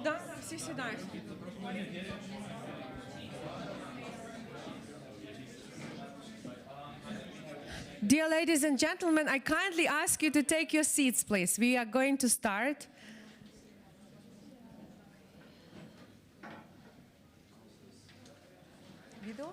Да, всі сідають. Dear ladies and gentlemen, I kindly ask you to take your seats, please. We are going to start. Відео?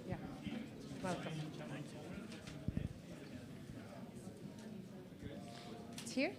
Yeah. Welcome. It's here?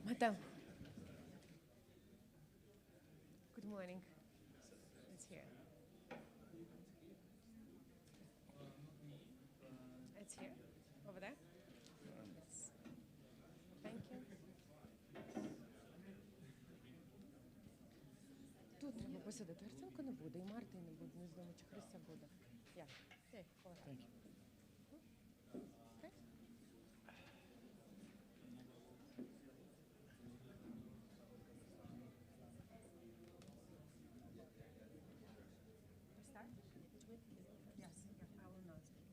Madam. Good morning. It's here. It's here. Over there. Yes. Thank you. Тут треба посидити. Арсенко не буде, і Марти не буде. Не знаю, чи Христя буде. Я. Hey, thank you. Okay. Start? Yes, I will not speak.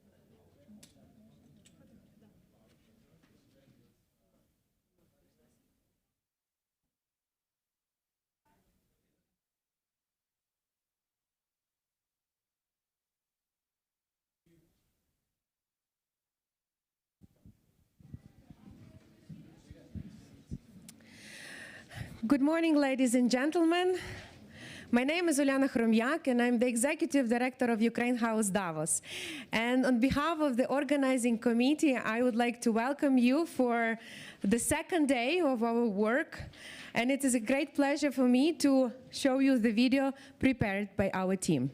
Good morning, ladies and gentlemen. My name is Uliana Chromyak, and I'm the Executive Director of Ukraine House Davos. And on behalf of the organizing committee, I would like to welcome you for the second day of our work. And it is a great pleasure for me to show you the video prepared by our team.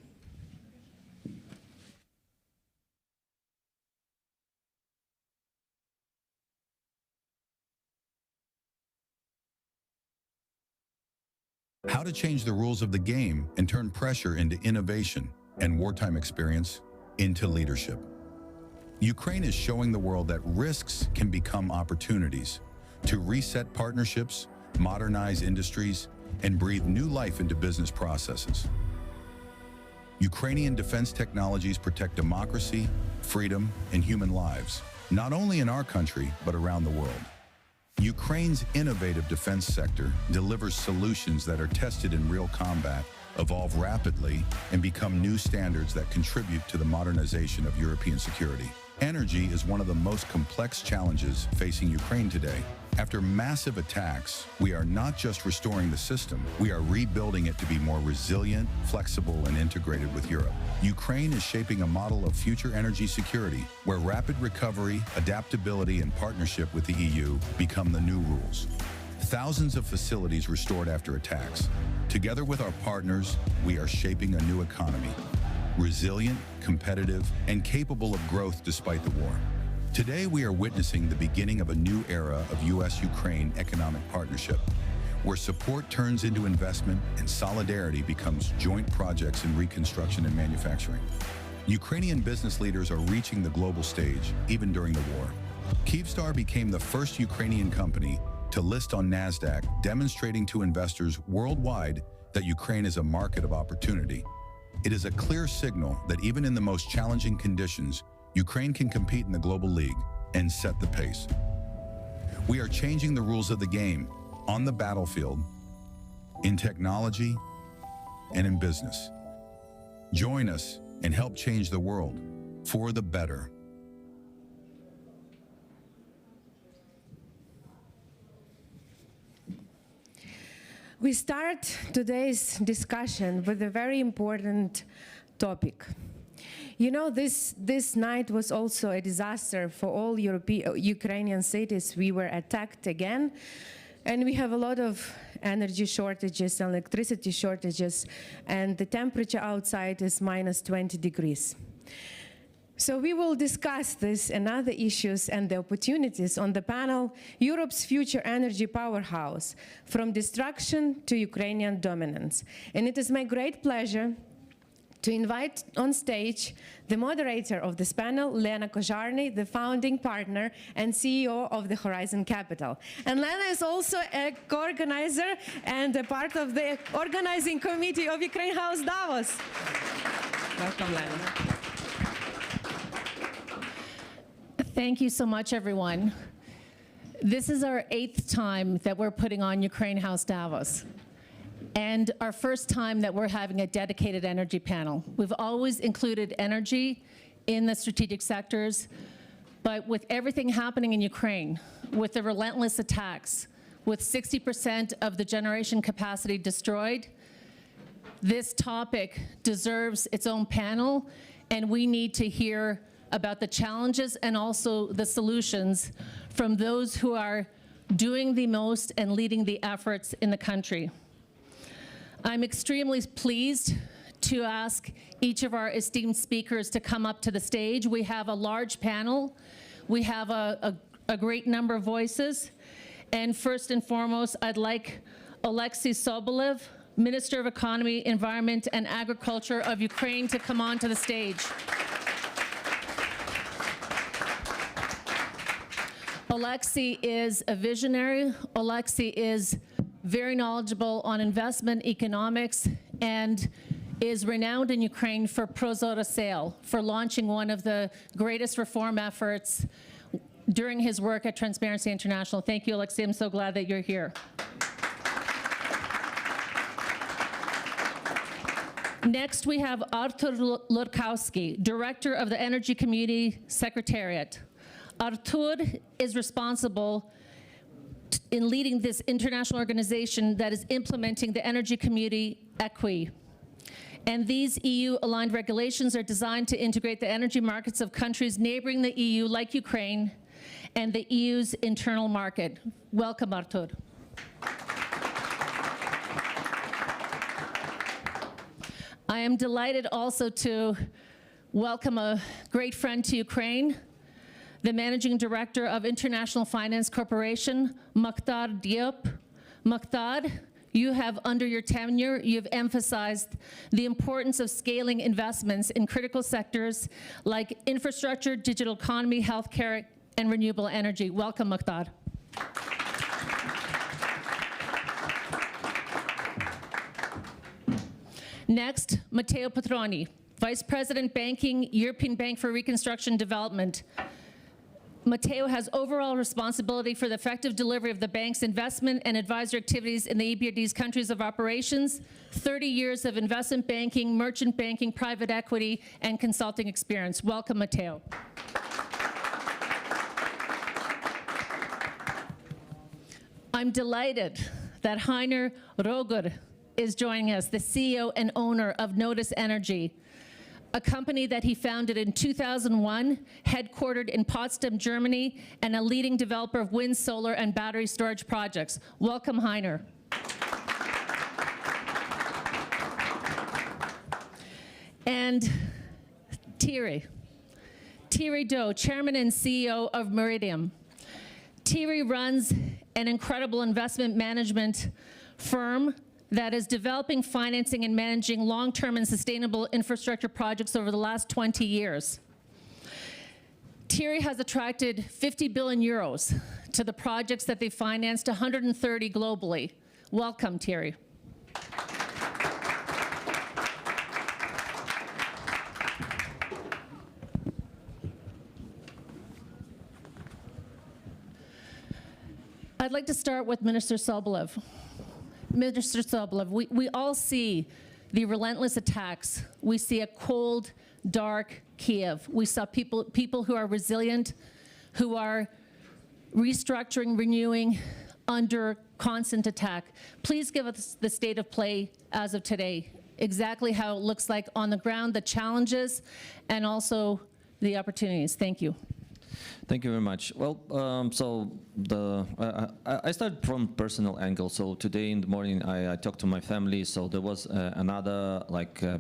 How to change the rules of the game and turn pressure into innovation and wartime experience into leadership. Ukraine is showing the world that risks can become opportunities to reset partnerships, modernize industries, and breathe new life into business processes. Ukrainian defense technologies protect democracy, freedom, and human lives, not only in our country, but around the world. Ukraine's innovative defense sector delivers solutions that are tested in real combat, evolve rapidly, and become new standards that contribute to the modernization of European security. Energy is one of the most complex challenges facing Ukraine today. After massive attacks, we are not just restoring the system, we are rebuilding it to be more resilient, flexible, and integrated with Europe. Ukraine is shaping a model of future energy security, where rapid recovery, adaptability, and partnership with the EU become the new rules. thousands of facilities restored after attacks. Together with our partners, we are shaping a new economy, resilient, competitive, and capable of growth despite the war. Today, we are witnessing the beginning of a new era of U.S.-Ukraine economic partnership, where support turns into investment and solidarity becomes joint projects in reconstruction and manufacturing. Ukrainian business leaders are reaching the global stage, even during the war. Kyivstar became the first Ukrainian company to list on NASDAQ, demonstrating to investors worldwide that Ukraine is a market of opportunity. It is a clear signal that even in the most challenging conditions, Ukraine can compete in the global league and set the pace. We are changing the rules of the game on the battlefield, in technology, and in business. Join us and help change the world for the better. We start today's discussion with a very important topic. You know, this night was also a disaster for all Ukrainian cities. We were attacked again, and we have a lot of energy shortages, electricity shortages, and the temperature outside is minus 20 degrees. So we will discuss this and other issues and the opportunities on the panel, Europe's Future Energy Powerhouse, from Destruction to Ukrainian Dominance. And it is my great pleasure to invite on stage the moderator of this panel, Lena Kozharny, the founding partner and CEO of the Horizon Capital. And Lena is also a co-organizer and a part of the organizing committee of Ukraine House Davos. Welcome, Lena. Thank you so much, everyone. This is our 8th time that we're putting on Ukraine House Davos, and our first time that we're having a dedicated energy panel. We've always included energy in the strategic sectors, but with everything happening in Ukraine, with the relentless attacks, with 60% of the generation capacity destroyed, this topic deserves its own panel, and we need to hear about the challenges and also the solutions from those who are doing the most and leading the efforts in the country. I'm extremely pleased to ask each of our esteemed speakers to come up to the stage. We have a large panel. We have a great number of voices. And first and foremost, I'd like Alexei Sobolev, Minister of Economy, Environment, and Agriculture of Ukraine, to come on to the stage. Alexei is a visionary. Alexei is very knowledgeable on investment economics and is renowned in Ukraine for Prozora Sale, for launching one of the greatest reform efforts during his work at Transparency International. Thank you, Alexei. I'm so glad that you're here. Next, we have Artur Lurkowski, Director of the Energy Community Secretariat. Artur is responsible in leading this international organization that is implementing the energy community EQUI. And these EU-aligned regulations are designed to integrate the energy markets of countries neighboring the EU, like Ukraine, and the EU's internal market. Welcome, Artur. I am delighted also to welcome a great friend to Ukraine, the Managing Director of International Finance Corporation, Mukhtar Diop. Mukhtar, you have, under your tenure, you've emphasized the importance of scaling investments in critical sectors like infrastructure, digital economy, healthcare, and renewable energy. Welcome, Mukhtar. Next, Matteo Petroni, Vice President Banking, European Bank for Reconstruction and Development. Matteo has overall responsibility for the effective delivery of the bank's investment and advisory activities in the EBRD's countries of operations, 30 years of investment banking, merchant banking, private equity, and consulting experience. Welcome, Matteo. I'm delighted that Heiner Roger is joining us, the CEO and owner of Notice Energy, a company that he founded in 2001, headquartered in Potsdam, Germany, and a leading developer of wind, solar, and battery storage projects. Welcome, Heiner. And Thierry Doe, Chairman and CEO of Meridiam. Thierry runs an incredible investment management firm that is developing, financing, and managing long-term and sustainable infrastructure projects over the last 20 years. Thierry has attracted 50 billion euros to the projects that they financed, 130 globally. Welcome, Thierry. I'd like to start with Minister Sobolev. Minister Sobolev, we all see the relentless attacks. We see a cold, dark Kiev. We saw people who are resilient, who are restructuring, renewing under constant attack. Please give us the state of play as of today, exactly how it looks like on the ground, the challenges, and also the opportunities. Thank you. Thank you very much. Well, I started from personal angle. So today in the morning, I talked to my family. So there was another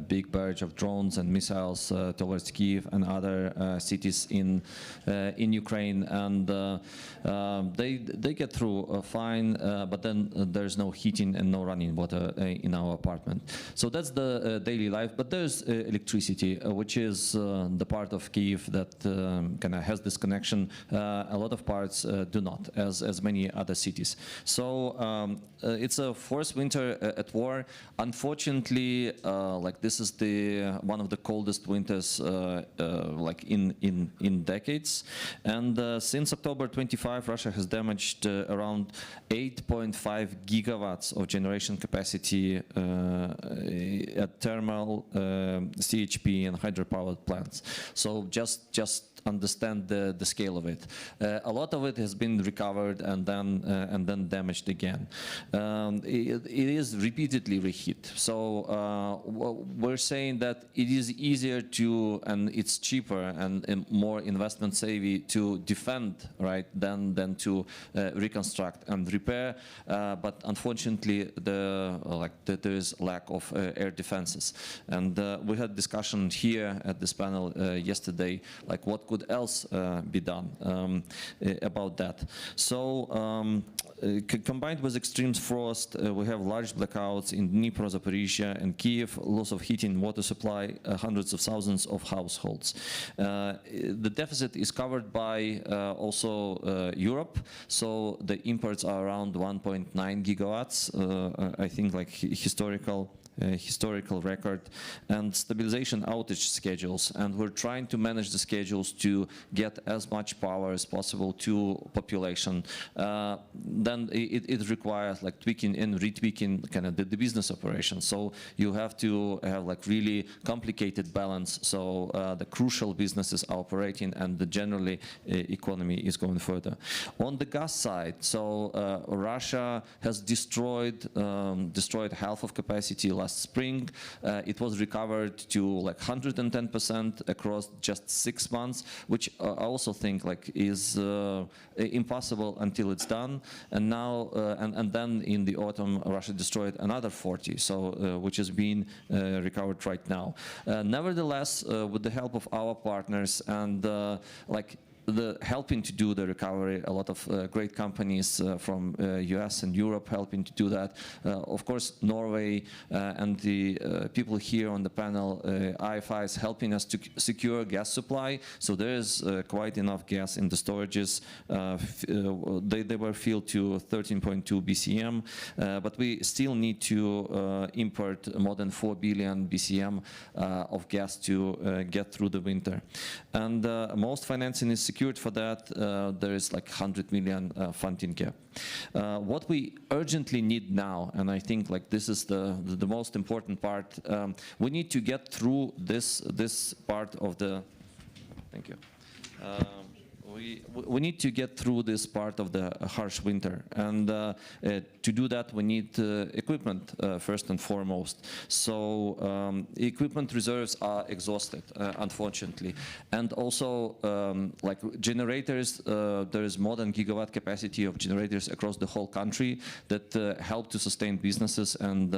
big barrage of drones and missiles towards Kyiv and other cities in Ukraine, and they get through fine. But then there's no heating and no running water in our apartment. So that's the daily life. But there's electricity, which is the part of Kyiv that kind of has this connection. A lot of parts do not, as many other cities. So it's a fourth winter at war. Unfortunately, this is one of the coldest winters in decades. And since October 25, Russia has damaged around 8.5 gigawatts of generation capacity at thermal, CHP, and hydropower plants. So just understand the scale of it. A lot of it has been recovered and then damaged again. It is repeatedly reheat. So we're saying that it is easier to, and it's cheaper and more investment savvy to defend, right, than to reconstruct and repair. But unfortunately, there is lack of air defenses. And we had discussion here at this panel yesterday, like what could else be done about that. So combined with extreme frost, we have large blackouts in Dnipro, Zaporizhia, and Kiev, loss of heating, water supply, hundreds of thousands of households. The deficit is covered by also Europe, so the imports are around 1.9 gigawatts, I think like historical record, and stabilization outage schedules, and we're trying to manage the schedules to get as much power as possible to population. Then it requires like tweaking and retweaking kind of the business operations. So you have to have like really complicated balance. So the crucial businesses are operating and the generally economy is going further. On the gas side, so Russia has destroyed half of capacity last spring. It was recovered to like 110% across just 6 months, which I also think like is impossible until it's done. And now, and then in the autumn, Russia destroyed another 40, so which is being recovered right now. Nevertheless, with the help of our partners and helping to do the recovery, a lot of great companies from US and Europe helping to do that. Of course, Norway and the people here on the panel, IFI is helping us to secure gas supply. So there is quite enough gas in the storages. They were filled to 13.2 BCM, but we still need to import more than 4 billion BCM of gas to get through the winter. And most financing is secured for that. There is like 100 million funding gap. What we urgently need now, and I think like this is the most important part, we need to get through this part of the. Thank you. We need to get through this part of the harsh winter, and to do that we need equipment first and foremost. So equipment reserves are exhausted, unfortunately, and also like generators, there is more than gigawatt capacity of generators across the whole country that help to sustain businesses and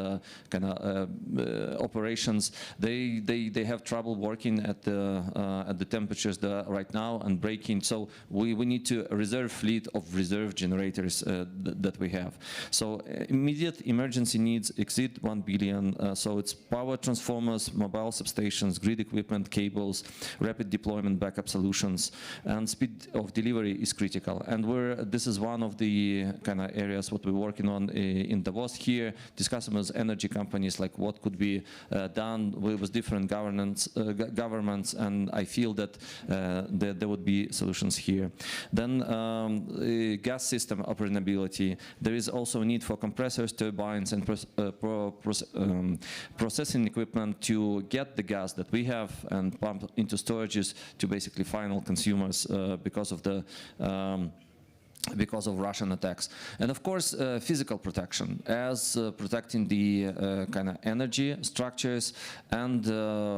kind of operations. They have trouble working at the temperatures right now and breaking. So we need to reserve fleet of reserve generators that we have. So immediate emergency needs exceed 1 billion. So it's power transformers, mobile substations, grid equipment, cables, rapid deployment backup solutions, and speed of delivery is critical. And this is one of the kind of areas what we're working on in Davos here, discussing with energy companies like what could be done with different governments, and I feel that there would be solutions here. Then gas system operability. There is also a need for compressors, turbines, and processing equipment to get the gas that we have and pump into storages to basically final consumers because of Russian attacks. And of course, physical protection, as protecting the kind of energy structures and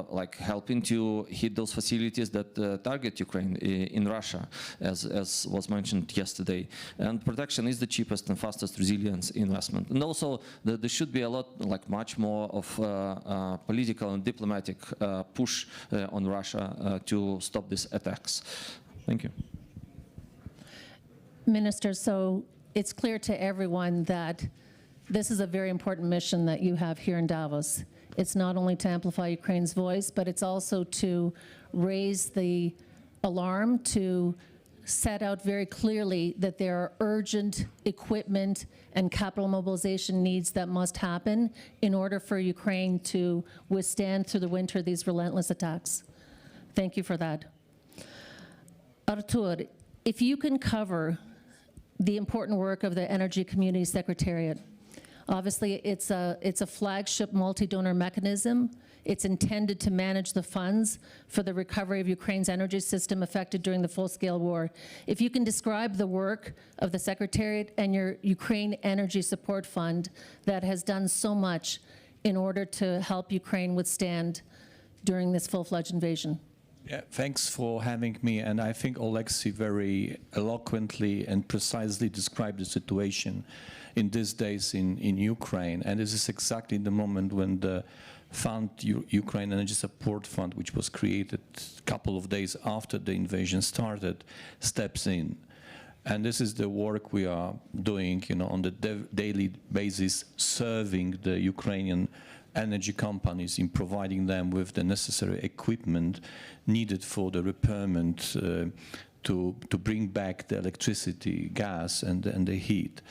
like helping to hit those facilities that target Ukraine in Russia, as was mentioned yesterday. And protection is the cheapest and fastest resilience investment. And also, there should be a lot, like much more of political and diplomatic push on Russia to stop these attacks. Thank you. Minister, so it's clear to everyone that this is a very important mission that you have here in Davos. It's not only to amplify Ukraine's voice, but it's also to raise the alarm, to set out very clearly that there are urgent equipment and capital mobilization needs that must happen in order for Ukraine to withstand through the winter these relentless attacks. Thank you for that. Artur, if you can cover the important work of the Energy Community Secretariat. Obviously, it's a flagship multi-donor mechanism. It's intended to manage the funds for the recovery of Ukraine's energy system affected during the full-scale war. If you can describe the work of the Secretariat and your Ukraine Energy Support Fund that has done so much in order to help Ukraine withstand during this full-fledged invasion. Yeah, thanks for having me, and I think Oleksiy very eloquently and precisely described the situation in these days in Ukraine, and this is exactly the moment when the fund, Ukraine Energy Support Fund, which was created a couple of days after the invasion started, steps in. And this is the work we are doing, on the daily basis, serving the Ukrainian energy companies in providing them with the necessary equipment needed for the repairment to bring back the electricity, gas, and the heat.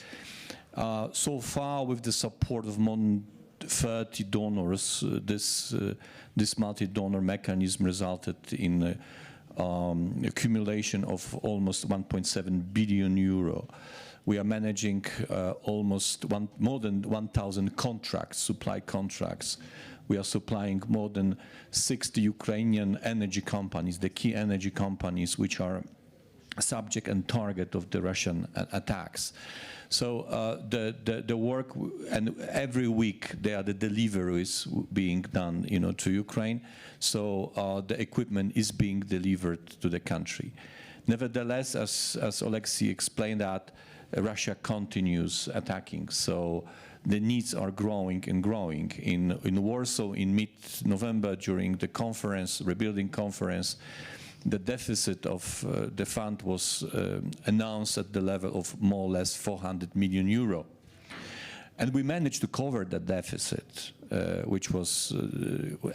So far, with the support of more than 30 donors, this multi-donor mechanism resulted in accumulation of almost 1.7 billion euro. We are managing more than 1,000 contracts, supply contracts. We are supplying more than 60 Ukrainian energy companies, the key energy companies which are subject and target of the Russian attacks. So the work, and every week there are the deliveries being done, to Ukraine. So the equipment is being delivered to the country. Nevertheless, as Oleksiy explained, that Russia continues attacking. So the needs are growing and growing. In Warsaw, in mid-November, during the conference, rebuilding conference, the deficit of the fund was announced at the level of more or less 400 million euro. And we managed to cover that deficit, which was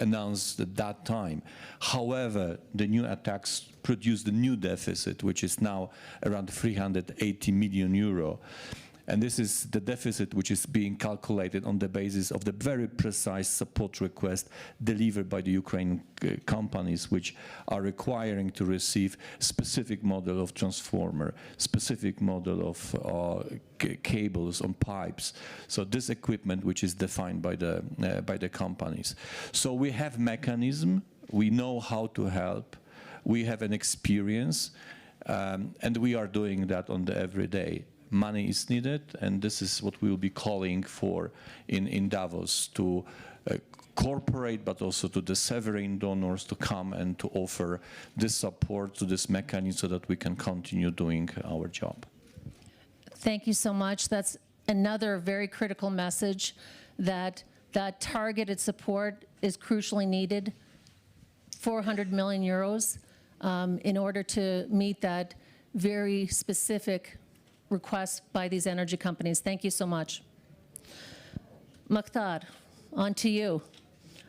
announced at that time. However, the new attacks produced a new deficit, which is now around 380 million euro. And this is the deficit which is being calculated on the basis of the very precise support request delivered by the Ukrainian companies, which are requiring to receive specific model of transformer, specific model of cables on pipes. So this equipment which is defined by the companies. So we have mechanism, we know how to help, we have an experience. And we are doing that on the everyday. Money is needed, and this is what we will be calling for in Davos, to corporate, but also to the sovereign donors to come and to offer this support to this mechanism so that we can continue doing our job. Thank you so much. That's another very critical message, that targeted support is crucially needed, 400 million euros, in order to meet that very specific request by these energy companies. Thank you so much. Mukhtar, on to you.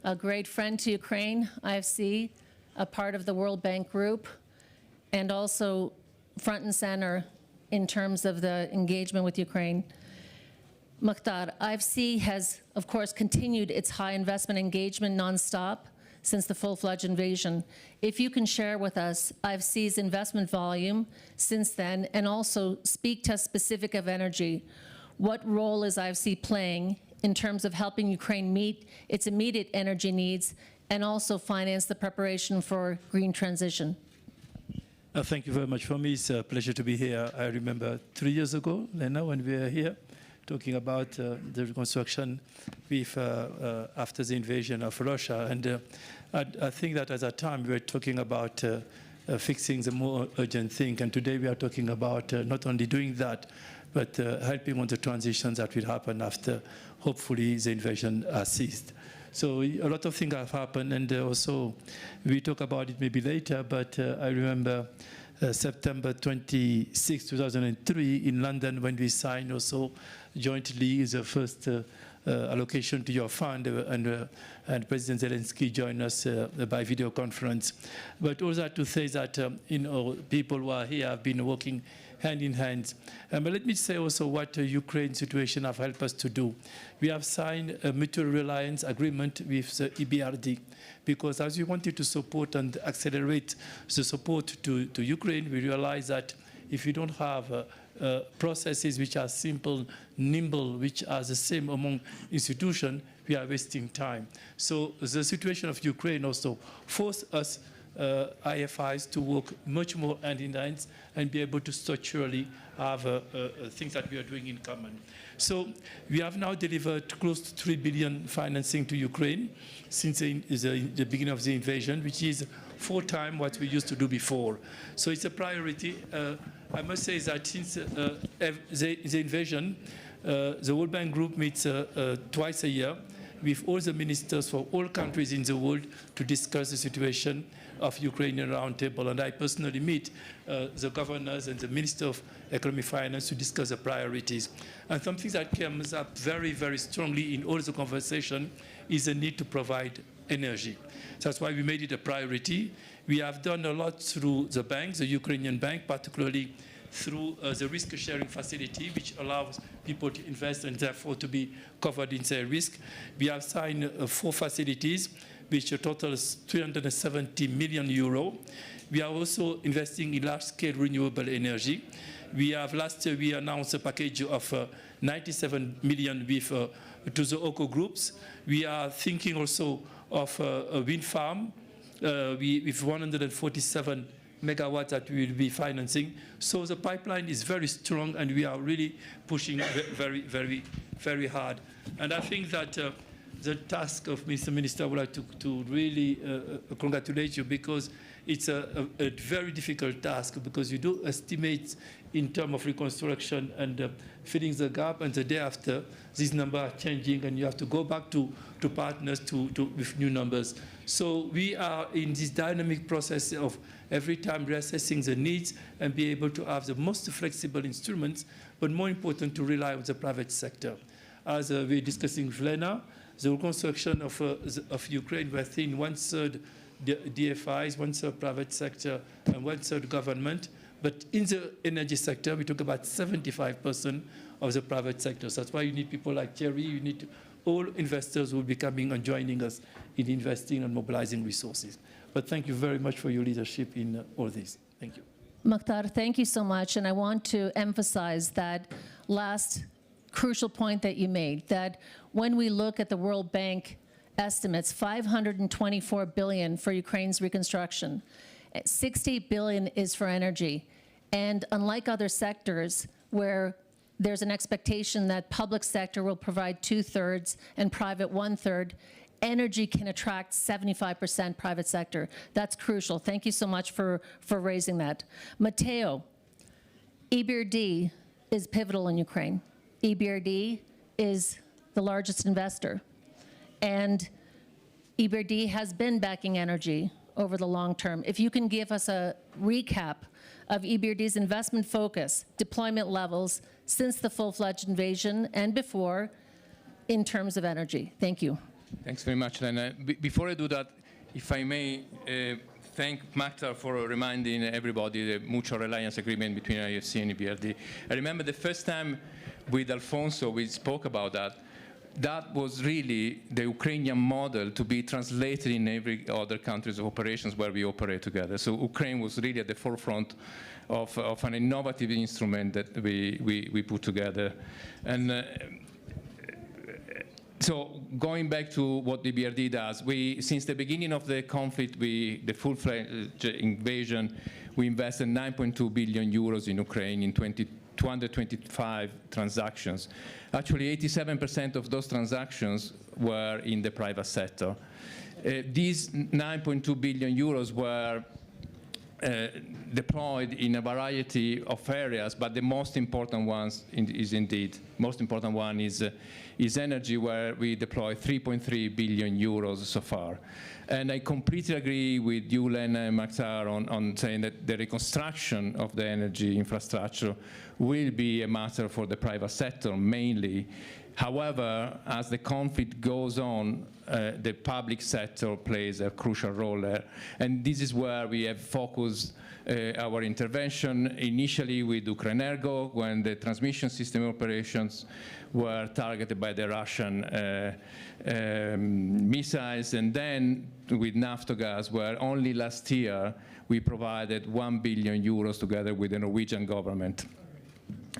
A great friend to Ukraine, IFC, a part of the World Bank Group, and also front and center in terms of the engagement with Ukraine. Mukhtar, IFC has, of course, continued its high investment engagement nonstop since the full-fledged invasion. If you can share with us IFC's investment volume since then, and also speak to us specific of energy, what role is IFC playing in terms of helping Ukraine meet its immediate energy needs and also finance the preparation for green transition? Thank you very much. For me, it's a pleasure to be here. I remember 3 years ago, Lena, when we were here talking about the reconstruction with, after the invasion of Russia. And I think that at that time we were talking about fixing the more urgent thing. And today we are talking about not only doing that, but helping on the transitions that will happen after, hopefully, the invasion has ceased. So a lot of things have happened, and also we talk about it maybe later, but I remember September 26, 2003 in London, when we signed also jointly the first allocation to your fund, and President Zelensky joined us by video conference. But all that to say that people who are here have been working hand in hand. But let me say also what the Ukraine situation have helped us to do. We have signed a mutual reliance agreement with the EBRD, because as we wanted to support and accelerate the support to Ukraine, we realized that if you don't have processes which are simple, nimble, which are the same among institutions, we are wasting time. So the situation of Ukraine also forced us IFIs to work much more hand in hand and be able to structurally have things that we are doing in common. So we have now delivered close to 3 billion financing to Ukraine since the beginning of the invasion, which is 4 times what we used to do before. So it's a priority. I must say that since the invasion, the World Bank Group meets twice a year with all the ministers for all countries in the world to discuss the situation of Ukraine in a round table. And I personally meet the governors and the Minister of Economic Finance to discuss the priorities. And something that comes up very, very strongly in all the conversation is the need to provide energy. That's why we made it a priority. We have done a lot through the banks, the Ukrainian bank, particularly through the risk-sharing facility, which allows people to invest and therefore to be covered in their risk. We have signed 4 facilities, which totals 370 million euro. We are also investing in large-scale renewable energy. Last year, we announced a package of 97 million with, to the OCO groups. We are thinking also of a wind farm with 147 megawatts that we will be financing. So the pipeline is very strong, and we are really pushing very, very, very hard. And I think that the task of Mr. Minister, I would like to really congratulate you, because it's a very difficult task, because you do estimate in terms of reconstruction and filling the gap, and the day after, these numbers are changing, and you have to go back to partners with new numbers. So we are in this dynamic process of every time reassessing the needs and be able to have the most flexible instruments, but more important, to rely on the private sector. As we're discussing with Lena, the reconstruction of Ukraine, we're seeing 1/3 DFIs, 1/3 private sector, and 1/3 government. But in the energy sector, we talk about 75% of the private sector. So that's why you need people like Thierry. You need all investors who will be coming and joining us in investing and mobilizing resources. But thank you very much for your leadership in all this. Thank you. Mukhtar, thank you so much. And I want to emphasize that last crucial point that you made, that when we look at the World Bank estimates, 524 billion for Ukraine's reconstruction, 60 billion is for energy. And unlike other sectors where there's an expectation that public sector will provide 2/3 and private 1/3, energy can attract 75% private sector. That's crucial. Thank you so much for raising that. Matteo, EBRD is pivotal in Ukraine. EBRD is the largest investor. And EBRD has been backing energy over the long term. If you can give us a recap of EBRD's investment focus, deployment levels since the full-fledged invasion and before in terms of energy. Thank you. Thanks very much, Lena. Before I do that, if I may thank Maktar for reminding everybody the mutual reliance agreement between IFC and EBRD. I remember the first time with Alfonso we spoke about that. That was really the Ukrainian model to be translated in every other countries of operations where we operate together. So Ukraine was really at the forefront of an innovative instrument that we put together. And so going back to what the EBRD does, since the beginning of the conflict, the full-fledged invasion, we invested 9.2 billion euros in Ukraine in 225 transactions. Actually, 87% of those transactions were in the private sector. These 9.2 billion euros were deployed in a variety of areas, but the most important ones most important one is energy, where we deployed 3.3 billion euros so far. And I completely agree with you, Lena and Maktar, on saying that the reconstruction of the energy infrastructure will be a matter for the private sector mainly. However, as the conflict goes on, the public sector plays a crucial role there. And this is where we have focused our intervention initially with Ukrenergo, when the transmission system operations were targeted by the Russian missiles, and then with Naftogaz, where only last year we provided 1 billion euros together with the Norwegian government.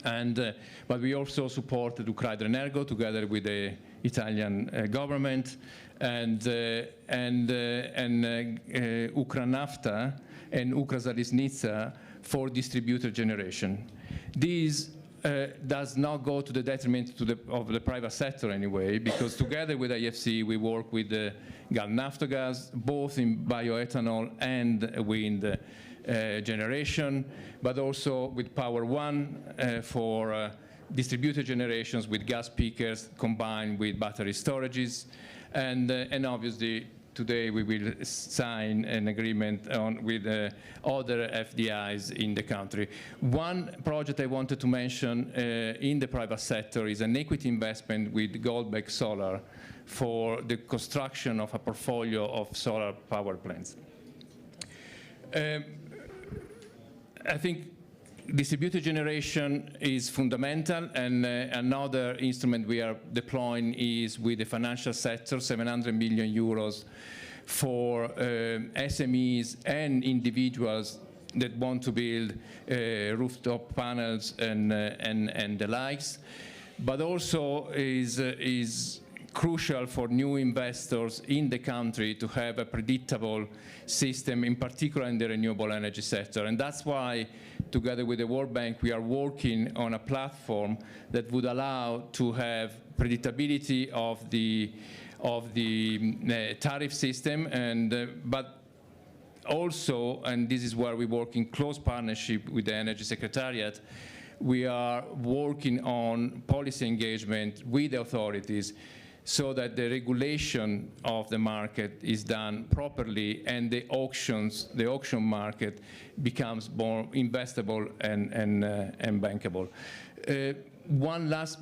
And, but we also supported Ukrenergo together with the Italian government, and Ukranafta and Ukrazaliznytsia for distributed generation. These does not go to the detriment of the private sector anyway, because together with IFC we work with Naftogaz, both in bioethanol and wind generation, but also with Power One for distributed generations with gas peakers combined with battery storages, and obviously today we will sign an agreement with other FDIs in the country. One project I wanted to mention in the private sector is an equity investment with Goldbeck Solar for the construction of a portfolio of solar power plants. I think distributed generation is fundamental, and another instrument we are deploying is with the financial sector, 700 million euros for SMEs and individuals that want to build rooftop panels and the likes, but also is crucial for new investors in the country to have a predictable system, in particular in the renewable energy sector. And that's why, together with the World Bank, we are working on a platform that would allow to have predictability of the tariff system, and but also, and this is where we work in close partnership with the Energy Secretariat, we are working on policy engagement with the authorities so that the regulation of the market is done properly and the auction market becomes more investable and bankable. One last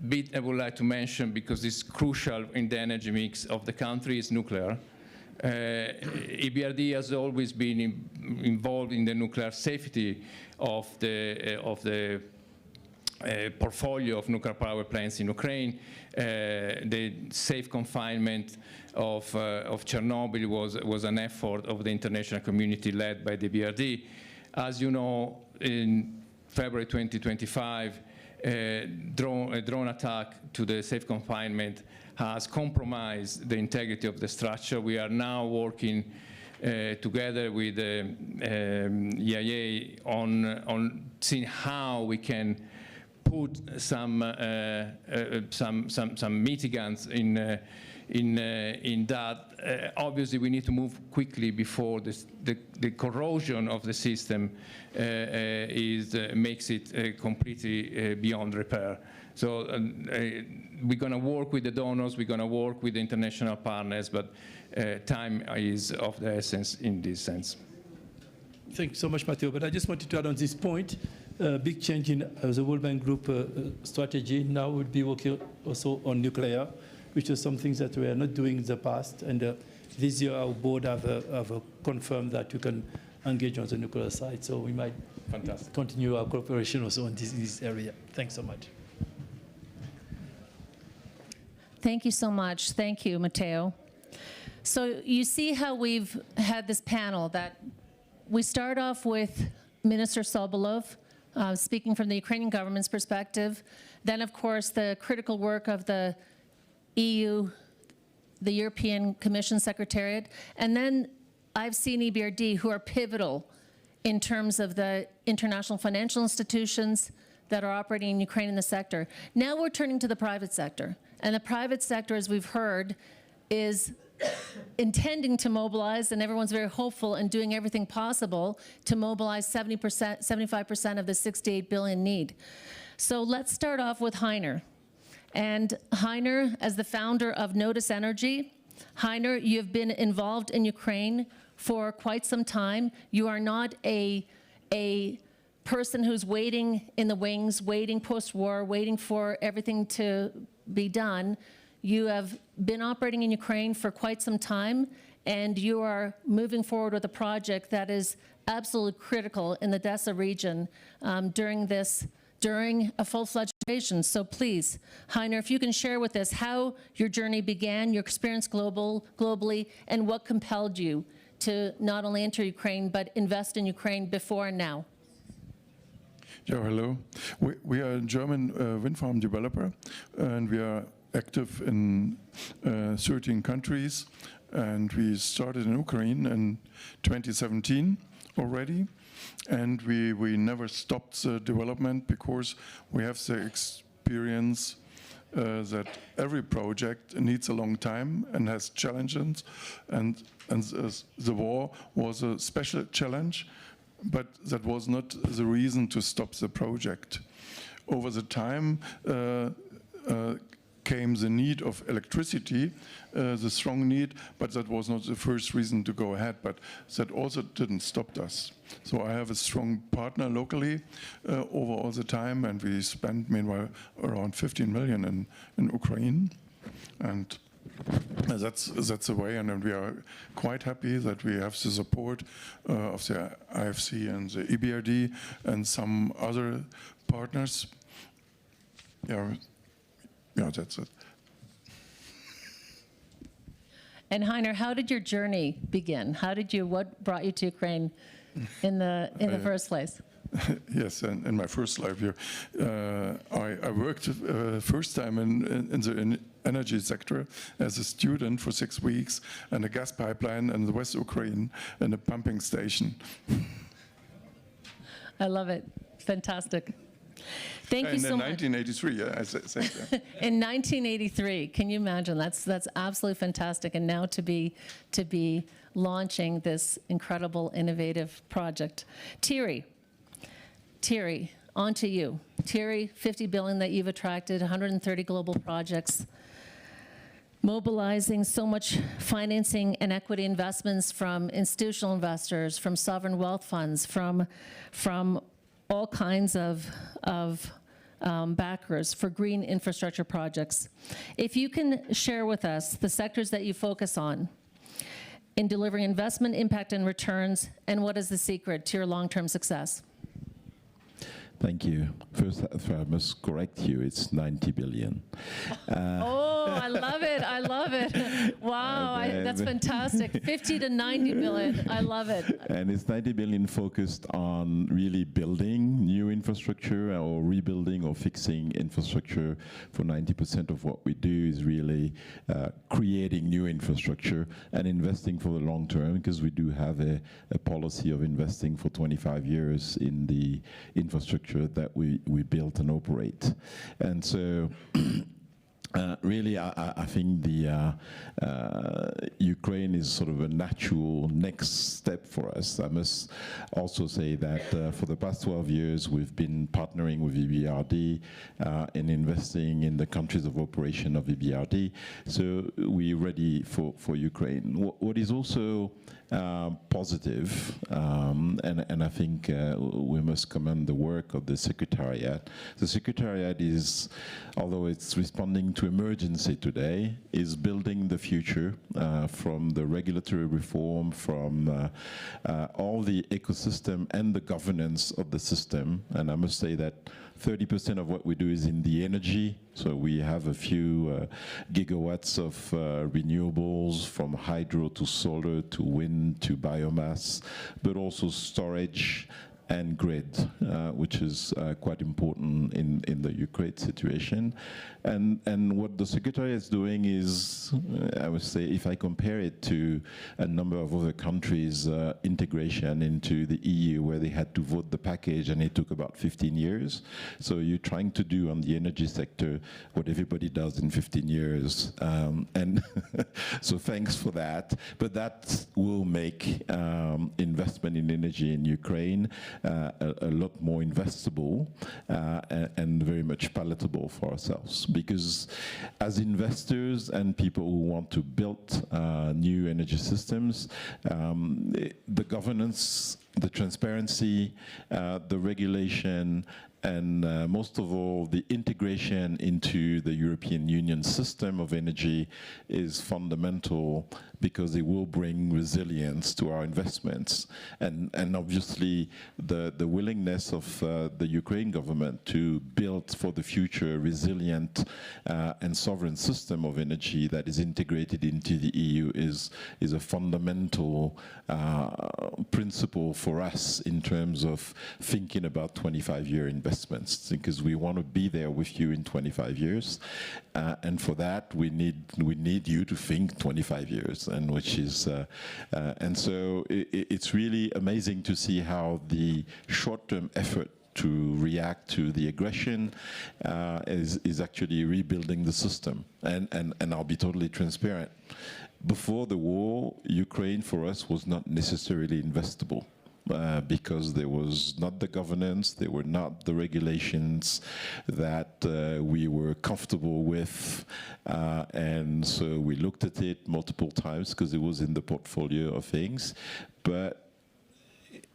bit I would like to mention, because it's crucial in the energy mix of the country, is nuclear. EBRD has always been involved in the nuclear safety of the portfolio of nuclear power plants in Ukraine. The safe confinement of Chernobyl was an effort of the international community led by the EBRD. As you know, in February 2025, a drone attack to the safe confinement has compromised the integrity of the structure. We are now working together with the EIA on seeing how we can put some mitigants in that. Obviously, we need to move quickly before the corrosion of the system makes it completely beyond repair. So we're going to work with the donors, we're going to work with the international partners, but time is of the essence in this sense. Thank you so much, Matteo. But I just wanted to add on this point, big change in the World Bank Group strategy. Now we'll be working also on nuclear, which is something that we are not doing in the past. And this year our board have confirmed that you can engage on the nuclear side. So we might continue our cooperation also in this area. Thanks so much. Thank you so much. Thank you, Matteo. So you see how we've had this panel that we start off with Minister Sobolov, speaking from the Ukrainian government's perspective. Then, of course, the critical work of the EU, the European Commission Secretariat. And then I've seen EBRD, who are pivotal in terms of the international financial institutions that are operating in Ukraine in the sector. Now we're turning to the private sector. And the private sector, as we've heard, is intending to mobilize, and everyone's very hopeful and doing everything possible to mobilize 75% of the 68 billion need. So let's start off with Heiner. And Heiner, as the founder of Notice Energy, Heiner, you've been involved in Ukraine for quite some time. You are not a person who's waiting in the wings, waiting post-war, waiting for everything to be done. You have been operating in Ukraine for quite some time, and you are moving forward with a project that is absolutely critical in the Odessa region during a full-fledged invasion. So please, Heiner, if you can share with us how your journey began, your experience globally, and what compelled you to not only enter Ukraine, but invest in Ukraine before and now. Yeah, hello. We are a German wind farm developer, and we are active in 13 countries, and we started in Ukraine in 2017 already, and we never stopped the development because we have the experience that every project needs a long time and has challenges, and the war was a special challenge, but that was not the reason to stop the project. Over the time came the need of electricity, the strong need, but that was not the first reason to go ahead, but that also didn't stop us. So I have a strong partner locally over all the time, and we spent meanwhile around 15 million in Ukraine, and that's the way, and we are quite happy that we have the support of the IFC and the EBRD and some other partners. Yeah, that's it. And Heiner, how did your journey begin? What brought you to Ukraine in the first place? Yes, in my first life here, I worked first time in the energy sector as a student for 6 weeks in a gas pipeline in the West Ukraine in a pumping station. I love it. Fantastic. Thank you so much. In 1983, yeah, I said that. In 1983, can you imagine? That's absolutely fantastic. And now to be launching this incredible, innovative project. Thierry, on to you. Thierry, 50 billion that you've attracted, 130 global projects, mobilizing so much financing and equity investments from institutional investors, from sovereign wealth funds, from all kinds of backers for green infrastructure projects. If you can share with us the sectors that you focus on in delivering investment impact and returns, and what is the secret to your long-term success? Thank you. First, I must correct you. It's 90 billion. Oh, I love it. I love it. Wow, that's fantastic. 50 to 90 billion. I love it. And it's 90 billion focused on really building new infrastructure or rebuilding or fixing infrastructure. For 90% of what we do is really creating new infrastructure and investing for the long term, because we do have a policy of investing for 25 years in the infrastructure that we build and operate. And so really, I think the Ukraine is sort of a natural next step for us. I must also say that for the past 12 years, we've been partnering with EBRD and investing in the countries of operation of EBRD. So we're ready for Ukraine. What is also positive, and I think we must commend the work of the Secretariat. The Secretariat is, although it's responding to emergency today, is building the future from the regulatory reform, from all the ecosystem and the governance of the system. And I must say that 30% of what we do is in the energy. So we have a few gigawatts of renewables, from hydro to solar to wind to biomass, but also storage and grid, which is quite important in the Ukraine situation. And what the Secretariat is doing is, I would say, if I compare it to a number of other countries' integration into the EU, where they had to vote the package and it took about 15 years. So you're trying to do on the energy sector what everybody does in 15 years. And so thanks for that. But that will make investment in energy in Ukraine a lot more investable and very much palatable for ourselves. Because as investors and people who want to build new energy systems, the governance, the transparency, the regulation, and most of all, the integration into the European Union system of energy is fundamental, because it will bring resilience to our investments. And obviously, the willingness of the Ukraine government to build for the future a resilient and sovereign system of energy that is integrated into the EU is a fundamental principle for us in terms of thinking about 25-year investments, because we want to be there with you in 25 years. And for that, we need you to think 25 years. And which is, and so it's really amazing to see how the short-term effort to react to the aggression is actually rebuilding the system. And I'll be totally transparent. Before the war, Ukraine for us was not necessarily investable. Because there was not the governance, there were not the regulations that we were comfortable with, and so we looked at it multiple times because it was in the portfolio of things. But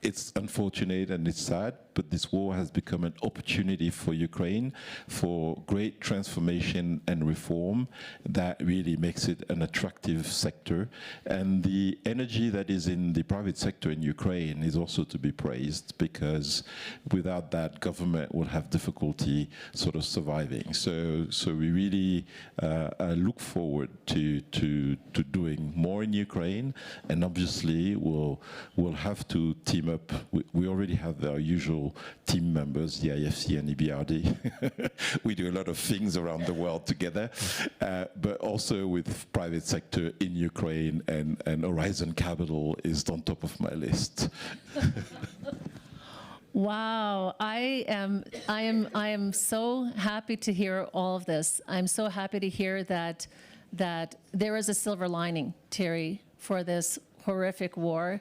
it's unfortunate and it's sad, but this war has become an opportunity for Ukraine for great transformation and reform that really makes it an attractive sector. And the energy that is in the private sector in Ukraine is also to be praised, because without that, government will have difficulty sort of surviving. So we really look forward to doing more in Ukraine, and obviously we'll have to team up. We already have our usual team members, the IFC and EBRD. We do a lot of things around the world together, but also with private sector in Ukraine, and Horizon Capital is on top of my list. Wow, I am so happy to hear all of this. I'm so happy to hear that there is a silver lining, Thierry, for this horrific war,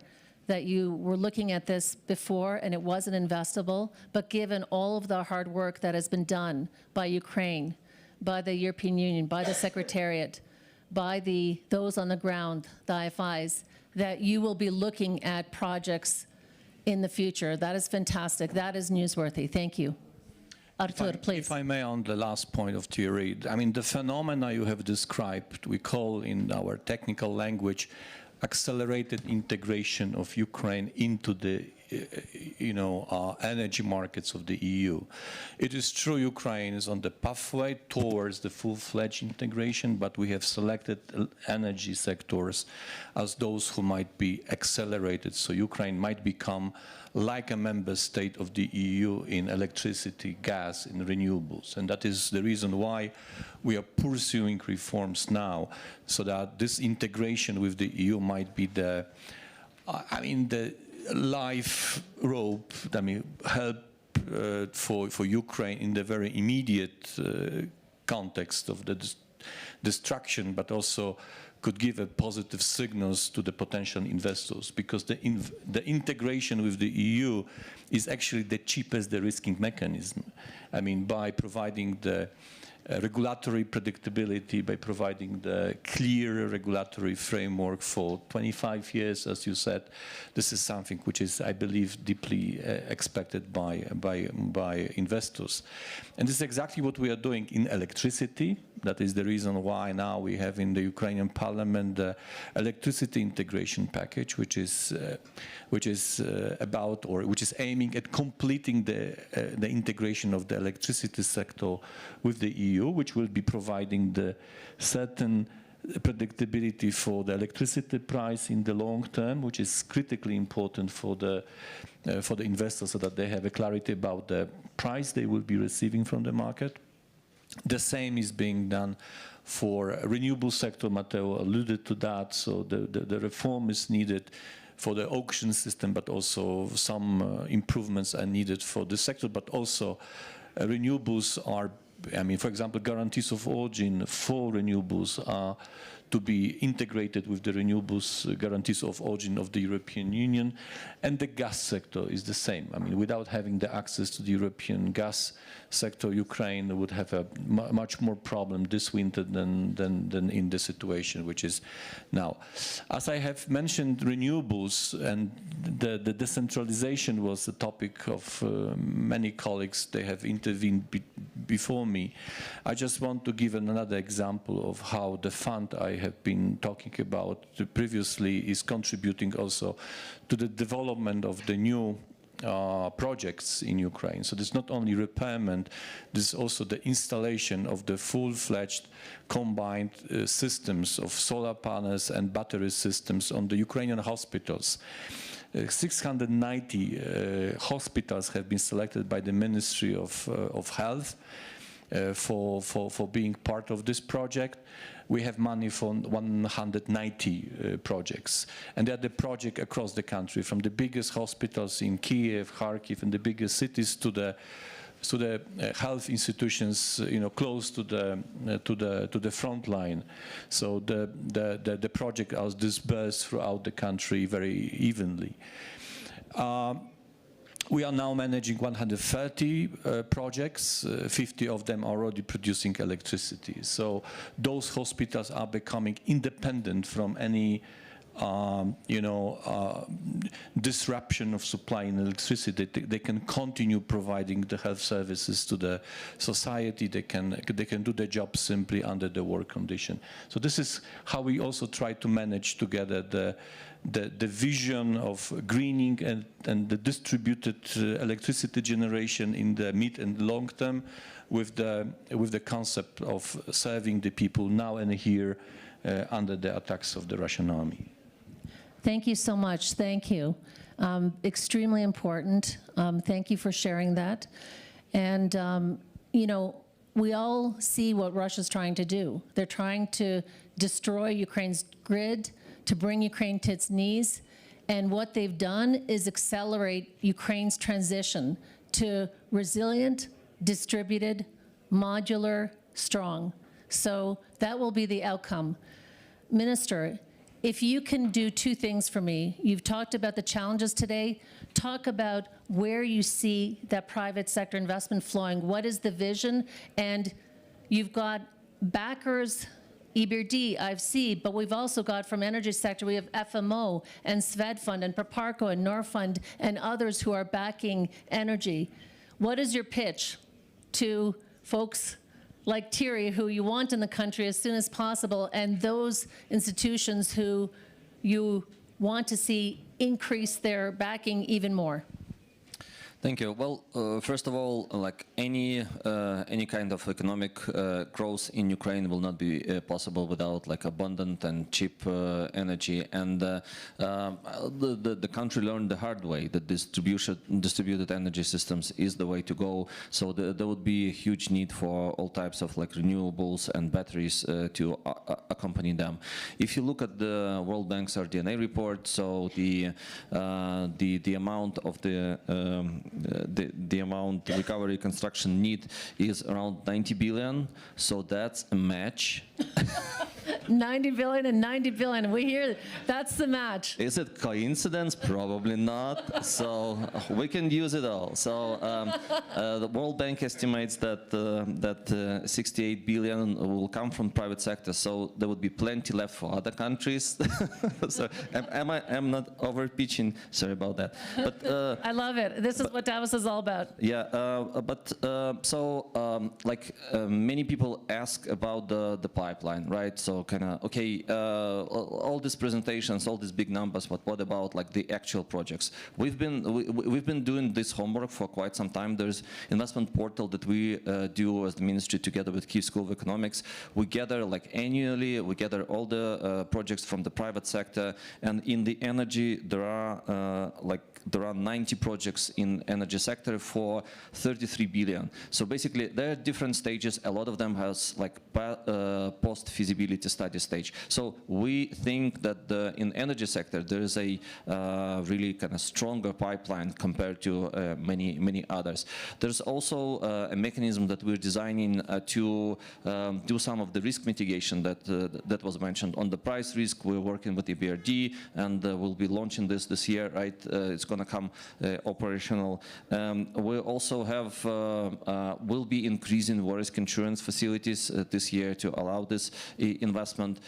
that you were looking at this before and it wasn't investable, but given all of the hard work that has been done by Ukraine, by the European Union, by the Secretariat, by those on the ground, the IFIs, that you will be looking at projects in the future. That is fantastic. That is newsworthy. Thank you. Artur, please. If I may, on the last point of Thierry, I mean, the phenomena you have described, we call in our technical language accelerated integration of Ukraine into the energy markets of the EU. It is true Ukraine is on the pathway towards the full-fledged integration, but we have selected energy sectors as those who might be accelerated. So Ukraine might become like a member state of the EU in electricity, gas, and renewables. And that is the reason why we are pursuing reforms now, so that this integration with the EU might be the life rope, help for Ukraine in the very immediate context of the destruction, but also could give a positive signals to the potential investors, because the integration with the EU is actually the cheapest de-risking mechanism. By providing the regulatory predictability, by providing the clear regulatory framework for 25 years, as you said, this is something which is, I believe, deeply expected by investors. And this is exactly what we are doing in electricity. That is the reason why now we have in the Ukrainian parliament the electricity integration package, which is aiming at completing the integration of the electricity sector with the EU, which will be providing the certain predictability for the electricity price in the long term, which is critically important for the investors, so that they have a clarity about the price they will be receiving from the market. The same is being done for renewable sector. Matteo alluded to that. So the reform is needed for the auction system, but also some improvements are needed for the sector. But also renewables are, for example, guarantees of origin for renewables are to be integrated with the renewables guarantees of origin of the European Union. And the gas sector is the same. Without having the access to the European gas sector, Ukraine would have a much more problem this winter than in the situation which is now. As I have mentioned, renewables and the decentralization was the topic of many colleagues. They have intervened before me. I just want to give another example of how the fund I have been talking about previously is contributing also to the development of the new projects in Ukraine. So this is not only repairment, this is also the installation of the full-fledged combined systems of solar panels and battery systems on the Ukrainian hospitals. 690 hospitals have been selected by the Ministry of Health for being part of this project. We have money for 190 projects. And they are the project across the country, from the biggest hospitals in Kiev, Kharkiv, and the biggest cities to the health institutions, close to the front line. So the project is dispersed throughout the country very evenly. We are now managing 130 projects, 50 of them are already producing electricity. So those hospitals are becoming independent from any disruption of supply in electricity. They can continue providing the health services to the society. They can do their job simply under the work condition. So this is how we also try to manage together the vision of greening and the distributed electricity generation in the mid and long term with the concept of serving the people now and here under the attacks of the Russian army. Thank you so much. Thank you. Extremely important. Thank you for sharing that. And, we all see what Russia's trying to do. They're trying to destroy Ukraine's grid, to bring Ukraine to its knees. And what they've done is accelerate Ukraine's transition to resilient, distributed, modular, strong. So that will be the outcome. Minister, if you can do two things for me, you've talked about the challenges today, talk about where you see that private sector investment flowing, what is the vision, and you've got backers, EBRD, IFC, but we've also got from energy sector, we have FMO and Swedfund and Proparco and Norfund and others who are backing energy. What is your pitch to folks like Thierry, who you want in the country as soon as possible, and those institutions who you want to see increase their backing even more? Thank you. Well, first of all, like any kind of economic growth in Ukraine will not be possible without like abundant and cheap energy. And the country learned the hard way that distributed energy systems is the way to go. So there would be a huge need for all types of like renewables and batteries to accompany them. If you look at the World Bank's RDNA report, so the amount of the amount recovery construction need is around 90 billion, so that's a match. 90 billion and 90 billion, we hear that's the match. Is it coincidence? Probably not. So we can use it all. So the World Bank estimates that 68 billion will come from private sector. So there would be plenty left for other countries. So I'm not over pitching. Sorry about that. But I love it. This is what Davos is all about. Yeah, many people ask about the pipeline, right? So kind of okay, all these presentations, all these big numbers, but what about like the actual projects? We've been doing this homework for quite some time. There's investment portal that we do as the ministry together with Kyiv School of Economics. We gather like annually, we gather all the projects from the private sector, and in the energy there are 90 projects in energy sector for 33 billion. So basically there are different stages. A lot of them has like post-feasibility study stage. So we think that in energy sector there is a really kind of stronger pipeline compared to many others. There's also a mechanism that we're designing to do some of the risk mitigation that was mentioned. On the price risk, we're working with the EBRD, and we'll be launching this year, right? It's going to come operational. We also have, we'll be increasing war risk insurance facilities this year to allow this investment.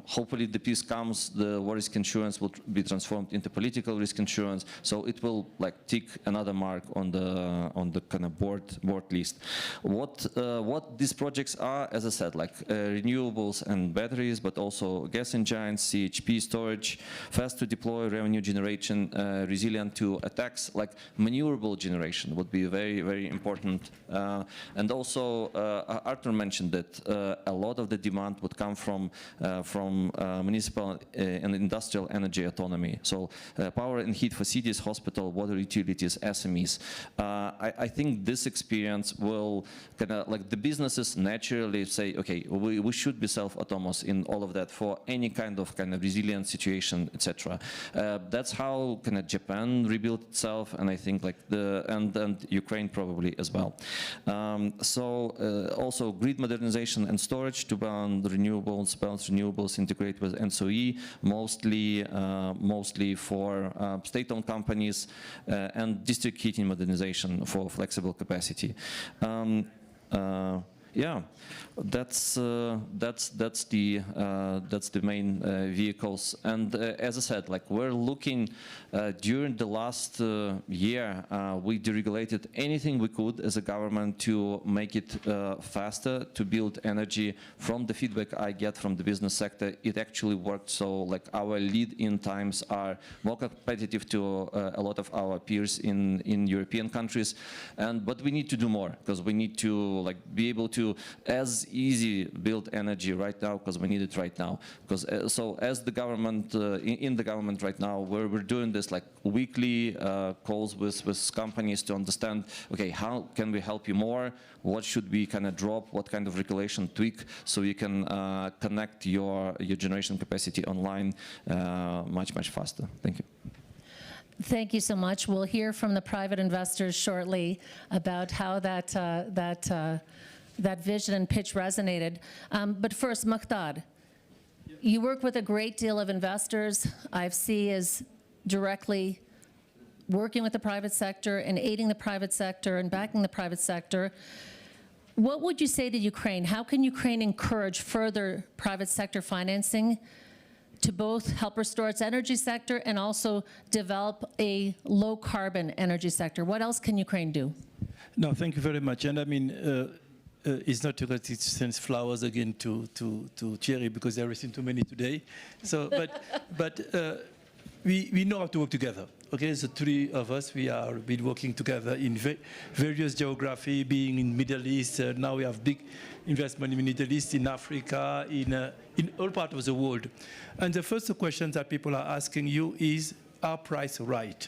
Hopefully the peace comes, the war risk insurance will be transformed into political risk insurance, so it will like tick another mark on the kind of board list. What these projects are, as I said, like renewables and batteries, but also gas engines, CHP storage, fast to deploy, revenue generation, resilient to attacks, like maneuverable generation would be very important. And also Arthur mentioned that a lot of the demand would come from municipal and industrial energy autonomy. So power and heat for cities, hospital, water utilities, SMEs. I think this experience will kind of like the businesses naturally say, okay, we should be self-autonomous in all of that for any kind of resilient situation, etc. That's how kind of Japan rebuilt itself, and I think like and Ukraine probably as well. Also grid modernization and storage to balance renewables, integrate with NSOE, mostly for state-owned companies, and district heating modernization for flexible capacity. Yeah, that's the main vehicles. And as I said, like we're looking during the last year, we deregulated anything we could as a government to make it faster to build energy. From the feedback I get from the business sector, it actually worked. So like our lead-in times are more competitive to a lot of our peers in European countries. But we need to do more, because we need to like be able to as easy build energy right now, because we need it right now. Because so as the government in the government right now, we're doing this like weekly calls with companies to understand, okay, how can we help you more? What should we kind of drop? What kind of regulation tweak so you can connect your generation capacity online much faster? Thank you. Thank you so much. We'll hear from the private investors shortly about how that vision and pitch resonated. But first, Mukhtar, you work with a great deal of investors. IFC is directly working with the private sector and aiding the private sector and backing the private sector. What would you say to Ukraine? How can Ukraine encourage further private sector financing to both help restore its energy sector and also develop a low-carbon energy sector? What else can Ukraine do? No, thank you very much. And I mean, it's not to let it send flowers again to Thierry, because there isn't too many today. So, but we know how to work together. Okay, the three of us, we are been working together in various geography, being in Middle East. Now we have big investment in Middle East, in Africa, in all parts of the world. And the first question that people are asking you is, are price right?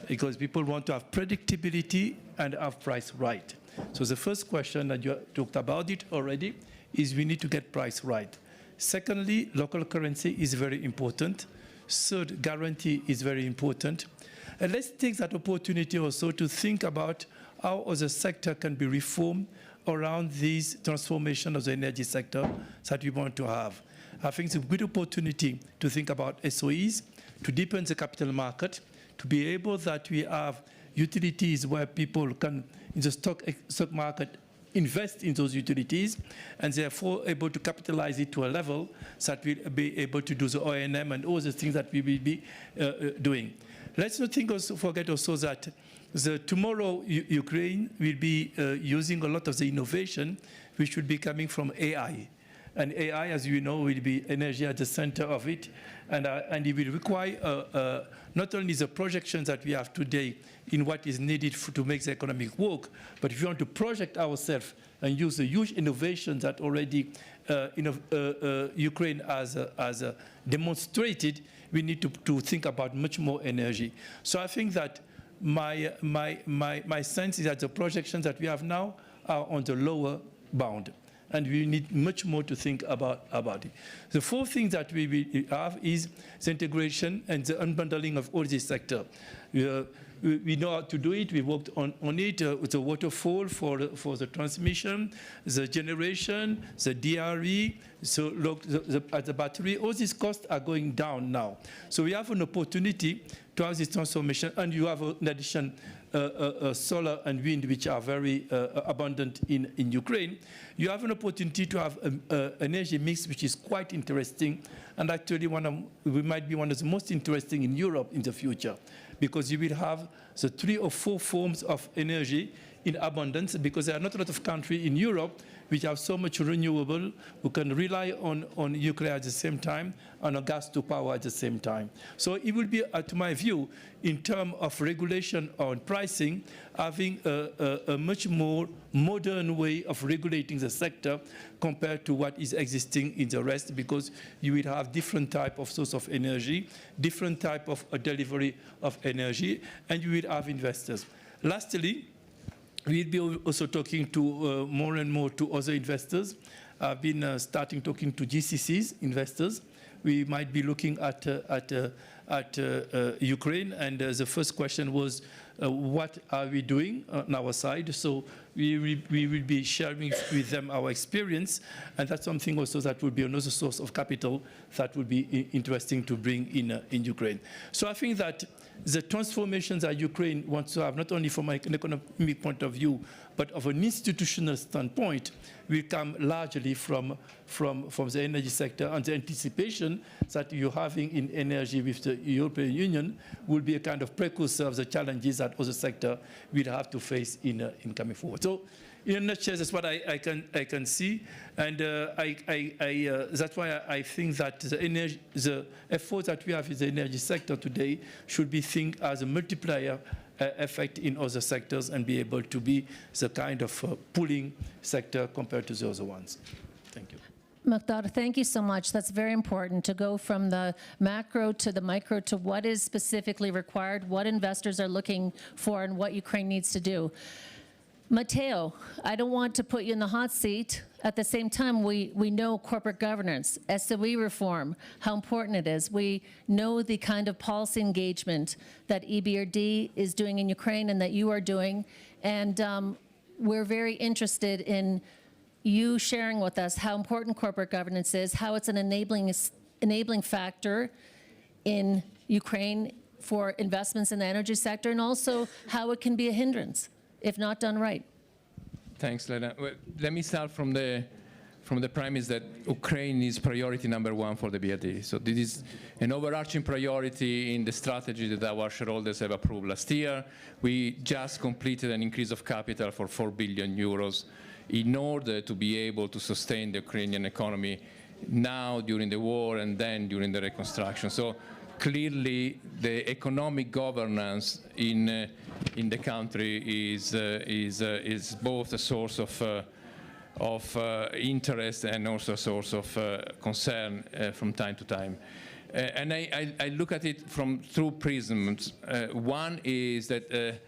Because people want to have predictability and have price right. So the first question, that you talked about it already, is we need to get price right. Secondly, local currency is very important. Third, guarantee is very important. And let's take that opportunity also to think about how other sector can be reformed around this transformation of the energy sector that we want to have. I think it's a good opportunity to think about SOEs, to deepen the capital market, to be able that we have utilities where people can, in the stock market, invest in those utilities, and therefore able to capitalize it to a level that will be able to do the O&M and all the things that we will be doing. Let's not forget also that tomorrow Ukraine will be using a lot of the innovation which should be coming from AI. And AI, as you know, will be energy at the center of it, and it will require not only the projections that we have today in what is needed to make the economic work, but if you want to project ourselves and use the huge innovations that already Ukraine has demonstrated, we need to think about much more energy. So I think that my sense is that the projections that we have now are on the lower bound, and we need much more to think about it. The fourth thing that we will have is the integration and the unbundling of all this sector. We know how to do it. We worked on it with the waterfall for the transmission, the generation, the DRE, so at the battery. All these costs are going down now. So we have an opportunity to have this transformation, and you have, in addition, solar and wind, which are very abundant in Ukraine. You have an opportunity to have an energy mix which is quite interesting, and actually we might be one of the most interesting in Europe in the future, because you will have the 3 or 4 forms of energy in abundance, because there are not a lot of countries in Europe which have so much renewable, who can rely on nuclear at the same time, and on gas to power at the same time. So it will be, to my view, in terms of regulation on pricing, having a much more modern way of regulating the sector compared to what is existing in the rest, because you will have different type of source of energy, different type of delivery of energy, and you will have investors. Lastly, we'll be also talking to more and more to other investors. I've been starting talking to GCCs, investors. We might be looking at Ukraine, and the first question was, what are we doing on our side? So we will be sharing with them our experience, and that's something also that will be another source of capital that would be interesting to bring in Ukraine. So I think that the transformations that Ukraine wants to have, not only from an economic point of view, but of an institutional standpoint, will come largely from the energy sector, and the anticipation that you're having in energy with the European Union will be a kind of precursor of the challenges that other sector will have to face in coming forward. So, in a nutshell, that's what I can see, and that's why I think that the effort that we have in the energy sector today should be seen as a multiplier effect in other sectors, and be able to be the kind of pulling sector compared to the other ones. Thank you. Mukhtar, thank you so much. That's very important to go from the macro to the micro to what is specifically required, what investors are looking for, and what Ukraine needs to do. Matteo, I don't want to put you in the hot seat. At the same time, we know corporate governance, SOE reform, how important it is. We know the kind of policy engagement that EBRD is doing in Ukraine and that you are doing. And we're very interested in you sharing with us how important corporate governance is, how it's an enabling factor in Ukraine for investments in the energy sector, and also how it can be a hindrance if not done right. Thanks, Lena. Well, let me start from the premise that Ukraine is priority number 1 for the BRD. So this is an overarching priority in the strategy that our shareholders have approved last year. We just completed an increase of capital for 4 billion euros in order to be able to sustain the Ukrainian economy now during the war and then during the reconstruction. So clearly the economic governance in the country is both a source of interest and also a source of concern from time to time. And I look at it from two prisms. One is that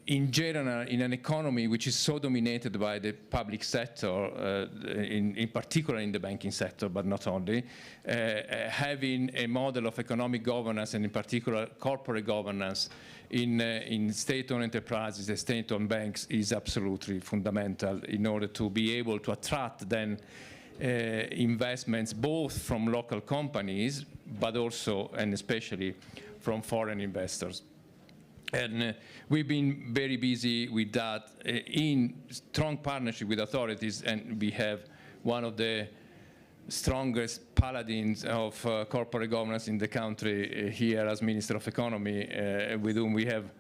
in general, in an economy which is so dominated by the public sector, in particular in the banking sector, but not only, having a model of economic governance, and in particular corporate governance, in state-owned enterprises and state-owned banks is absolutely fundamental in order to be able to attract then investments both from local companies, but also and especially from foreign investors. And we've been very busy with that in strong partnership with authorities, and we have one of the strongest paladins of corporate governance in the country here as Minister of Economy, with whom we have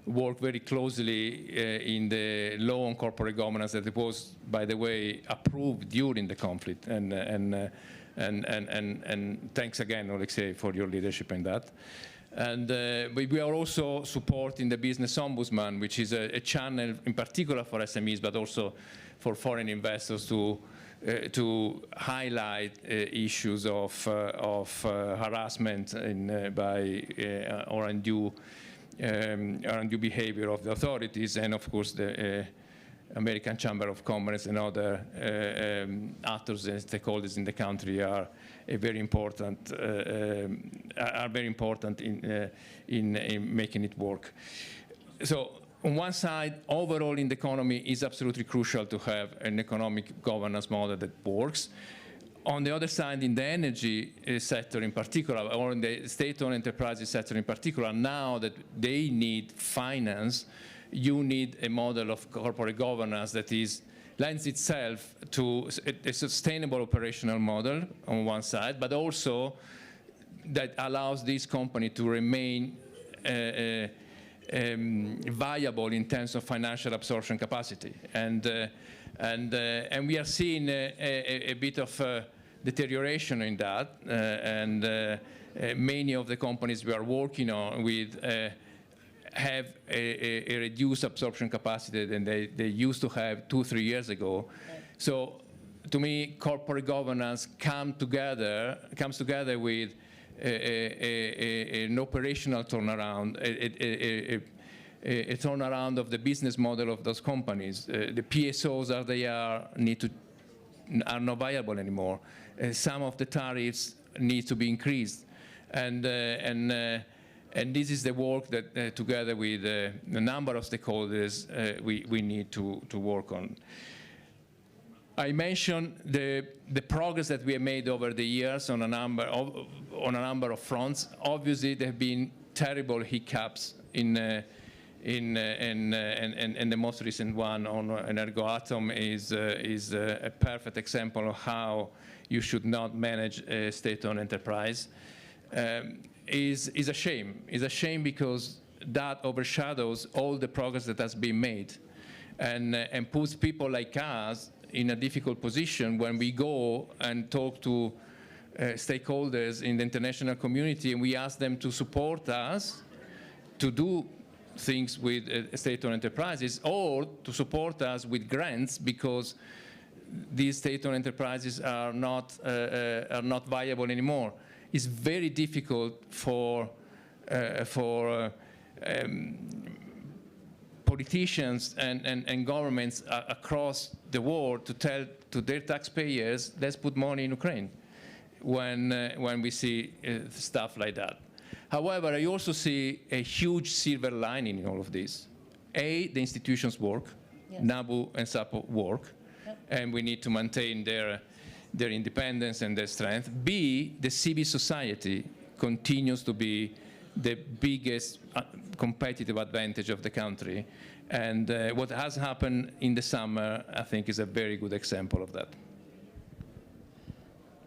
worked very closely in the law on corporate governance that was, by the way, approved during the conflict. And thanks again, Alexei, for your leadership in that. And we are also supporting the Business Ombudsman, which is a channel in particular for SMEs, but also for foreign investors to highlight issues of harassment or undue behavior of the authorities, and of course the American Chamber of Commerce and other actors and stakeholders in the country are very important in making it work. So on one side, overall in the economy is absolutely crucial to have an economic governance model that works. On the other side, in the energy sector in particular, or in the state-owned enterprises sector in particular, now that they need finance, you need a model of corporate governance that lends itself to a sustainable operational model on one side, but also that allows this company to remain viable in terms of financial absorption capacity. And we are seeing a bit of deterioration in that, and many of the companies we are working on with have a reduced absorption capacity than they used to have 2-3 years ago. So to me, corporate governance comes together with an operational turnaround, a turnaround of the business model of those companies. The PSOs as they are not viable anymore. Some of the tariffs need to be increased, and this is the work that, together with a number of stakeholders, we need to work on. I mentioned the progress that we have made over the years on a number of fronts. Obviously, there have been terrible hiccups in the most recent one on Energoatom is a perfect example of how you should not manage a state-owned enterprise. Is a shame. It's a shame because that overshadows all the progress that has been made, and puts people like us in a difficult position when we go and talk to stakeholders in the international community, and we ask them to support us to do things with state-owned enterprises, or to support us with grants because these state-owned enterprises are not viable anymore. It's very difficult for politicians and governments across the world to tell to their taxpayers, let's put money in Ukraine, when we see stuff like that. However, I also see a huge silver lining in all of this. A, the institutions work, yes. NABU and SAPO work, yep. And we need to maintain their independence and their strength. B, the civil society continues to be the biggest competitive advantage of the country. And what has happened in the summer, I think, is a very good example of that.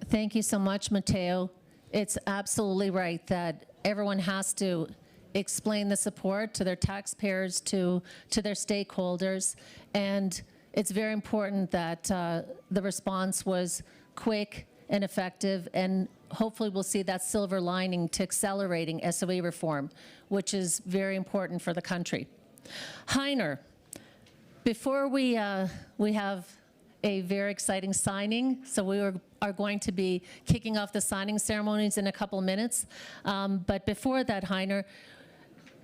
Thank you so much, Matteo. It's absolutely right that everyone has to explain the support to their taxpayers, to their stakeholders, and it's very important that the response was quick and effective, and hopefully we'll see that silver lining to accelerating SOE reform, which is very important for the country. Heiner, before we have a very exciting signing, so we are going to be kicking off the signing ceremonies in a couple of minutes. But before that, Heiner,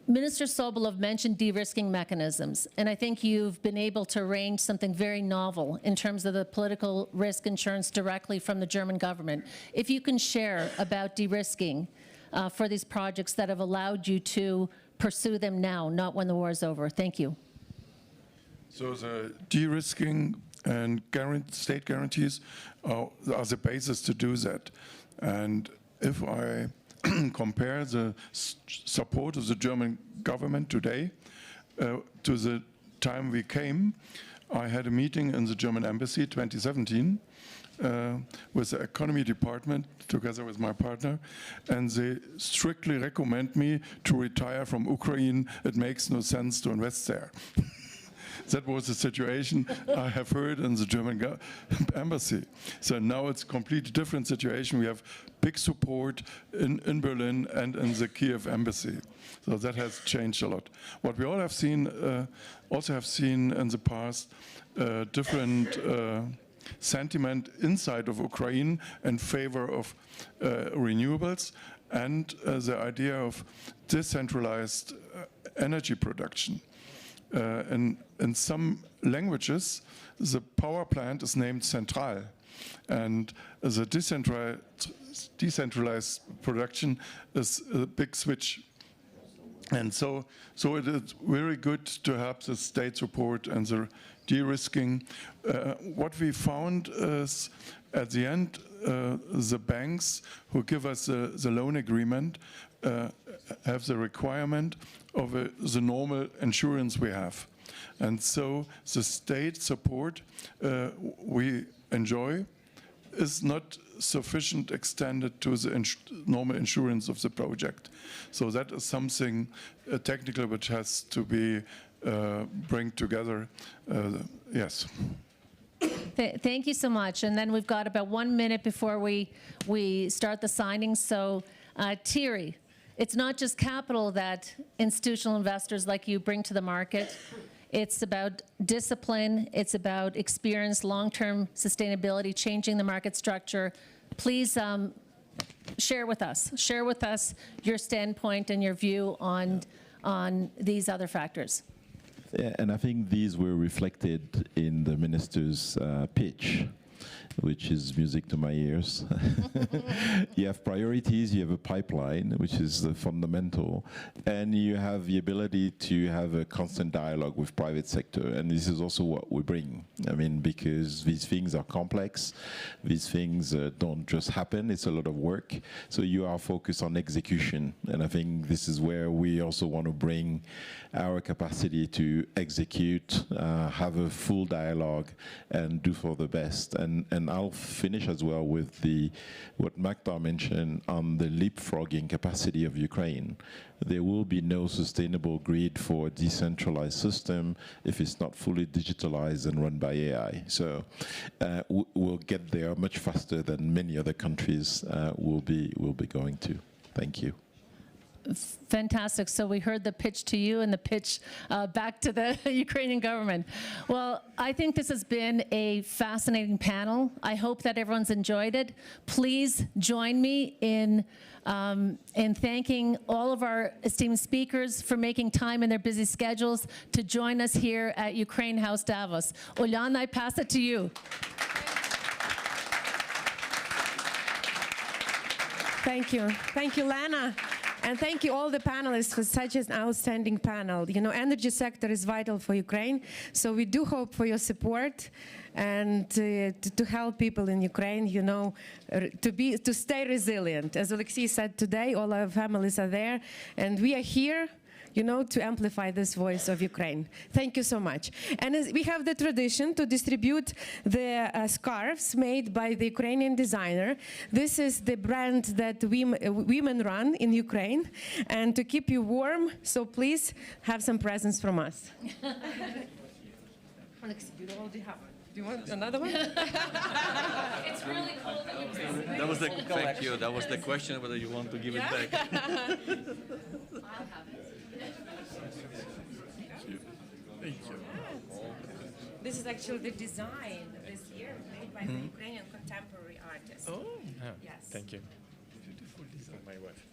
Minister Sobolov mentioned de-risking mechanisms, and I think you've been able to arrange something very novel in terms of the political risk insurance directly from the German government. If you can share about de-risking for these projects that have allowed you to pursue them now, not when the war is over. Thank you. So the de-risking and state guarantees are the basis to do that. And if I compare the support of the German government today to the time we came, I had a meeting in the German embassy 2017 with the economy department together with my partner, and they strictly recommend me to retire from Ukraine. It makes no sense to invest there. That was the situation I have heard in the German embassy. So now it's a completely different situation. We have big support in Berlin and in the Kiev embassy. So that has changed a lot. What we all have seen, also have seen in the past, different sentiment inside of Ukraine in favor of renewables and the idea of decentralized energy production. In some languages, the power plant is named Central, and the decentralized production is a big switch. And so it is very good to have the state support and the de-risking. What we found is, at the end, the banks who give us the loan agreement have the requirement of the normal insurance we have. And so the state support we enjoy is not sufficient extended to the normal insurance of the project. So that is something technical which has to be bring together. Yes. Thank you so much. And then we've got about 1 minute before we start the signing. So Thierry, it's not just capital that institutional investors like you bring to the market. It's about discipline. It's about experience, long-term sustainability, changing the market structure. Please share with us your standpoint and your view on these other factors. Yeah, and I think these were reflected in the minister's pitch, which is music to my ears. You have priorities, you have a pipeline, which is the fundamental, and you have the ability to have a constant dialogue with private sector, and this is also what we bring. I mean, because these things are complex, these things don't just happen, it's a lot of work, so you are focused on execution, and I think this is where we also want to bring our capacity to execute, have a full dialogue, and do for the best. And I'll finish as well with what Magda mentioned on the leapfrogging capacity of Ukraine. There will be no sustainable grid for a decentralized system if it's not fully digitalized and run by AI. So we'll get there much faster than many other countries will be going to. Thank you. Fantastic. So we heard the pitch to you and the pitch back to the Ukrainian government. Well, I think this has been a fascinating panel. I hope that everyone's enjoyed it. Please join me in thanking all of our esteemed speakers for making time in their busy schedules to join us here at Ukraine House Davos. Ulyana, I pass it to you. Thank you. Thank you, Lana. And thank you all the panelists for such an outstanding panel. You know, energy sector is vital for Ukraine, so we do hope for your support and to help people in Ukraine, you know, to stay resilient. As Alexei said today, all our families are there, and we are here, you know, to amplify this voice of Ukraine. Thank you so much. And we have the tradition to distribute the scarves made by the Ukrainian designer. This is the brand that women run in Ukraine, and to keep you warm, so please have some presents from us. Alexei, you already have one. Do you want another one? It's really cool that you That was the thank you. That was the question whether you want to give it back. This is actually the design this year made by the Ukrainian contemporary artist. Oh, Yes. thank you. Beautiful design. My wife.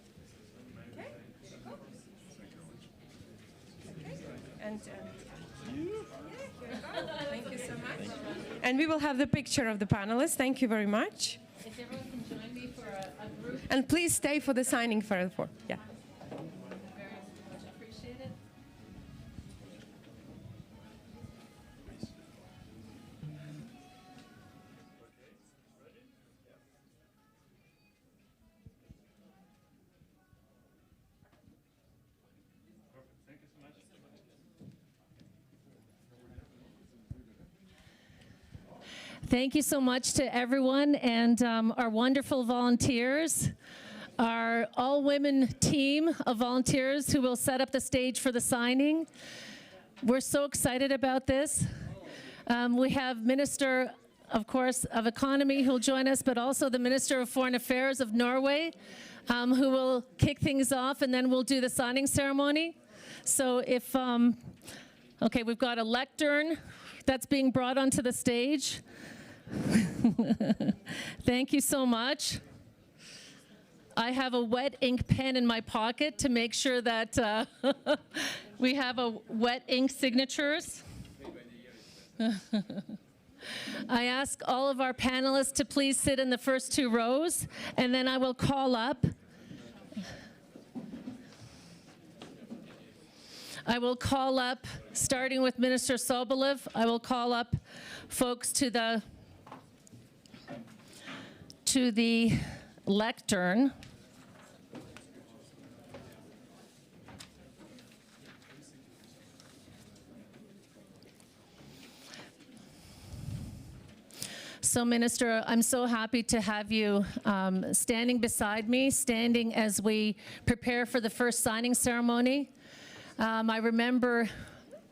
Okay. Cool. Okay. And yeah, here you go. Thank you so much. And we will have the picture of the panelists. Thank you very much. If everyone can join me for a group, And please stay for the signing for. Yeah. very much appreciated. Thank you so much to everyone and our wonderful volunteers, our all-women team of volunteers who will set up the stage for the signing. We're so excited about this. We have Minister, of course, of Economy who will join us, but also the Minister of Foreign Affairs of Norway, who will kick things off, and then we'll do the signing ceremony. So if, okay, we've got a lectern that's being brought onto the stage. Thank you so much. I have a wet ink pen in my pocket to make sure that we have a wet ink signatures. I ask all of our panelists to please sit in the first two rows, and then I will call up. I will call up, starting with Minister Sobolev, I will call up folks to the lectern. So, Minister, I'm so happy to have you standing beside me, standing as we prepare for the first signing ceremony. I remember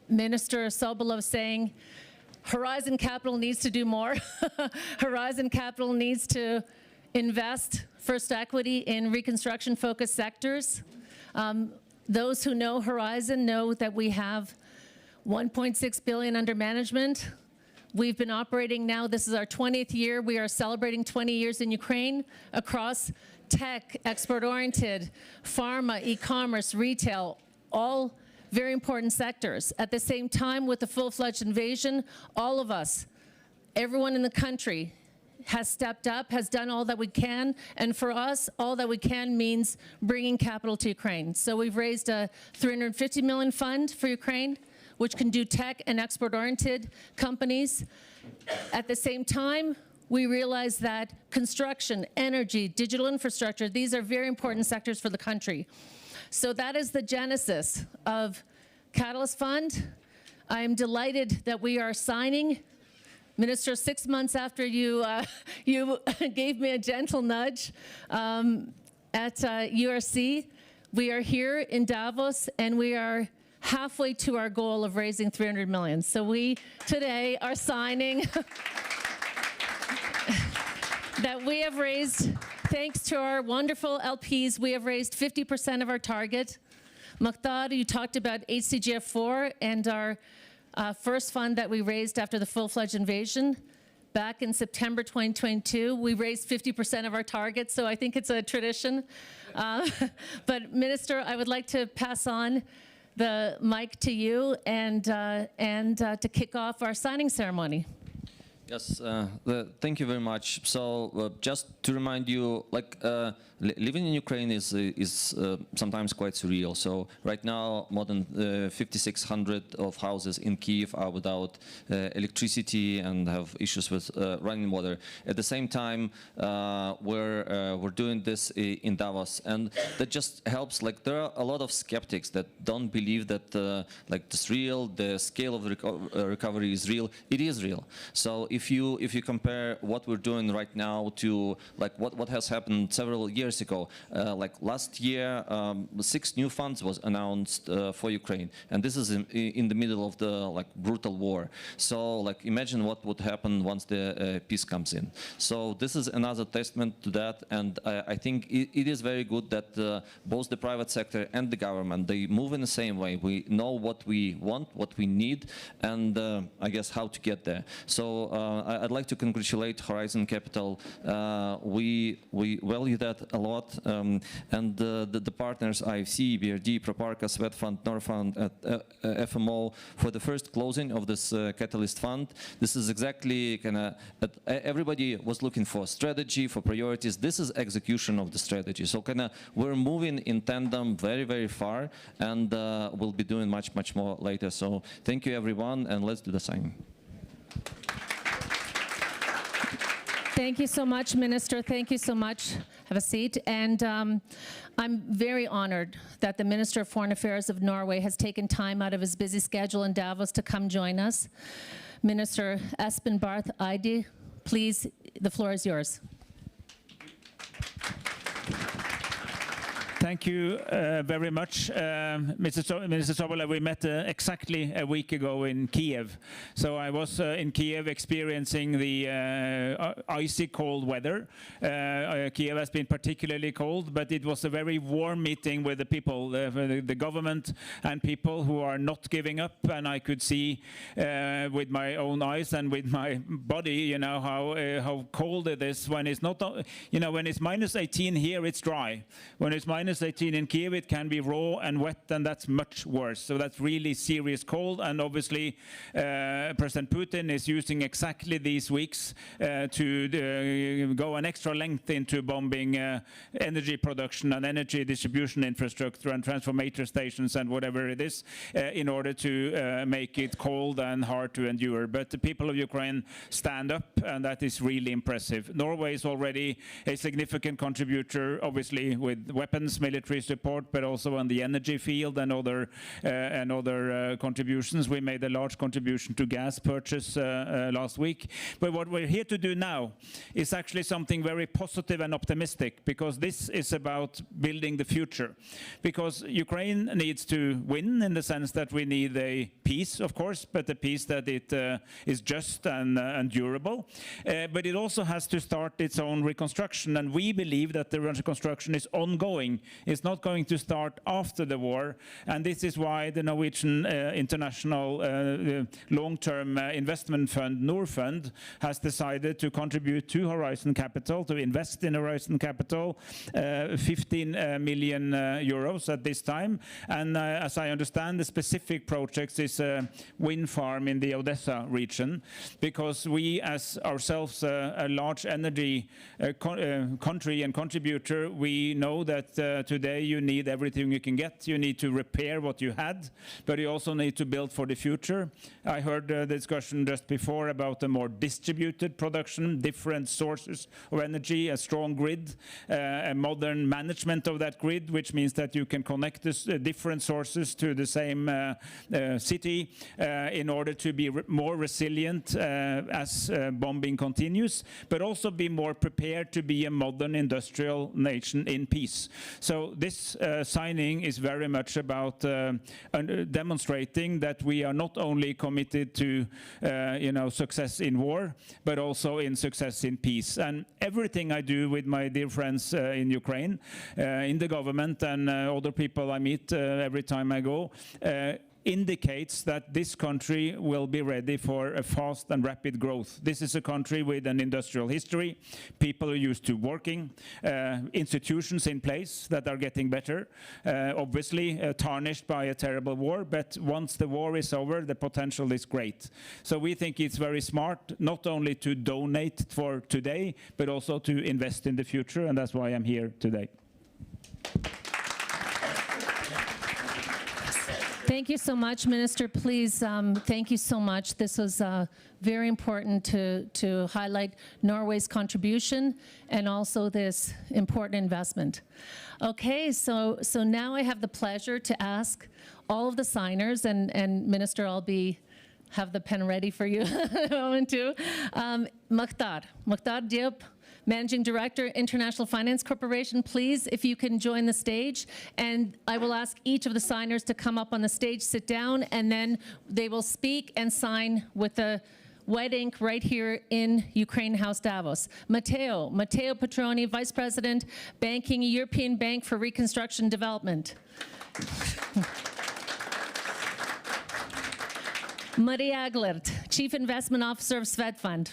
Minister Sobolev saying, Horizon Capital needs to do more. Horizon Capital needs to invest first equity in reconstruction-focused sectors. Those who know Horizon know that we have $1.6 billion under management. We've been operating now, this is our 20th year. We are celebrating 20 years in Ukraine across tech, export-oriented, pharma, e-commerce, retail, all very important sectors. At the same time, with the full-fledged invasion, all of us, everyone in the country has stepped up, has done all that we can, and for us, all that we can means bringing capital to Ukraine. So we've raised a $350 million fund for Ukraine, which can do tech and export-oriented companies. At the same time, we realize that construction, energy, digital infrastructure, these are very important sectors for the country. So that is the genesis of Catalyst Fund. I am delighted that we are signing. Minister, 6 months after you gave me a gentle nudge at URC, we are here in Davos, and we are halfway to our goal of raising 300 million. So we today are signing that we have raised, thanks to our wonderful LPs, we have raised 50% of our target. Mukhtar, you talked about HCGF4 and our first fund that we raised after the full-fledged invasion. Back in September 2022, we raised 50% of our target, so I think it's a tradition. But Minister, I would like to pass on the mic to you and to kick off our signing ceremony. Yes, thank you very much. So just to remind you, like living in Ukraine is sometimes quite surreal. So right now, more than 5,600 of houses in Kyiv are without electricity and have issues with running water. At the same time, we're doing this in Davos, and that just helps. Like there are a lot of skeptics that don't believe that like this real, the scale of the recovery is real. It is real. So if you compare what we're doing right now to like what has happened several years ago, like last year, 6 new funds was announced for Ukraine, and this is in the middle of the like brutal war. So like imagine what would happen once the peace comes in. So this is another testament to that, and I think it is very good that both the private sector and the government, they move in the same way. We know what we want, what we need, and I guess how to get there. So I'd like to congratulate Horizon Capital. We value that a lot, and the partners IFC, BRD, Proparca, Swedfund, Norfund, FMO for the first closing of this Catalyst Fund. This is exactly kind of everybody was looking for strategy, for priorities. This is execution of the strategy. So kind of we're moving in tandem very far, and we'll be doing much more later. So thank you everyone, and let's do the signing. Thank you so much, Minister. Thank you so much. Have a seat. And I'm very honored that the Minister of Foreign Affairs of Norway has taken time out of his busy schedule in Davos to come join us. Minister Espen Barth Eide, please, the floor is yours. Thank you very much, Mr. Sobola. We met exactly a week ago in Kiev. So I was in Kiev experiencing the icy cold weather. Kiev has been particularly cold, but it was a very warm meeting with the people, the government and people who are not giving up. And I could see with my own eyes and with my body, you know, how cold it is when it's not, you know, when it's minus 18 here, it's dry. When it's minus 18 in Kiev, it can be raw and wet, and that's much worse. So that's really serious cold, and obviously President Putin is using exactly these weeks to go an extra length into bombing energy production and energy distribution infrastructure and transformator stations and whatever it is in order to make it cold and hard to endure. But the people of Ukraine stand up, and that is really impressive. Norway is already a significant contributor, obviously with weapons, military support, but also on the energy field and other contributions. We made a large contribution to gas purchase last week. But what we're here to do now is actually something very positive and optimistic, because this is about building the future. Because Ukraine needs to win in the sense that we need a peace, of course, but a peace that it is just and durable. But it also has to start its own reconstruction, and we believe that the reconstruction is ongoing. It's not going to start after the war, and this is why the Norwegian International Long-Term Investment Fund, Norfund, has decided to contribute to Horizon Capital, to invest in Horizon Capital, 15 million euros at this time. And as I understand, the specific project is a wind farm in the Odessa region, because we, as ourselves a large energy country and contributor, we know that today you need everything you can get. You need to repair what you had, but you also need to build for the future. I heard the discussion just before about a more distributed production, different sources of energy, a strong grid, a modern management of that grid, which means that you can connect different sources to the same city in order to be more resilient as bombing continues, but also be more prepared to be a modern industrial nation in peace. So this signing is very much about demonstrating that we are not only committed to success in war, but also in success in peace. And everything I do with my dear friends in Ukraine, in the government, and other people I meet every time I go, indicates that this country will be ready for a fast and rapid growth. This is a country with an industrial history, people are used to working, institutions in place that are getting better, obviously tarnished by a terrible war, but once the war is over, the potential is great. So we think it's very smart not only to donate for today, but also to invest in the future, and that's why I'm here today. Thank you so much, Minister. Please, thank you so much. This was very important to highlight Norway's contribution and also this important investment. Okay, so now I have the pleasure to ask all of the signers, and Minister, I'll be have the pen ready for you a moment too. Mukhtar Diop, Managing Director, International Finance Corporation, please, if you can join the stage. And I will ask each of the signers to come up on the stage, sit down, and then they will speak and sign with the wet ink right here in Ukraine House Davos. Matteo Petroni, Vice President, Banking, European Bank for Reconstruction and Development. Maria Aglert, Chief Investment Officer of Swedfund.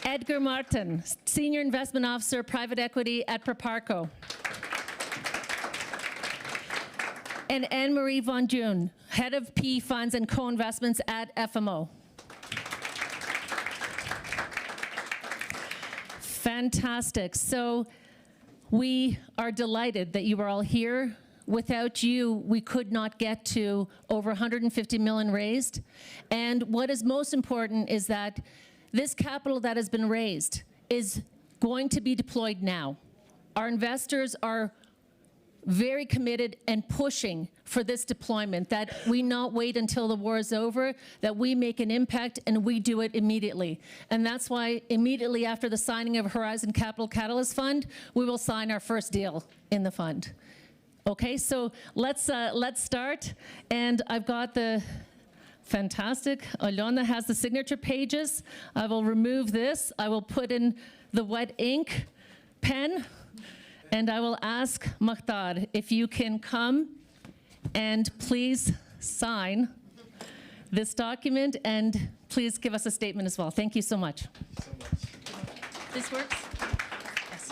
Edgar Martin, Senior Investment Officer, Private Equity at Proparco. And Anne-Marie Von June, Head of PE Funds and Co-Investments at FMO. Fantastic. So we are delighted that you are all here. Without you, we could not get to over 150 million raised. And what is most important is that this capital that has been raised is going to be deployed now. Our investors are very committed and pushing for this deployment, that we not wait until the war is over, that we make an impact and we do it immediately. And that's why immediately after the signing of Horizon Capital Catalyst Fund, we will sign our first deal in the fund. Okay, so let's start. And I've got the fantastic, Alona has the signature pages. I will remove this. I will put in the wet ink pen. And I will ask Mukhtar if you can come and please sign this document and please give us a statement as well. Thank you so much. This works? Yes.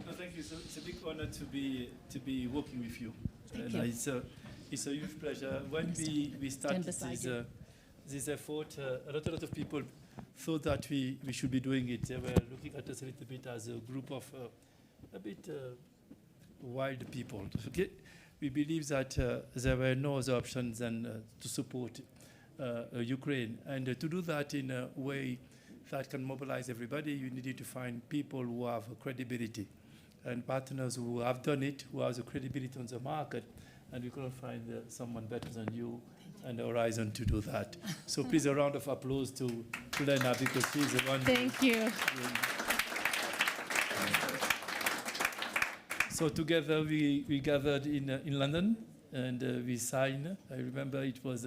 No, thank you. It's a big honor to be working with you. Thank you. It's a huge pleasure. When we started this effort, a lot of people thought that we should be doing it. They were looking at us a little bit as a group of a bit wild people. Okay? We believe that there were no other options than to support Ukraine. And to do that in a way that can mobilize everybody, you needed to find people who have credibility and partners who have done it, who have the credibility on the market. And we couldn't find someone better than you and Horizon to do that. So please, a round of applause to Lena, because she's the one. Thank you. So together we gathered in London and we signed. I remember it was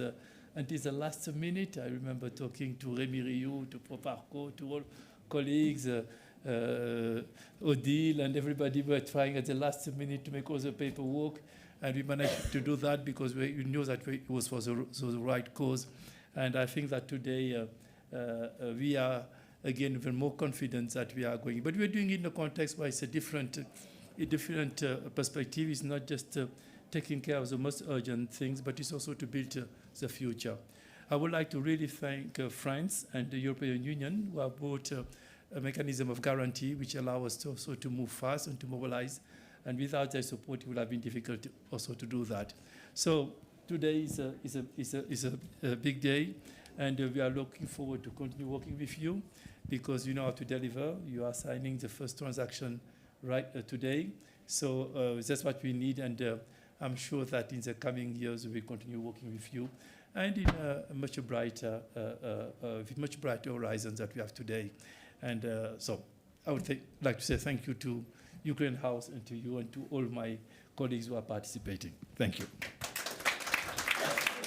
until the last minute. I remember talking to Rémi Rioux, to Proparco, to all colleagues, Odile, and everybody were trying at the last minute to make all the paperwork. And we managed to do that because we knew that it was for the right cause. And I think that today we are, again, even more confident that we are going. But we're doing it in a context where it's a different perspective. It's not just taking care of the most urgent things, but it's also to build the future. I would like to really thank France and the European Union, who have brought a mechanism of guarantee which allows us to also to move fast and to mobilize. And without their support, it would have been difficult also to do that. So today is a big day, and we are looking forward to continue working with you because you know how to deliver. You are signing the first transaction right today. So that's what we need, and I'm sure that in the coming years we will continue working with you, and in a much brighter horizons that we have today. And so I would like to say thank you to Ukraine House and to you and to all my colleagues who are participating. Thank you.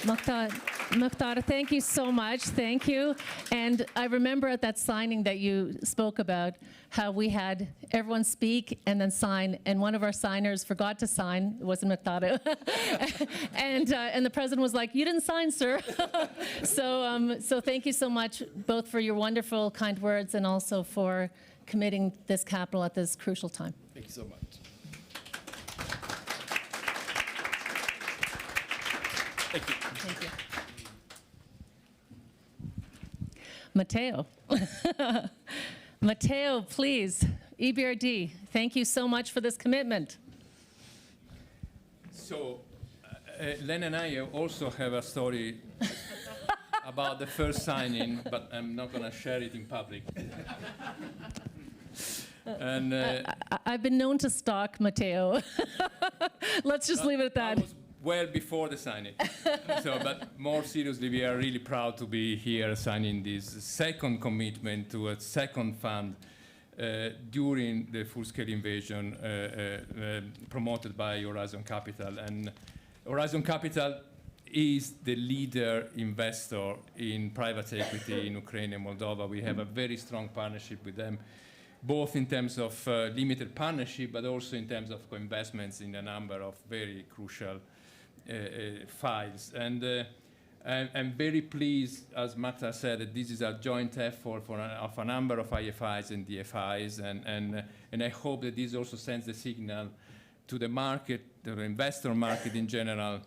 Mukhtar, thank you so much. Thank you. And I remember at that signing that you spoke about how we had everyone speak and then sign, and one of our signers forgot to sign. It wasn't Mukhtar. and the president was like, "You didn't sign, sir." So thank you so much, both for your wonderful, kind words and also for committing this capital at this crucial time. Thank you so much. Thank you. Thank you. Matteo. Matteo, please. EBRD, thank you so much for this commitment. So, Len and I also have a story about the first signing, but I'm not going to share it in public. And I've been known to stalk Matteo. Let's just leave it at that. I was well before the signing. But more seriously, we are really proud to be here signing this second commitment to a second fund during the full-scale invasion promoted by Horizon Capital. And Horizon Capital is the leader investor in private equity in Ukraine and Moldova. We have a very strong partnership with them, both in terms of limited partnership, but also in terms of co-investments in a number of very crucial files. And I'm very pleased, as Marta said, that this is a joint effort of a number of IFIs and DFIs, and I hope that this also sends the signal to the market, the investor market in general,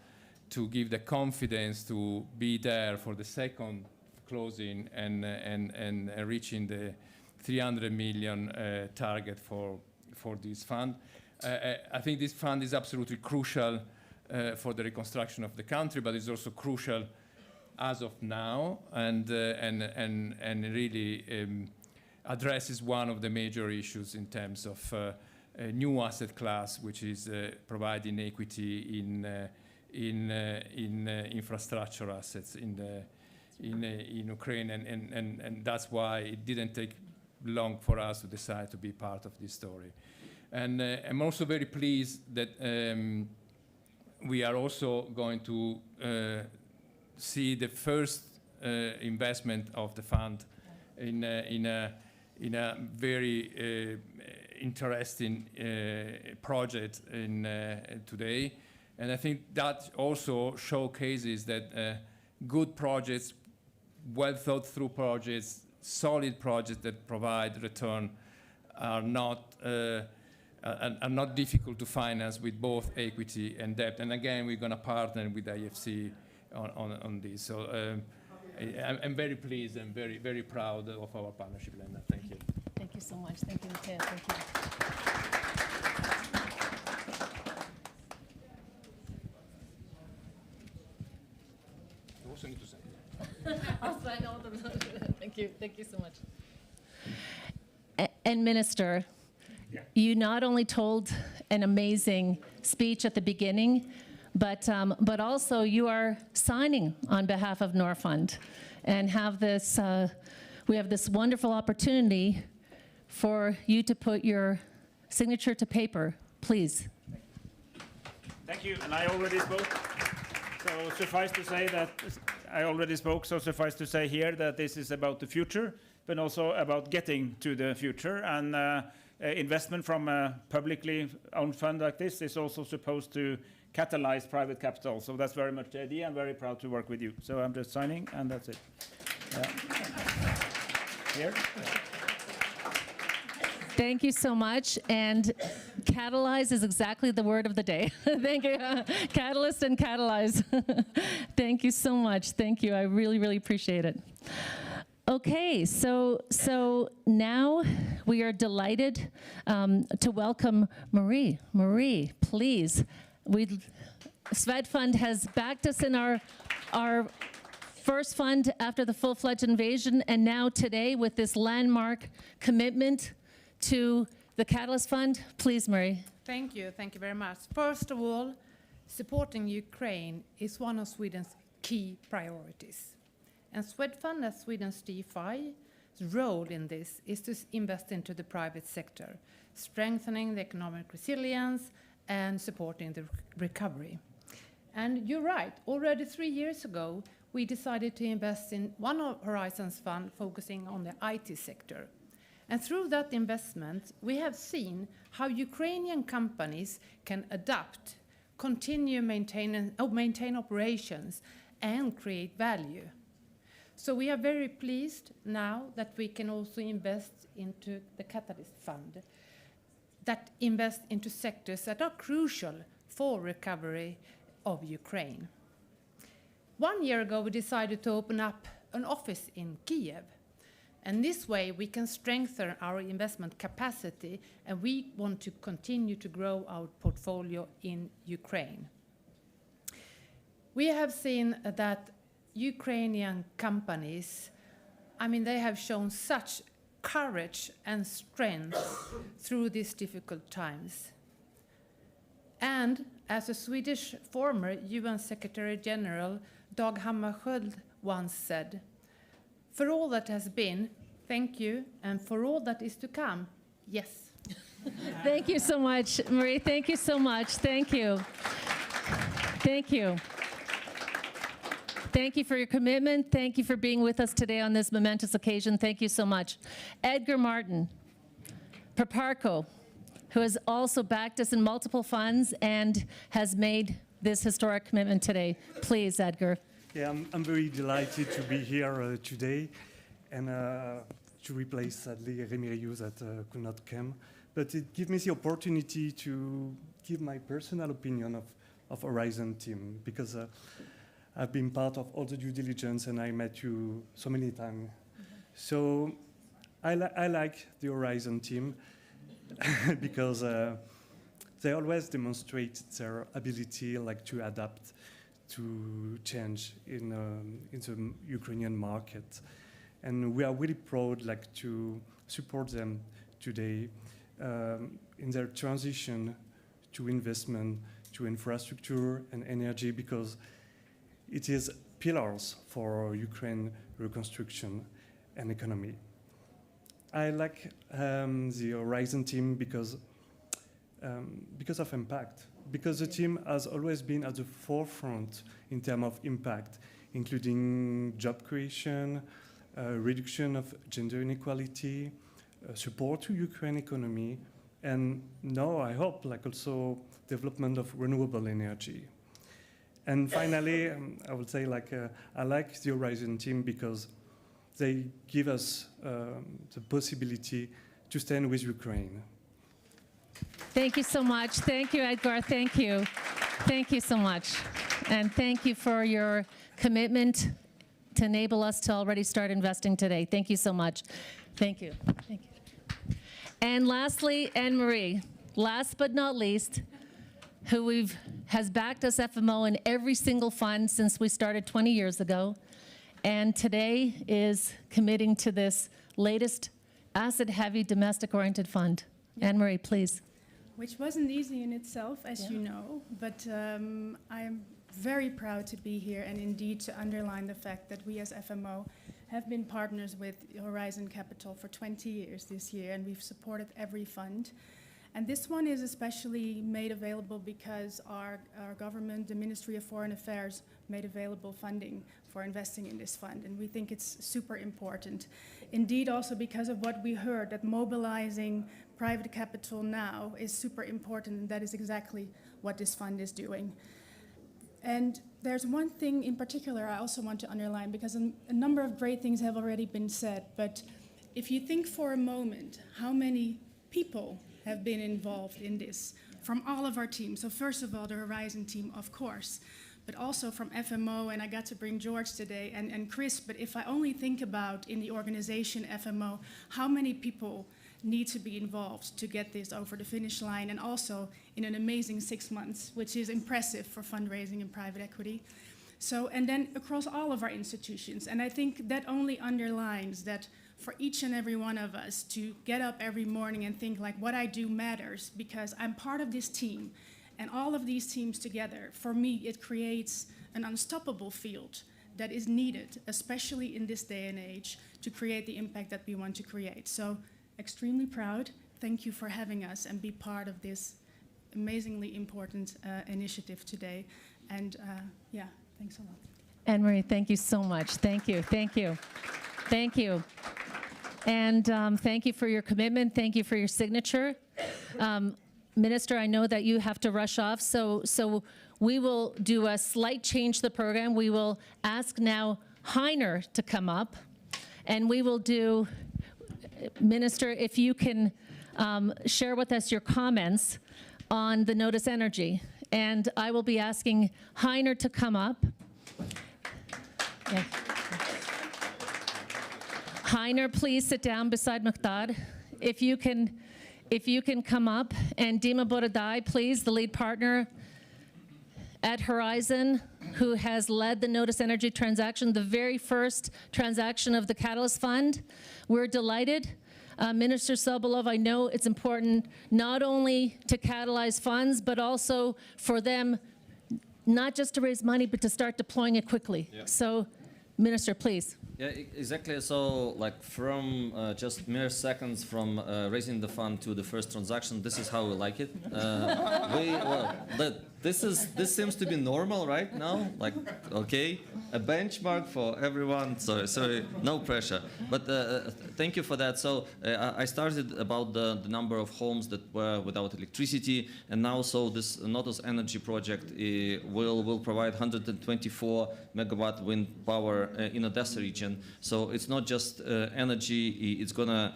to give the confidence to be there for the second closing and reaching the 300 million target for this fund. I think this fund is absolutely crucial for the reconstruction of the country, but it's also crucial as of now, and really addresses one of the major issues in terms of a new asset class, which is providing equity in infrastructure assets in Ukraine, and that's why it didn't take long for us to decide to be part of this story. And I'm also very pleased that we are also going to see the first investment of the fund in a very interesting project today. And I think that also showcases that good projects, well thought through projects, solid projects that provide return are not difficult to finance with both equity and debt. And again, we're going to partner with IFC on this. So I'm very pleased and very, very proud of our partnership, Lena. Thank you. Thank you so much. Thank you, Matteo. Thank you. You also need to sign. I'll sign all of them. Thank you. Thank you so much. And Minister, you not only told an amazing speech at the beginning, but also you are signing on behalf of Norfund, and have this. We have this wonderful opportunity for you to put your signature to paper, please. Thank you, and I already spoke. So suffice to say that I already spoke. So suffice to say here that this is about the future, but also about getting to the future. And investment from a publicly owned fund like this is also supposed to catalyze private capital. So that's very much the idea. I'm very proud to work with you. So I'm just signing, and that's it. Here. Thank you so much. And catalyze is exactly the word of the day. Thank you. Catalyst and catalyze. Thank you so much. Thank you. I really, really appreciate it. Okay, so now we are delighted to welcome Marie. Marie, please. Swedfund has backed us in our first fund after the full-fledged invasion, and now today with this landmark commitment to the Catalyst Fund. Please, Marie. Thank you very much. First of all, supporting Ukraine is one of Sweden's key priorities. And Swedfund, as Sweden's DFI's role in this is to invest into the private sector, strengthening the economic resilience and supporting the recovery. And you're right, already 3 years ago, we decided to invest in one of Horizon's fund focusing on the IT sector. And through that investment, we have seen how Ukrainian companies can adapt, continue maintain operations, and create value. So we are very pleased now that we can also invest into the Catalyst Fund, that invest into sectors that are crucial for recovery of Ukraine. 1 year ago, we decided to open up an office in Kiev. And this way, we can strengthen our investment capacity, and we want to continue to grow our portfolio in Ukraine. We have seen that Ukrainian companies, they have shown such courage and strength through these difficult times. And As a Swedish former UN Secretary General, Dag Hammarskjöld, once said, "For all that has been, thank you, and for all that is to come, yes." Thank you so much, Marie. Thank you so much. Thank you. Thank you. Thank you for your commitment. Thank you for being with us today on this momentous occasion. Thank you so much. Edgar Martin, Proparco, who has also backed us in multiple funds and has made this historic commitment today. Please, Edgar. Yeah, I'm very delighted to be here today and to replace, sadly, Rémi Rioux that could not come. But it gives me the opportunity to give my personal opinion of Horizon team, because I've been part of all the due diligence and I met you so many times. So I like the Horizon team because they always demonstrate their ability to adapt to change in the Ukrainian market. And we are really proud to support them today in their transition to investment, to infrastructure and energy, because it is pillars for Ukraine reconstruction and economy. I like the Horizon team because of impact, because the team has always been at the forefront in terms of impact, including job creation, reduction of gender inequality, support to Ukraine economy, and now I hope also development of renewable energy. And finally, I would say I like the Horizon team because they give us the possibility to stand with Ukraine. Thank you so much. Thank you, Edgar. Thank you. Thank you so much. And thank you for your commitment to enable us to already start investing today. Thank you so much. Thank you. Thank you. And lastly, Anne-Marie, last but not least, who has backed us FMO in every single fund since we started 20 years ago, and today is committing to this latest asset-heavy, domestic-oriented fund. Anne-Marie, please. Which wasn't easy in itself, as you know, but I am very proud to be here and indeed to underline the fact that we as FMO have been partners with Horizon Capital for 20 years this year, and we've supported every fund. And this one is especially made available because our government, the Ministry of Foreign Affairs, made available funding for investing in this fund, and we think it's super important. Indeed, also because of what we heard, that mobilizing private capital now is super important, and that is exactly what this fund is doing. And there's one thing in particular I also want to underline, because a number of great things have already been said, but if you think for a moment how many people have been involved in this from all of our teams. So first of all, the Horizon team, of course, but also from FMO, and I got to bring George today, and Chris, but if I only think about in the organization FMO, how many people need to be involved to get this over the finish line, and also in an amazing 6 months, which is impressive for fundraising and private equity. So, and then across all of our institutions, and I think that only underlines that for each and every one of us to get up every morning and think what I do matters, because I'm part of this team, and all of these teams together, for me, it creates an unstoppable field that is needed, especially in this day and age, to create the impact that we want to create. So, extremely proud. Thank you for having us and be part of this amazingly important initiative today. And yeah, thanks a lot. Anne-Marie, thank you so much. Thank you, thank you, thank you. And thank you for your commitment. Thank you for your signature. Minister, I know that you have to rush off, so we will do a slight change to the program. We will ask now Heiner to come up, and we will do, Minister, if you can share with us your comments on the Notice Energy. And I will be asking Heiner to come up. Yeah. Heiner, please sit down beside Mukhtar. If you can come up, and Dima Borodai, please, the lead partner at Horizon, who has led the Notice Energy transaction, the very first transaction of the Catalyst Fund. We're delighted. Minister Sobolov, I know it's important not only to catalyze funds, but also for them not just to raise money, but to start deploying it quickly. Yeah. So, Minister, please. Yeah, exactly. So, like from just mere seconds from raising the fund to the first transaction, this is how we like it. This seems to be normal right now. Like, okay, a benchmark for everyone. Sorry, no pressure. But thank you for that. So I started about the number of homes that were without electricity, and now so this Notos Energy project will provide 124 megawatt wind power in Odessa region. So it's not just energy; it's gonna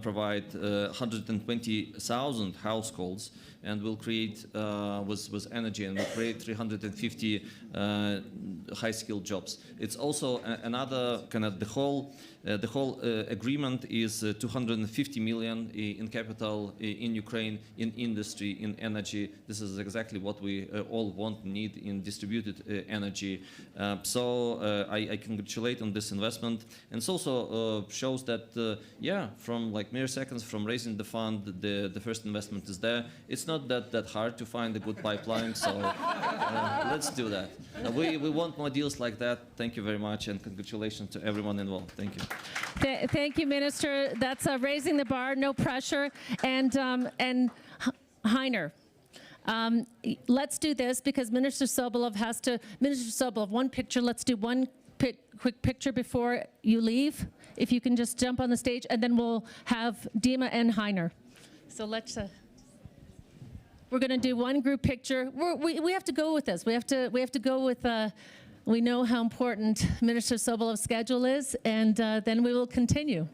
provide 120,000 households, and will create with energy, and will create 350 high-skilled jobs. It's also another kind of the whole agreement is 250 million in capital in Ukraine, in industry, in energy. This is exactly what we all want, need in distributed energy. So I congratulate on this investment, and it also shows that from like mere seconds from raising the fund, the first investment is there. It's not that hard to find a good pipeline, so let's do that. We want more deals like that. Thank you very much, and congratulations to everyone involved. Thank you. Thank you, Minister. That's raising the bar, no pressure. And Heiner, let's do this because Minister Sobolov has to. Minister Sobolov, one picture. Let's do one quick picture before you leave. If you can just jump on the stage, and then we'll have Dima and Heiner. So let's. We're going to do one group picture. We have to go with this. We have to go with. We know how important Minister Sobolov's schedule is, and then we will continue.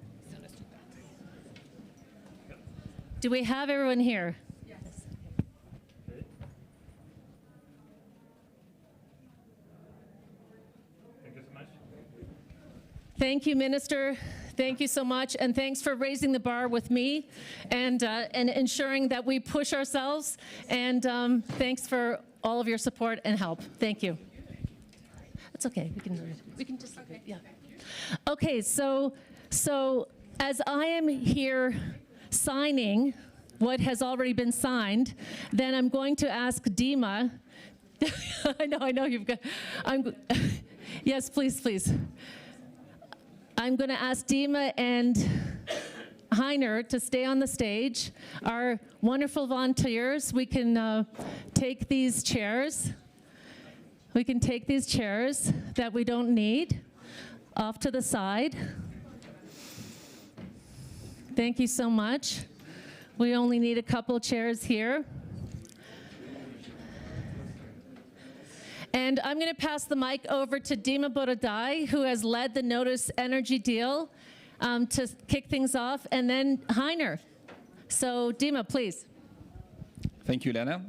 Do we have everyone here? Yes. Thank you so much. Thank you, Minister. Thank you so much, and thanks for raising the bar with me and ensuring that we push ourselves, and thanks for all of your support and help. Thank you. It's okay. We can just yeah. Okay, so as I am here signing what has already been signed, then I'm going to ask Dima. I know you've got. Yes, please. I'm going to ask Dima and Heiner to stay on the stage. Our wonderful volunteers, we can take these chairs. We can take these chairs that we don't need off to the side. Thank you so much. We only need a couple chairs here. And I'm going to pass the mic over to Dima Borodai, who has led the Notos Energy deal, to kick things off, and then Heiner. So Dima, please. Thank you, Lena.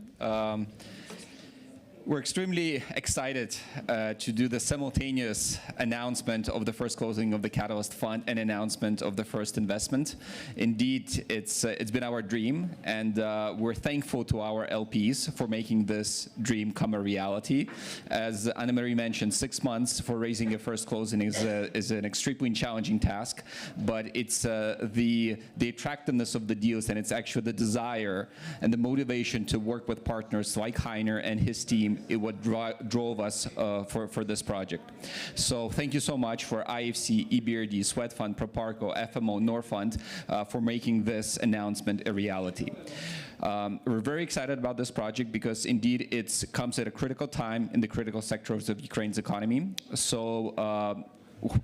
We're extremely excited to do the simultaneous announcement of the first closing of the Catalyst Fund and announcement of the first investment. Indeed, it's been our dream, and we're thankful to our LPs for making this dream come a reality. As Anna-Marie mentioned, 6 months for raising a first closing is an extremely challenging task, but it's the attractiveness of the deals, and it's actually the desire and the motivation to work with partners like Heiner and his team. It what drove us for this project. So thank you so much for IFC, EBRD, Swedfund, Proparco, FMO, Norfund for making this announcement a reality. We're very excited about this project because indeed it comes at a critical time in the critical sectors of Ukraine's economy. So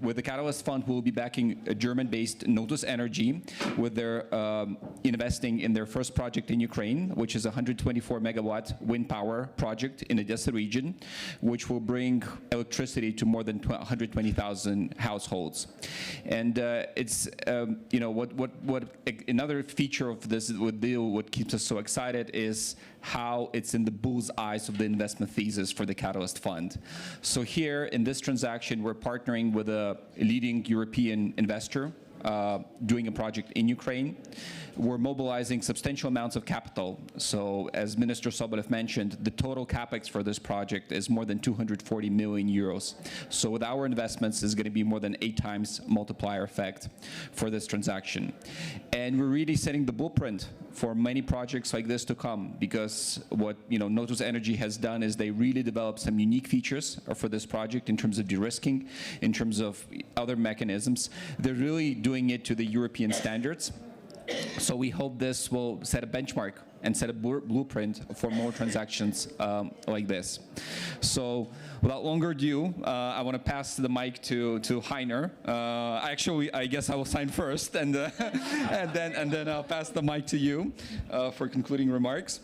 with the Catalyst Fund, we'll be backing a German-based Notos Energy with their investing in their first project in Ukraine, which is a 124 megawatt wind power project in the Odessa region, which will bring electricity to more than 120,000 households. And it's what another feature of this deal, what keeps us so excited is how it's in the bull's eyes of the investment thesis for the Catalyst Fund. So here in this transaction, we're partnering with a leading European investor, doing a project in Ukraine. We're mobilizing substantial amounts of capital. So as Minister Sobolev mentioned, the total capex for this project is more than 240 million euros. So with our investments, is going to be more than 8 times multiplier effect for this transaction. And we're really setting the blueprint for many projects like this to come, because what Notus Energy has done is they really developed some unique features for this project in terms of de-risking, in terms of other mechanisms. They're really doing it to the European standards. So we hope this will set a benchmark and set a blueprint for more transactions like this. So without longer ado, I want to pass the mic to Heiner. Actually, I guess I will sign first, and and then I'll pass the mic to you for concluding remarks.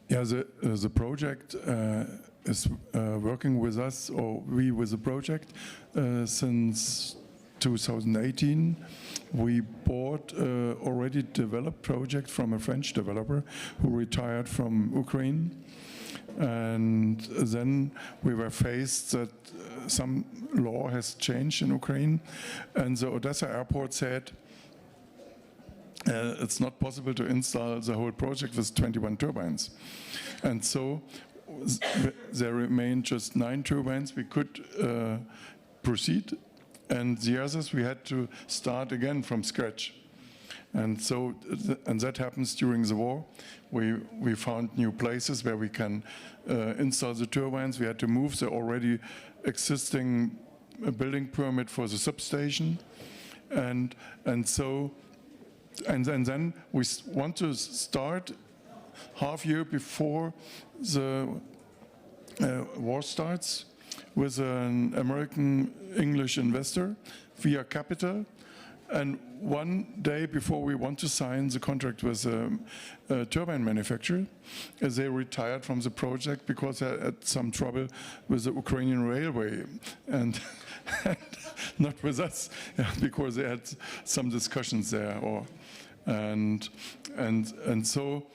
Yeah, the project is working with us, or we with the project, since 2018. We bought already developed project from a French developer who retired from Ukraine. And then we were faced that some law has changed in Ukraine, and the Odessa airport said, it's not possible to install the whole project with 21 turbines. And so there remained just 9 turbines. We could proceed, and the others we had to start again from scratch. And so, and that happens during the war. We found new places where we can install the turbines. We had to move the already existing building permit for the substation. And then we want to start half year before the war starts with an American English investor via Capital. And one day before we want to sign the contract with a turbine manufacturer, as they retired from the project because they had some trouble with the Ukrainian railway, and not with us, because they had some discussions there. And so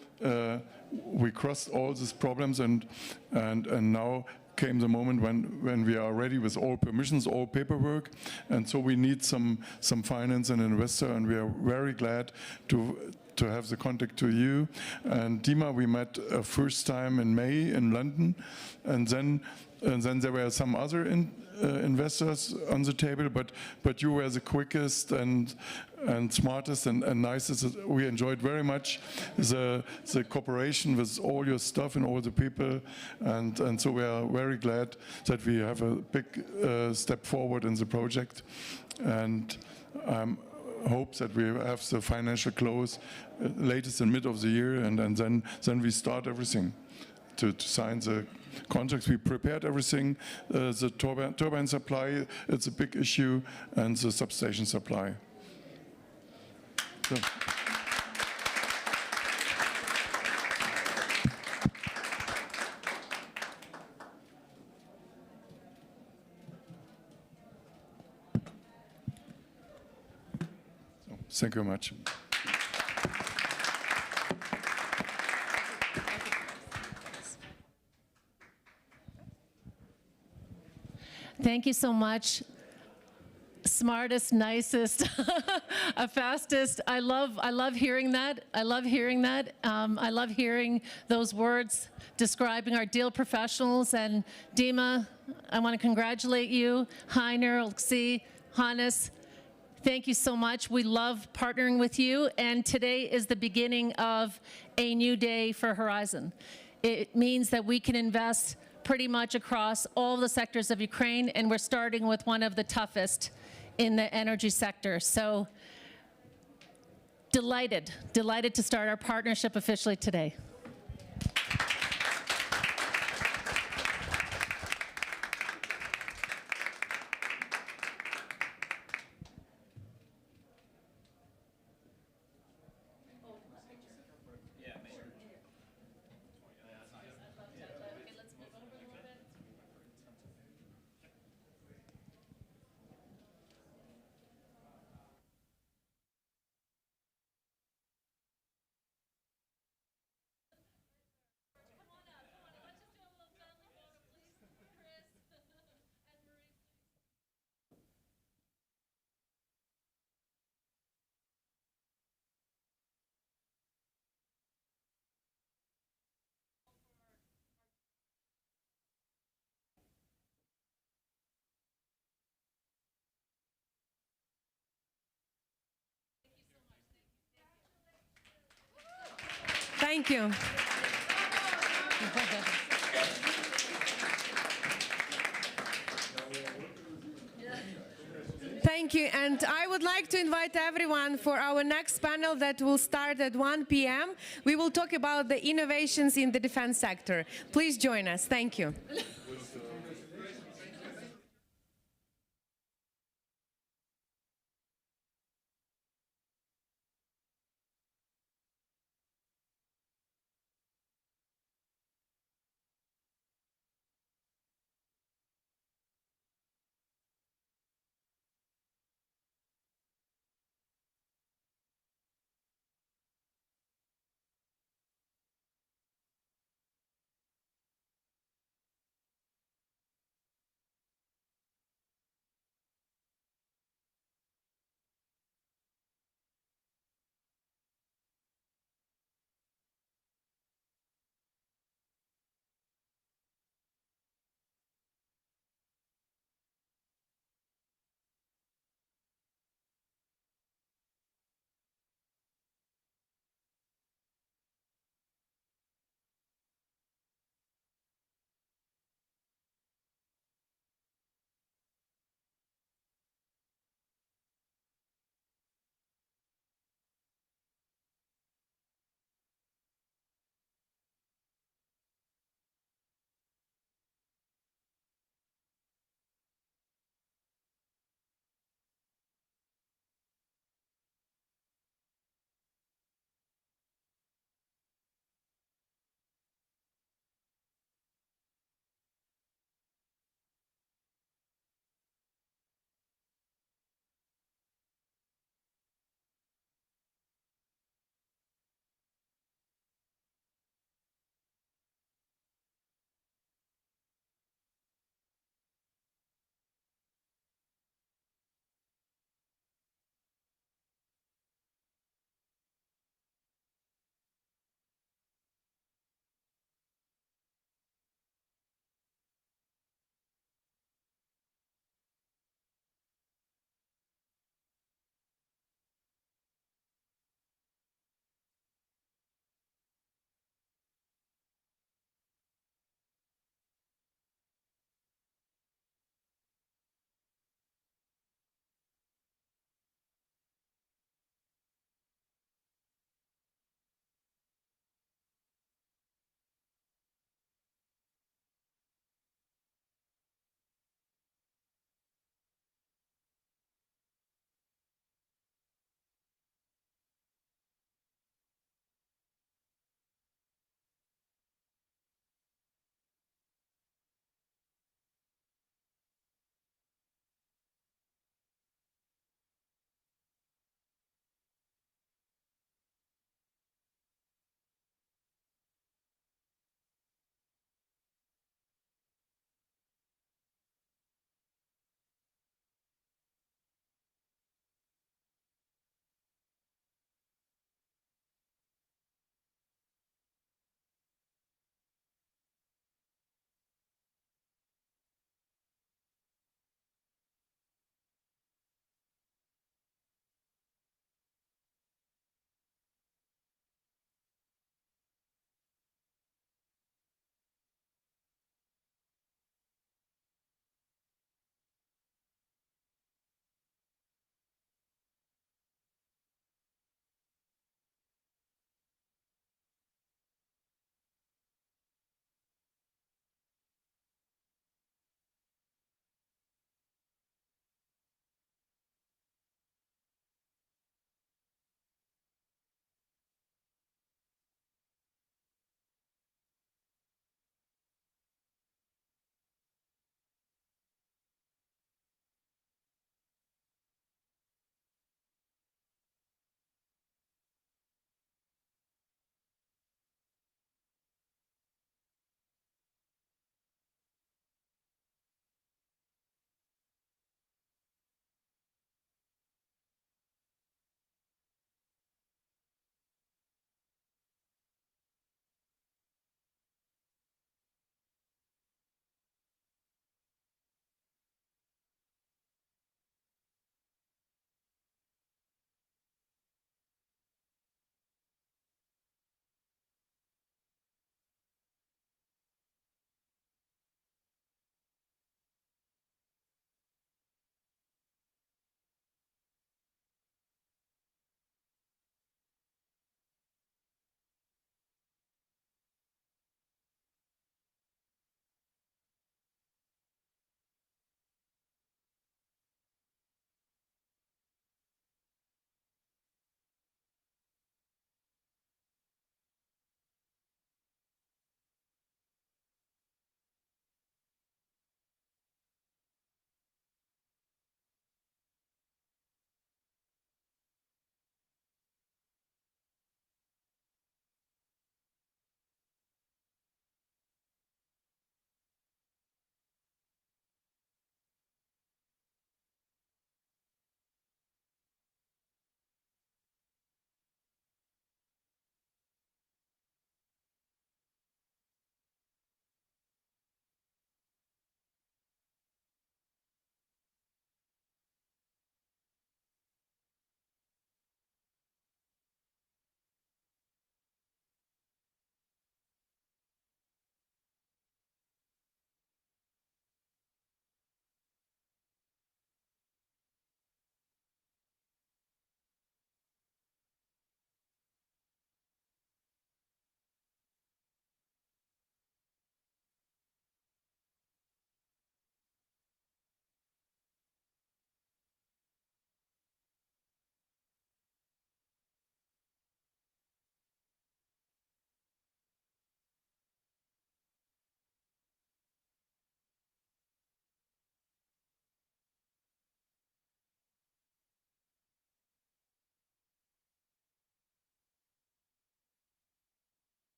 we crossed all these problems, and now came the moment when we are ready with all permissions, all paperwork, and so we need some finance and investor, and we are very glad to have the contact to you. And Dima, we met first time in May in London, and then there were some other investors on the table, but you were the quickest and smartest and nicest. We enjoyed very much the cooperation with all your staff and all the people, and so we are very glad that we have a big step forward in the project, and hope that we have the financial close latest in mid of the year, and then we start everything to sign the contracts. We prepared everything. The turbine supply, it's a big issue, and the substation supply. So. Thank you very much. Thank you so much. Smartest, nicest, fastest. I love hearing that. I love hearing that. I love hearing those words describing our deal professionals. And Dima, I want to congratulate you. Heiner, Alexei, Hannes, thank you so much. We love partnering with you. And today is the beginning of a new day for Horizon. It means that we can invest pretty much across all the sectors of Ukraine, and we're starting with one of the toughest in the energy sector. So delighted to start our partnership officially today. Thank you. Thank you. And I would like to invite everyone for our next panel that will start at 1 p.m. We will talk about the innovations in the defense sector. Please join us. Thank you.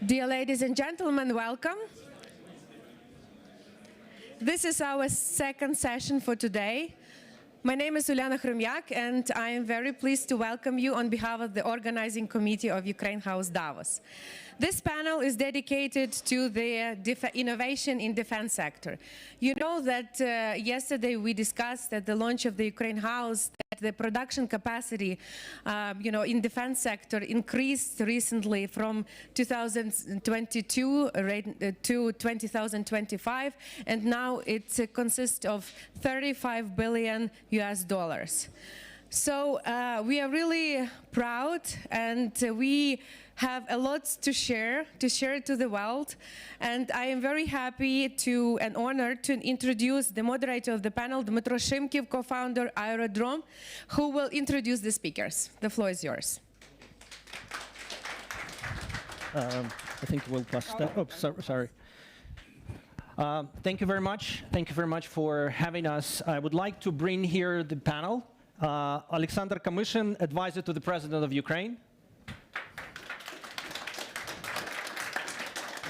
Dear ladies and gentlemen, welcome. This is our second session for today. My name is Uliana Chromyak, and I am very pleased to welcome you on behalf of the organizing committee of Ukraine House Davos. This panel is dedicated to the innovation in defense sector. You know that yesterday we discussed at the launch of the Ukraine House that the production capacity in defense sector increased recently from 2022 to 2025, and now it consists of $35 billion US. So we are really proud, and we have a lot to share to the world. And I am very happy and honored to introduce the moderator of the panel, Dmytro Shimkiv, co-founder Aerodrome, who will introduce the speakers. The floor is yours. I think we'll pass that. Oh, sorry. Thank you very much. Thank you very much for having us. I would like to bring here the panel. Alexander Kamyshin, advisor to the President of Ukraine.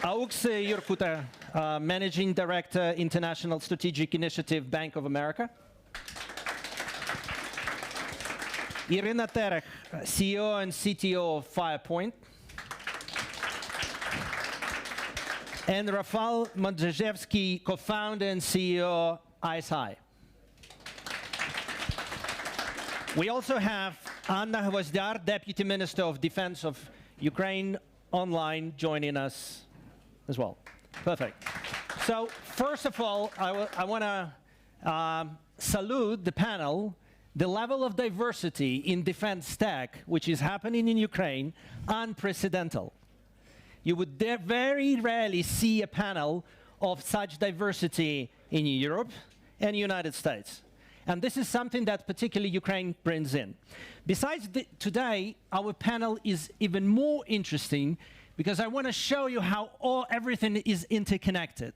Auksė Jurkuta, Managing Director, International Strategic Initiative, Bank of America. Irina Terech, CEO and CTO of Firepoint. And Rafał Modrzejewski, co-founder and CEO, ISI. We also have Anna Hvozdar, Deputy Minister of Defense of Ukraine, online, joining us as well. Perfect. So first of all, I want to salute the panel. The level of diversity in defense tech, which is happening in Ukraine, unprecedented. You would very rarely see a panel of such diversity in Europe and United States. And this is something that particularly Ukraine brings in. Besides, today, our panel is even more interesting because I want to show you how everything is interconnected.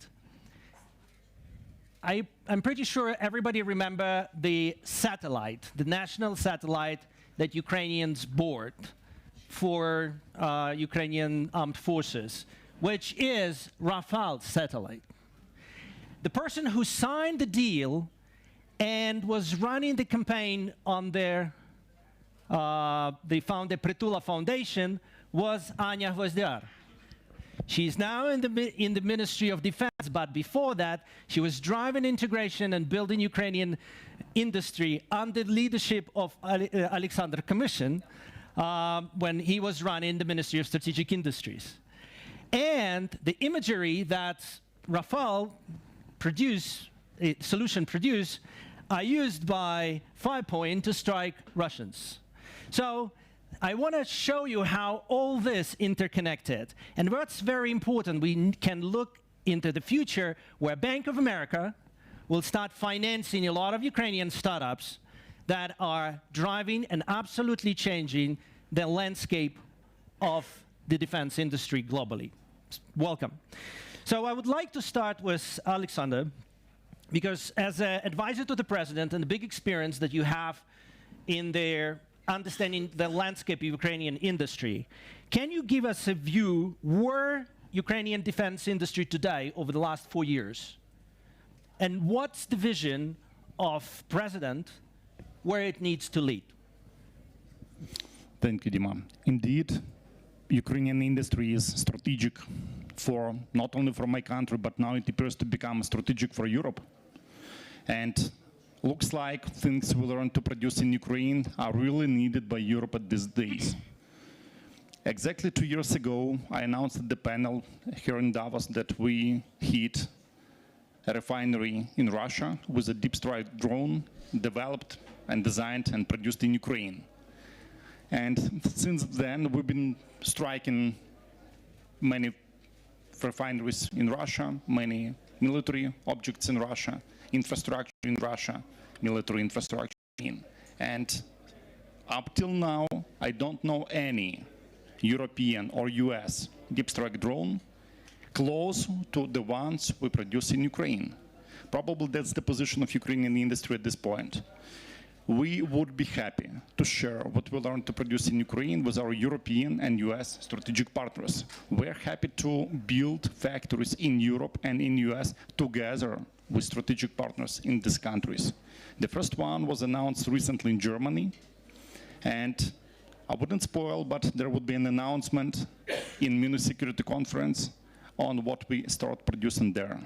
I'm pretty sure everybody remember the satellite, the national satellite that Ukrainians bought for Ukrainian armed forces, which is Rafale's satellite. The person who signed the deal and was running the campaign on they found the Prytula Foundation was Anya Hvozdar. She's now in the Ministry of Defense, but before that, she was driving integration and building Ukrainian industry under the leadership of Alexander Kamyshin when he was running the Ministry of Strategic Industries. And the imagery that Rafał solution produced are used by Firepoint to strike Russians. So I want to show you how all this interconnected. And what's very important, we can look into the future where Bank of America will start financing a lot of Ukrainian startups that are driving and absolutely changing the landscape of the defense industry globally. Welcome. So I would like to start with Alexander, because as an advisor to the president and the big experience that you have in their understanding the landscape of Ukrainian industry, can you give us a view where Ukrainian defense industry today over the last 4 years? And what's the vision of president where it needs to lead? Thank you, Dima. Indeed, Ukrainian industry is strategic for not only for my country, but now it appears to become strategic for Europe. And looks like things we learned to produce in Ukraine are really needed by Europe at these days. Exactly 2 years ago, I announced at the panel here in Davos that we hit a refinery in Russia with a deep strike drone developed and designed and produced in Ukraine. And since then, we've been striking many refineries in Russia, many military objects in Russia, infrastructure in Russia, military infrastructure in. And up till now, I don't know any European or US deep strike drone close to the ones we produce in Ukraine. Probably that's the position of Ukrainian industry at this point. we would be happy to share what we learned to produce in Ukraine with our European and US strategic partners. We're happy to build factories in Europe and in US together with strategic partners in these countries. The first one was announced recently in Germany, and I wouldn't spoil, but there would be an announcement in Munich Security Conference on what we start producing there.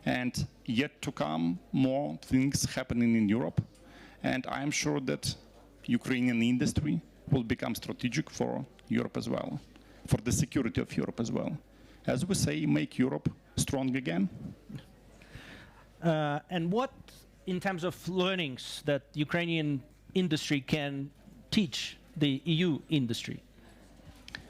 And yet to come, more things happening in Europe. And I'm sure that Ukrainian industry will become strategic for Europe as well, for the security of Europe as well. As we say, make Europe strong again. And what, in terms of learnings that Ukrainian industry can teach the EU industry?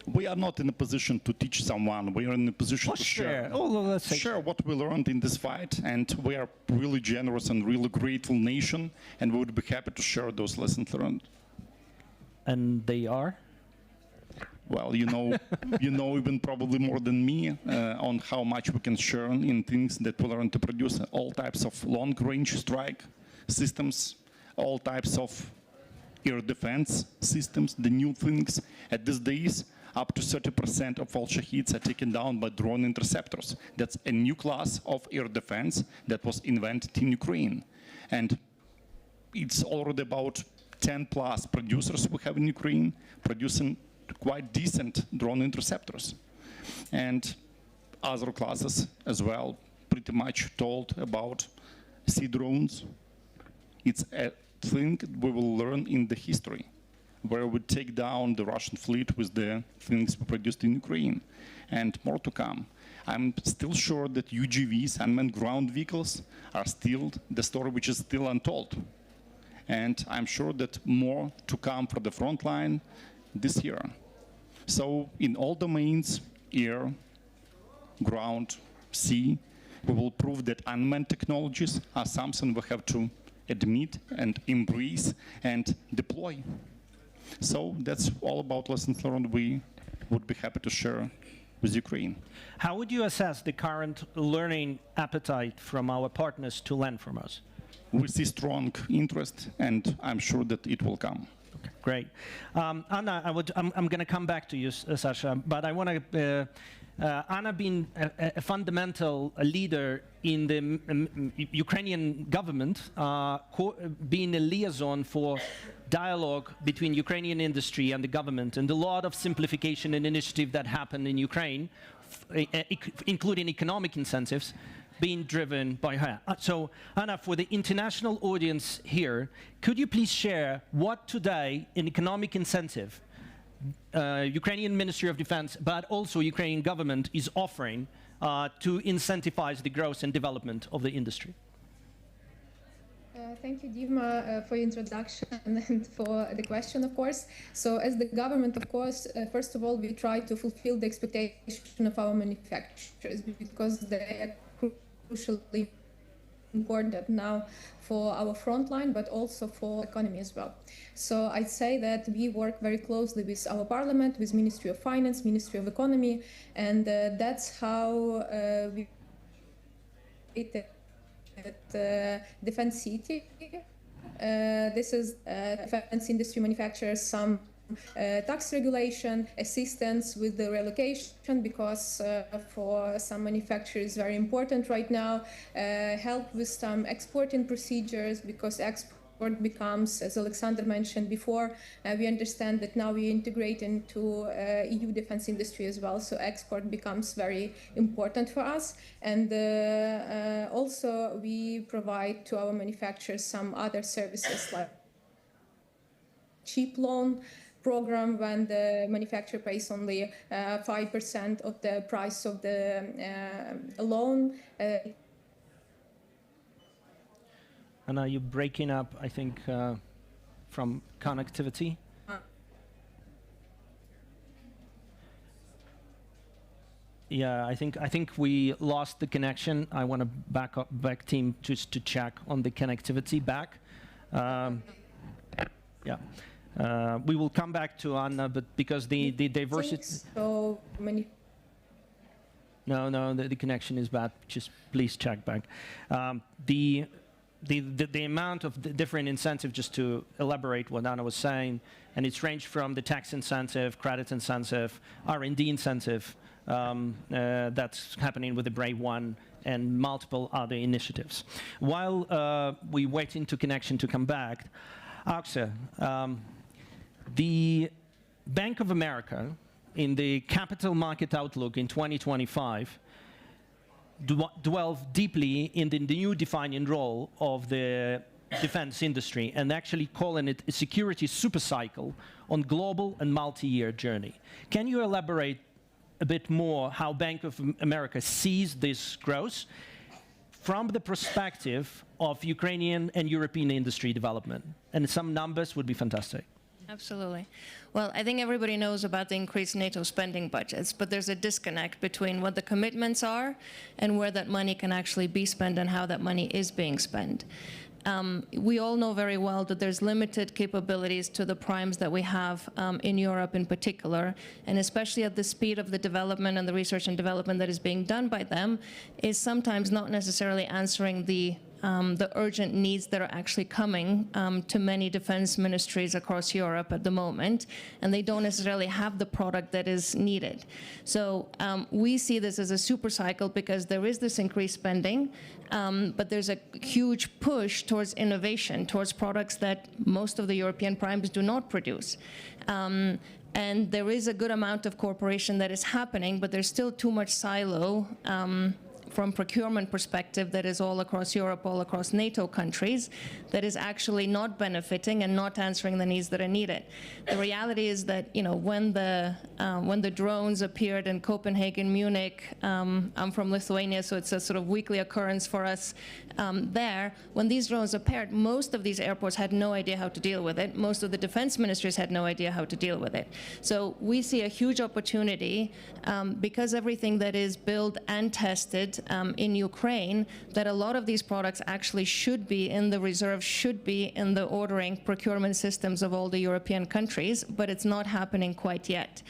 We are not in a position to teach someone. We are in a position to share. Share what we learned in this fight, and we are really generous and really grateful nation, and we would be happy to share those lessons learned. And they are? Well, you know even probably more than me on how much we can share in things that we learn to produce. All types of long-range strike systems, all types of air defense systems, the new things. At these days, up to 30% of all Shaheeds are taken down by drone interceptors. That's a new class of air defense that was invented in Ukraine. And it's already about 10 plus producers we have in Ukraine producing quite decent drone interceptors. And other classes as well, pretty much told about sea drones. It's a thing we will learn in the history, where we take down the Russian fleet with the things we produced in Ukraine, and more to come. I'm still sure that UGVs, unmanned ground vehicles, are still the story which is still untold. And I'm sure that more to come for the front line this year. So in all domains, air, ground, sea, we will prove that unmanned technologies are something we have to admit and embrace and deploy. So that's all about lessons learned we would be happy to share with Ukraine. How would you assess the current learning appetite from our partners to learn from us? We see strong interest, and I'm sure that it will come. Okay, great. Anna, I'm going to come back to you, Sasha, but I want to... Anna being a fundamental leader in the Ukrainian government, being a liaison for dialogue between Ukrainian industry and the government, and a lot of simplification and initiative that happened in Ukraine, including economic incentives, being driven by her. So, Anna, for the international audience here, could you please share what today an economic incentive Ukrainian Ministry of Defense, but also Ukrainian government is offering to incentivize the growth and development of the industry? Thank you, Dima, for your introduction and for the question, of course. So as the government, of course, first of all, we try to fulfill the expectation of our manufacturers because they are crucially important now for our frontline, but also for economy as well. So I'd say that we work very closely with our parliament, with Ministry of Finance, Ministry of Economy, and that's how we at Defense City. This is defense industry manufacturers, some tax regulation, assistance with the relocation, because for some manufacturers very important right now, help with some exporting procedures, because export becomes, as Alexander mentioned before, we understand that now we integrate into EU defense industry as well, so export becomes very important for us. And also we provide to our manufacturers some other services like cheap loan program, when the manufacturer pays only 5% of the price of the loan. And are you breaking up, I think, from connectivity? Yeah, I think we lost the connection. I want to back team just to check on the connectivity back. Yeah. We will come back to Anna, but because the diversity... So many... No, the connection is bad. Just please check back. the amount of the different incentives, just to elaborate what Anna was saying, and it's ranged from the tax incentive, credit incentive, R&D incentive that's happening with the Brave One and multiple other initiatives. While we wait into connection to come back, Aksel, the Bank of America in the Capital Market Outlook in 2025 delve deeply in the new defining role of the defense industry and actually calling it a security supercycle on global and multi-year journey. Can you elaborate a bit more how Bank of America sees this growth from the perspective of Ukrainian and European industry development? And some numbers would be fantastic. Absolutely. Well, I think everybody knows about the increased NATO spending budgets, but there's a disconnect between what the commitments are and where that money can actually be spent and how that money is being spent. We all know very well that there's limited capabilities to the primes that we have in Europe in particular, and especially at the speed of the development and the research and development that is being done by them is sometimes not necessarily answering the urgent needs that are actually coming to many defense ministries across Europe at the moment, and they don't necessarily have the product that is needed. So we see this as a super cycle because there is this increased spending, but there's a huge push towards innovation, towards products that most of the European primes do not produce. And there is a good amount of cooperation that is happening, but there's still too much silo from procurement perspective that is all across Europe, all across NATO countries, that is actually not benefiting and not answering the needs that are needed. The reality is that, you know, when the drones appeared in Copenhagen, Munich, I'm from Lithuania, so it's a sort of weekly occurrence for us there. When these drones appeared, most of these airports had no idea how to deal with it. Most of the defense ministries had no idea how to deal with it. So we see a huge opportunity because everything that is built and tested in Ukraine, that a lot of these products actually should be in the reserve, should be in the ordering procurement systems of all the European countries, but it's not happening quite yet.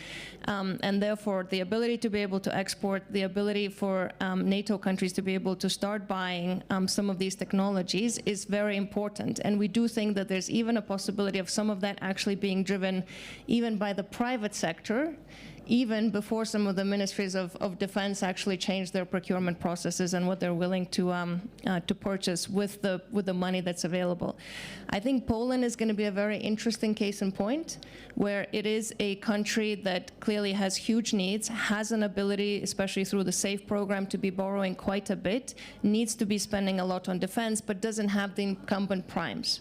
And therefore, the ability to be able to export, the ability for NATO countries to be able to start buying some of these technologies is very important. And we do think that there's even a possibility of some of that actually being driven even by the private sector, even before some of the ministries of defense actually change their procurement processes and what they're willing to purchase with the money that's available. I think Poland is going to be a very interesting case in point, where it is a country that clearly has huge needs, has an ability, especially through the SAFE program, to be borrowing quite a bit, needs to be spending a lot on defense, but doesn't have the incumbent primes.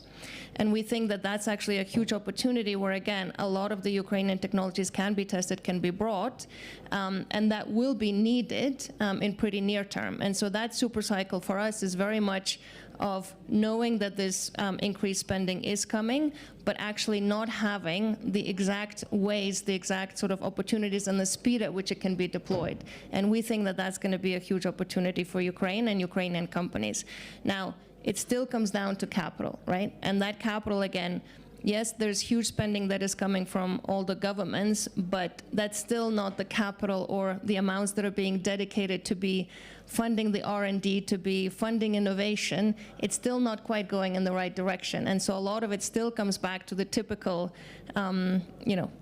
And we think that that's actually a huge opportunity where, again, a lot of the Ukrainian technologies can be tested, can be brought, and that will be needed in pretty near term. And so that super cycle for us is very much of knowing that this increased spending is coming, but actually not having the exact ways, the exact sort of opportunities and the speed at which it can be deployed. And we think that that's going to be a huge opportunity for Ukraine and Ukrainian companies. Now, it still comes down to capital, right? And that capital, again, yes, there's huge spending that is coming from all the governments, but that's still not the capital or the amounts that are being dedicated to be funding the R&D, to be funding innovation. It's still not quite going in the right direction. And so a lot of it still comes back to the typical,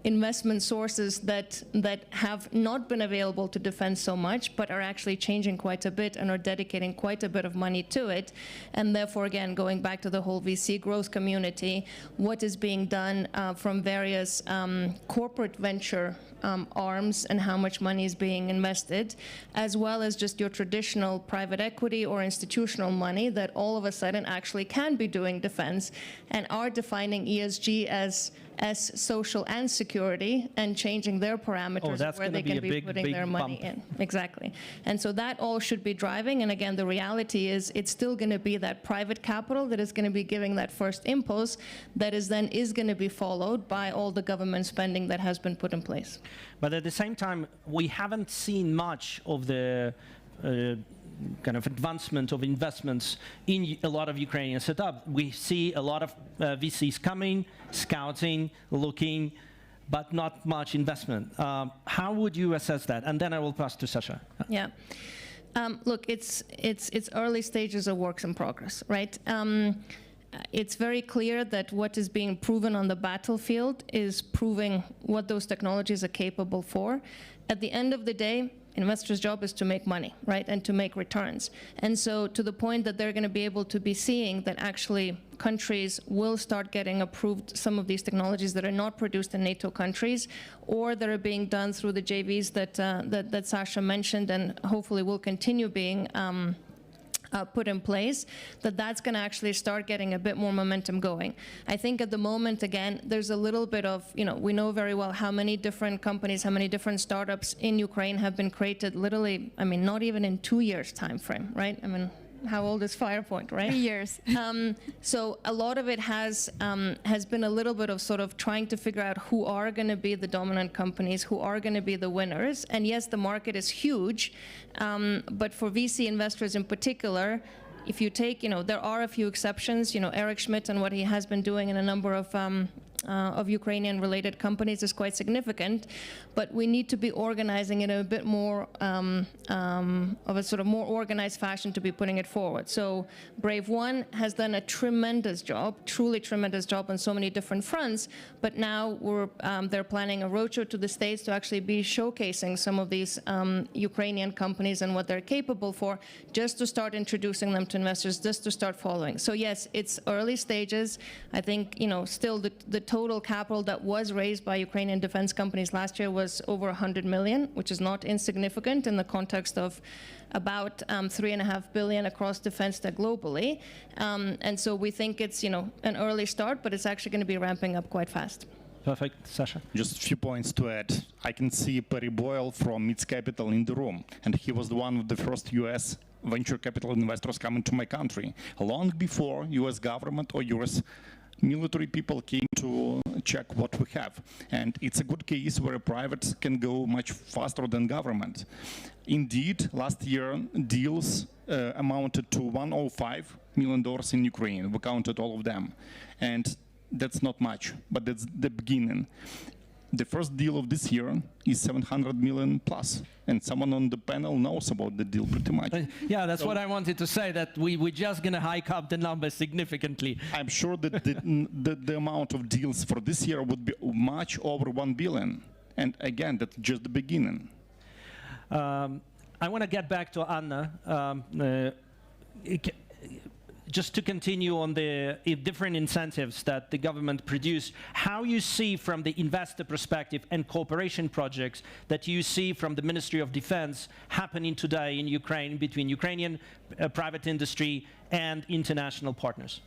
investment sources that have not been available to defense so much, but are actually changing quite a bit and are dedicating quite a bit of money to it. And therefore, again, going back to the whole VC growth community, what is being done from various corporate venture arms and how much money is being invested, as well as just your traditional private equity or institutional money that all of a sudden actually can be doing defense and are defining ESG as social and security and changing their parameters of where they can be putting their money in. Exactly. And so that all should be driving. And again, the reality is it's still going to be that private capital that is going to be giving that first impulse that is going to be followed by all the government spending that has been put in place. But at the same time, we haven't seen much of the kind of advancement of investments in a lot of Ukrainian setup. We see a lot of VCs coming, scouting, looking, but not much investment. How would you assess that? And then I will pass to Sasha. Yeah. Look, it's early stages of works in progress, right? It's very clear that what is being proven on the battlefield is proving what those technologies are capable for. At the end of the day, investors' job is to make money, right, and to make returns. And so to the point that they're going to be able to be seeing that actually countries will start getting approved some of these technologies that are not produced in NATO countries, or that are being done through the JVs that Sasha mentioned, and hopefully will continue being put in place, that's going to actually start getting a bit more momentum going. I think at the moment, again, there's a little bit of, we know very well how many different companies, how many different startups in Ukraine have been created literally, not even in 2 years time frame, right? How old is Firepoint, right? 3 years. So a lot of it has been a little bit of sort of trying to figure out who are going to be the dominant companies, who are going to be the winners. And yes, the market is huge, but for VC investors in particular, if you take, there are a few exceptions. Eric Schmidt and what he has been doing in a number of Ukrainian-related companies is quite significant, but we need to be organizing it in a bit more of a sort of more organized fashion to be putting it forward. So Brave One has done a tremendous job, truly tremendous job on so many different fronts, but now they're planning a roadshow to the States to actually be showcasing some of these Ukrainian companies and what they're capable for, just to start introducing them to investors, just to start following. So yes, it's early stages. I think, still the total capital that was raised by Ukrainian defense companies last year was over 100 million, which is not insignificant in the context of about 3.5 billion across defense tech globally. And so we think it's, an early start, but it's actually going to be ramping up quite fast. Perfect. Sasha? Just a few points to add. I can see Perry Boyle from Meets Capital in the room, and he was one of the first US venture capital investors coming to my country, long before US government or US military people came to check what we have. And it's a good case where private can go much faster than government. Indeed, last year, deals amounted to $105 million in Ukraine. We counted all of them. And that's not much, but that's the beginning. The first deal of this year is 700 million plus, and someone on the panel knows about the deal pretty much. Yeah, that's what I wanted to say, that we're just going to hike up the numbers significantly. I'm sure that the amount of deals for this year would be much over 1 billion. And again, that's just the beginning. I want to get back to Anna. Just to continue on the different incentives that the government produced, how you see from the investor perspective and cooperation projects that you see from the Ministry of Defense happening today in Ukraine between Ukrainian private industry and international partners?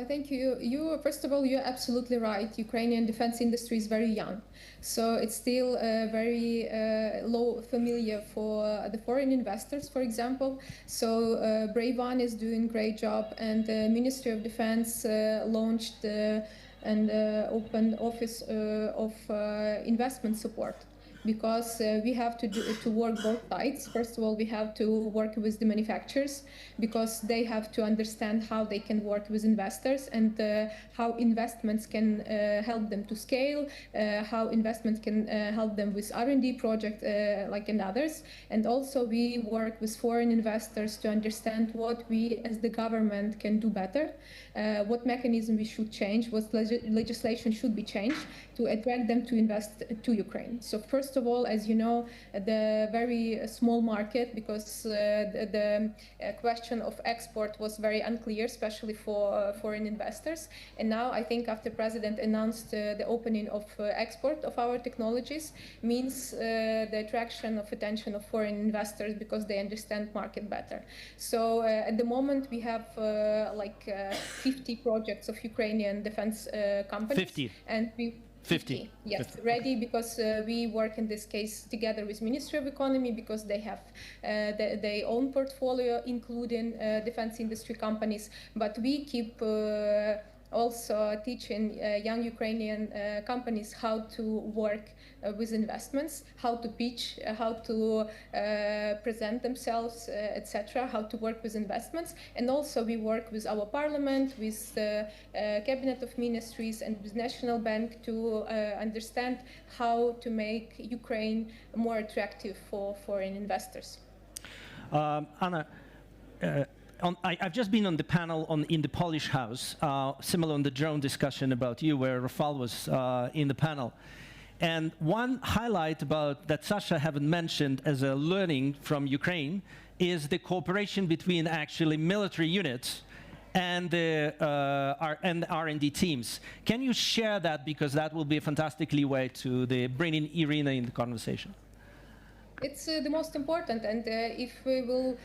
Thank you. First of all, you're absolutely right. Ukrainian defense industry is very young. So it's still very low familiar for the foreign investors, for example. So Brave One is doing a great job, and the Ministry of Defense launched and opened office of investment support. Because we have to work both sides. First of all, we have to work with the manufacturers, because they have to understand how they can work with investors, and how investments can help them to scale, how investments can help them with R&D projects like in others. And also we work with foreign investors to understand what we as the government can do better, what mechanism we should change, what legislation should be changed to attract them to invest to Ukraine. So first of all, as you know, the very small market, because the question of export was very unclear, especially for foreign investors. And now I think after President announced the opening of export of our technologies, means the attraction of attention of foreign investors, because they understand market better. So at the moment we have 50 projects of Ukrainian defense companies. 50. And we 50. Yes, 50. ready, because we work in this case together with Ministry of Economy, because they have their own portfolio, including defense industry companies. But we keep also teaching young Ukrainian companies how to work with investments, how to pitch, how to present themselves, etc., how to work with investments. And also we work with our parliament, with the cabinet of ministries and with National Bank to understand how to make Ukraine more attractive for foreign investors. Anna, I've just been on the panel in the Polish House, similar on the drone discussion about you, where Rafal was in the panel. And one highlight about that Sasha haven't mentioned as a learning from Ukraine is the cooperation between actually military units and the R&D teams. Can you share that, because that will be a fantastic leeway to bring in Irina in the conversation? It's the most important, and if we will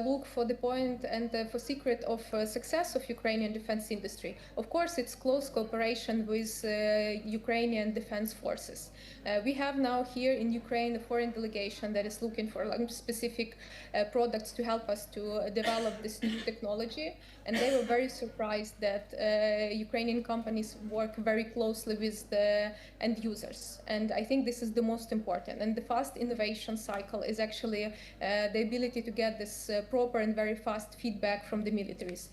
look for the point and for secret of success of Ukrainian defense industry, of course it's close cooperation with Ukrainian defense forces. We have now here in Ukraine a foreign delegation that is looking for specific products to help us to develop this new technology, and they were very surprised that Ukrainian companies work very closely with the end users, and I think this is the most important. And the fast innovation cycle is actually the ability to get this proper and very fast feedback from the militaries.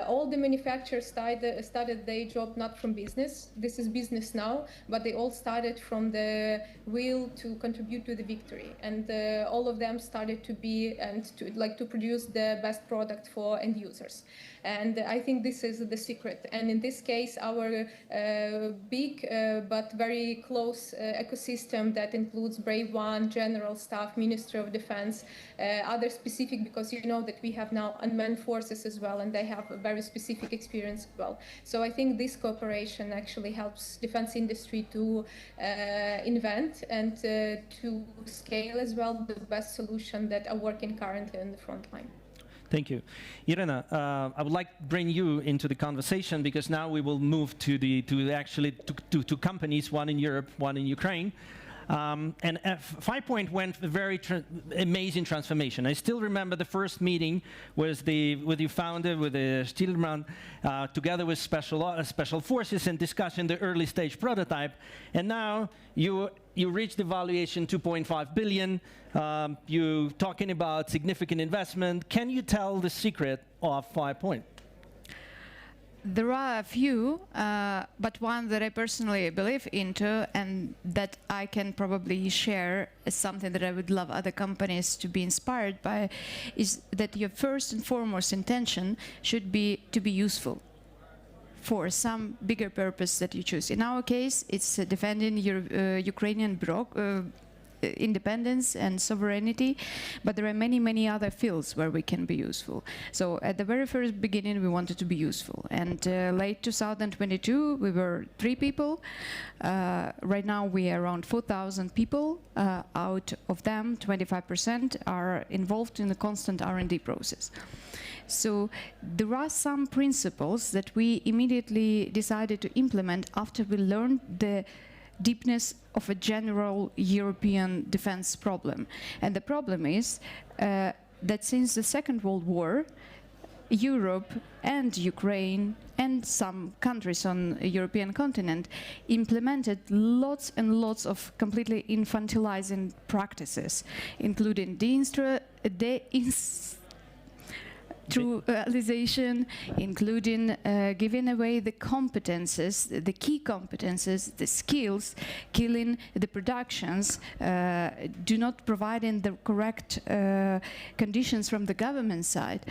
All the manufacturers started their job not from business. This is business now, but they all started from the will to contribute to the victory, and all of them started to be and to produce the best product for end users. And I think this is the secret. And in this case, our big but very close ecosystem that includes Brave One, General Staff, Ministry of Defense, other specific, because you know that we have now unmanned forces as well, and they have a very specific experience as well. So I think this cooperation actually helps defense industry to invent and to scale as well the best solution that are working currently on the front line. Thank you. Irina, I would like to bring you into the conversation, because now we will move to companies, one in Europe, one in Ukraine. And 5 Point went a very amazing transformation. I still remember the first meeting with your founder, with Stilman, together with special forces, and discussing the early stage prototype. And now you reached the valuation 2.5 billion. You're talking about significant investment. Can you tell the secret of 5 Point? There are a few, but one that I personally believe into and that I can probably share as something that I would love other companies to be inspired by, is that your first and foremost intention should be to be useful for some bigger purpose that you choose. In our case, it's defending Ukrainian independence and sovereignty, but there are many other fields where we can be useful. So at the very first beginning we wanted to be useful, and late 2022 we were 3 people. Right now we are around 4,000 people. Out of them 25% are involved in the constant R&D process. So there are some principles that we immediately decided to implement after we learned the deepness of a general European defense problem. And the problem is that since the Second World War, Europe and Ukraine and some countries on the European continent implemented lots and lots of completely infantilizing practices, including deindustrialization, including giving away the competences, the key competences, the skills, killing the productions, do not providing the correct conditions from the government side.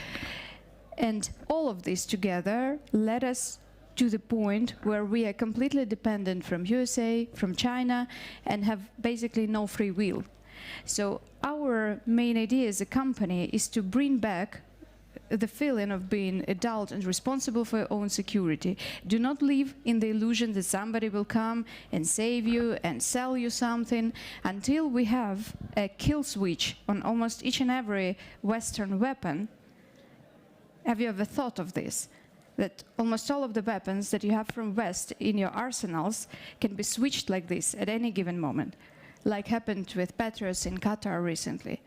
And all of this together led us to the point where we are completely dependent from USA, from China, and have basically no free will. So our main idea as a company is to bring back the feeling of being adult and responsible for your own security. Do not live in the illusion that somebody will come and save you and sell you something. Until we have a kill switch on almost each and every Western weapon. Have you ever thought of this? That almost all of the weapons that you have from West in your arsenals can be switched like this at any given moment, like happened with Patriots in Qatar recently.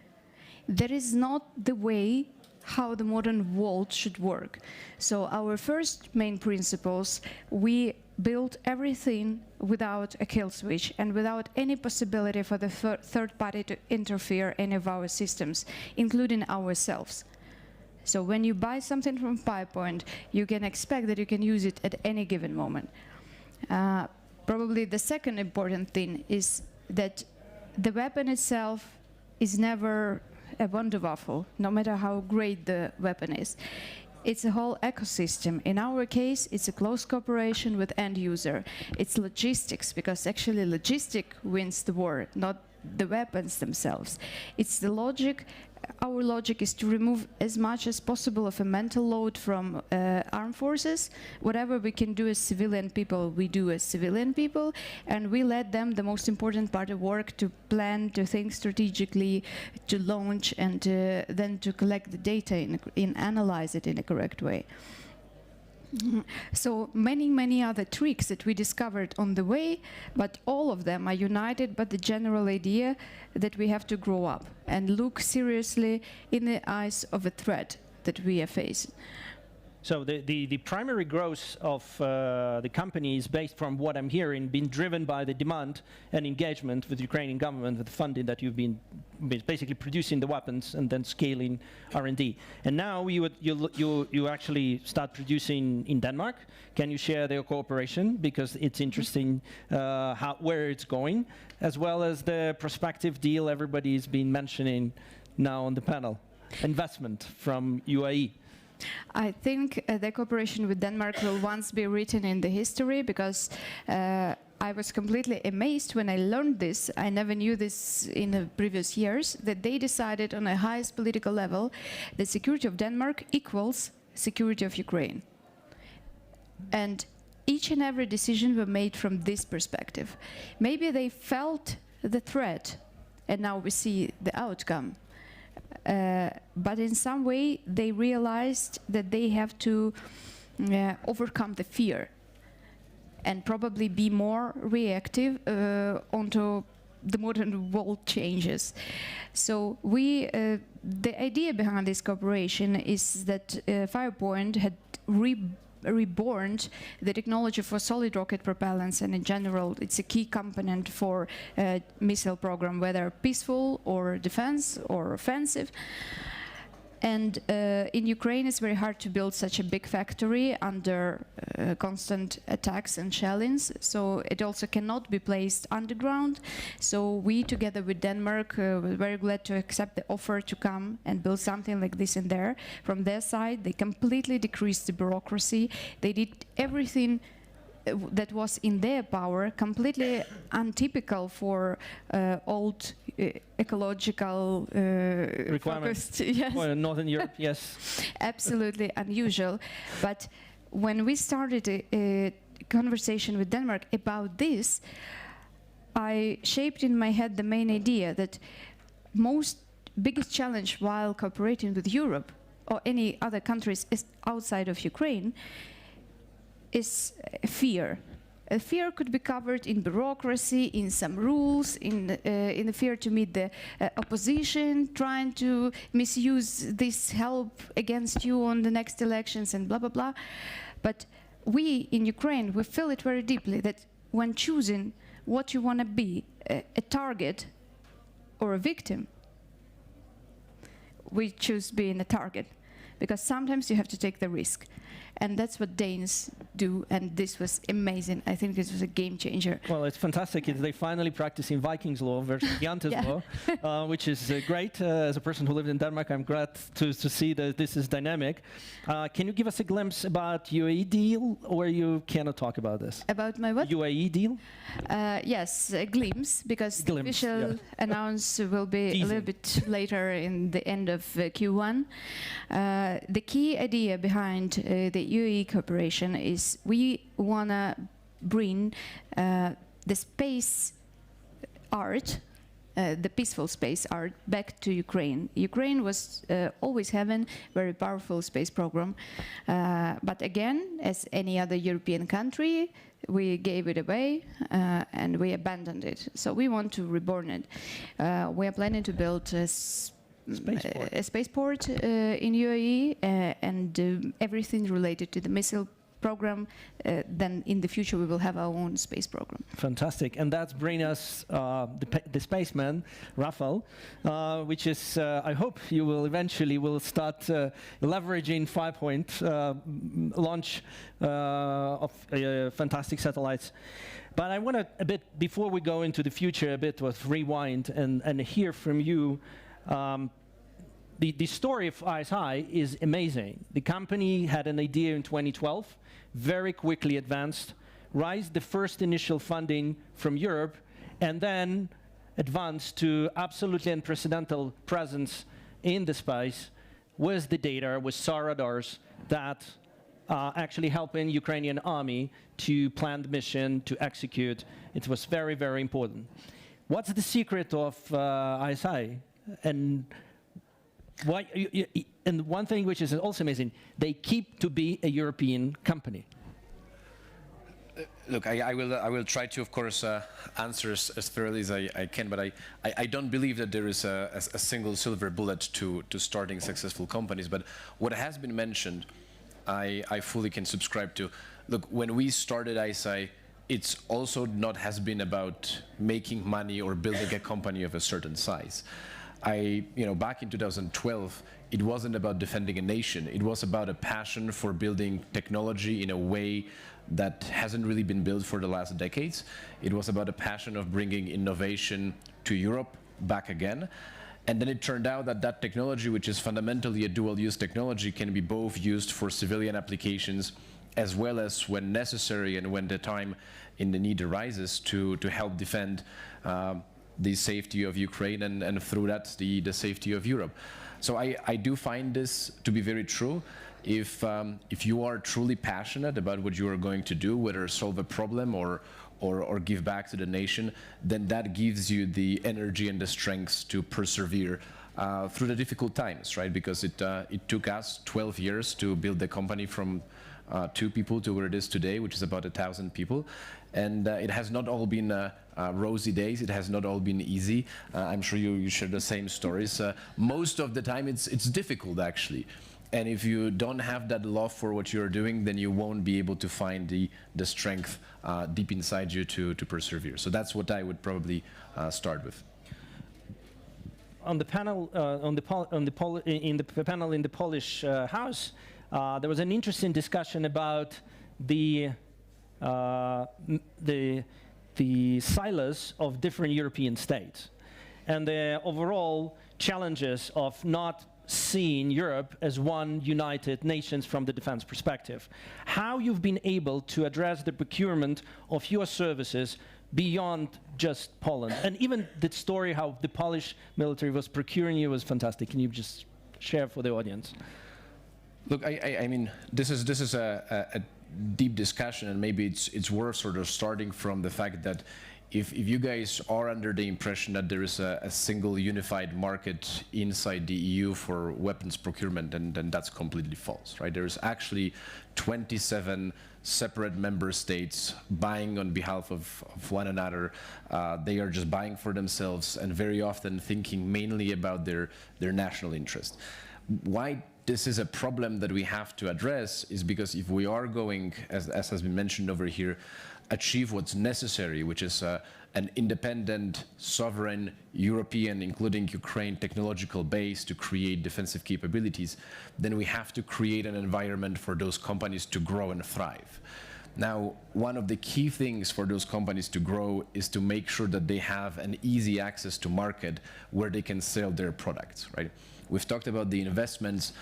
That is not the way how the modern world should work. So our first main principles, we build everything without a kill switch and without any possibility for the third party to interfere in any of our systems, including ourselves. So when you buy something from PowerPoint, you can expect that you can use it at any given moment. Probably the second important thing is that the weapon itself is never a Wunderwaffe, no matter how great the weapon is. It's a whole ecosystem. In our case, it's a close cooperation with end user. It's logistics, because actually logistics wins the war, not the weapons themselves. It's the logic. Our logic is to remove as much as possible of a mental load from armed forces. Whatever we can do as civilian people, we do as civilian people, and we let them, the most important part of work, to plan, to think strategically, to launch, and then to collect the data and analyze it in a correct way. So many other tricks that we discovered on the way, but all of them are united by the general idea that we have to grow up and look seriously in the eyes of a threat that we are facing. So the primary growth of the company is based, from what I'm hearing, being driven by the demand and engagement with the Ukrainian government, with the funding that you've been basically producing the weapons and then scaling R&D. And now you actually start producing in Denmark. Can you share their cooperation, because it's interesting where it's going, as well as the prospective deal everybody's been mentioning now on the panel, investment from UAE? I think the cooperation with Denmark will once be written in the history, because I was completely amazed when I learned this. I never knew this in the previous years, that they decided on a highest political level that security of Denmark equals security of Ukraine. And each and every decision were made from this perspective. Maybe they felt the threat, and now we see the outcome. But in some way they realized that they have to overcome the fear and probably be more reactive onto the modern world changes. So the idea behind this cooperation is that Firepoint had reborn the technology for solid rocket propellants, and in general it's a key component for a missile program, whether peaceful or defense or offensive. And in Ukraine it's very hard to build such a big factory under constant attacks and shellings, so it also cannot be placed underground. So we, together with Denmark, were very glad to accept the offer to come and build something like this in there. From their side, they completely decreased the bureaucracy. They did everything that was in their power, completely untypical for old ecological requirements. Yes. Well, Northern Europe, yes. Absolutely unusual. But when we started a conversation with Denmark about this, I shaped in my head the main idea that biggest challenge while cooperating with Europe or any other countries outside of Ukraine is fear. Fear could be covered in bureaucracy, in some rules, in the fear to meet the opposition, trying to misuse this help against you on the next elections and blah, blah, blah. But we in Ukraine, we feel it very deeply that when choosing what you want to be, a target or a victim, we choose being a target, because sometimes you have to take the risk. And that's what Danes do, and this was amazing. I think this was a game changer. Well, it's fantastic. They finally practicing Vikings law versus Jante's law, which is great. As a person who lived in Denmark, I'm glad to see that this is dynamic. Can you give us a glimpse about UAE deal, or you cannot talk about this? About my what? UAE deal? Yes, a glimpse, because the official announce will be a little bit later in the end of Q1. The key idea behind the UAE cooperation is we want to bring the space art, the peaceful space art, back to Ukraine. Ukraine was always having very powerful space program, but again, as any other European country, we gave it away and we abandoned it. So we want to reborn it. We are planning to build a spaceport in UAE and everything related to the missile program, then in the future we will have our own space program. Fantastic, and that's bring us the spaceman, Rafael, which is, I hope you will eventually start leveraging 5-point launch of fantastic satellites. But I want to, a bit, before we go into the future, a bit of rewind and hear from you. The story of ISI is amazing. The company had an idea in 2012, very quickly advanced, raised the first initial funding from Europe, and then advanced to absolutely unprecedented presence in the space with the data, with SAR radars that actually helping Ukrainian army to plan the mission, to execute. It was very, very important. What's the secret of ISI? And why, and one thing which is also amazing, they keep to be a European company. Look, I will try to, of course, answer as thoroughly as I can, but I don't believe that there is a single silver bullet to starting successful companies. But what has been mentioned, I fully can subscribe to. Look, when we started ISI, it's also has been about making money or building a company of a certain size. Back in 2012, it wasn't about defending a nation. It was about a passion for building technology in a way that hasn't really been built for the last decades. It was about a passion of bringing innovation to Europe back again. And then it turned out that that technology, which is fundamentally a dual-use technology, can be both used for civilian applications as well as, when necessary and when the time in the need arises, to help defend the safety of Ukraine and through that the safety of Europe. So I do find this to be very true. If you are truly passionate about what you are going to do, whether solve a problem or give back to the nation, then that gives you the energy and the strength to persevere through the difficult times, right? Because it took us 12 years to build the company from 2 people to where it is today, which is about 1,000 people. And it has not all been rosy days. It has not all been easy. I'm sure you share the same stories. Most of the time it's difficult, actually. And if you don't have that love for what you're doing, then you won't be able to find the strength deep inside you to persevere. So that's what I would probably start with. On the panel, in the panel in the Polish House, there was an interesting discussion about the silos of different European states and the overall challenges of not seeing Europe as one united nations from the defense perspective. How you've been able to address the procurement of your services beyond just Poland, and even the story how the Polish military was procuring you was fantastic. Can you just share for the audience? Look, I mean, this is a deep discussion, and maybe it's worth sort of starting from the fact that if you guys are under the impression that there is a single unified market inside the EU for weapons procurement, then that's completely false, right? There's actually 27 separate member states buying on behalf of one another. They are just buying for themselves and very often thinking mainly about their national interest. Why this is a problem that we have to address is because if we are going, as has been mentioned over here, achieve what's necessary, which is an independent, sovereign, European, including Ukraine, technological base to create defensive capabilities, then we have to create an environment for those companies to grow and thrive. Now, one of the key things for those companies to grow is to make sure that they have an easy access to market where they can sell their products, right? We've talked about the investments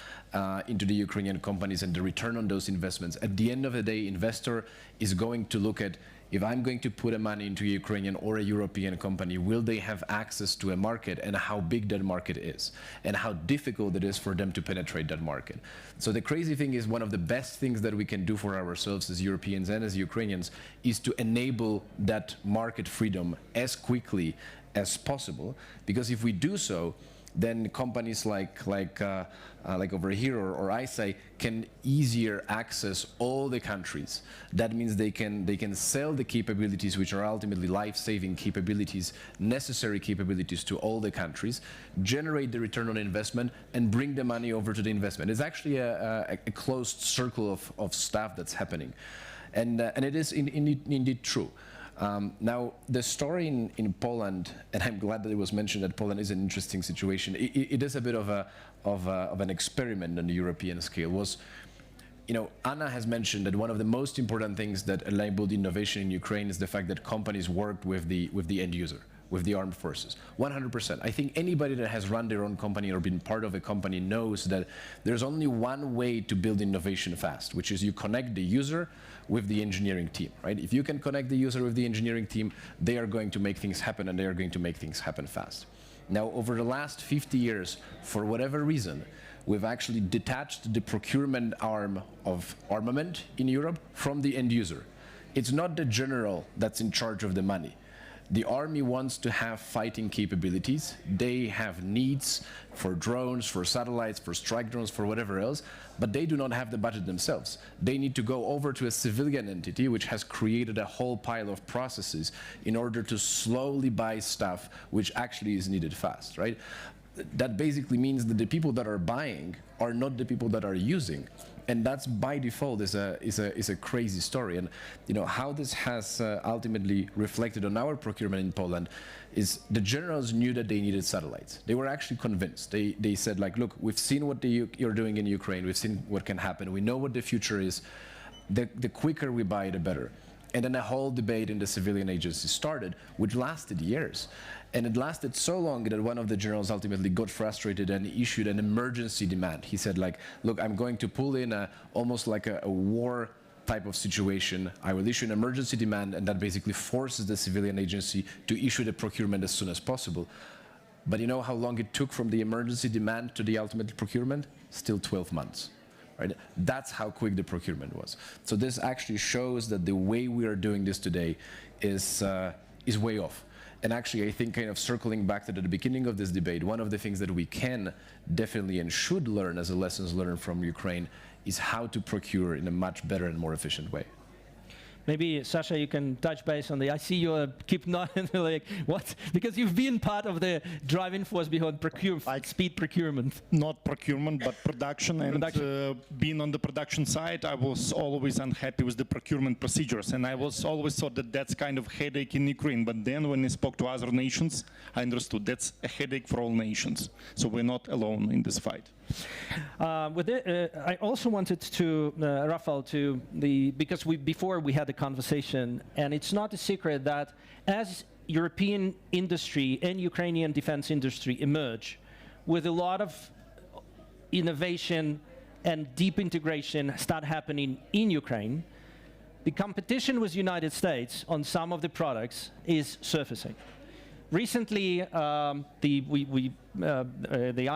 into the Ukrainian companies and the return on those investments. At the end of the day, investor is going to look at, if I'm going to put money into a Ukrainian or a European company, will they have access to a market and how big that market is and how difficult it is for them to penetrate that market. So the crazy thing is, one of the best things that we can do for ourselves as Europeans and as Ukrainians is to enable that market freedom as quickly as possible, because if we do so, then companies like over here or ISAI can easier access all the countries. That means they can sell the capabilities which are ultimately life-saving capabilities, necessary capabilities to all the countries, generate the return on investment, and bring the money over to the investment. It's actually a closed circle of stuff that's happening, and it is indeed true. Now, the story in Poland, and I'm glad that it was mentioned that Poland is an interesting situation. It is a bit of an experiment on the European scale. Anna has mentioned that one of the most important things that enabled innovation in Ukraine is the fact that companies worked with the end user, with the armed forces. 100%. I think anybody that has run their own company or been part of a company knows that there's only one way to build innovation fast, which is you connect the user with the engineering team, right? If you can connect the user with the engineering team, they are going to make things happen, and they are going to make things happen fast. Now, over the last 50 years, for whatever reason, we've actually detached the procurement arm of armament in Europe from the end user. It's not the general that's in charge of the money. The army wants to have fighting capabilities. They have needs for drones, for satellites, for strike drones, for whatever else, but they do not have the budget themselves. They need to go over to a civilian entity which has created a whole pile of processes in order to slowly buy stuff which actually is needed fast, right? That basically means that the people that are buying are not the people that are using. And that's by default is a crazy story. And how this has ultimately reflected on our procurement in Poland is the generals knew that they needed satellites. They were actually convinced. They said, like, look, we've seen what you're doing in Ukraine. We've seen what can happen. We know what the future is. The quicker we buy, the better. And then a whole debate in the civilian agency started, which lasted years. And it lasted so long that one of the generals ultimately got frustrated and issued an emergency demand. He said, like, look, I'm going to pull in almost like a war type of situation. I will issue an emergency demand, and that basically forces the civilian agency to issue the procurement as soon as possible. But you know how long it took from the emergency demand to the ultimate procurement? Still 12 months. Right? That's how quick the procurement was. So this actually shows that the way we are doing this today is way off. And actually, I think, kind of circling back to the beginning of this debate, one of the things that we can definitely and should learn as a lessons learned from Ukraine is how to procure in a much better and more efficient way. Maybe, Sasha, you can touch base on the, I see you keep nodding, like, what? Because you've been part of the driving force behind speed procurement. Not procurement, but production. And being on the production side, I was always unhappy with the procurement procedures. And I was always thought that that's kind of headache in Ukraine. But then when I spoke to other nations, I understood that's a headache for all nations. So we're not alone in this fight. I also wanted to, Rafał, because before we had a conversation, and it's not a secret that as European industry and Ukrainian defense industry emerge with a lot of innovation and deep integration start happening in Ukraine, the competition with the United States on some of the products is surfacing. Recently, the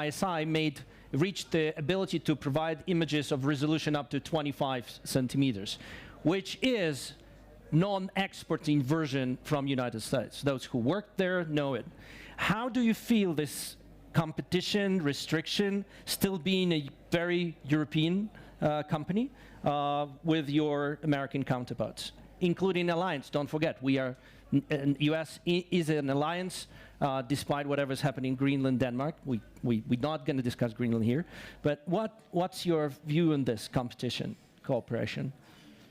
ISI reached the ability to provide images of resolution up to 25 centimeters, which is non-exporting version from United States. Those who worked there know it. How do you feel this competition restriction still being a very European company with your American counterparts, including alliance? Don't forget, US is an alliance. Despite whatever's happening in Greenland, Denmark. We're not going to discuss Greenland here. But what's your view on this competition, cooperation?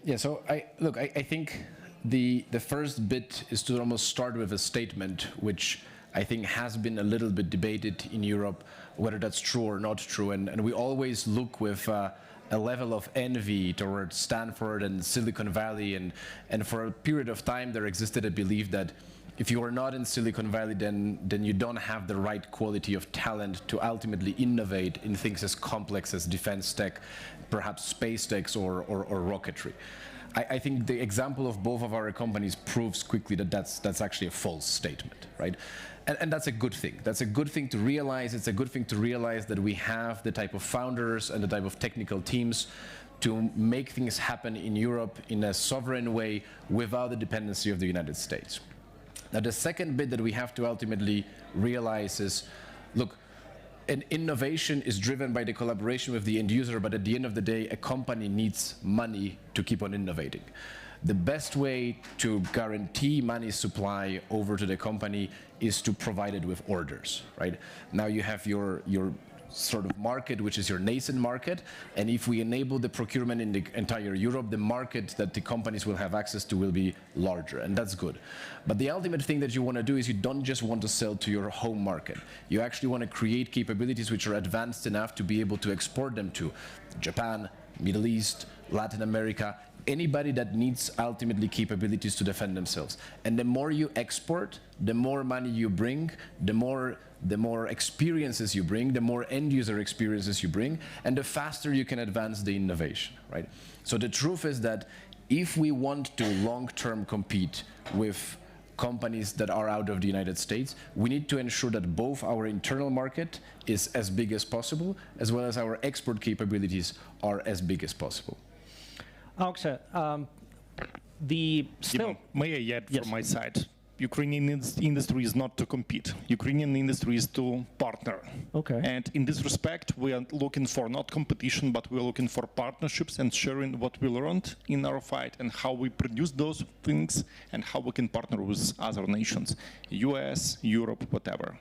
Yeah, so I think the first bit is to almost start with a statement which I think has been a little bit debated in Europe, whether that's true or not true. And we always look with a level of envy towards Stanford and Silicon Valley. And for a period of time, there existed a belief that if you are not in Silicon Valley, then you don't have the right quality of talent to ultimately innovate in things as complex as defense tech, perhaps space tech or rocketry. I think the example of both of our companies proves quickly that that's actually a false statement, right? And that's a good thing. That's a good thing to realize. It's a good thing to realize that we have the type of founders and the type of technical teams to make things happen in Europe in a sovereign way without the dependency of the United States. Now, the second bit that we have to ultimately realize is, look, an innovation is driven by the collaboration with the end user, but at the end of the day, a company needs money to keep on innovating. The best way to guarantee money supply over to the company is to provide it with orders, right? Now you have your sort of market, which is your nascent market, and if we enable the procurement in the entire Europe, the market that the companies will have access to will be larger, and that's good. But the ultimate thing that you want to do is you don't just want to sell to your home market. You actually want to create capabilities which are advanced enough to be able to export them to Japan, Middle East, Latin America, anybody that needs ultimately capabilities to defend themselves. And the more you export, the more money you bring, the more experiences you bring, the more end user experiences you bring, and the faster you can advance the innovation, right? So the truth is that if we want to long-term compete with companies that are out of the United States, we need to ensure that both our internal market is as big as possible, as well as our export capabilities are as big as possible. Aukse, may I add from my side? Ukrainian industry is not to compete. Ukrainian industry is to partner. Okay. And in this respect, we are looking for not competition, but we are looking for partnerships and sharing what we learned in our fight and how we produce those things and how we can partner with other nations, US, Europe, whatever.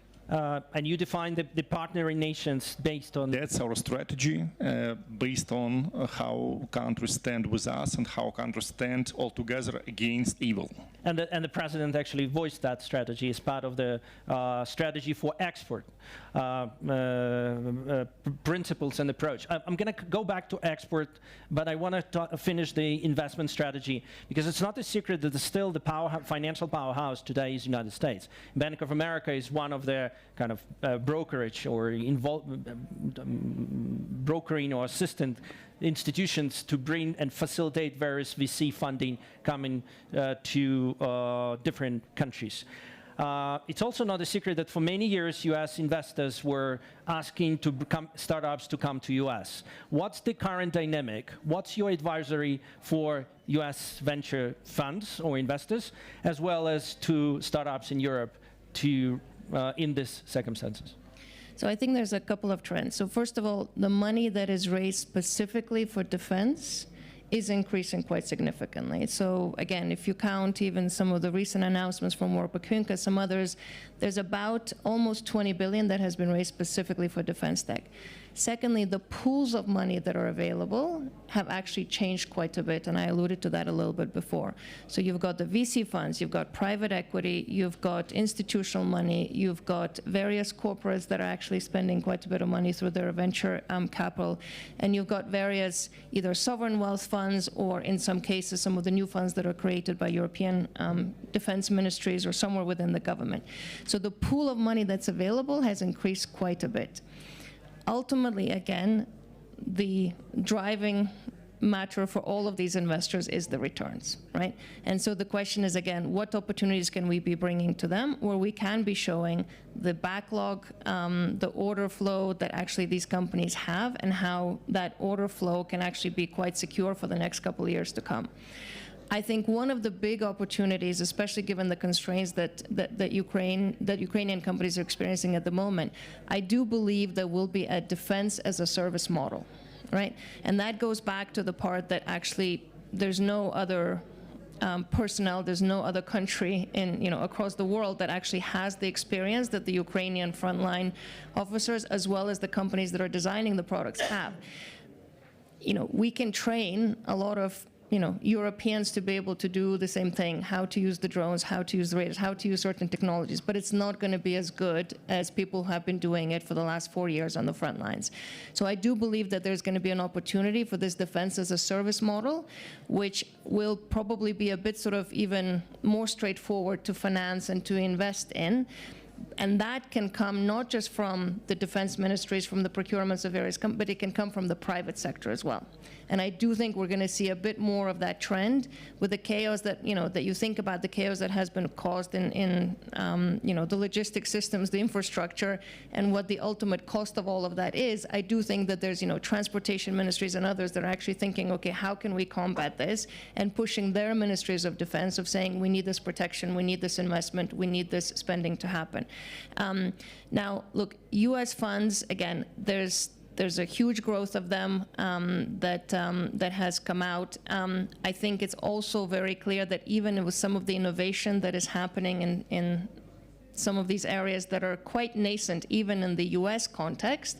And you define the partnering nations based on? That's our strategy, based on how countries stand with us and how countries stand all together against evil. And the president actually voiced that strategy as part of the strategy for export principles and approach. I'm going to go back to export, but I want to finish the investment strategy, because it's not a secret that still the financial powerhouse today is the United States. Bank of America is one of the kind of brokerage or brokering or assistant institutions to bring and facilitate various VC funding coming to different countries. It's also not a secret that for many years US investors were asking startups to come to US. What's the current dynamic? What's your advisory for US venture funds or investors, as well as to startups in Europe in these circumstances? So I think there's a couple of trends. So first of all, the money that is raised specifically for defense is increasing quite significantly. So again, if you count even some of the recent announcements from Warburg Pincus, some others, there's about almost 20 billion that has been raised specifically for defense tech. Secondly, the pools of money that are available have actually changed quite a bit, and I alluded to that a little bit before. So you've got the VC funds, you've got private equity, you've got institutional money, you've got various corporates that are actually spending quite a bit of money through their venture capital, and you've got various either sovereign wealth funds or in some cases some of the new funds that are created by European defense ministries or somewhere within the government. So the pool of money that's available has increased quite a bit. Ultimately, again, the driving matter for all of these investors is the returns, right? And so the question is, again, what opportunities can we be bringing to them where we can be showing the backlog, the order flow that actually these companies have, and how that order flow can actually be quite secure for the next couple of years to come. I think one of the big opportunities, especially given the constraints that Ukrainian companies are experiencing at the moment, I do believe there will be a defense as a service model, right? And that goes back to the part that actually there's no other personnel, there's no other country across the world that actually has the experience that the Ukrainian frontline officers, as well as the companies that are designing the products, have. We can train a lot of Europeans to be able to do the same thing, how to use the drones, how to use the radars, how to use certain technologies, but it's not going to be as good as people have been doing it for the last 4 years on the front lines. So I do believe that there's going to be an opportunity for this defense as a service model, which will probably be a bit sort of even more straightforward to finance and to invest in. And that can come not just from the defense ministries, from the procurements of various but it can come from the private sector as well. And I do think we're going to see a bit more of that trend with the chaos that, that you think about the chaos that has been caused in the logistic systems, the infrastructure, and what the ultimate cost of all of that is. I do think that there's, transportation ministries and others that are actually thinking, okay, how can we combat this? And pushing their ministries of defense of saying, we need this protection, we need this investment, we need this spending to happen. Now, look, US funds, again, there's a huge growth of them that has come out. I think it's also very clear that even with some of the innovation that is happening in some of these areas that are quite nascent, even in the US context,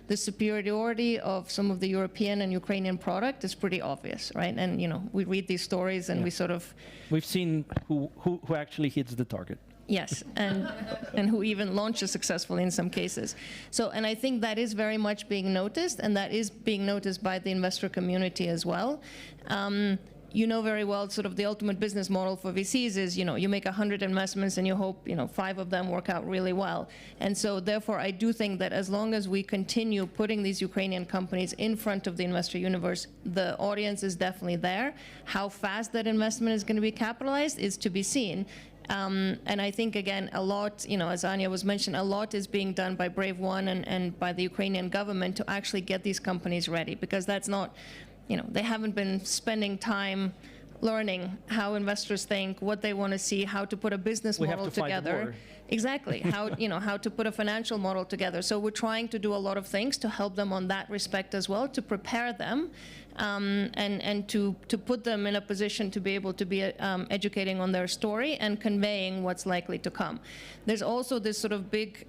the superiority of some of the European and Ukrainian product is pretty obvious, right? And we read these stories and we sort of... We've seen who actually hits the target. Yes, and who even launches successfully in some cases. So, and I think that is very much being noticed, and that is being noticed by the investor community as well. You know very well sort of the ultimate business model for VCs is, you make 100 investments and you hope, 5 of them work out really well. And so therefore, I do think that as long as we continue putting these Ukrainian companies in front of the investor universe, the audience is definitely there. How fast that investment is going to be capitalized is to be seen. And I think, again, a lot, as Anya was mentioning, a lot is being done by Brave One and by the Ukrainian government to actually get these companies ready, because that's not, they haven't been spending time learning how investors think, what they want to see, how to put a business model together. Exactly, how to put a financial model together. So we're trying to do a lot of things to help them on that respect as well, to prepare them and to put them in a position to be able to be educating on their story and conveying what's likely to come. There's also this sort of big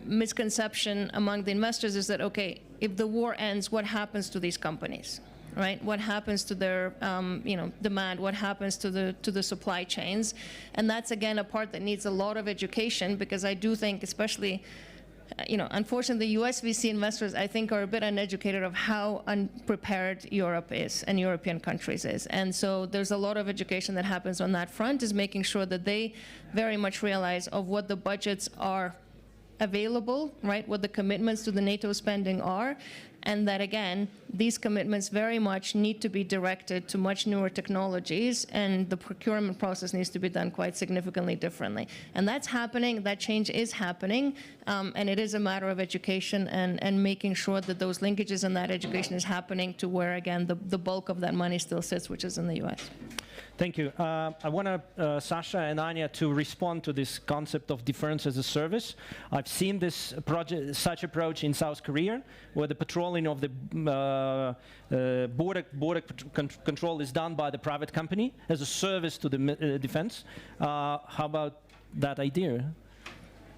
misconception among the investors is that, okay, if the war ends, what happens to these companies? Right? What happens to their demand? What happens to the supply chains? And that's, again, a part that needs a lot of education, because I do think, especially, unfortunately, US VC investors, I think, are a bit uneducated of how unprepared Europe is and European countries is. And so there's a lot of education that happens on that front, is making sure that they very much realize of what the budgets are available, right? What the commitments to the NATO spending are, and that, again, these commitments very much need to be directed to much newer technologies, and the procurement process needs to be done quite significantly differently. And that's happening, that change is happening, and it is a matter of education and making sure that those linkages and that education is happening to where, again, the bulk of that money still sits, which is in the US. Thank you. I want Sasha and Anya to respond to this concept of defense as a service. I've seen this such approach in South Korea, where the patrolling of the border control is done by the private company as a service to the defense. How about that idea?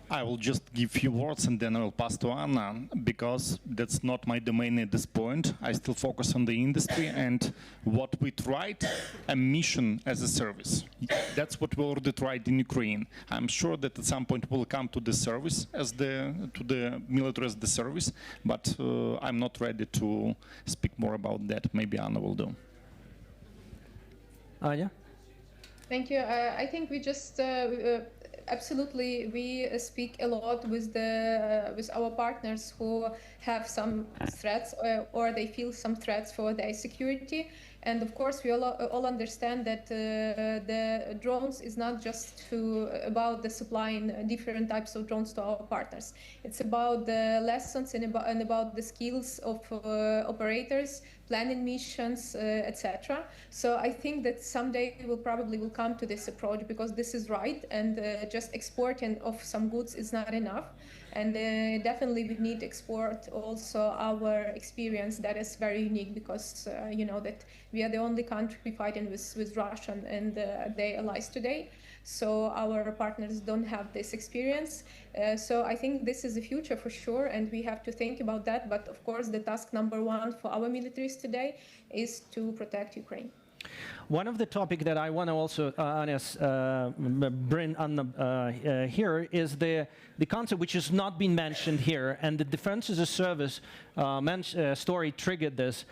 I will just give a few words and then I will pass to Anna, because that's not my domain at this point. I still focus on the industry and what we tried, a mission as a service. That's what we already tried in Ukraine. I'm sure that at some point we'll come to the service to the military as the service, but I'm not ready to speak more about that. Maybe Anna will do. Anya? Thank you. I think we just absolutely, we speak a lot with our partners who have some threats or they feel some threats for their security. And of course, we all understand that the drones is not just about the supplying different types of drones to our partners. It's about the lessons and about the skills of operators, planning missions, etc. So I think that someday we probably will come to this approach, because this is right, and just exporting of some goods is not enough. And definitely we need to export also our experience that is very unique, because you know that we are the only country fighting with Russia and their allies today. So our partners don't have this experience. So I think this is the future for sure, and we have to think about that. But of course, the task number one for our militaries today is to protect Ukraine. One of the topics that I want to also bring on here is the concept which has not been mentioned here, and the defense as a service story triggered this,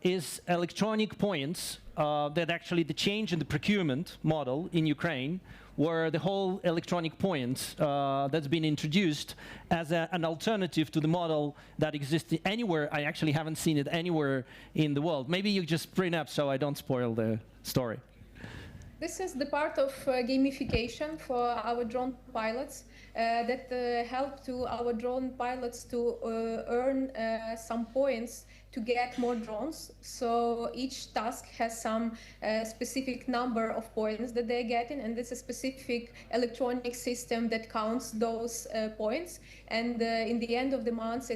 is electronic points that actually the change in the procurement model in Ukraine where the whole electronic point that's been introduced as an alternative to the model that exists anywhere. I actually haven't seen it anywhere in the world. Maybe you just bring up so I don't spoil the story. This is the part of gamification for our drone pilots that help to our drone pilots to earn some points to get more drones. So each task has some specific number of points that they're getting, and there's a specific electronic system that counts those points. And in the end of the month,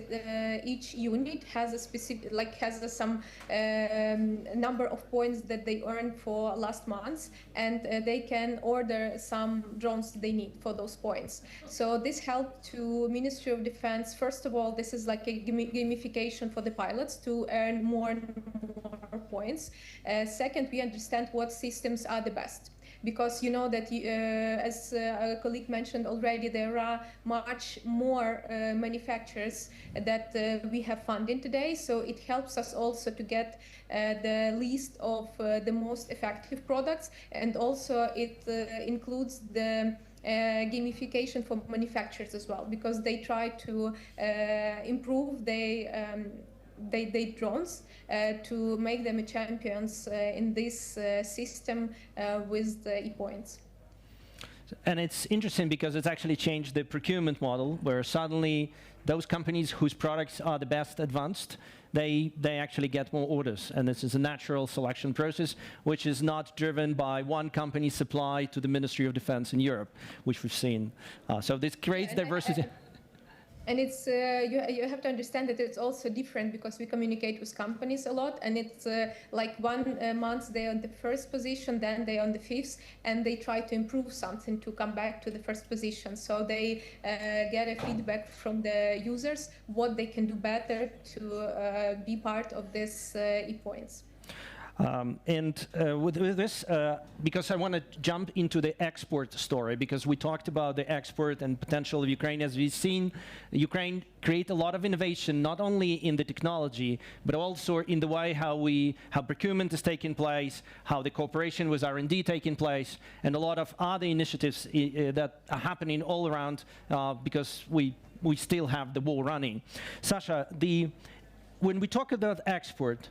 each unit has a specific, some number of points that they earned for last month, and they can order some drones they need for those points. So this helped to Ministry of Defense. First of all, this is like a gamification for the pilots to earn more and more points. Second, we understand what systems are the best. Because you know that, as a colleague mentioned already, there are much more manufacturers that we have funding today. So it helps us also to get the list of the most effective products, and also it includes the gamification for manufacturers as well, because they try to improve they drones to make them champions in this system with the e-points. And it's interesting because it's actually changed the procurement model, where suddenly those companies whose products are the best advanced, they actually get more orders. And this is a natural selection process, which is not driven by one company's supply to the Ministry of Defense in Europe, which we've seen. So this creates diversity. And it's you have to understand that it's also different because we communicate with companies a lot, and it's like 1 month they're on the first position, then they're on the 5th, and they try to improve something to come back to the first position. So they get a feedback from the users what they can do better to be part of this e-points. With this, because I want to jump into the export story, because we talked about the export and potential of Ukraine. As we've seen, Ukraine create a lot of innovation, not only in the technology, but also in the way how procurement is taking place, how the cooperation with R&D taking place, and a lot of other initiatives that are happening all around, because we still have the war running. Sasha, when we talk about export,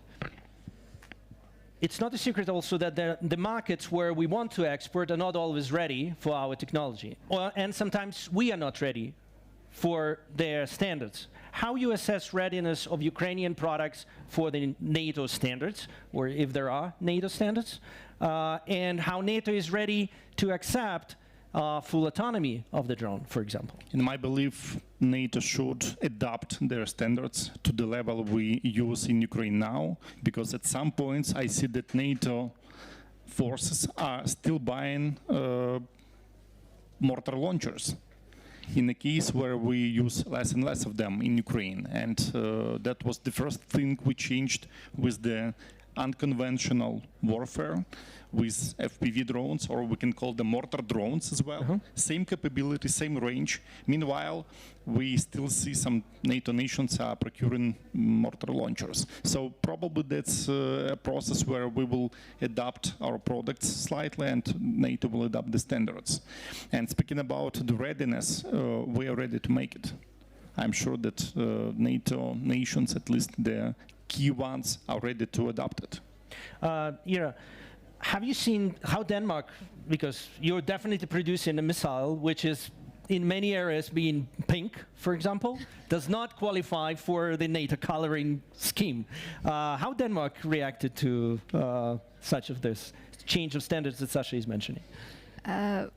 it's not a secret also that the markets where we want to export are not always ready for our technology, and sometimes we are not ready for their standards. How you assess readiness of Ukrainian products for the NATO standards, or if there are NATO standards, and how NATO is ready to accept full autonomy of the drone, for example? In my belief, NATO should adapt their standards to the level we use in Ukraine now, because at some points I see that NATO forces are still buying mortar launchers in a case where we use less and less of them in Ukraine. And that was the first thing we changed with the unconventional warfare, with FPV drones, or we can call them mortar drones as well. Same capability, same range. Meanwhile, we still see some NATO nations are procuring mortar launchers. So probably that's a process where we will adapt our products slightly, and NATO will adapt the standards. And speaking about the readiness, we are ready to make it. I'm sure that NATO nations, at least the key ones, are ready to adopt it. Ira, have you seen how Denmark, because you're definitely producing a missile which is in many areas being pink, for example, does not qualify for the NATO coloring scheme. How Denmark reacted to such of this change of standards that Sasha is mentioning? I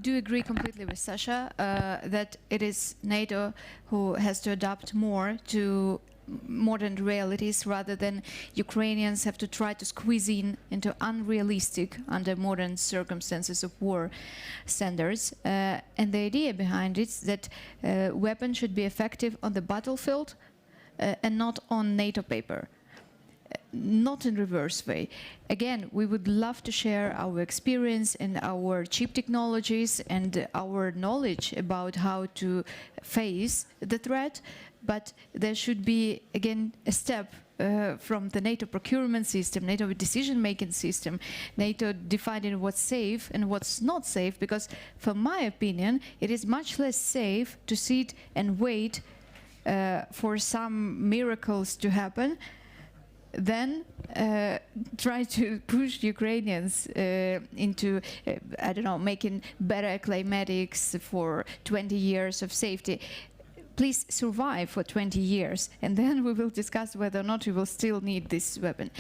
do agree completely with Sasha that it is NATO who has to adapt more to modern realities rather than Ukrainians have to try to squeeze into unrealistic, under modern circumstances of war, standards. And the idea behind it is that weapons should be effective on the battlefield and not on NATO paper. Not in reverse way. Again, we would love to share our experience and our cheap technologies and our knowledge about how to face the threat, but there should be, again, a step from the NATO procurement system, NATO decision-making system, NATO defining what's safe and what's not safe, because from my opinion, it is much less safe to sit and wait for some miracles to happen than try to push Ukrainians into, I don't know, making better climatics for 20 years of safety. Please survive for 20 years, and then we will discuss whether or not we will still need this weapon.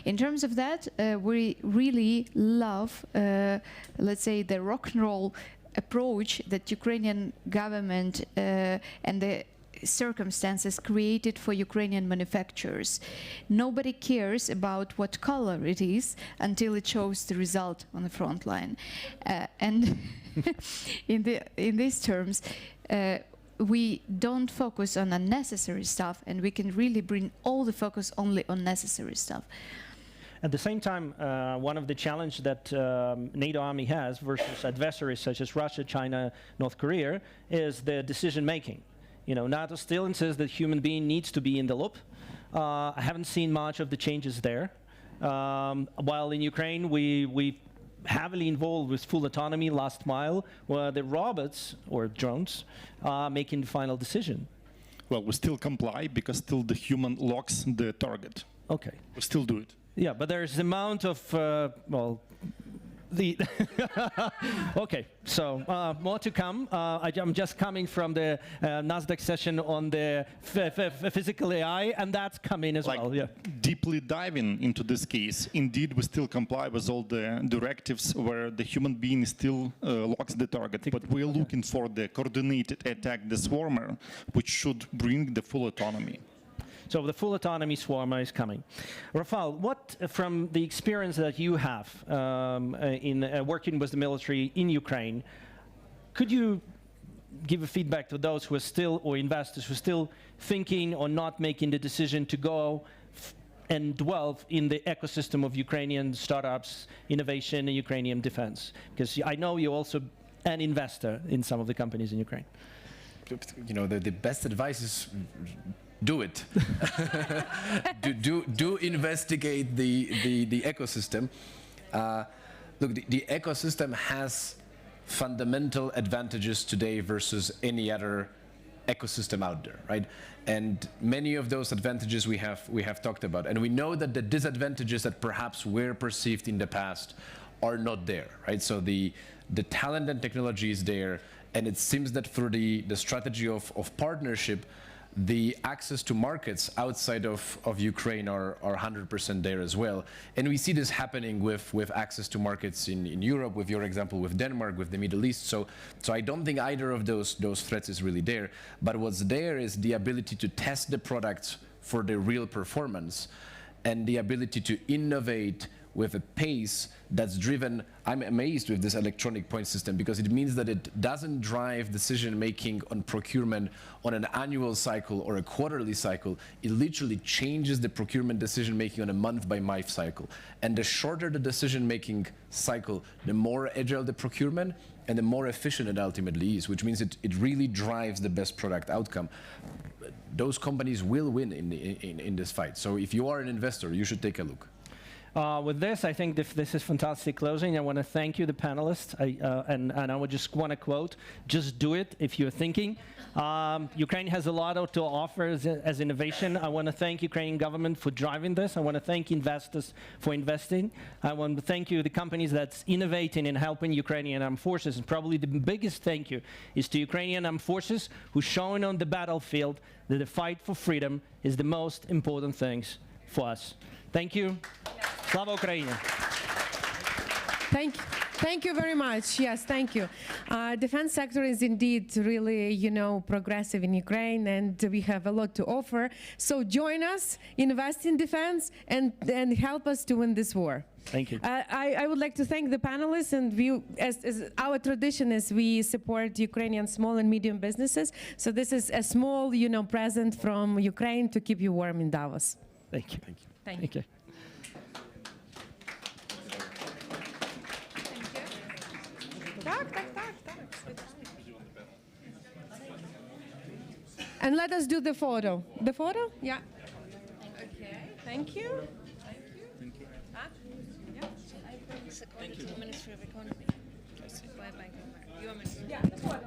In terms of that, we really love, let's say, the rock and roll approach that Ukrainian government and the circumstances created for Ukrainian manufacturers. Nobody cares about what color it is until it shows the result on the front line. And in these terms, we don't focus on unnecessary stuff, and we can really bring all the focus only on necessary stuff. At the same time, one of the challenges that NATO army has versus adversaries such as Russia, China, North Korea is the decision making. You know, NATO still insists that human being needs to be in the loop. I haven't seen much of the changes there. While in Ukraine, we heavily involved with full autonomy, last mile, where the robots or drones are making the final decision. Well, we still comply because still the human locks the target. Okay. We still do it. Yeah, but there's the amount of, okay, so more to come. I'm just coming from the NASDAQ session on the physical AI, and that's coming as well. Yeah. Deeply diving into this case, indeed, we still comply with all the directives where the human being still locks the target, but we're looking for the coordinated attack, the swarmer, which should bring the full autonomy. So the full autonomy swarmer is coming. Rafal, what, from the experience that you have in working with the military in Ukraine, could you give a feedback to those who are still, or investors who are still thinking or not making the decision to go and dwell in the ecosystem of Ukrainian startups, innovation, and Ukrainian defense? Because I know you're also an investor in some of the companies in Ukraine. You know, the best advice is do it. do investigate the ecosystem. Look, the ecosystem has fundamental advantages today versus any other ecosystem out there, right? And many of those advantages we have talked about, and we know that the disadvantages that perhaps were perceived in the past are not there, right? So the talent and technology is there, and it seems that through the strategy of partnership, the access to markets outside of Ukraine are 100% there as well. And we see this happening with access to markets in Europe, with your example with Denmark, with the Middle East. So I don't think either of those threats is really there. But what's there is the ability to test the products for their real performance and the ability to innovate with a pace that's driven. I'm amazed with this electronic point system because it means that it doesn't drive decision making on procurement on an annual cycle or a quarterly cycle. It literally changes the procurement decision making on a month by month cycle. And the shorter the decision making cycle, the more agile the procurement and the more efficient it ultimately is, which means it really drives the best product outcome. Those companies will win in this fight. So if you are an investor, you should take a look. With this, I think this is fantastic closing. I want to thank you, the panelists, and I would just want to quote, just do it if you're thinking. Ukraine has a lot to offer as innovation. I want to thank Ukrainian government for driving this. I want to thank investors for investing. I want to thank you, the companies that's innovating and helping Ukrainian armed forces. And probably the biggest thank you is to Ukrainian armed forces who's showing on the battlefield that the fight for freedom is the most important things for us. Thank you. Slava Ukraini. Thank you very much. Yes, thank you. Defense sector is indeed really, progressive in Ukraine, and we have a lot to offer. So join us, invest in defense, and help us to win this war. Thank you. I would like to thank the panelists, and as our tradition is, we support Ukrainian small and medium businesses. So this is a small, present from Ukraine to keep you warm in Davos. Thank you. Thank you. Thank you. And let us do the photo. The photo? Yeah. Okay. Thank you. Thank you. Ah, yeah. I bring Secretary to the Ministry of Economy. By Bank of America. You are Minister. Yeah, that's what.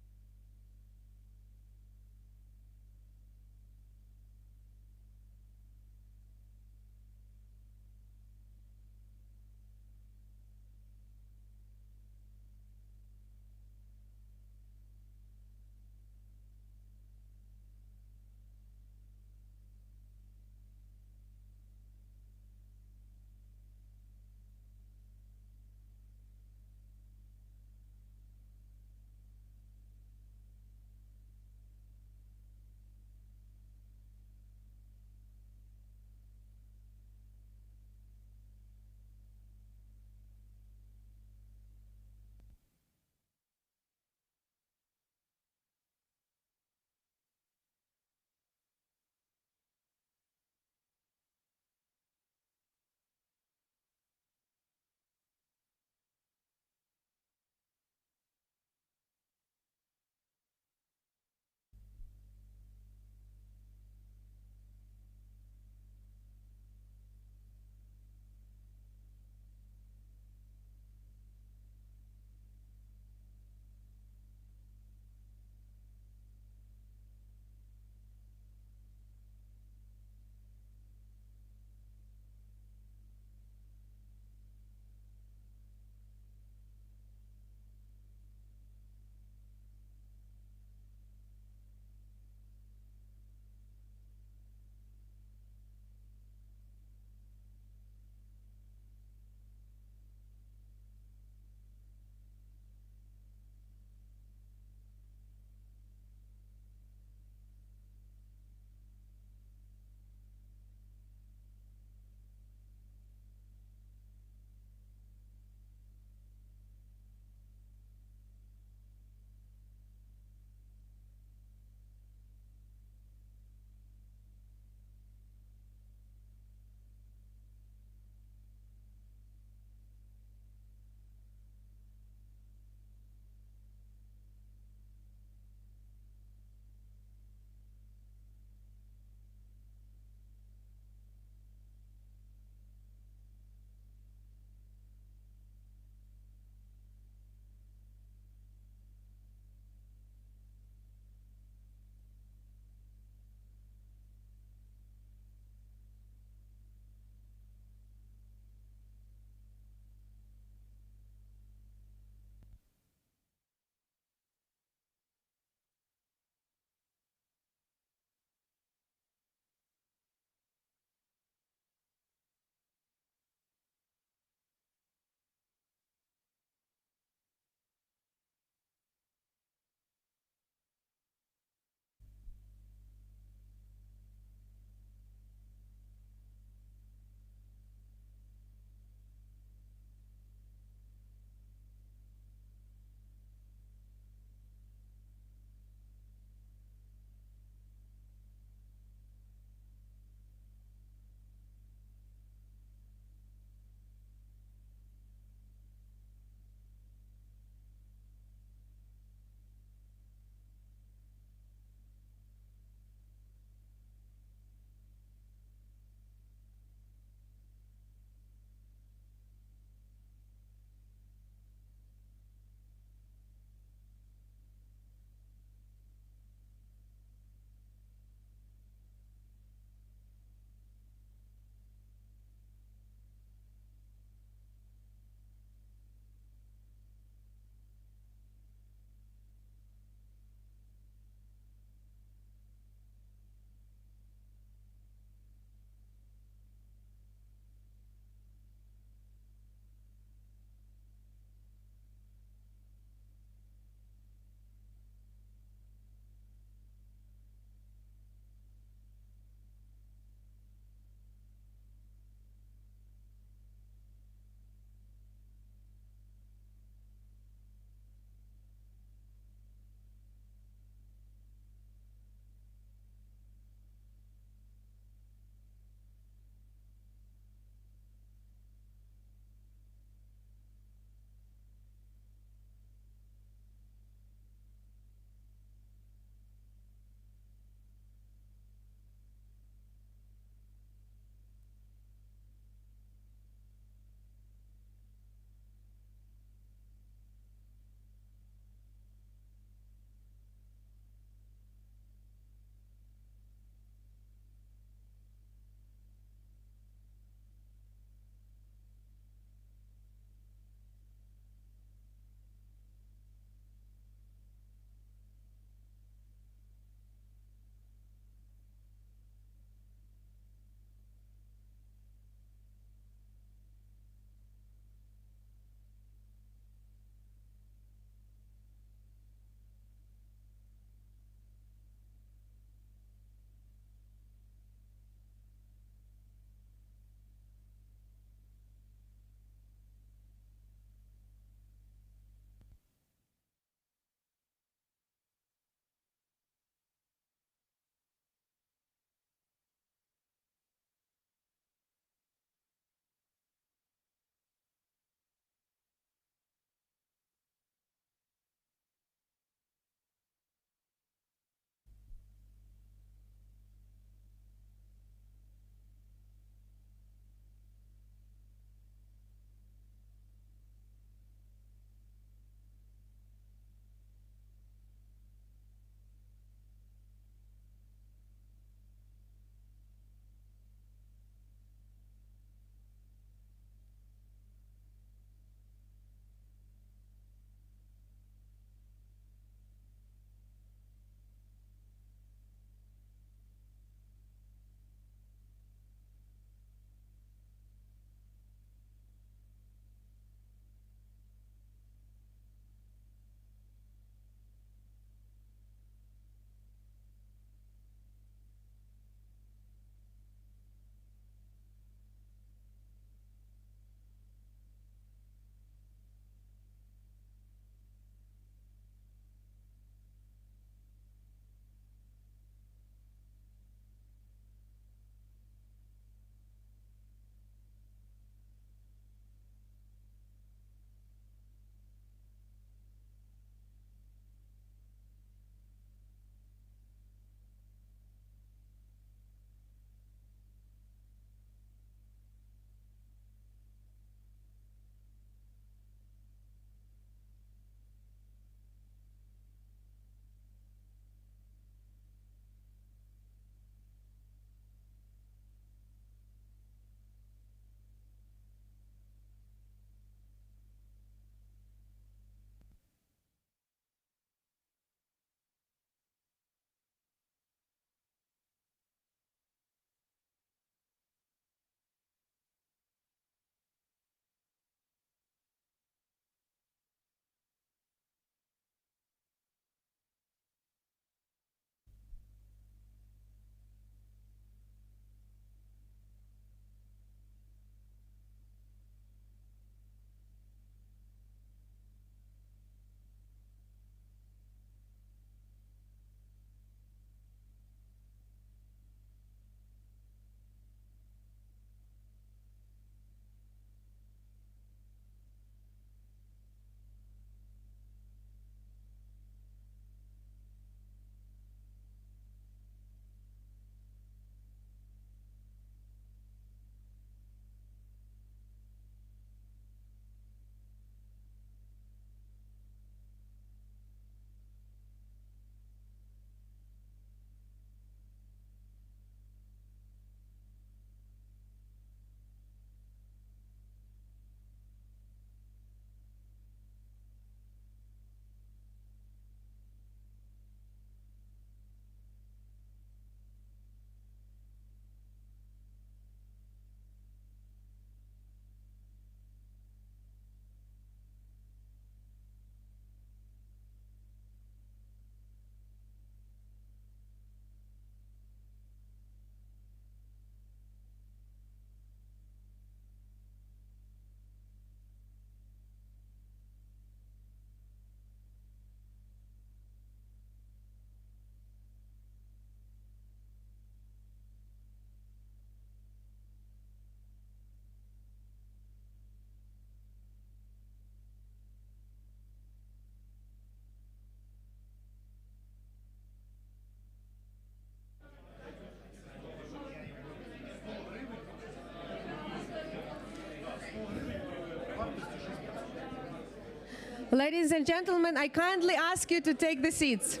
Ladies and gentlemen, I kindly ask you to take the seats.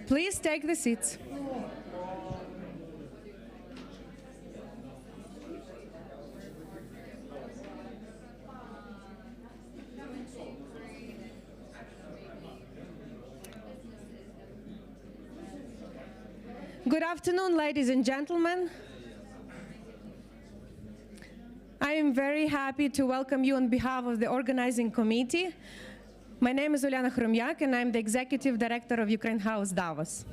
Please take the seats. Good afternoon, ladies and gentlemen. I am very happy to welcome you on behalf of the organizing committee. My name is Uliana Hromyak, and I'm the Executive Director of Ukraine House Davos.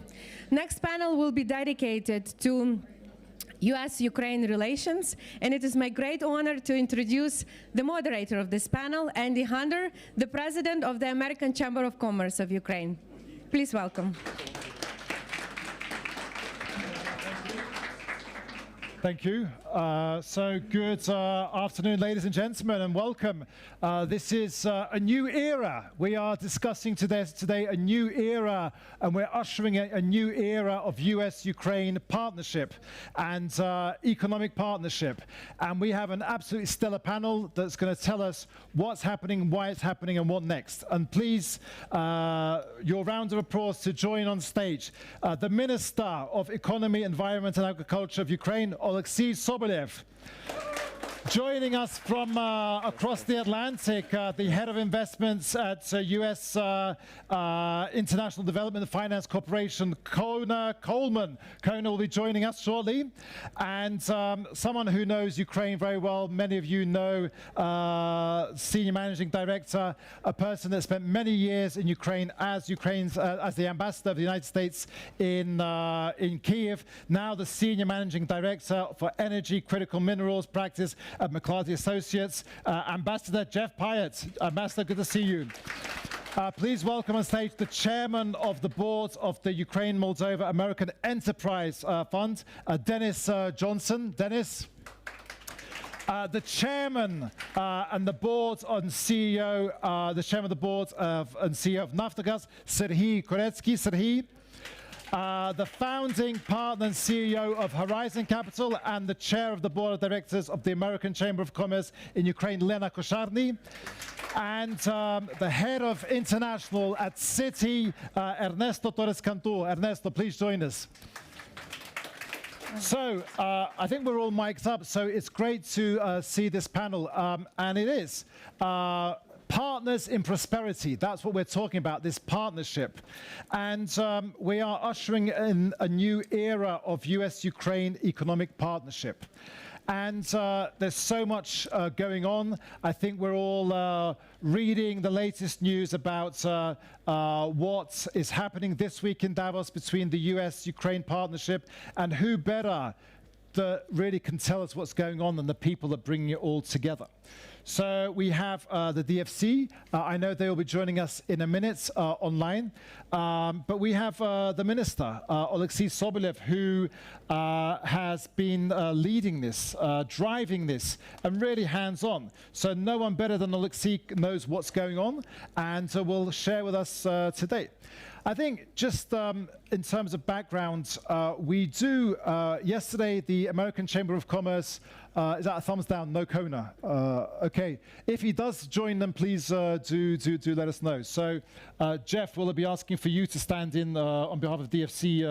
Next panel will be dedicated to US-Ukraine relations, and it is my great honor to introduce the moderator of this panel, Andy Hunter, the President of the American Chamber of Commerce of Ukraine. Please welcome. Thank you. So good afternoon, ladies and gentlemen, and welcome. This is a new era. We are discussing today a new era, and we're ushering a new era of US-Ukraine partnership and economic partnership. And we have an absolutely stellar panel that's going to tell us what's happening, why it's happening, and what next. And please, your round of applause to join on stage the Minister of Economy, Environment and Agriculture of Ukraine, Oleksiy Sobolev. Joining us from across the Atlantic, the head of investments at U.S. International Development and Finance Corporation, Kona Coleman. Kona will be joining us shortly. And someone who knows Ukraine very well, many of you know, Senior Managing Director, a person that spent many years in Ukraine as as the ambassador of the United States in Kyiv, now the Senior Managing Director for Energy, Critical Minerals Practice at McClarty Associates, Ambassador Jeff Pyatt. Ambassador, good to see you. Please welcome on stage the chairman of the board of the Ukraine-Moldova American Enterprise Fund, Dennis Johnson. Dennis. The chairman and the board and CEO, the chairman of the board and CEO of Naftogaz, Serhiy Koretsky. Serhiy. The founding partner and CEO of Horizon Capital and the chair of the board of directors of the American Chamber of Commerce in Ukraine, Lena Kosharny. And the head of international at Citi, Ernesto Torres Cantu. Ernesto, please join us. So I think we're all mic'd up, so it's great to see this panel, and it is. Partners in prosperity, that's what we're talking about, this partnership. And we are ushering in a new era of US-Ukraine economic partnership. And there's so much going on. I think we're all reading the latest news about what is happening this week in Davos between the US-Ukraine partnership, and who better that really can tell us what's going on than the people that bring it all together. So we have the DFC. I know they will be joining us in a minute online. But we have the minister, Oleksiy Sobolev, who has been leading this, driving this, and really hands-on. So no one better than Oleksiy knows what's going on, and will share with us today. I think just in terms of background, we do, yesterday the American Chamber of Commerce, is that a thumbs down? No Kona. Okay. If he does join them, please do let us know. So Jeff, will I be asking for you to stand in on behalf of DFC,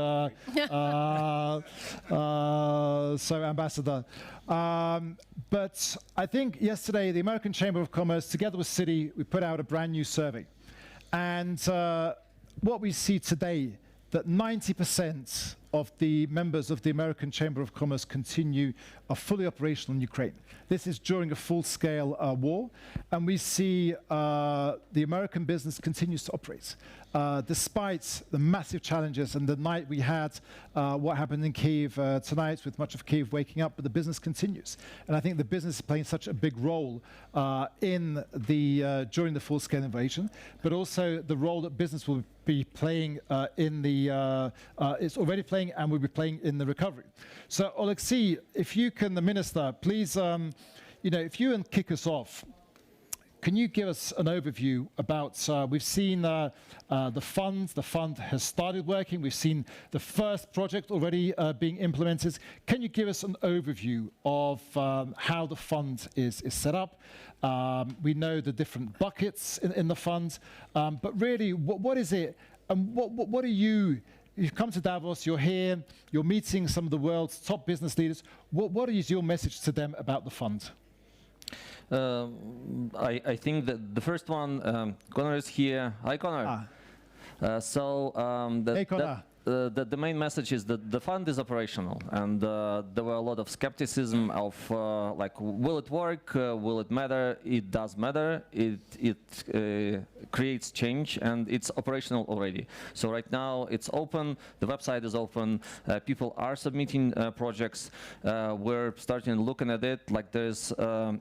so Ambassador. But I think yesterday the American Chamber of Commerce, together with Citi, we put out a brand new survey. And what we see today, that 90% of the members of the American Chamber of Commerce are fully operational in Ukraine. This is during a full-scale war, and we see the American business continues to operate. Despite the massive challenges, and the night we had what happened in Kyiv tonight, with much of Kyiv waking up, but the business continues. And I think the business is playing such a big role in during the full-scale invasion, but also the role that business will be playing it's already playing and will be playing in the recovery. So Oleksiy, if you can, the minister, please, if you can kick us off. can you give us an overview about, we've seen the fund has started working, we've seen the first project already being implemented. Can you give us an overview of how the fund is set up? We know the different buckets in the fund, but really, what is it, and what are you've come to Davos, you're here, you're meeting some of the world's top business leaders. What is your message to them about the fund? I think that the first one, Connor is here. Hi, Connor. Hey, Connor. The main message is that the fund is operational, and there were a lot of skepticism of like, will it work? Will it matter? It does matter. It creates change, and it's operational already. So right now it's open. The website is open. People are submitting projects. We're starting looking at it. Like, there's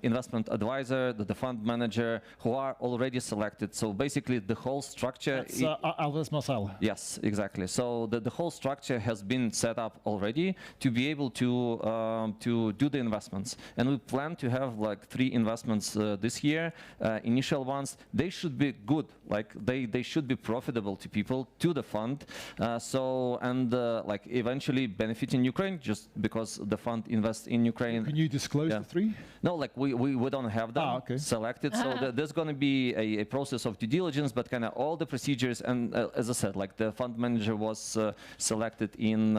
investment advisor, the fund manager, who are already selected. So basically, the whole structure. That's Alves Marcel. Yes, exactly. So the whole structure has been set up already to be able to do the investments, and we plan to have like 3 investments this year. Initial ones, they should be good, like they should be profitable to people, to the fund. Like eventually benefiting Ukraine, just because the fund invests in Ukraine. Can you disclose the 3? No, like we don't have them selected. So there's going to be a process of due diligence, but kind of all the procedures. And as I said, like the fund manager was selected in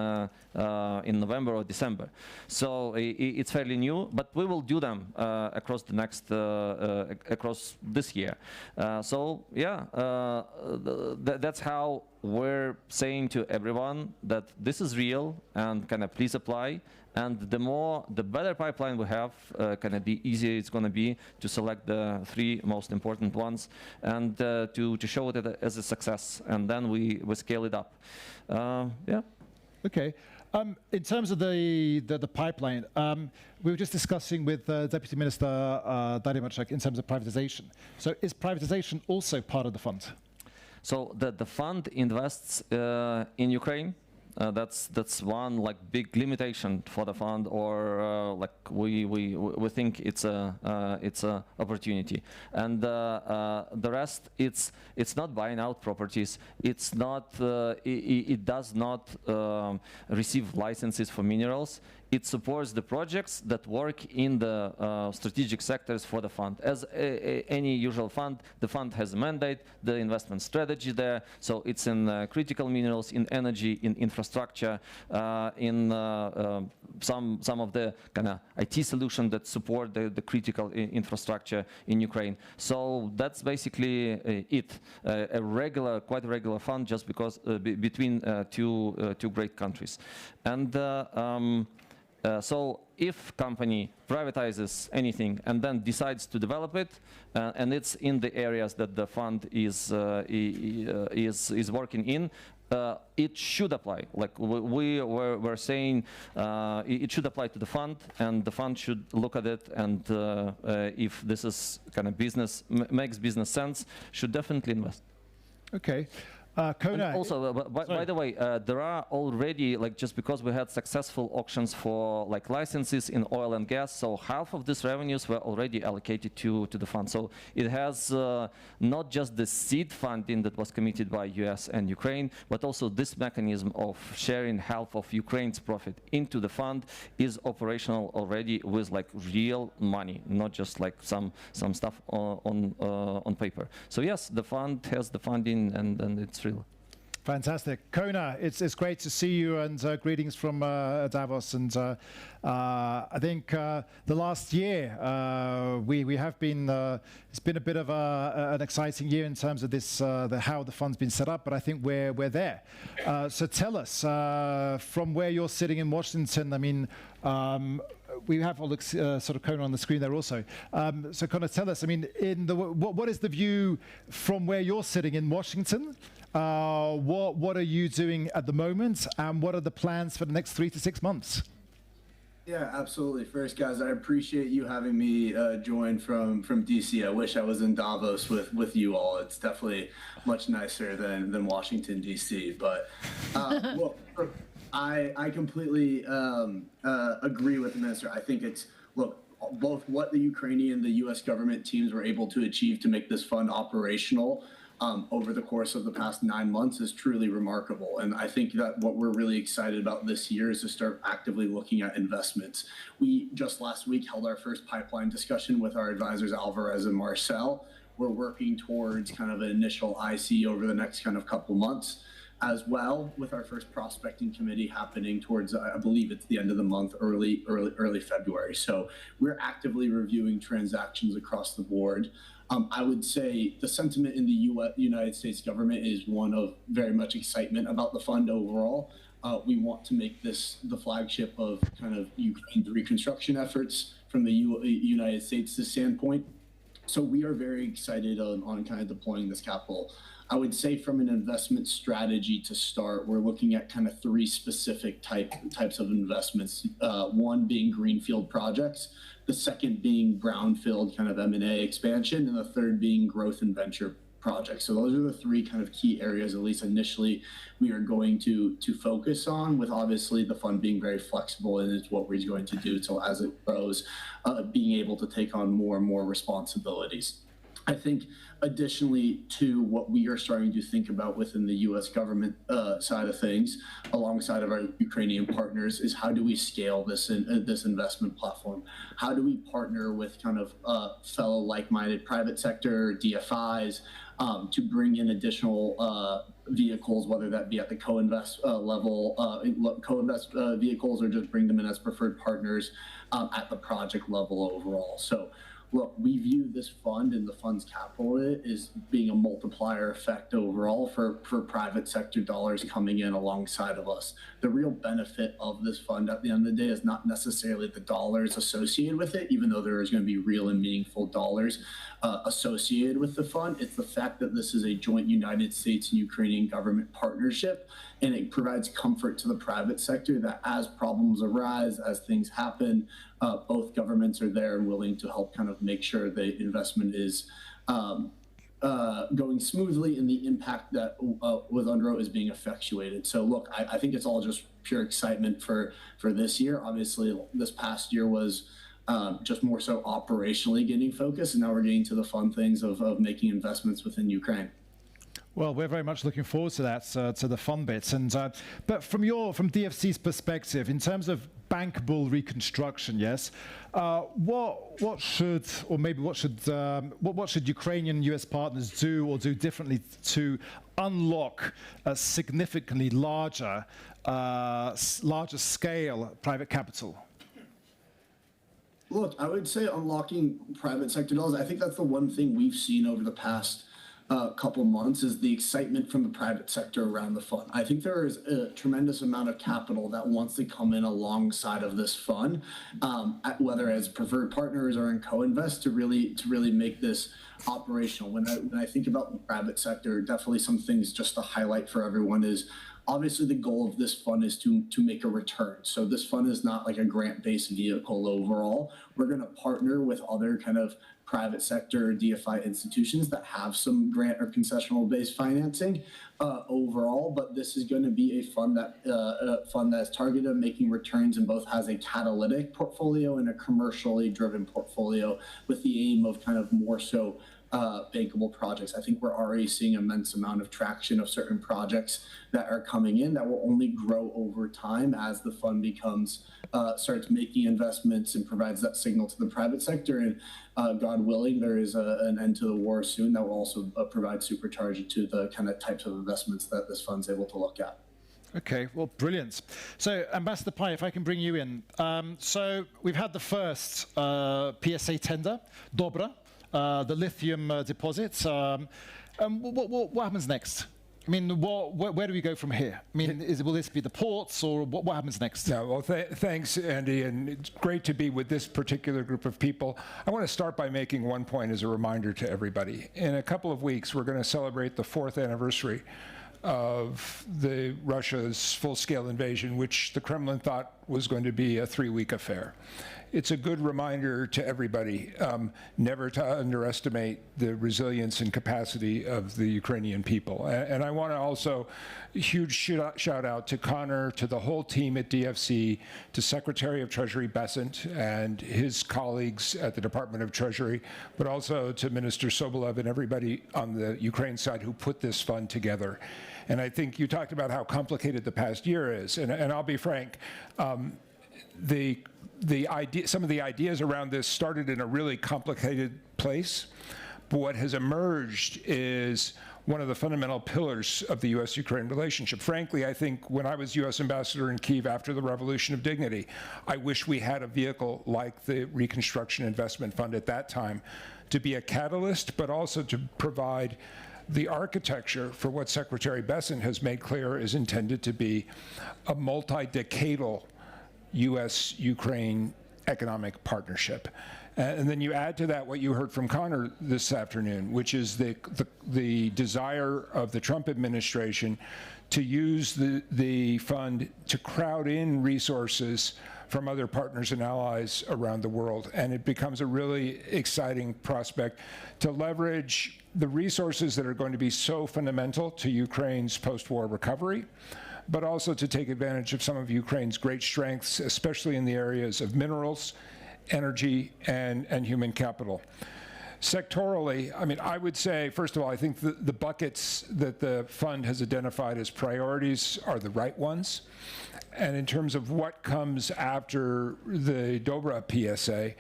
November or December. So it's fairly new, but we will do them across the next across this year. So yeah, that's how we're saying to everyone that this is real, and kind of please apply. And the better pipeline we have, kind of the easier it's going to be to select the 3 most important ones, and to show it as a success, and then we scale it up. Yeah. Okay. In terms of the pipeline, we were just discussing with Deputy Minister Daria Marczak in terms of privatization. So is privatization also part of the fund? So the fund invests in Ukraine. That's one like big limitation for the fund, or like we think it's a opportunity, and the rest it's not buying out properties. It's not it does not receive licenses for minerals. It supports the projects that work in the strategic sectors for the fund. As any usual fund, the fund has a mandate, the investment strategy there. So it's in critical minerals, in energy, in infrastructure, in some of the kind of IT solutions that support the critical infrastructure in Ukraine. So that's basically it. Quite a regular fund, just because between two great countries. And so if company privatizes anything and then decides to develop it, and it's in the areas that the fund is working in, it should apply. Like we're saying, it should apply to the fund, and the fund should look at it, and if this is kind of makes business sense, should definitely invest. Okay. Kona. Also, by the way, there are already, like, just because we had successful auctions for like licenses in oil and gas, so half of these revenues were already allocated to the fund. So it has not just the seed funding that was committed by US and Ukraine, but also this mechanism of sharing half of Ukraine's profit into the fund is operational already with like real money, not just like some stuff on paper. So yes, the fund has the funding, and it's real. Fantastic. Kona, it's great to see you, and greetings from Davos. And I think the last year we have been, it's been a bit of an exciting year in terms of this, how the fund's been set up, but I think we're there. So tell us, from where you're sitting in Washington, I mean, we have sort of Kona on the screen there also. So Kona, tell us, I mean, what is the view from where you're sitting in Washington? What are you doing at the moment, and what are the plans for the next 3 to 6 months? Yeah, absolutely. First, guys, I appreciate you having me join from DC. I wish I was in Davos with you all. It's definitely much nicer than Washington, DC. But well, I completely agree with the minister. I think it's, look, both what the Ukrainian and the U.S. government teams were able to achieve to make this fund operational over the course of the past 9 months is truly remarkable. And I think that what we're really excited about this year is to start actively looking at investments. We just last week held our first pipeline discussion with our advisors, Alvarez and Marcel. We're working towards kind of an initial IC over the next kind of couple months, as well with our first prospecting committee happening towards, I believe it's the end of the month, early February. So we're actively reviewing transactions across the board. I would say the sentiment in the United States government is one of very much excitement about the fund overall. We want to make this the flagship of kind of Ukraine's reconstruction efforts from the United States' standpoint. So we are very excited on kind of deploying this capital. I would say from an investment strategy to start, we're looking at kind of 3 specific types of investments. One being greenfield projects, the second being brownfield kind of M&A expansion, and the third being growth and venture projects. So those are the 3 kind of key areas, at least initially, we are going to focus on, with obviously the fund being very flexible, and it's what we're going to do till as it grows, being able to take on more and more responsibilities. I think additionally to what we are starting to think about within the U.S. government side of things, alongside of our Ukrainian partners, is how do we scale this investment platform? How do we partner with kind of fellow like-minded private sector DFIs to bring in additional vehicles, whether that be at the co-invest level, co-invest vehicles, or just bring them in as preferred partners at the project level overall. So look, we view this fund and the fund's capital as being a multiplier effect overall for private sector dollars coming in alongside of us. The real benefit of this fund at the end of the day is not necessarily the dollars associated with it, even though there is going to be real and meaningful dollars associated with the fund. It's the fact that this is a joint United States and Ukrainian government partnership, and it provides comfort to the private sector that as problems arise, as things happen, both governments are there and willing to help kind of make sure the investment is going smoothly and the impact that with UNRWA is being effectuated. So look, I think it's all just pure excitement for this year. Obviously, this past year was just more so operationally getting focused, and now we're getting to the fun things of making investments within Ukraine. Well, we're very much looking forward to that, to the fun bits. And but from DFC's perspective, in terms of bankable reconstruction, yes, what should Ukrainian U.S. partners do differently to unlock a significantly larger scale private capital? Look, I would say unlocking private sector dollars, I think that's the one thing we've seen over the past couple months is the excitement from the private sector around the fund. I think there is a tremendous amount of capital that wants to come in alongside of this fund, whether as preferred partners or in co-invest, to really make this operational. When I think about the private sector, definitely some things just to highlight for everyone is obviously the goal of this fund is to make a return. So this fund is not like a grant-based vehicle overall. We're going to partner with other kind of private sector DFI institutions that have some grant or concessional-based financing overall, but this is going to be a fund that's targeted at making returns and both has a catalytic portfolio and a commercially driven portfolio with the aim of kind of more so bankable projects. I think we're already seeing immense amount of traction of certain projects that are coming in that will only grow over time as the fund starts making investments and provides that signal to the private sector. And God willing, there is an end to the war soon that will also provide supercharge to the kind of types of investments that this fund's able to look at. Okay, well, brilliant. So, Ambassador Pai, if I can bring you in. So we've had the first PSA tender, Dobra, the lithium deposits. What happens next? I mean, where do we go from here? I mean, will this be the ports, or what happens next? Yeah, well, thanks, Andy, and it's great to be with this particular group of people. I want to start by making one point as a reminder to everybody. In a couple of weeks, we're going to celebrate the 4th anniversary of Russia's full-scale invasion, which the Kremlin thought was going to be a 3-week affair. It's a good reminder to everybody never to underestimate the resilience and capacity of the Ukrainian people. And I want to also huge shout out to Connor, to the whole team at DFC, to Secretary of Treasury Bessent and his colleagues at the Department of Treasury, but also to Minister Sobolev and everybody on the Ukraine side who put this fund together. And I think you talked about how complicated the past year is, and I'll be frank, some of the ideas around this started in a really complicated place, but what has emerged is one of the fundamental pillars of the U.S.-Ukraine relationship. Frankly, I think when I was U.S. ambassador in Kyiv after the Revolution of Dignity, I wish we had a vehicle like the Reconstruction Investment Fund at that time to be a catalyst, but also to provide the architecture for what Secretary Bessent has made clear is intended to be a multi-decadal U.S.-Ukraine economic partnership. And then you add to that what you heard from Connor this afternoon, which is the desire of the Trump administration to use the fund to crowd in resources from other partners and allies around the world. And it becomes a really exciting prospect to leverage the resources that are going to be so fundamental to Ukraine's post-war recovery, but also to take advantage of some of Ukraine's great strengths, especially in the areas of minerals, energy, and human capital. Sectorally, I mean, I would say, first of all, I think the buckets that the fund has identified as priorities are the right ones. And in terms of what comes after the Dobra PSA,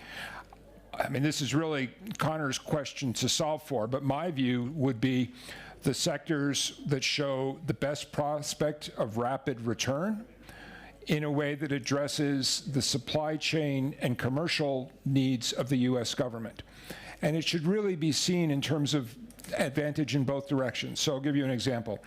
I mean, this is really Connor's question to solve for, but my view would be the sectors that show the best prospect of rapid return in a way that addresses the supply chain and commercial needs of the U.S. government. And it should really be seen in terms of advantage in both directions. So I'll give you an example.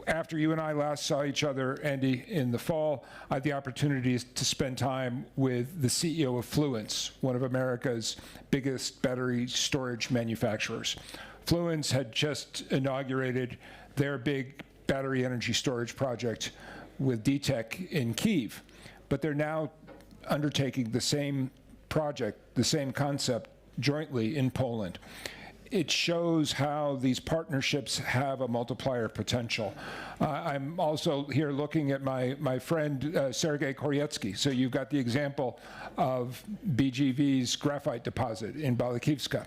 After you and I last saw each other, Andy, in the fall, I had the opportunity to spend time with the CEO of Fluence, one of America's biggest battery storage manufacturers. Fluence had just inaugurated their big battery energy storage project with DTEC in Kyiv, but they're now undertaking the same project, the same concept jointly in Poland. It shows how these partnerships have a multiplier potential. I'm also here looking at my friend Sergei Koryetsky. So you've got the example of BGV's graphite deposit in Balakivska,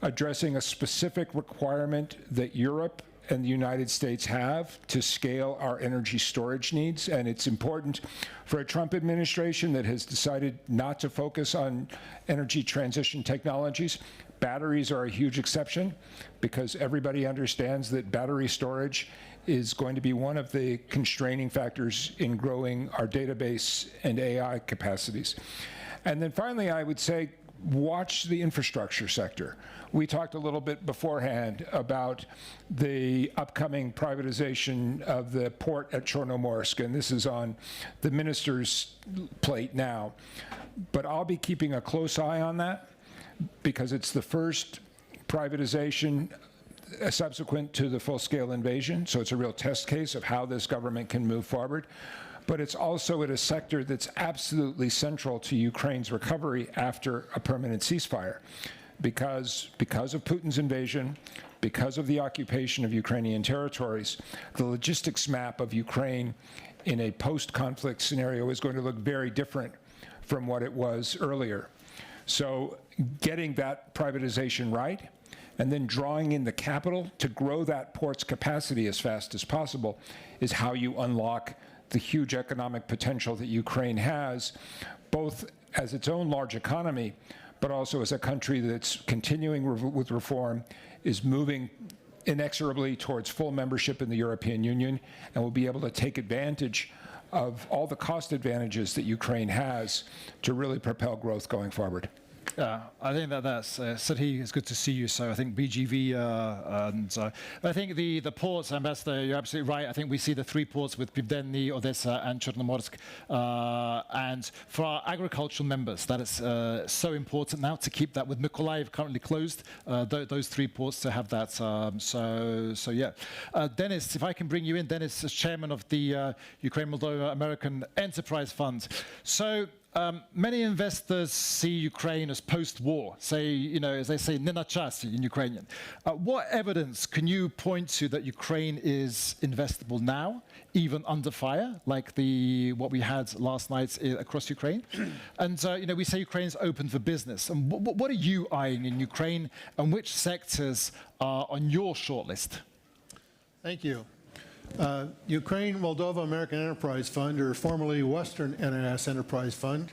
addressing a specific requirement that Europe and the United States have to scale our energy storage needs. And it's important for a Trump administration that has decided not to focus on energy transition technologies. Batteries are a huge exception because everybody understands that battery storage is going to be one of the constraining factors in growing our database and AI capacities. And then finally, I would say, watch the infrastructure sector. We talked a little bit beforehand about the upcoming privatization of the port at Chornomorsk, and this is on the minister's plate now. But I'll be keeping a close eye on that because it's the first privatization subsequent to the full-scale invasion, so it's a real test case of how this government can move forward. But it's also in a sector that's absolutely central to Ukraine's recovery after a permanent ceasefire. Because of Putin's invasion, because of the occupation of Ukrainian territories, the logistics map of Ukraine in a post-conflict scenario is going to look very different from what it was earlier. So getting that privatization right, and then drawing in the capital to grow that port's capacity as fast as possible is how you unlock the huge economic potential that Ukraine has, both as its own large economy, but also as a country that's continuing with reform, is moving inexorably towards full membership in the European Union, and will be able to take advantage of all the cost advantages that Ukraine has to really propel growth going forward. I think that's Sati, it's good to see you. So I think BGV and I think the ports, Ambassador, you're absolutely right. I think we see the 3 ports with Pivdenny, Odessa, and Chernomorsk. And for our agricultural members, that is so important now to keep that. With Mykolaiv currently closed, those 3 ports to have that. So yeah, Dennis, if I can bring you in. Dennis is chairman of the Ukraine-Moldova American Enterprise Fund. So. Many investors see Ukraine as post-war, as they say, "не на часі" in Ukrainian. What evidence can you point to that Ukraine is investable now, even under fire, like what we had last night across Ukraine? And we say Ukraine is open for business. And what are you eyeing in Ukraine, and which sectors are on your shortlist? Thank you. Ukraine-Moldova American Enterprise Fund, or formerly Western NNS Enterprise Fund,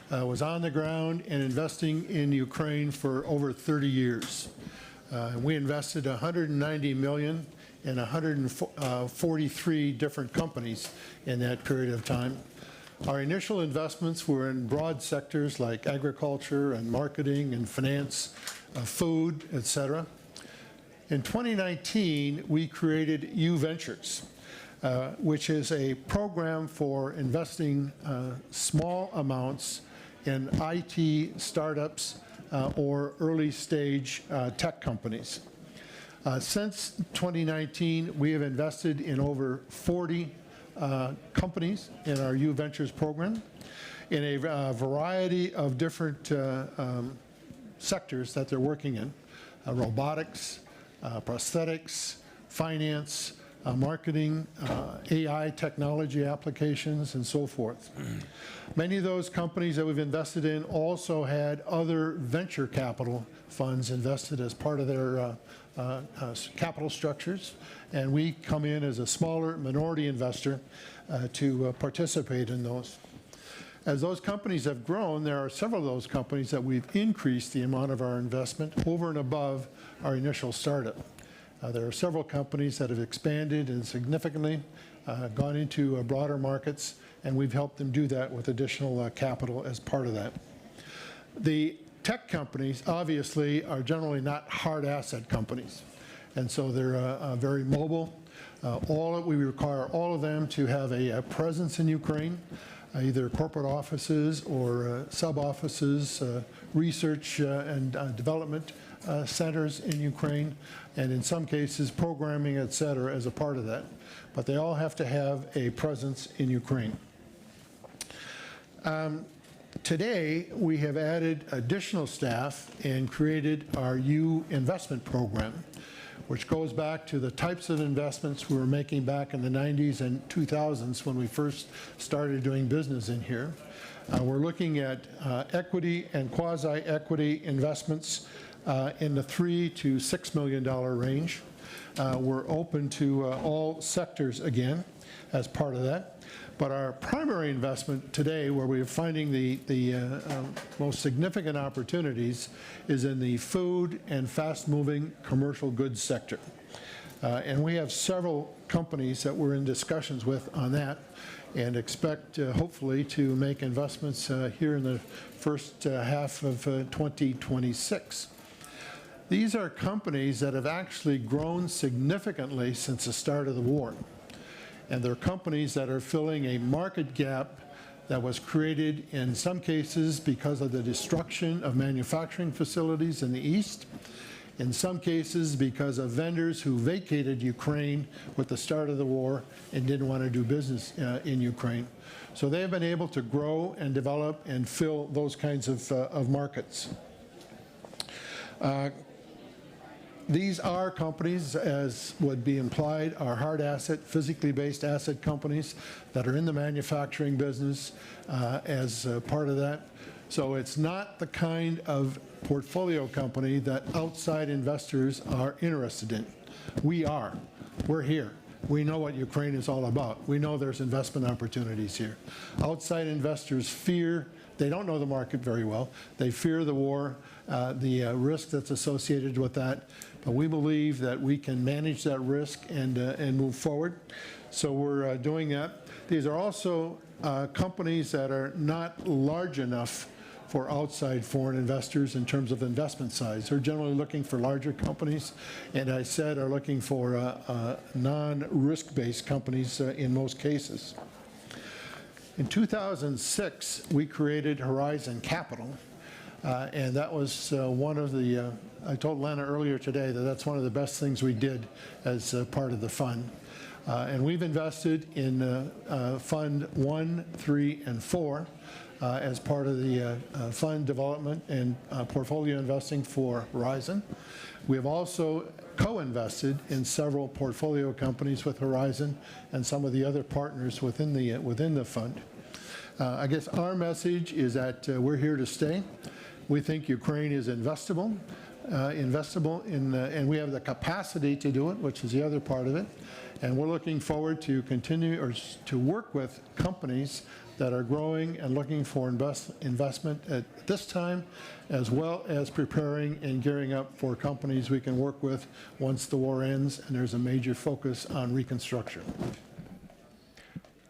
was on the ground and investing in Ukraine for over 30 years. We invested $190 million in 143 different companies in that period of time. Our initial investments were in broad sectors like agriculture and marketing and finance, food, etc. In 2019, we created U Ventures, which is a program for investing small amounts in IT startups or early stage tech companies. Since 2019, we have invested in over 40 companies in our U Ventures program in a variety of different sectors that they're working in: robotics, prosthetics, finance, marketing, AI technology applications, and so forth. Many of those companies that we've invested in also had other venture capital funds invested as part of their capital structures, and we come in as a smaller minority investor to participate in those. As those companies have grown, there are several of those companies that we've increased the amount of our investment over and above our initial startup. There are several companies that have expanded and significantly gone into broader markets, and we've helped them do that with additional capital as part of that. The tech companies, obviously, are generally not hard asset companies, and so they're very mobile. We require all of them to have a presence in Ukraine, either corporate offices or sub-offices, research and development centers in Ukraine, and in some cases programming, et cetera, as a part of that. But they all have to have a presence in Ukraine. Today, we have added additional staff and created our U investment program, which goes back to the types of investments we were making back in the 90s and 2000s when we first started doing business in here. We're looking at equity and quasi-equity investments in the $3 to $6 million range. We're open to all sectors again as part of that. But our primary investment today, where we're finding the most significant opportunities, is in the food and fast-moving commercial goods sector. And we have several companies that we're in discussions with on that, and expect, hopefully, to make investments here in the first half of 2026. These are companies that have actually grown significantly since the start of the war. And they're companies that are filling a market gap that was created in some cases because of the destruction of manufacturing facilities in the East, in some cases because of vendors who vacated Ukraine with the start of the war and didn't want to do business in Ukraine. So they have been able to grow and develop and fill those kinds of markets. These are companies, as would be implied, are hard asset, physically based asset companies that are in the manufacturing business as part of that. So it's not the kind of portfolio company that outside investors are interested in. We are. We're here. We know what Ukraine is all about. We know there's investment opportunities here. Outside investors fear, they don't know the market very well. They fear the war, the risk that's associated with that. But we believe that we can manage that risk and move forward. So we're doing that. These are also companies that are not large enough for outside foreign investors in terms of investment size. They're generally looking for larger companies, and I said are looking for non-risk-based companies in most cases. In 2006, we created Horizon Capital, and that was one of the, I told Lana earlier today that that's one of the best things we did as part of the fund. And we've invested in Fund 1, 3, and 4 as part of the fund development and portfolio investing for Horizon. We have also co-invested in several portfolio companies with Horizon and some of the other partners within the fund. I guess our message is that we're here to stay. We think Ukraine is investable and we have the capacity to do it, which is the other part of it. And we're looking forward to continue or to work with companies that are growing and looking for investment at this time, as well as preparing and gearing up for companies we can work with once the war ends and there's a major focus on reconstruction.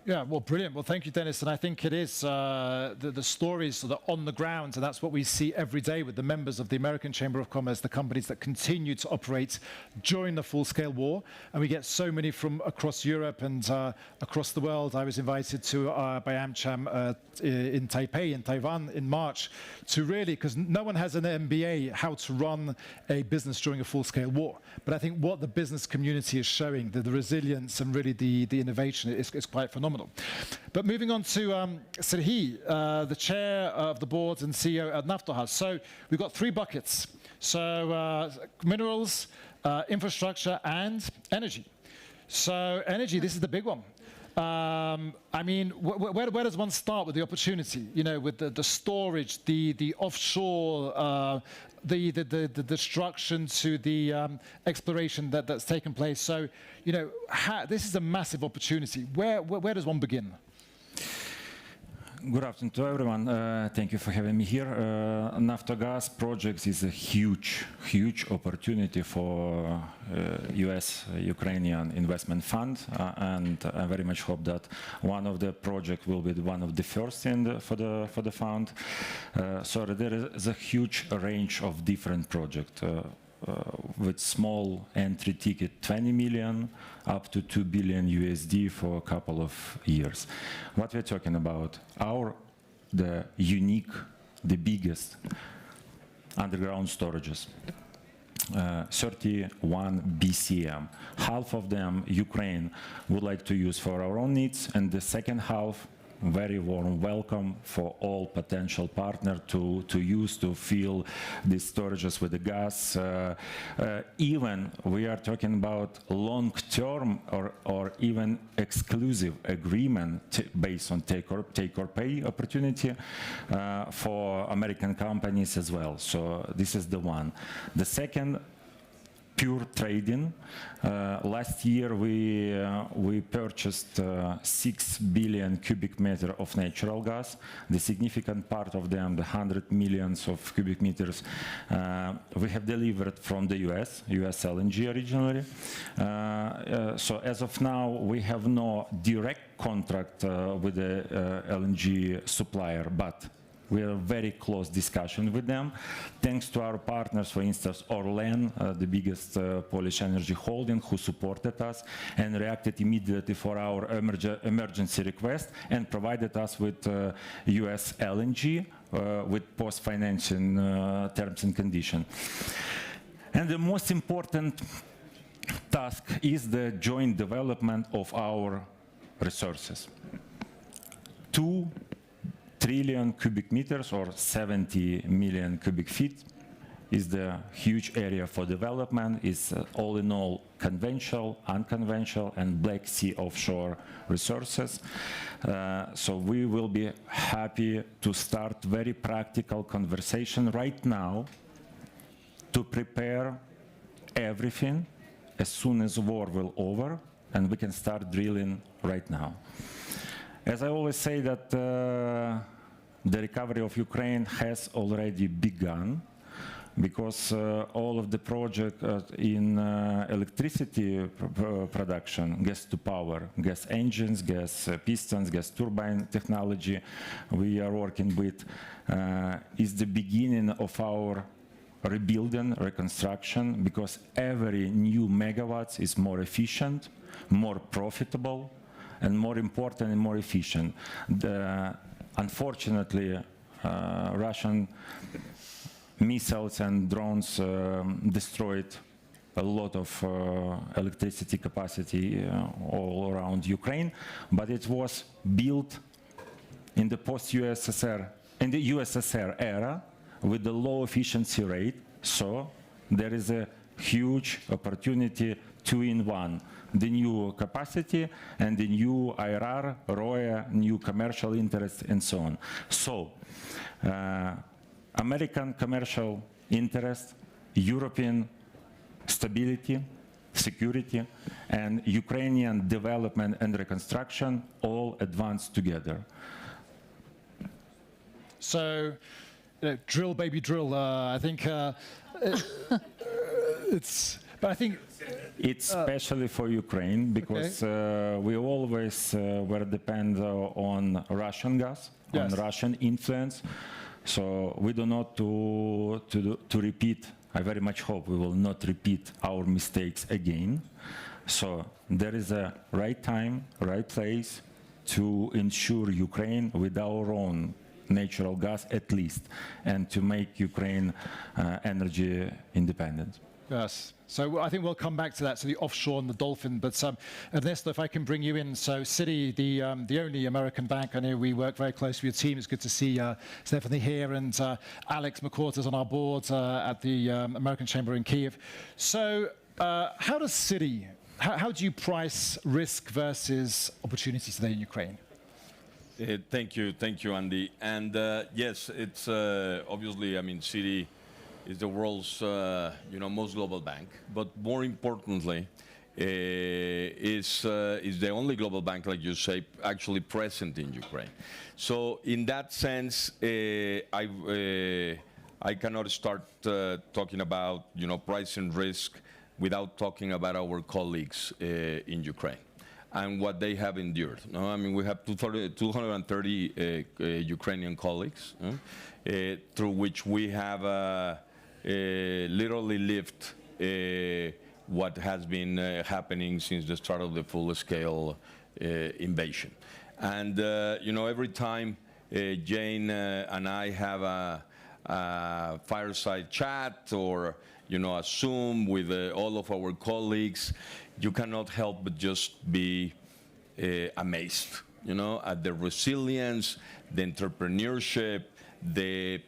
Yeah, well, brilliant. Well, thank you, Dennis. And I think it is the stories that are on the ground, and that's what we see every day with the members of the American Chamber of Commerce, the companies that continue to operate during the full-scale war. And we get so many from across Europe and across the world. I was invited to by AmCham in Taipei, in Taiwan, in March, to really, because no one has an MBA how to run a business during a full-scale war. But I think what the business community is showing, the resilience and really the innovation is quite phenomenal. But moving on to Serhii, the chair of the board and CEO at Naftogaz. So we've got three buckets. So minerals, infrastructure, and energy. So energy, this is the big one. I mean, where does one start with the opportunity? You know, with the storage, the offshore, the destruction to the exploration that's taken place. So, you know, this is a massive opportunity. Where does one begin? Good afternoon to everyone. Thank you for having me here. Naftogaz project is a huge opportunity for US-Ukrainian investment fund, and I very much hope that one of the projects will be one of the first for the fund. So there is a huge range of different projects. With small entry ticket 20 million up to 2 billion USD for a couple of years. What we're talking about, the biggest underground storages, 31 BCM. Half of them Ukraine would like to use for our own needs, and the second half, very warm welcome for all potential partners to fill these storages with the gas. Even we are talking about long-term or even exclusive agreement based on take or pay opportunity for American companies as well. So this is the one. The second, pure trading. Last year we purchased 6 billion cubic meter of natural gas. The significant part of them, the 100 millions of cubic meters, we have delivered from the US LNG originally. So as of now, we have no direct contract with the LNG supplier, but we are very close discussion with them. Thanks to our partners, for instance, Orlen, the biggest Polish energy holding, who supported us and reacted immediately for our emergency request and provided us with US LNG with post-financing terms and conditions. And the most important task is the joint development of our resources. 2 trillion cubic meters or 70 million cubic feet is the huge area for development. Is all in all conventional, unconventional, and Black Sea offshore resources. So we will be happy to start very practical conversation right now to prepare everything as soon as war will over and we can start drilling right now. As I always say that the recovery of Ukraine has already begun. because all of the project in electricity production, gas to power, gas engines, gas pistons, gas turbine technology we are working with is the beginning of our rebuilding, reconstruction, because every new megawatts is more efficient, more profitable, and more important and more efficient. Unfortunately, Russian missiles and drones destroyed a lot of electricity capacity all around Ukraine, but it was built in the post-USSR, in the USSR era with the low efficiency rate, so there is a huge opportunity, 2-in-1, the new capacity and the new IRR, ROE, new commercial interest, and so on. So, American commercial interest, European stability, security, and Ukrainian development and reconstruction all advance together. So, drill, baby, drill. I think it's. But I think it's especially for Ukraine because we always were dependent on Russian gas, on Russian influence. So we do not to repeat. I very much hope we will not repeat our mistakes again. So there is a right time, right place to ensure Ukraine with our own natural gas at least, and to make Ukraine energy independent. Yes. So I think we'll come back to that, so the offshore and the dolphin. But Ernesto, if I can bring you in. So Citi, the only American bank, I know we work very closely with your team. It's good to see Stephanie here, and Alex McCourt is on our board at the American Chamber in Kyiv. So how does Citi, how do you price risk versus opportunities today in Ukraine? Thank you, Andy. And yes, it's obviously, I mean, Citi is the world's most global bank, but more importantly, is the only global bank, like you say, actually present in Ukraine. So in that sense, I cannot start talking about pricing risk without talking about our colleagues in Ukraine and what they have endured. No? I mean, we have 230 Ukrainian colleagues through which we have literally lived what has been happening since the start of the full-scale invasion. And every time Jane and I have a fireside chat or a Zoom with all of our colleagues, you cannot help but just be amazed, at the resilience, the entrepreneurship, the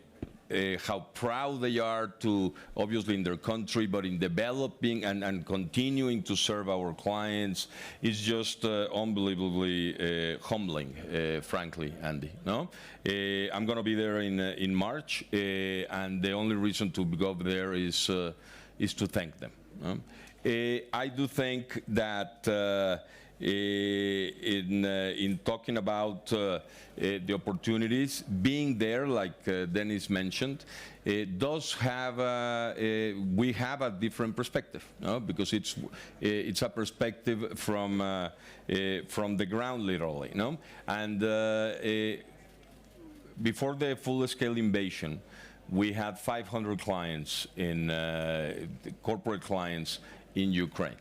how proud they are to, obviously in their country, but in developing and continuing to serve our clients is just unbelievably humbling, frankly, Andy. No, I'm going to be there in March, and the only reason to go there is to thank them. I do think that in talking about the opportunities, being there, like Dennis mentioned, does have we have a different perspective, no? Because it's a perspective from the ground, literally, no? And before the full-scale invasion, we had 500 clients in corporate clients in Ukraine.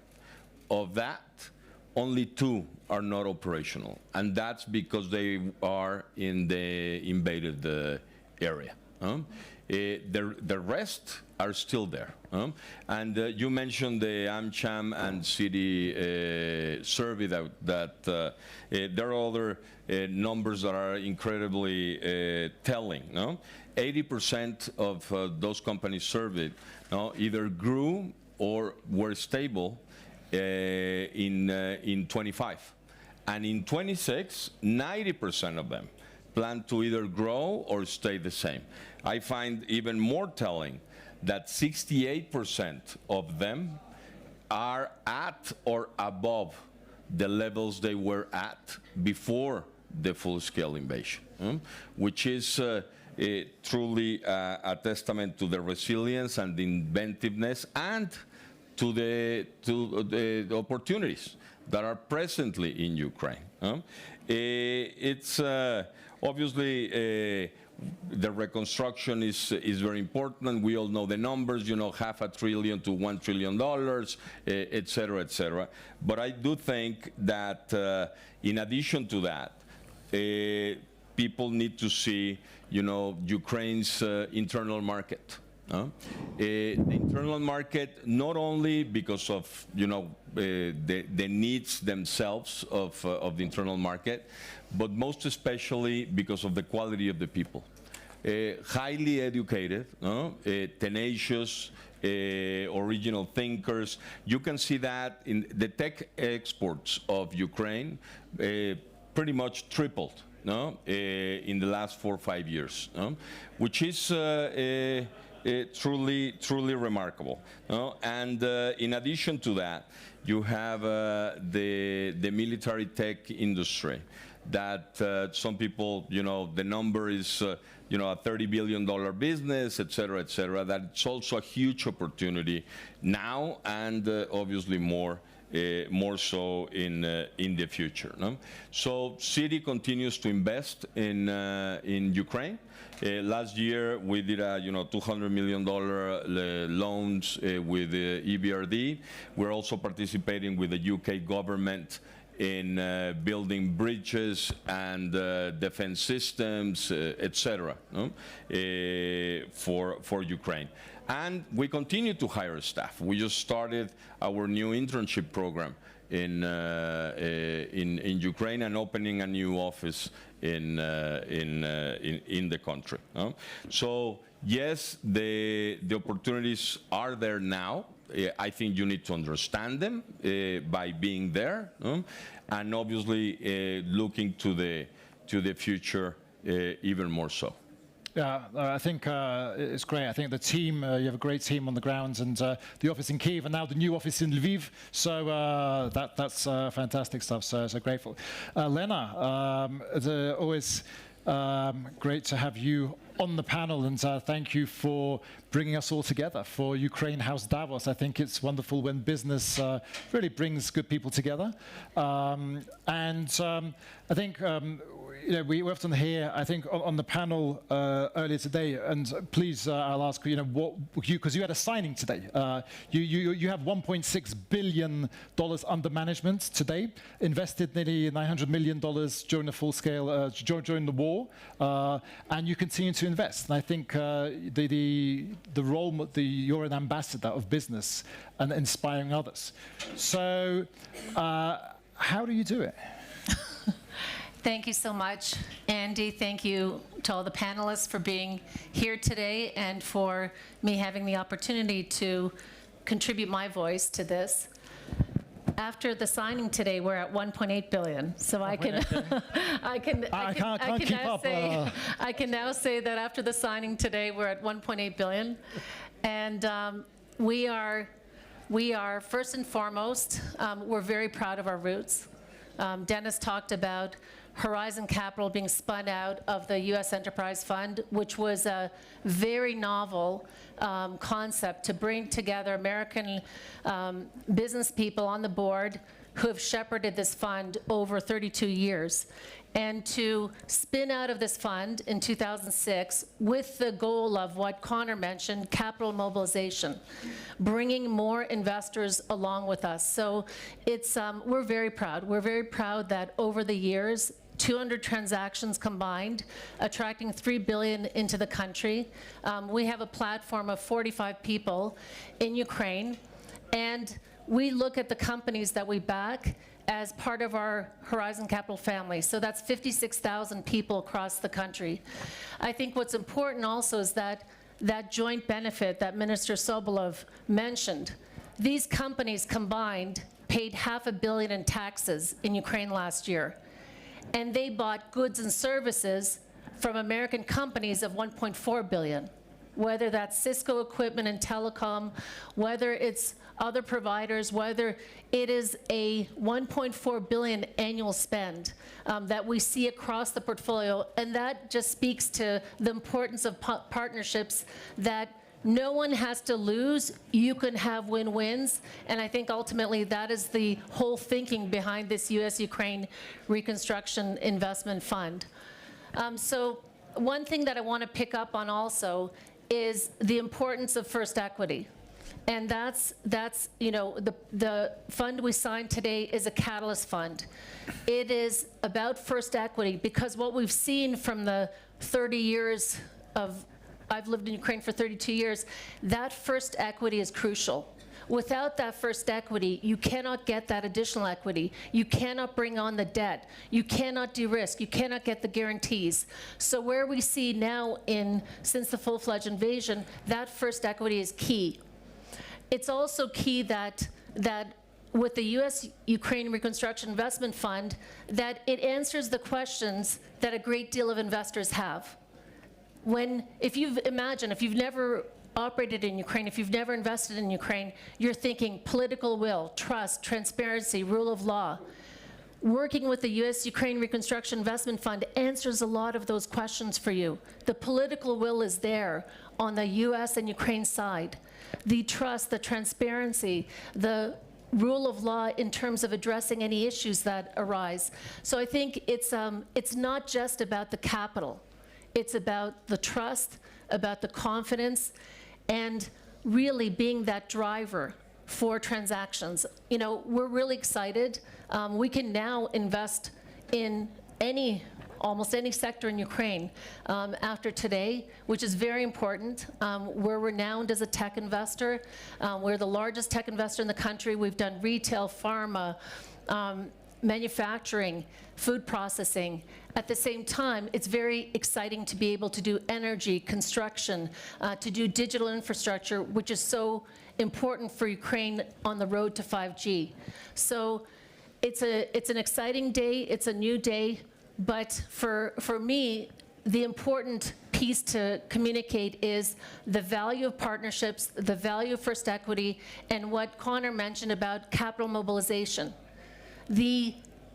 Of that, only 2 are not operational, and that's because they are in the invaded area. The rest are still there. And you mentioned the AmCham and Citi survey that there are other numbers that are incredibly telling. 80% of those companies surveyed either grew or were stable in 25. And in 26, 90% of them plan to either grow or stay the same. I find even more telling that 68% of them are at or above the levels they were at before the full-scale invasion, which is truly a testament to the resilience and the inventiveness and to the opportunities that are presently in Ukraine. It's obviously the reconstruction is very important. We all know the numbers, you know, $500 billion to $1 trillion, et cetera, et cetera. But I do think that in addition to that, people need to see, you know, Ukraine's internal market. The internal market, not only because of, you know, the needs themselves of the internal market, but most especially because of the quality of the people. Highly educated, tenacious, original thinkers. You can see that in the tech exports of Ukraine pretty much tripled in the last 4 or 5 years, which is truly remarkable. And in addition to that, you have the military tech industry that some people, you know, the number is, you know, a $30 billion business, et cetera, that it's also a huge opportunity now and obviously more so in the future. So Citi continues to invest in Ukraine. Last year we did a $200 million loans with EBRD. We're also participating with the UK government in building bridges and defense systems, etc. For Ukraine. And we continue to hire staff. We just started our new internship program in Ukraine and opening a new office in the country. So yes, the opportunities are there now. I think you need to understand them by being there, and obviously looking to the future even more so. Yeah, I think it's great. I think the team, you have a great team on the ground, and the office in Kyiv and now the new office in Lviv. So that's fantastic stuff. So grateful. Lena, it's always great to have you on the panel, and thank you for bringing us all together for Ukraine House Davos. I think it's wonderful when business really brings good people together. And I think we often hear, I think, on the panel earlier today, and please, I'll ask, because you had a signing today. You have $1.6 billion under management today, invested nearly $900 million during the full scale, during the war, and you continue to invest. And I think the role, you're an ambassador of business and inspiring others. So how do you do it? Thank you so much, Andy. Thank you to all the panelists for being here today and for me having the opportunity to contribute my voice to this. After the signing today, we're at 1.8 billion. So I can now say that after the signing today, we're at 1.8 billion, and we are first and foremost, we're very proud of our roots. Dennis talked about Horizon Capital being spun out of the U.S. Enterprise Fund, which was a very novel concept to bring together American business people on the board who have shepherded this fund over 32 years. And to spin out of this fund in 2006 with the goal of what Connor mentioned, capital mobilization, bringing more investors along with us. So it's, we're very proud. We're very proud that over the years, 200 transactions combined, attracting $3 billion into the country. We have a platform of 45 people in Ukraine, and we look at the companies that we back as part of our Horizon Capital family. So that's 56,000 people across the country. I think what's important also is that joint benefit that Minister Sobolov mentioned. These companies combined paid $500 million in taxes in Ukraine last year. And they bought goods and services from American companies of $1.4 billion. whether that's Cisco equipment and telecom, whether it's other providers, whether it is a 1.4 billion annual spend that we see across the portfolio. And that just speaks to the importance of partnerships, that no one has to lose. You can have win-wins. And I think ultimately that is the whole thinking behind this U.S.-Ukraine Reconstruction Investment Fund. So one thing that I want to pick up on also is the importance of first equity. And that's you know, the fund we signed today is a catalyst fund. It is about first equity, because what we've seen from the 30 years of, I've lived in Ukraine for 32 years, that first equity is crucial. Without that first equity, you cannot get that additional equity. You cannot bring on the debt. You cannot de-risk. You cannot get the guarantees. So where we see now since the full-fledged invasion, that first equity is key. It's also key that with the U.S.-Ukraine Reconstruction Investment Fund, that it answers the questions that a great deal of investors have. If you've never operated in Ukraine, if you've never invested in Ukraine, you're thinking political will, trust, transparency, rule of law. Working with the U.S.-Ukraine Reconstruction Investment Fund answers a lot of those questions for you. The political will is there on the U.S. and Ukraine side. The trust, the transparency, the rule of law in terms of addressing any issues that arise. So I think it's not just about the capital. It's about the trust, about the confidence, and really being that driver for transactions. You know, we're really excited. We can now invest in almost any sector in Ukraine after today, which is very important. We're renowned as a tech investor. We're the largest tech investor in the country. We've done retail, pharma, manufacturing, food processing. At the same time, it's very exciting to be able to do energy, construction, to do digital infrastructure, which is so important for Ukraine on the road to 5G. So it's an exciting day, it's a new day, but for me, the important piece to communicate is the value of partnerships, the value of first equity, and what Connor mentioned about capital mobilization.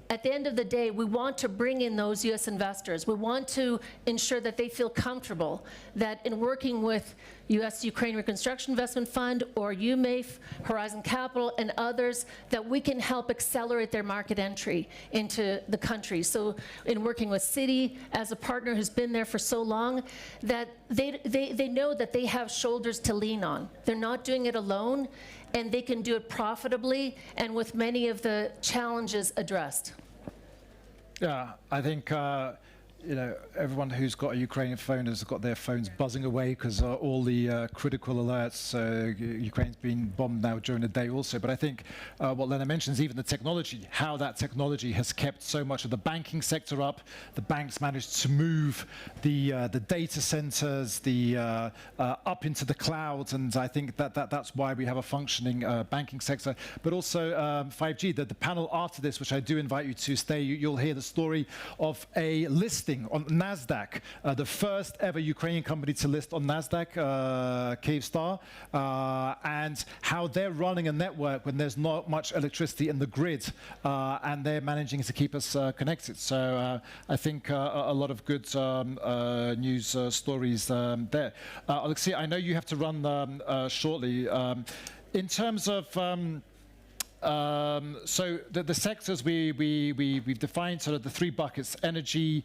At the end of the day, we want to bring in those U.S. investors. We want to ensure that they feel comfortable that in working with U.S.-Ukraine Reconstruction Investment Fund or UMAIF, Horizon Capital, and others, that we can help accelerate their market entry into the country. So in working with Citi as a partner who's been there for so long, that they know that they have shoulders to lean on. They're not doing it alone, and they can do it profitably and with many of the challenges addressed. Yeah, I think you know, everyone who's got a Ukrainian phone has got their phones buzzing away because all the critical alerts. Ukraine's been bombed now during the day also. But I think what Lena mentions, even the technology, how that technology has kept so much of the banking sector up. The banks managed to move the data centers up into the clouds, and I think that's why we have a functioning banking sector. But also 5G. The panel after this, which I do invite you to stay, you'll hear the story of a listing on NASDAQ, the first ever Ukrainian company to list on NASDAQ, Kyivstar, and how they're running a network when there's not much electricity in the grid, and they're managing to keep us connected. So I think a lot of good news stories there. Alexei, I know you have to run shortly. In terms of so the sectors we've defined sort of the three buckets: energy,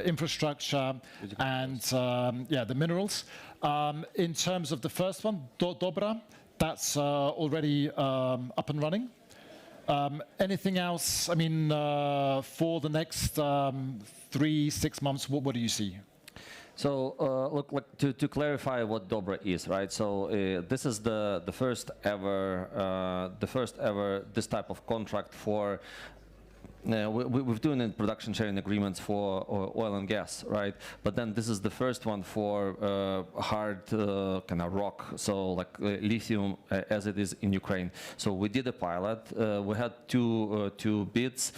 infrastructure, and the minerals. In terms of the first one, Dobra, that's already up and running. Anything else? I mean, for the next 3-6 months, what do you see? So look, to clarify what Dobra is, right? So this is the first ever this type of contract for we've doing production sharing agreements for oil and gas, right? But then this is the first one for hard kind of rock, so like lithium as it is in Ukraine. So we did a pilot. We had two bids.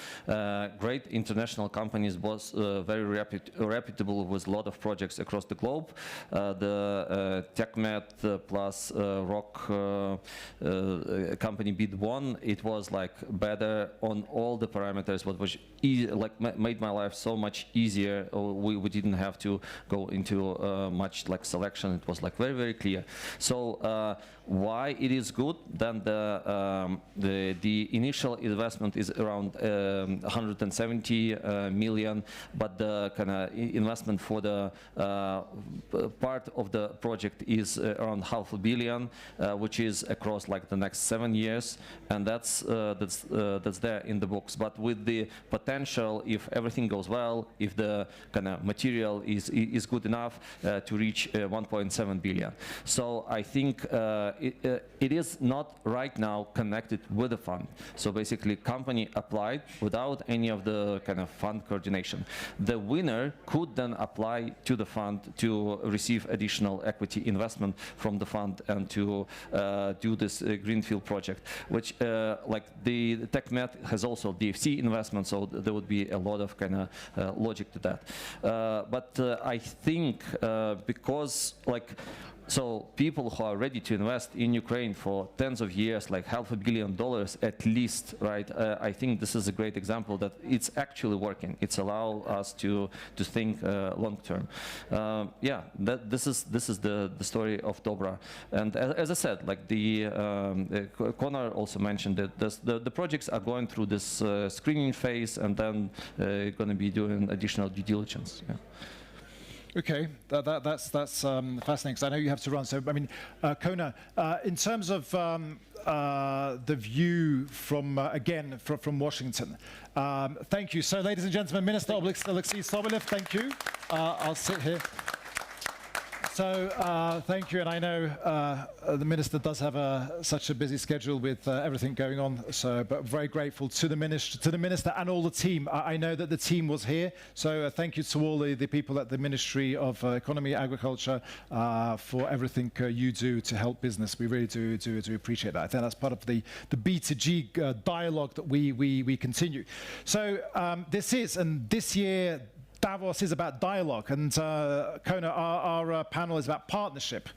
Great international companies, was very reputable with a lot of projects across the globe. The TechMed plus Rock company bid one. It was like better on all the parameters, what was easy, like made my life so much easier. We didn't have to go into much like selection. It was like very, very clear. So why it is good? Then the initial investment is around 170 million, but the kind of investment for the part of the project is around $500 million, which is across like the next 7 years, and that's there in the books. But with the potential, if everything goes well, if the kind of material is good enough to reach 1.7 billion. So I think it is not right now connected with the fund. So basically, company applied without any of the kind of fund coordination. The winner could then apply to the fund to receive additional equity investment from the fund and to do this greenfield project, which like the TechMed has also DFC investment, so there would be a lot of kind of logic to that. But I think because like, so people who are ready to invest in Ukraine for tens of years, like $500 million at least, right? I think this is a great example that it's actually working. It's allowed us to think long term. Yeah, this is the story of Dobra. And as I said, like Connor also mentioned that the projects are going through this screening phase, and then going to be doing additional due diligence. Yeah. Okay, that's fascinating, because I know you have to run. So, I mean, Kona, in terms of the view from, again, from Washington, thank you. So, ladies and gentlemen, Minister Alexei Sobolev, thank you. I'll sit here. So thank you, and I know the minister does have such a busy schedule with everything going on. So, but very grateful to the minister and all the team. I know that the team was here, so thank you to all the people at the Ministry of Economy, Agriculture for everything you do to help business. We really do appreciate that. I think that's part of the B2G dialogue that we continue. So this year. Davos is about dialogue, and Kona, our panel is about partnership.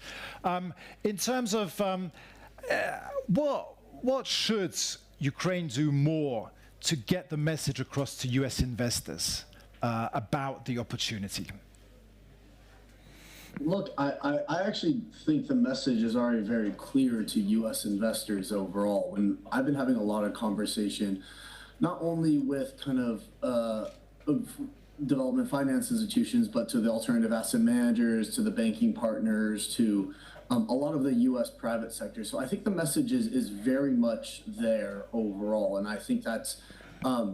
In terms of what should Ukraine do more to get the message across to US investors about the opportunity? Look, I actually think the message is already very clear to US investors overall. And I've been having a lot of conversation, not only with kind of development finance institutions, but to the alternative asset managers, to the banking partners, to a lot of the U.S. private sector. So I think the message is very much there overall. And I think that's,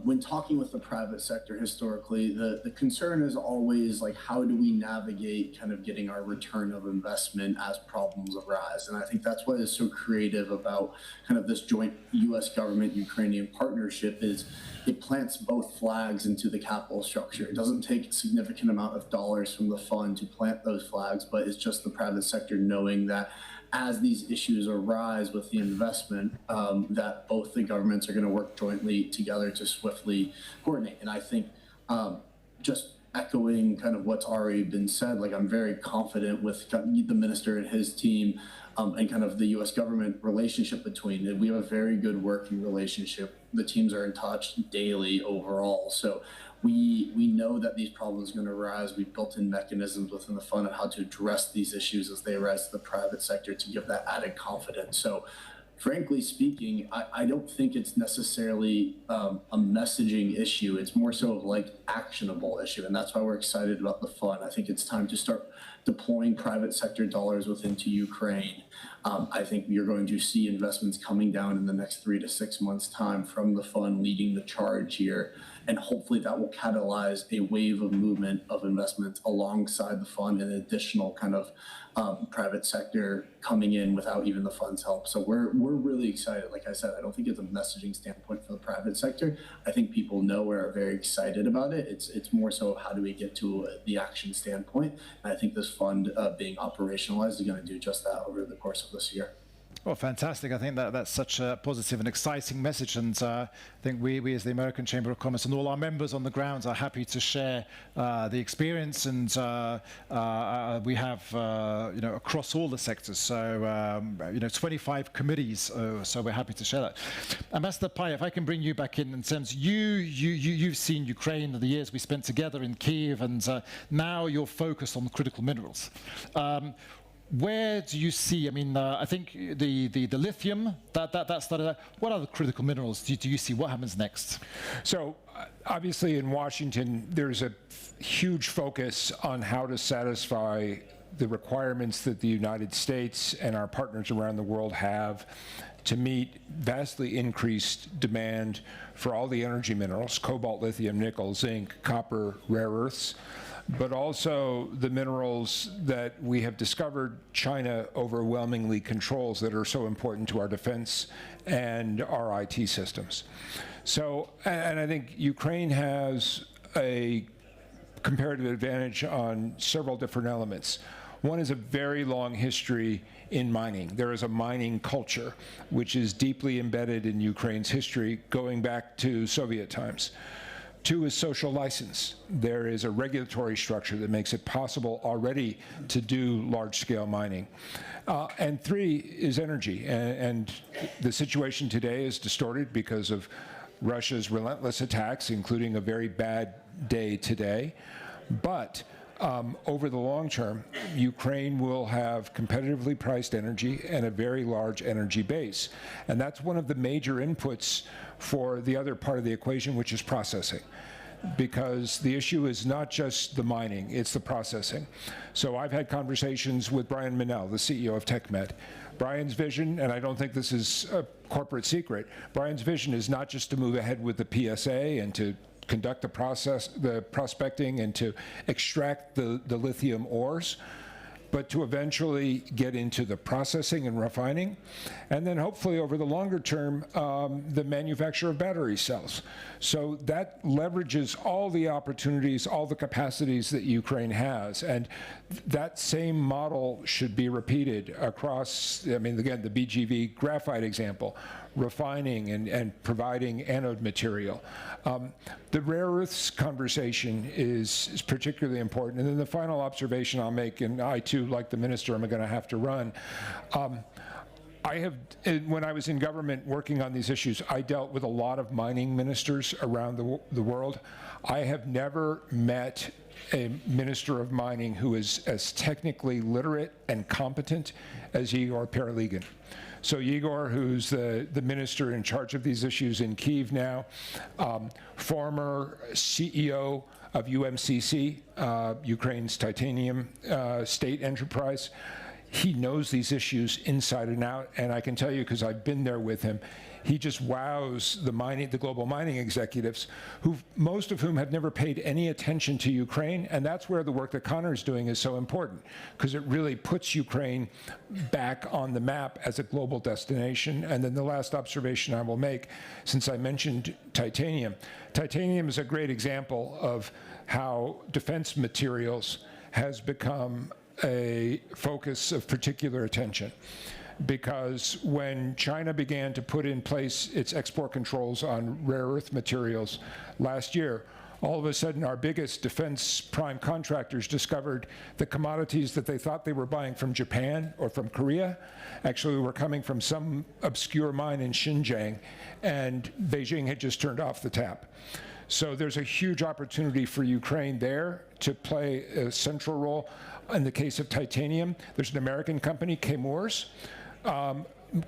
when talking with the private sector historically, the concern is always like, how do we navigate kind of getting our return of investment as problems arise? And I think that's what is so creative about kind of this joint U.S. government-Ukrainian partnership is it plants both flags into the capital structure. It doesn't take a significant amount of dollars from the fund to plant those flags, but it's just the private sector knowing that as these issues arise with the investment, that both the governments are going to work jointly together to swiftly coordinate. And I think just echoing kind of what's already been said, like I'm very confident with the minister and his team and kind of the U.S. government relationship between it. We have a very good working relationship. The teams are in touch daily overall. So we know that these problems are going to arise. We've built in mechanisms within the fund on how to address these issues as they arise to the private sector to give that added confidence. So frankly speaking, I don't think it's necessarily a messaging issue. It's more so of like actionable issue. And that's why we're excited about the fund. I think it's time to start deploying private sector dollars into Ukraine. I think you're going to see investments coming down in the next 3 to 6 months' time from the fund leading the charge here. And hopefully that will catalyze a wave of movement of investments alongside the fund and additional kind of private sector coming in without even the fund's help. So we're really excited. Like I said, I don't think it's a messaging standpoint for the private sector. I think people know we're very excited about it. It's more so how do we get to the action standpoint. And I think this fund being operationalized is going to do just that over the course of this year. Well, fantastic. I think that's such a positive and exciting message, and I think we as the American Chamber of Commerce and all our members on the ground are happy to share the experience, and we have across all the sectors, so 25 committees, so we're happy to share that. Ambassador Pai, if I can bring you back in terms, you've seen Ukraine, the years we spent together in Kyiv, and now you're focused on critical minerals. Where do you see, I think the lithium, that started out. What other critical minerals do you see? What happens next? So obviously in Washington, there's a huge focus on how to satisfy the requirements that the United States and our partners around the world have to meet vastly increased demand for all the energy minerals, cobalt, lithium, nickel, zinc, copper, rare earths, but also the minerals that we have discovered China overwhelmingly controls that are so important to our defense and our IT systems. So, and I think Ukraine has a comparative advantage on several different elements. One is a very long history in mining. There is a mining culture which is deeply embedded in Ukraine's history going back to Soviet times. Two is social license. There is a regulatory structure that makes it possible already to do large-scale mining. And three is energy. And the situation today is distorted because of Russia's relentless attacks, including a very bad day today. But over the long term, Ukraine will have competitively priced energy and a very large energy base. And that's one of the major inputs for the other part of the equation, which is processing. Because the issue is not just the mining, it's the processing. So I've had conversations with Brian Minnell, the CEO of TechMed. Brian's vision, and I don't think this is a corporate secret, Brian's vision is not just to move ahead with the PSA and to conduct the process, the prospecting, and to extract the lithium ores, but to eventually get into the processing and refining, and then hopefully over the longer term, the manufacture of battery cells. So that leverages all the opportunities, all the capacities that Ukraine has, and that same model should be repeated across, again, the BGV graphite example, refining and providing anode material. The rare earths conversation is particularly important. And then the final observation I'll make, and I too, like the minister, am going to have to run. When I was in government working on these issues, I dealt with a lot of mining ministers around the world. I have never met a minister of mining who is as technically literate and competent as Igor Pereligan. So Igor, who's the minister in charge of these issues in Kyiv now, former CEO of UMCC, Ukraine's titanium state enterprise. He knows these issues inside and out, and I can tell you, because I've been there with him, he just wows the global mining executives, most of whom have never paid any attention to Ukraine, and that's where the work that Connor's doing is so important, because it really puts Ukraine back on the map as a global destination. And then the last observation I will make, since I mentioned titanium. Titanium is a great example of how defense materials has become a focus of particular attention. Because when China began to put in place its export controls on rare earth materials last year, all of a sudden our biggest defense prime contractors discovered the commodities that they thought they were buying from Japan or from Korea actually were coming from some obscure mine in Xinjiang, and Beijing had just turned off the tap. So there's a huge opportunity for Ukraine there to play a central role. In the case of titanium, there's an American company, Chemours.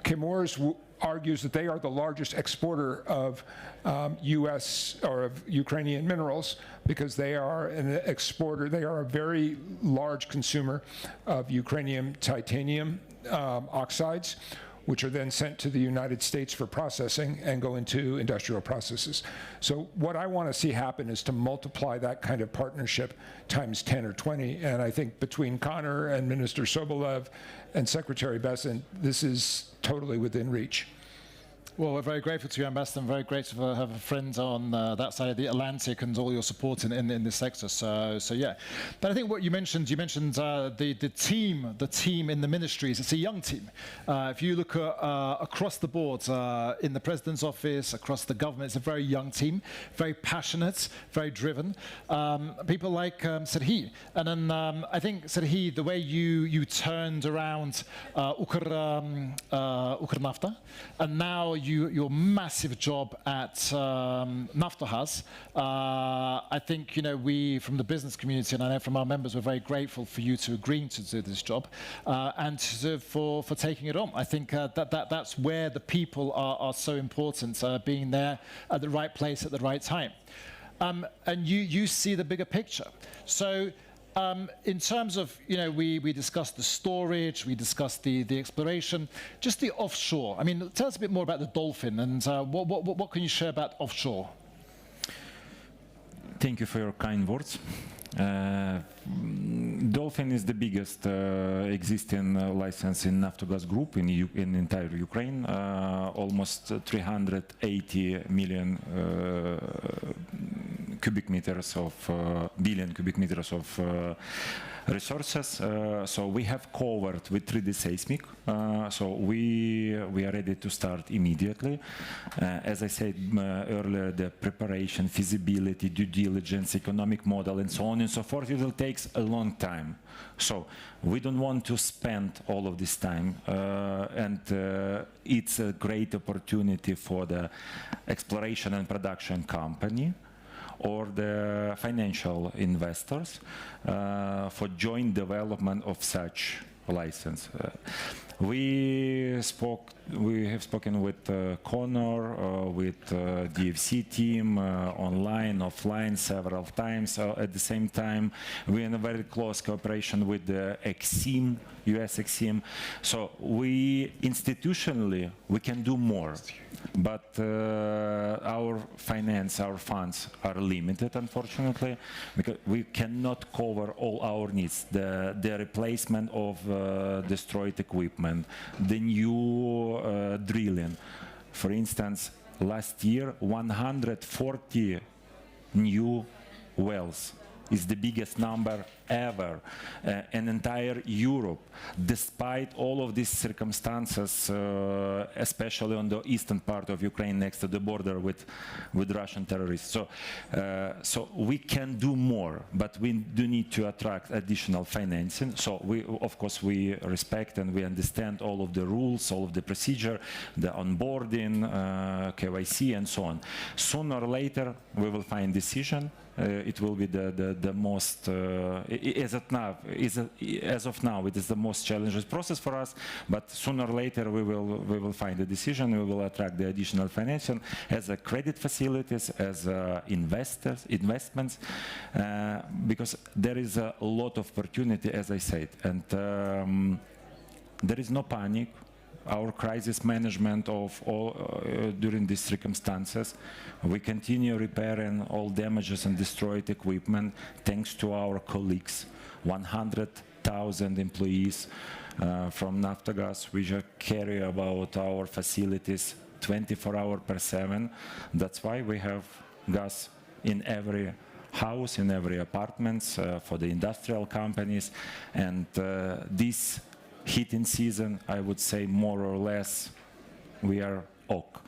Chemours argues that they are the largest exporter of U.S. or of Ukrainian minerals because they are an exporter. They are a very large consumer of Ukrainian titanium oxides, which are then sent to the United States for processing and go into industrial processes. So what I want to see happen is to multiply that kind of partnership times 10 or 20. And I think between Connor and Minister Sobolev and Secretary Besant, this is totally within reach. Well, we're very grateful to you, Ambassador, and very grateful to have a friend on that side of the Atlantic and all your support in this sector. So yeah. But I think what you mentioned the team in the ministries. It's a young team. If you look across the board in the President's office, across the government, it's a very young team, very passionate, very driven. People like Serhiy. And then I think, Serhiy, the way you turned around Ukrnafta, and now your massive job at Naftogaz. I think we from the business community, and I know from our members, we're very grateful for you to agreeing to do this job and for taking it on. I think that's where the people are so important, being there at the right place at the right time. And you see the bigger picture. So. In terms of, we discussed the storage, we discussed the exploration, just the offshore. I mean, tell us a bit more about the Dolphin and what can you share about offshore? Thank you for your kind words. Dolphin is the biggest existing license in Naftogaz Group in entire Ukraine, almost 380 million cubic meters of billion cubic meters of resources. So we have covered with 3D seismic. So we are ready to start immediately. As I said earlier, the preparation, feasibility, due diligence, economic model, and so on and so forth, it will take a long time. So we don't want to spend all of this time, and it's a great opportunity for the exploration and production company or the financial investors for joint development of such license. We have spoken with Connor, with DFC team, online, offline, several times. At the same time, we're in a very close cooperation with the EXIM, US EXIM. So institutionally, we can do more. But our funds are limited, unfortunately, because we cannot cover all our needs. The replacement of destroyed equipment, the new drilling. For instance, last year, 140 new wells is the biggest number ever in entire Europe, despite all of these circumstances, especially on the eastern part of Ukraine next to the border with Russian terrorists. So we can do more, but we do need to attract additional financing. So of course, we respect and we understand all of the rules, all of the procedure, the onboarding, KYC, and so on. Sooner or later, we will find decision. It will be the most, as of now, it is the most challenging process for us. But sooner or later, we will find a decision. We will attract the additional financing as a credit facilities, as investments, because there is a lot of opportunity, as I said, and there is no panic. Our crisis management of during these circumstances, we continue repairing all damages and destroyed equipment thanks to our colleagues, 100,000 employees from Naftogaz, which carry about our facilities 24 hours per 7. That's why we have gas in every house, in every apartments for the industrial companies, and this heating season, I would say more or less we are ok.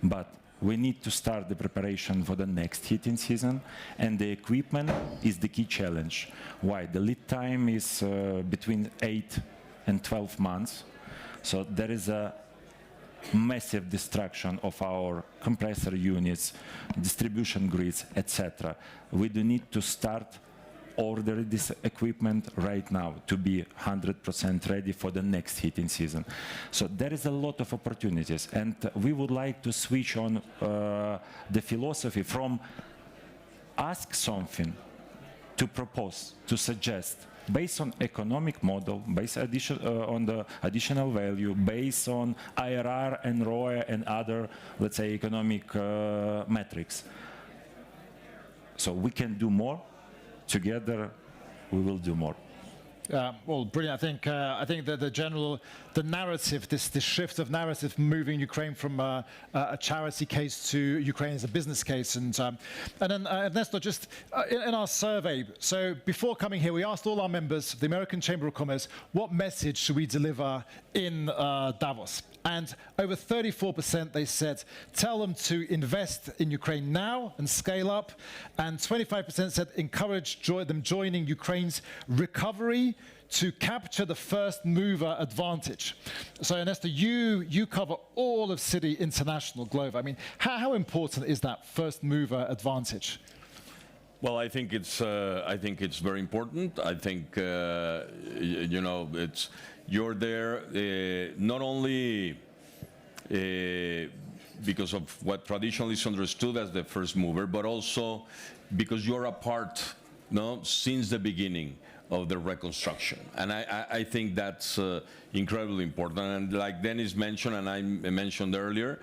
But we need to start the preparation for the next heating season, and the equipment is the key challenge. Why? The lead time is between 8 and 12 months. So there is a massive destruction of our compressor units, distribution grids, etc. We do need to start order this equipment right now to be 100% ready for the next heating season. So there is a lot of opportunities, and we would like to switch on the philosophy from ask something to propose, to suggest, based on economic model, based on the additional value, based on IRR and ROE and other, let's say, economic metrics. So we can do more. Together, we will do more. Well, brilliant. I think that the narrative, this shift of narrative, moving Ukraine from a charity case to Ukraine as a business case, and then Ernesto, just in our survey. So before coming here, we asked all our members of the American Chamber of Commerce, what message should we deliver in Davos? And over 34% they said, tell them to invest in Ukraine now and scale up. And 25% said, encourage them joining Ukraine's recovery to capture the first mover advantage. So Ernesto, you cover all of City International Globe. I mean, how important is that first mover advantage? Well, I think it's very important. I think you know, you're there not only because of what traditionally is understood as the first mover, but also because you're a part, since the beginning of the reconstruction. And I think that's incredibly important. And like Dennis mentioned, and I mentioned earlier,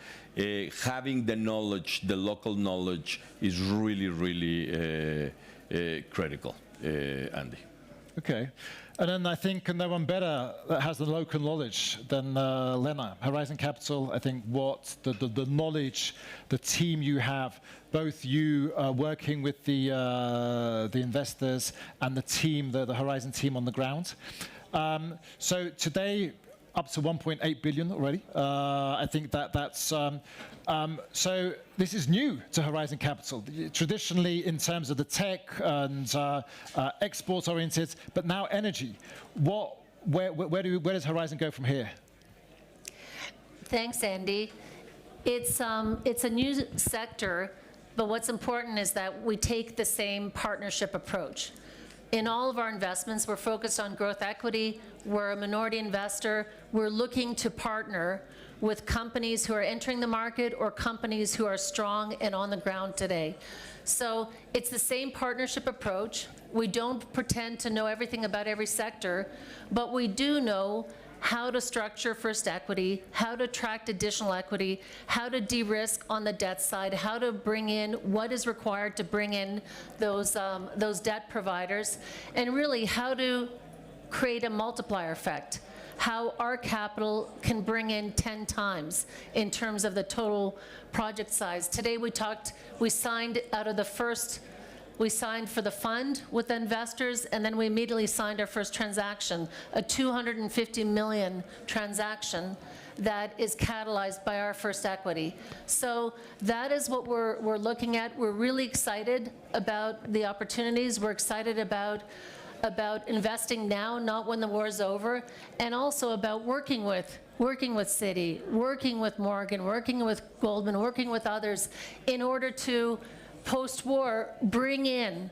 having the knowledge, the local knowledge, is really, really critical, Andy. Okay. And then I think no one better that has the local knowledge than Lena, Horizon Capital. I think what the knowledge, the team you have, both you working with the investors and the team, the Horizon team on the ground. So today, up to 1.8 billion already. I think that's so this is new to Horizon Capital. Traditionally, in terms of the tech and export-oriented, but now energy. Where does Horizon go from here? Thanks, Andy. It's a new sector, but what's important is that we take the same partnership approach. In all of our investments, we're focused on growth equity. We're a minority investor. We're looking to partner with companies who are entering the market or companies who are strong and on the ground today. So it's the same partnership approach. We don't pretend to know everything about every sector, but we do know how to structure first equity, how to attract additional equity, how to de-risk on the debt side, how to bring in what is required to bring in those debt providers, and really how to create a multiplier effect, how our capital can bring in 10 times in terms of the total project size. Today we signed out of the first, we signed for the fund with the investors, and then we immediately signed our first transaction, a 250 million transaction that is catalyzed by our first equity. So that is what we're looking at. We're really excited about the opportunities. We're excited about investing now, not when the war is over, and also about working with Citi, working with Morgan, working with Goldman, working with others in order to post-war, bring in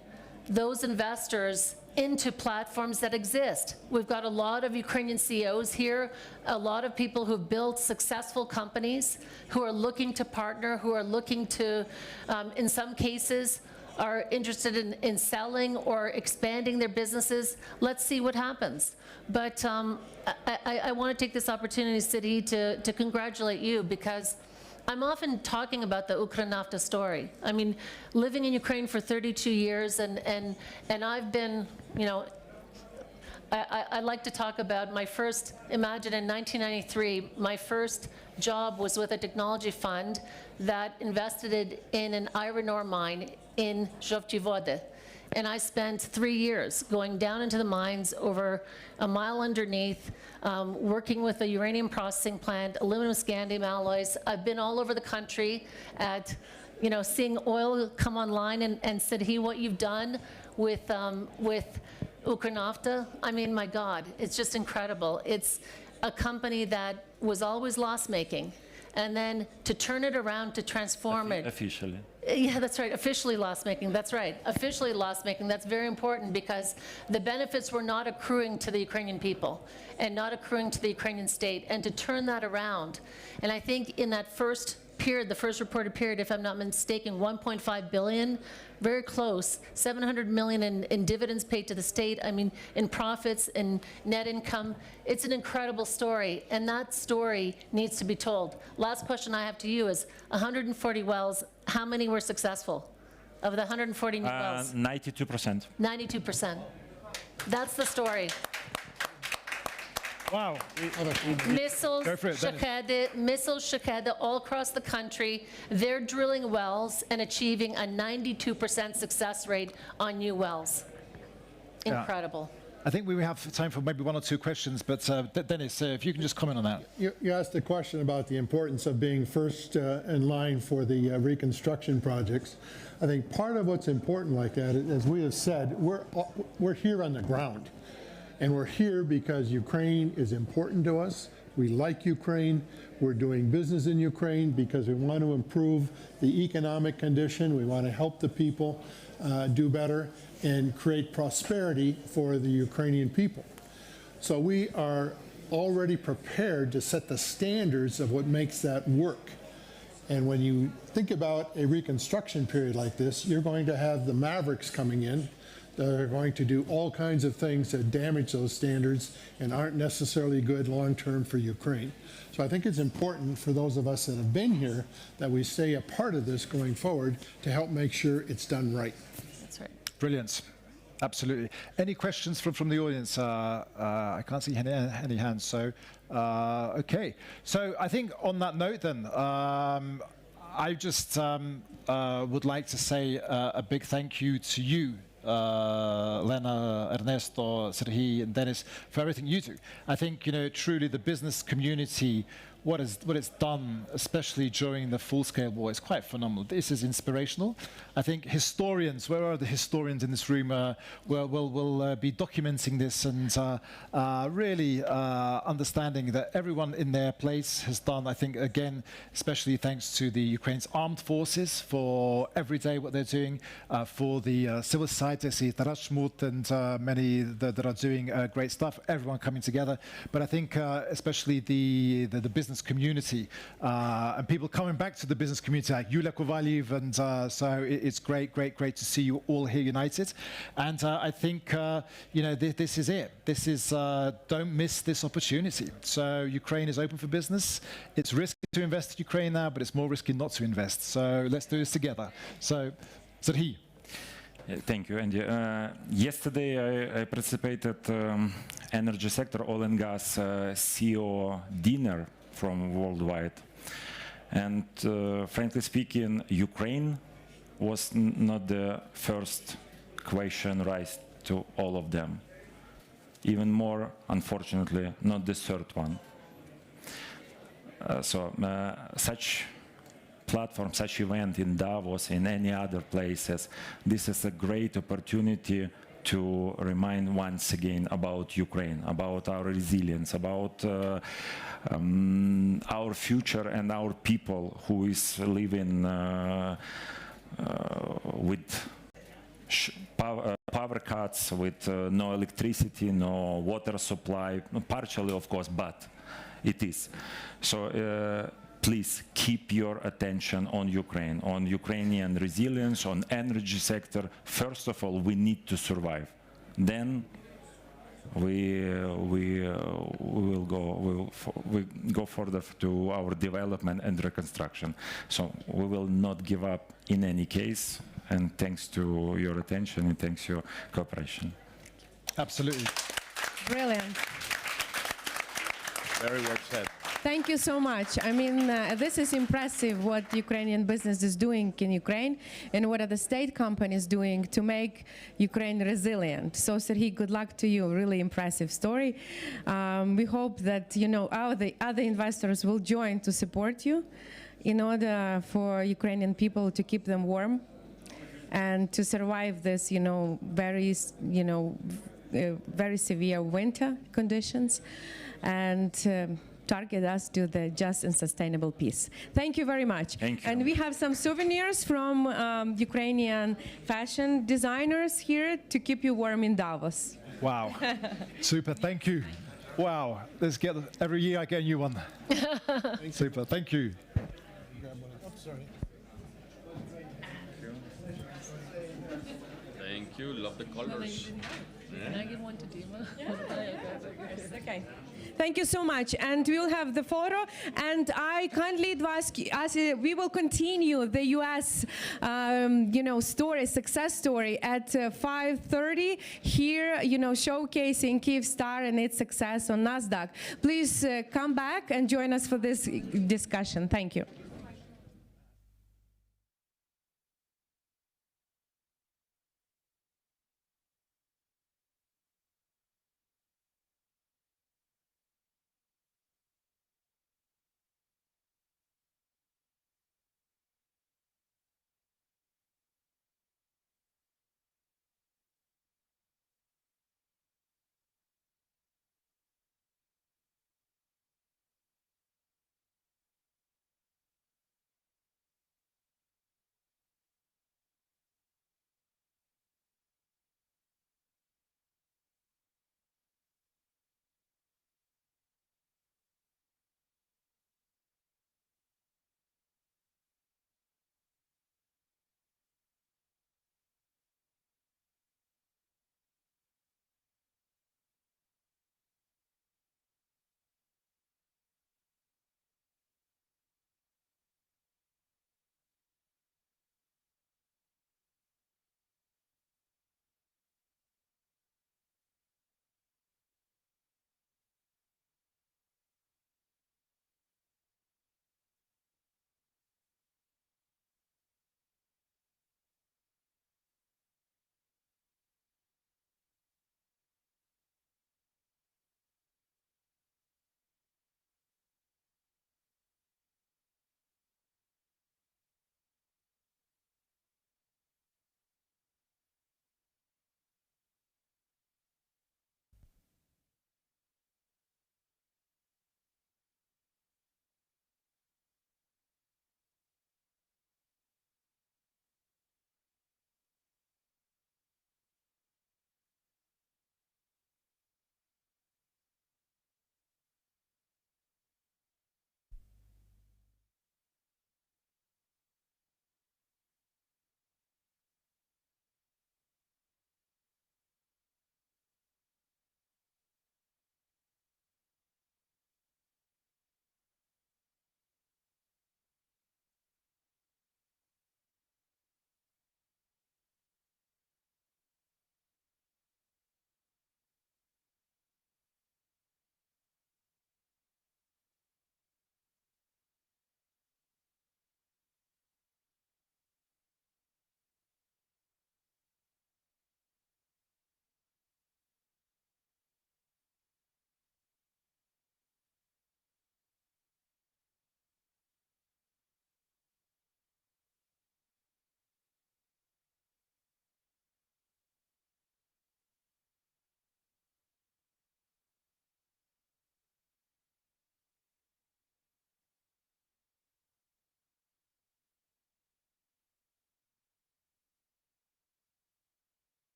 those investors into platforms that exist. We've got a lot of Ukrainian CEOs here, a lot of people who've built successful companies, who are looking to partner, who are looking to, in some cases, are interested in selling or expanding their businesses. Let's see what happens. But I want to take this opportunity, Citi, to congratulate you, because I'm often talking about the Ukranafta story. I mean, living in Ukraine for 32 years, and I've been, I like to talk about my first, imagine in 1993, my first job was with a technology fund that invested in an iron ore mine in Żółte Wody. And I spent 3 years going down into the mines over a mile underneath, working with a uranium processing plant, aluminum scandium alloys. I've been all over the country at, seeing oil come online, and Citi, what you've done with Ukranafta, I mean, my God, it's just incredible. It's a company that was always loss-making, and then to turn it around, to transform it. Officially. Yeah, that's right. Officially loss-making. That's right. Officially loss-making. That's very important because the benefits were not accruing to the Ukrainian people and not accruing to the Ukrainian state. And to turn that around, and I think in that first period, the first reported period, if I'm not mistaken, 1.5 billion, very close, 700 million in dividends paid to the state, I mean, in profits and net income. It's an incredible story, and that story needs to be told. Last question I have to you is 140 wells, how many were successful? Of the 140 new wells? 92%. 92%. That's the story. Wow. Missiles, Shahada, all across the country, they're drilling wells and achieving a 92% success rate on new wells. Incredible. I think we have time for maybe one or two questions, but Dennis, if you can just comment on that. You asked a question about the importance of being first in line for the reconstruction projects. I think part of what's important like that, as we have said, we're here on the ground. And we're here because Ukraine is important to us. We like Ukraine. We're doing business in Ukraine because we want to improve the economic condition. We want to help the people do better and create prosperity for the Ukrainian people. So we are already prepared to set the standards of what makes that work. And when you think about a reconstruction period like this, you're going to have the Mavericks coming in. They're going to do all kinds of things that damage those standards and aren't necessarily good long-term for Ukraine. So I think it's important for those of us that have been here that we stay a part of this going forward to help make sure it's done right. That's right. Brilliant. Absolutely. Any questions from the audience? I can't see any hands, so okay. So I think on that note then, I just would like to say a big thank you to you, Lena, Ernesto, Serhii, and Dennis, for everything you do. I think, truly the business community, what it's done, especially during the full-scale war, is quite phenomenal. This is inspirational. I think historians, where are the historians in this room, will be documenting this and really understanding that everyone in their place has done, I think, again, especially thanks to the Ukraine's armed forces for every day what they're doing, for the civil society, I see Tarashmut and many that are doing great stuff, everyone coming together. But I think especially the business community and people coming back to the business community like Yulia Kovalyev, and so it's great to see you all here united. And I think this is it. This is don't miss this opportunity. So Ukraine is open for business. It's risky to invest in Ukraine now, but it's more risky not to invest. So let's do this together. So Serhii. Thank you, Andy. Yesterday I participated energy sector, oil and gas CEO dinner from worldwide. And frankly speaking, Ukraine was not the first question raised to all of them. Even more, unfortunately, not the third one. Such platform, such event in Davos, in any other places, this is a great opportunity to remind once again about Ukraine, about our resilience, about our future and our people who is living with power cuts, with no electricity, no water supply, partially of course, but it is. So please keep your attention on Ukraine, on Ukrainian resilience, on energy sector. First of all, we need to survive. Then we will go further to our development and reconstruction. So we will not give up in any case. And thanks to your attention and thanks to your cooperation. Absolutely. Brilliant. Very well said. Thank you so much. I mean, this is impressive what Ukrainian business is doing in Ukraine and what are the state companies doing to make Ukraine resilient. So Serhii, good luck to you. Really impressive story. We hope that, the other investors will join to support you in order for Ukrainian people to keep them warm and to survive this, very severe winter conditions. And target us to the just and sustainable peace. Thank you very much. Thank you. And we have some souvenirs from Ukrainian fashion designers here to keep you warm in Davos. Wow. Super. Thank you. Wow. Let's get every year I get a new one. Super. Thank you. Thank you. Love the colors. Can I give one to Dima? Okay. Thank you so much. And we'll have the photo. And I kindly ask, we will continue the U.S. Story, success story at 5:30 here, showcasing Kyivstar and its success on NASDAQ. Please come back and join us for this discussion. Thank you.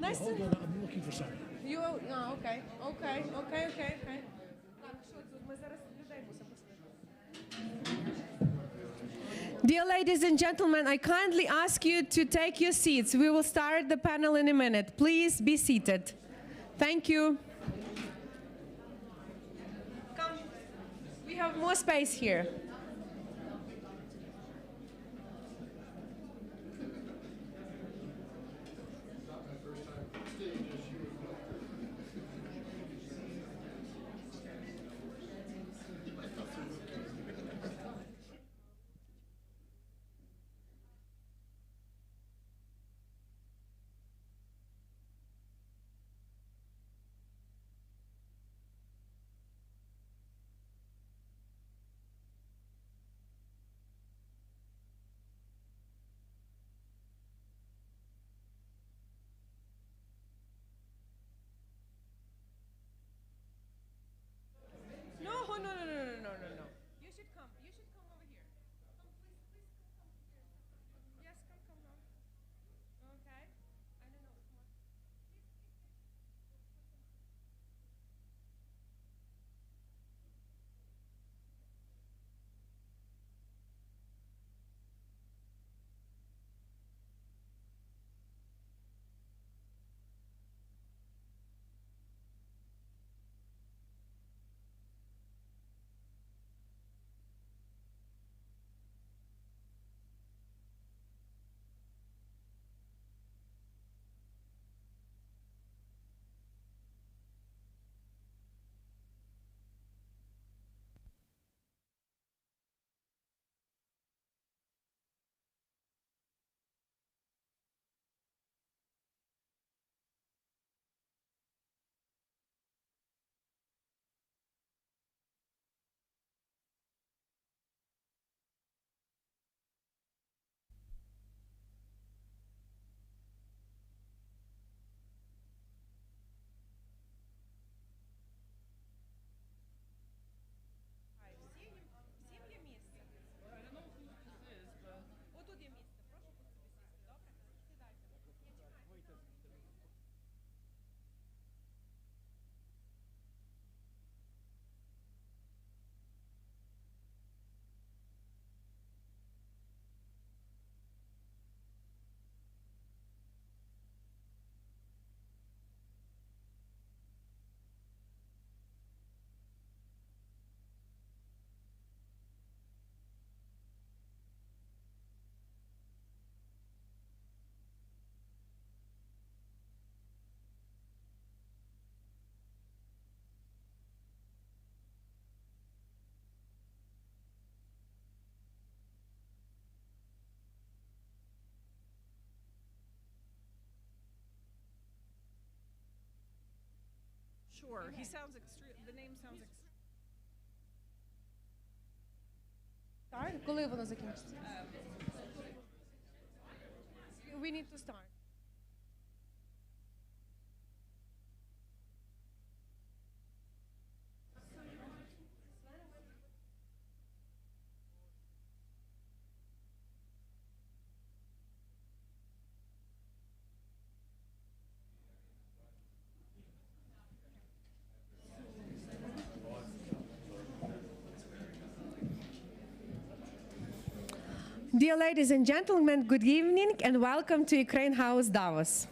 Nice Hold to... on, I'm looking for something. You, no, okay. Dear ladies and gentlemen, I kindly ask you to take your seats. We will start the panel in a minute. Please be seated. Thank you. Come. We have more space here. No. You should come. You should come over here. Come, please come here. Yes, come. Okay. I don't know. Come on. Sure. He sounds extreme. The name sounds extreme. Коли воно закінчиться? We need to start. Dear ladies and gentlemen, good evening and welcome to Ukraine House Davos.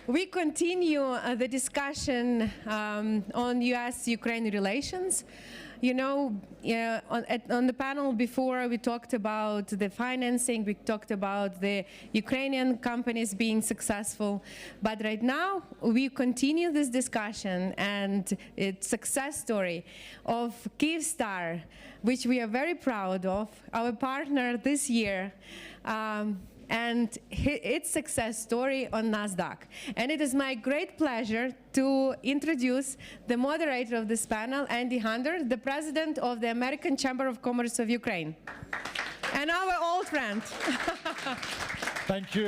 We continue the discussion on US-Ukraine relations. You know, on the panel before, we talked about the financing, we talked about the Ukrainian companies being successful. But right now, we continue this discussion and its success story of Kyivstar, which we are very proud of, our partner this year. And its success story on NASDAQ. And it is my great pleasure to introduce the moderator of this panel, Andy Hunter, the president of the American Chamber of Commerce of Ukraine, and our old friend. Thank you,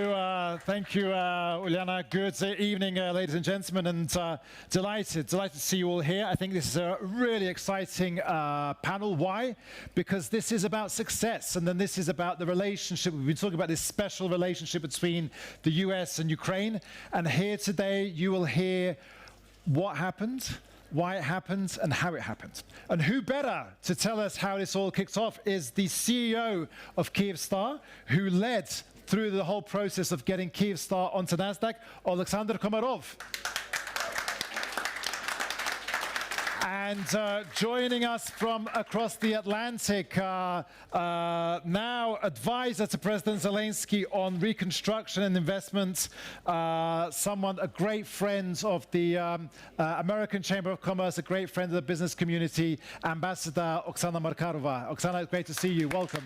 Uliana. Good evening, ladies and gentlemen, and delighted to see you all here. I think this is a really exciting panel. Why? Because this is about success, and then this is about the relationship. We've been talking about this special relationship between the US and Ukraine, and here today you will hear what happened, why it happened, and how it happened. And who better to tell us how this all kicked off is the CEO of Kyivstar, who led through the whole process of getting Kyivstar onto NASDAQ, Alexander Komarov. And joining us from across the Atlantic, now advisor to President Zelensky on reconstruction and investment, a great friend of the American Chamber of Commerce, a great friend of the business community, Ambassador Oksana Markarova. Oksana, it's great to see you. Welcome.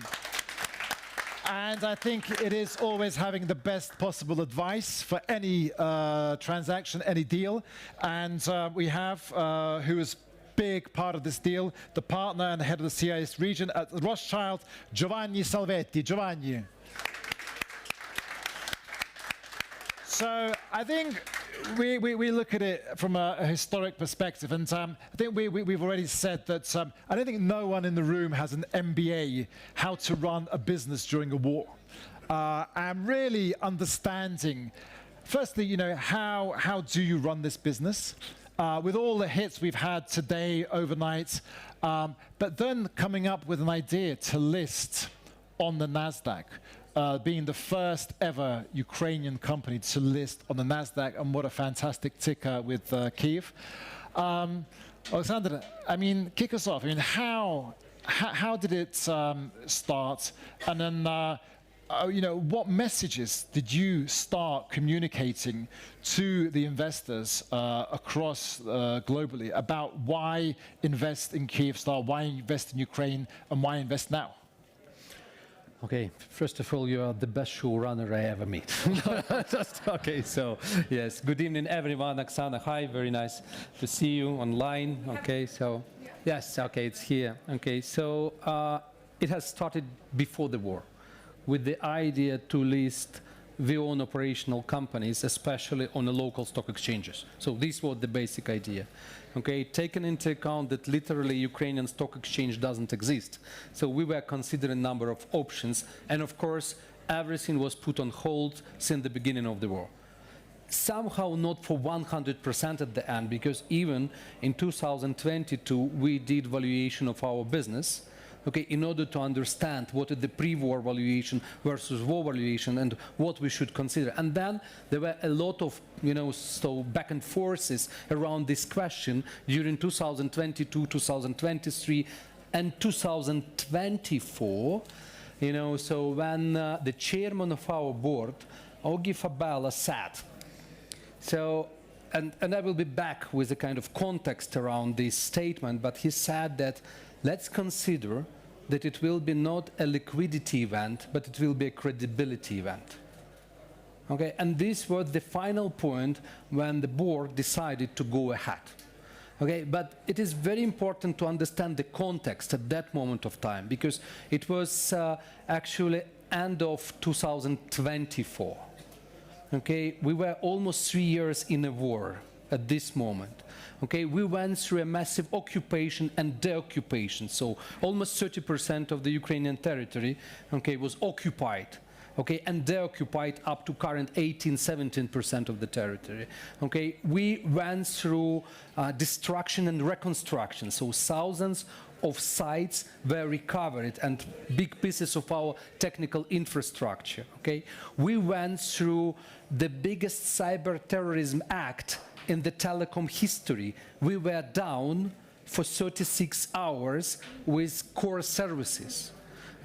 And I think it is always having the best possible advice for any transaction, any deal. And we have, who is big part of this deal, the partner and the head of the CIS region at Rothschild, Giovanni Salvetti. Giovanni. So I think we look at it from a historic perspective, and I think we've already said that I don't think no one in the room has an MBA how to run a business during a war. And really understanding, firstly, you know, how do you run this business? With all the hits we've had today, overnight, but then coming up with an idea to list on the NASDAQ. Being the first ever Ukrainian company to list on the NASDAQ, and what a fantastic ticker with Kyiv. Alexander, I mean, kick us off. I mean, how did it start? And then, you know, what messages did you start communicating to the investors across globally about why invest in Kyivstar, why invest in Ukraine, and why invest now? Okay, first of all, you are the best showrunner I ever met. Okay, so yes, good evening everyone. Oksana, hi, very nice to see you online. Okay, so yes, okay, it's here. Okay, so it has started before the war with the idea to list the own operational companies, especially on the local stock exchanges. So this was the basic idea. Okay, taken into account that literally Ukrainian stock exchange doesn't exist. So we were considering a number of options, and of course, everything was put on hold since the beginning of the war. Somehow not for 100% at the end, because even in 2022, we did valuation of our business, okay, in order to understand what is the pre-war valuation versus war valuation and what we should consider. And then there were a lot of, you know, so back and forths around this question during 2022, 2023, and 2024, you know, so when the chairman of our board, Augie Fabella, said, so, and I will be back with a kind of context around this statement, but he said that let's consider that it will be not a liquidity event, but it will be a credibility event. Okay, and this was the final point when the board decided to go ahead. Okay, but it is very important to understand the context at that moment of time, because it was actually end of 2024. Okay, we were almost 3 years in a war at this moment. Okay, we went through a massive occupation and deoccupation. So almost 30% of the Ukrainian territory, okay, was occupied, okay, and deoccupied up to current 17% of the territory. Okay, we went through destruction and reconstruction. So thousands of sites were recovered and big pieces of our technical infrastructure. Okay, we went through the biggest cyber terrorism act in the telecom history. We were down for 36 hours with core services.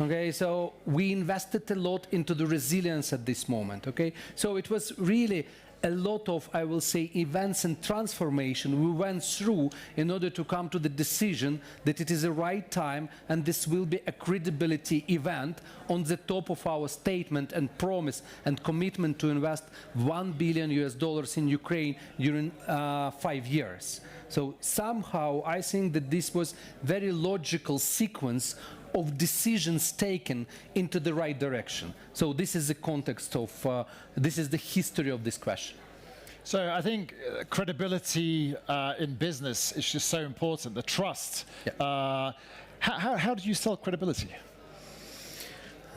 Okay, so we invested a lot into the resilience at this moment. Okay, so it was really a lot of, I will say, events and transformation we went through in order to come to the decision that it is the right time and this will be a credibility event on the top of our statement and promise and commitment to invest $1 billion in Ukraine during 5 years. So somehow I think that this was very logical sequence of decisions taken into the right direction. So this is the context of, this is the history of this question. So I think credibility in business is just so important, the trust. Yeah. How do you sell credibility?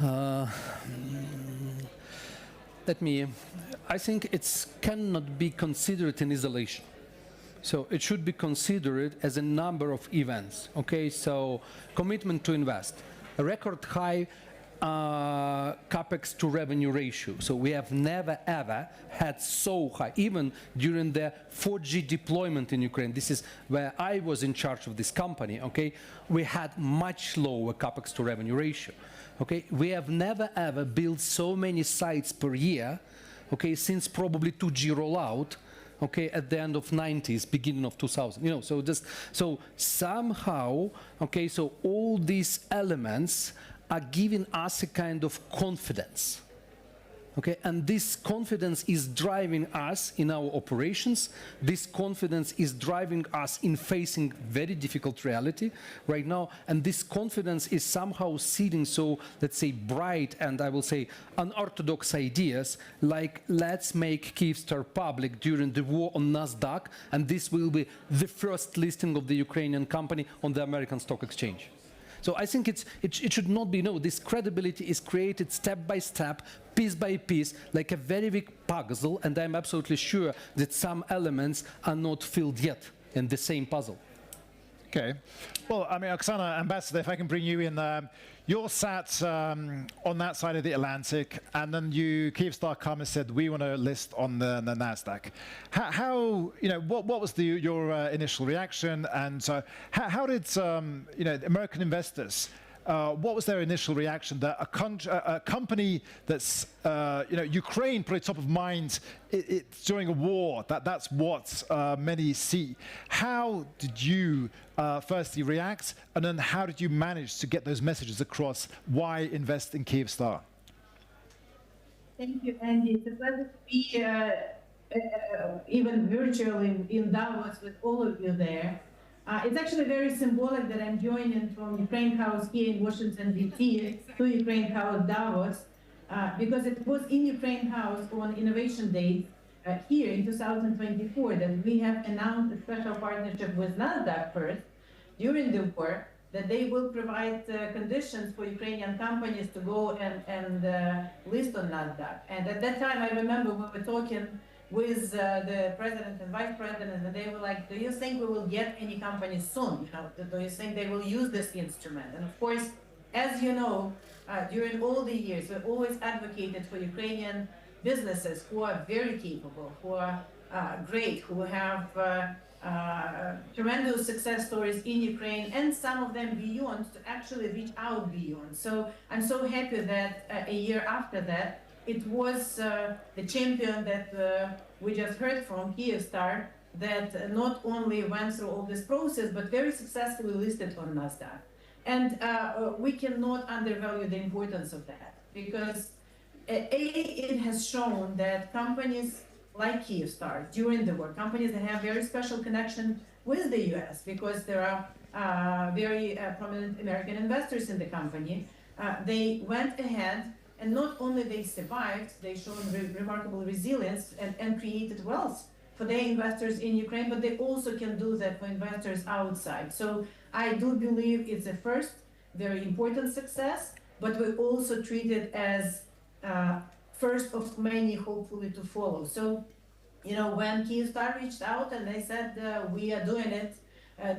I think it cannot be considered in isolation. So it should be considered as a number of events. Okay, so commitment to invest, a record high capex to revenue ratio. So we have never ever had so high, even during the 4G deployment in Ukraine. This is where I was in charge of this company. Okay, we had much lower capex to revenue ratio. Okay, we have never ever built so many sites per year. Okay, since probably 2G rollout. Okay, at the end of 90s, beginning of 2000, you know, so somehow, okay, so all these elements are giving us a kind of confidence, okay, and this confidence is driving us in our operations. This confidence is driving us in facing very difficult reality right now, and this confidence is somehow seeding, so let's say, bright and I will say unorthodox ideas like let's make Kyivstar public during the war on NASDAQ, and this will be the first listing of the Ukrainian company on the American Stock Exchange. So I think it should not be, no, this credibility is created step by step, piece by piece, like a very big puzzle, and I'm absolutely sure that some elements are not filled yet in the same puzzle. Okay. Well, I mean, Oksana, Ambassador, if I can bring you in, you're sat on that side of the Atlantic, and then Kyivstar come and said, we want to list on the NASDAQ. How you know, what was your initial reaction, and how did, you know, American investors, what was their initial reaction that a company that's, you know, Ukraine put it top of mind during a war, that's what many see. How did you firstly react, and then how did you manage to get those messages across? Why invest in Kyivstar? Thank you, Andy. It's a pleasure to be even virtually in Davos with all of you there. It's actually very symbolic that I'm joining from Ukraine House here in Washington, D.C. to Ukraine House Davos, because it was in Ukraine House on Innovation Day here in 2024 that we have announced a special partnership with NASDAQ first during the war, that they will provide conditions for Ukrainian companies to go and list on NASDAQ. And at that time, I remember we were talking with the president and vice president, and they were like, do you think we will get any companies soon? You know, do you think they will use this instrument? And of course, as you know, during all the years, we've always advocated for Ukrainian businesses who are very capable, who are great, who have tremendous success stories in Ukraine, and some of them beyond, to actually reach out beyond. So I'm so happy that a year after that, it was the champion that we just heard from, Kyivstar, that not only went through all this process, but very successfully listed on NASDAQ. And we cannot undervalue the importance of that, because it has shown that companies like Kyivstar, during the war, companies that have very special connection with the US, because there are very prominent American investors in the company, they went ahead. And not only they survived, they showed remarkable resilience and created wealth for their investors in Ukraine, but they also can do that for investors outside. So I do believe it's a first, very important success, but we also treat it as first of many, hopefully, to follow. So, you know, when Kyivstar reached out and they said, we are doing it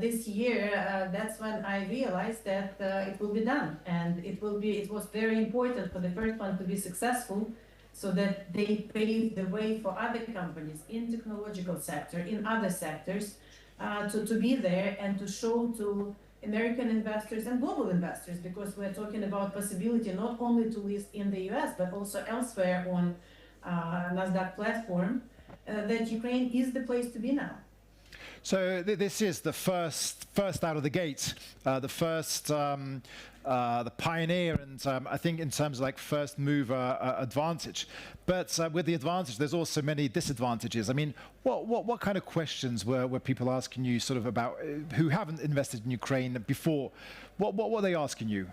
this year, that's when I realized that it will be done, and it was very important for the first one to be successful, so that they paved the way for other companies in technological sector, in other sectors, to be there and to show to American investors and global investors, because we're talking about possibility not only to list in the US, but also elsewhere on NASDAQ platform, that Ukraine is the place to be now. So this is the first out of the gate, the first, the pioneer, and I think in terms of like first mover advantage. But with the advantage, there's also many disadvantages. I mean, what kind of questions were people asking you, sort of about who haven't invested in Ukraine before? What were they asking you?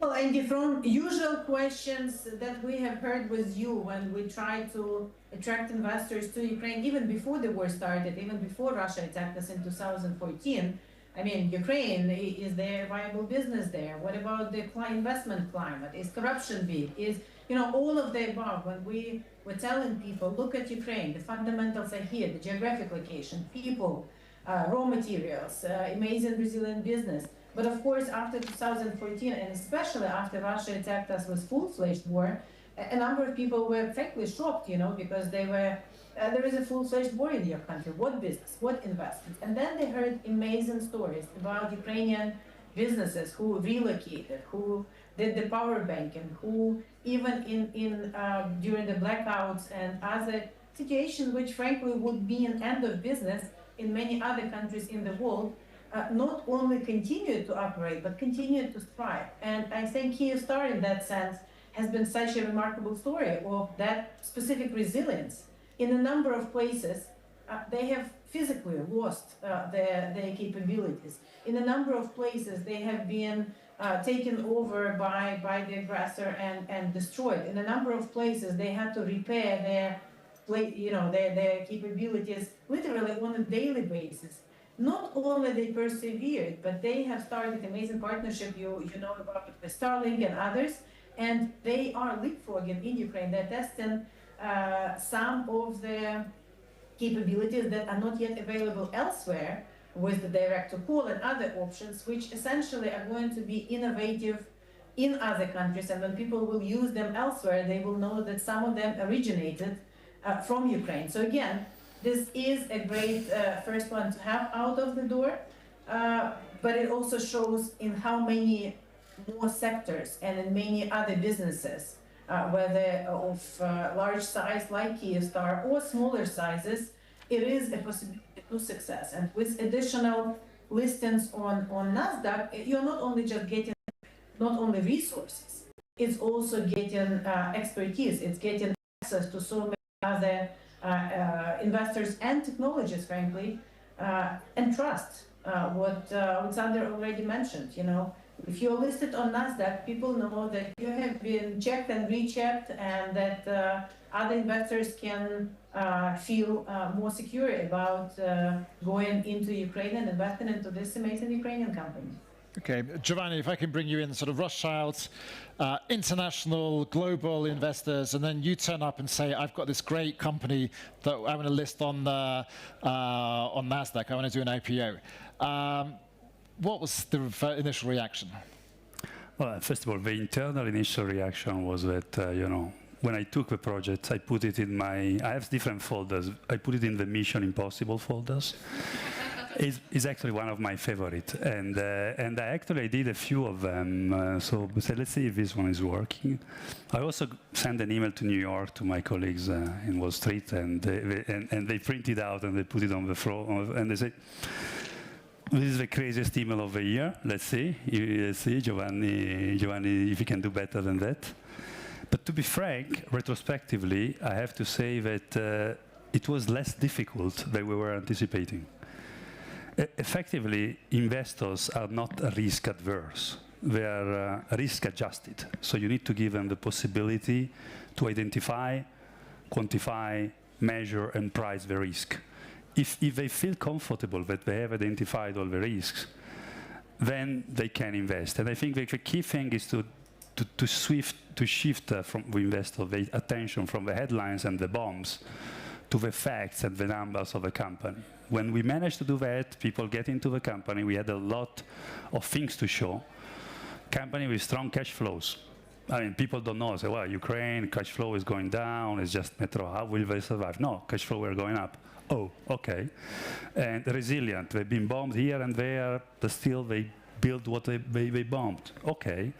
Well, Andy, from usual questions that we have heard with you when we try to attract investors to Ukraine, even before the war started, even before Russia attacked us in 2014, I mean, Ukraine, is there viable business there? What about the investment climate? Is corruption big? Is, you know, all of the above. When we were telling people, look at Ukraine, the fundamentals are here, the geographic location, people, raw materials, amazing resilient business. But of course, after 2014, and especially after Russia attacked us with full-fledged war, a number of people were frankly shocked, you know, because they were, there is a full-fledged war in your country. What business? What investment? And then they heard amazing stories about Ukrainian businesses who relocated, who did the power banking, who even during the blackouts and other situations, which frankly would be an end of business in many other countries in the world, not only continued to operate, but continued to thrive. And I think Kyivstar, in that sense, has been such a remarkable story of that specific resilience. In a number of places, they have physically lost their capabilities. In a number of places, they have been taken over by the aggressor and destroyed. In a number of places, they had to repair their capabilities literally on a daily basis. Not only they persevered, but they have started amazing partnership, you know about with Starlink and others, and they are leapfrogging in Ukraine. They're testing some of the capabilities that are not yet available elsewhere with the direct-to-call and other options, which essentially are going to be innovative in other countries. And when people will use them elsewhere, they will know that some of them originated from Ukraine. So again, this is a great first one to have out of the door, but it also shows in how many more sectors and in many other businesses, whether of large size like Kyivstar or smaller sizes, it is a possibility to success. And with additional listings on NASDAQ, you're not only just getting not only resources, it's also getting expertise, it's getting access to so many other investors and technologies, frankly, and trust. What Alexander already mentioned, you know, if you're listed on NASDAQ, people know that you have been checked and rechecked, and that other investors can feel more secure about going into Ukraine and investing into this amazing Ukrainian company. Okay, Giovanni, if I can bring you in, sort of Rothschild, international, global investors, and then you turn up and say, I've got this great company that I want to list on NASDAQ, I want to do an IPO. What was the initial reaction? Well, first of all, the internal initial reaction was that, you know, when I took the project, I put it in I have different folders. I put it in the Mission Impossible folders. It's actually one of my favorites, and I actually did a few of them. So let's see if this one is working. I also sent an email to New York to my colleagues in Wall Street, and they print it out and they put it on the floor, and they say, "This is the craziest email of the year. Let's see, Giovanni, if you can do better than that." But to be frank, retrospectively, I have to say that it was less difficult than we were anticipating. Effectively, investors are not risk adverse. They are risk adjusted. So you need to give them the possibility to identify, quantify, measure, and price the risk. If they feel comfortable that they have identified all the risks, then they can invest. And I think the key thing is to shift from the investor the attention from the headlines and the bombs to the facts and the numbers of the company. When we managed to do that, people get into the company. We had a lot of things to show. Company with strong cash flows. I mean, people don't know. Say, well, Ukraine, cash flow is going down. It's just metro. How will they survive? No, cash flow were going up. Oh, okay. And resilient. They've been bombed here and there, but still they build what they bombed. Okay.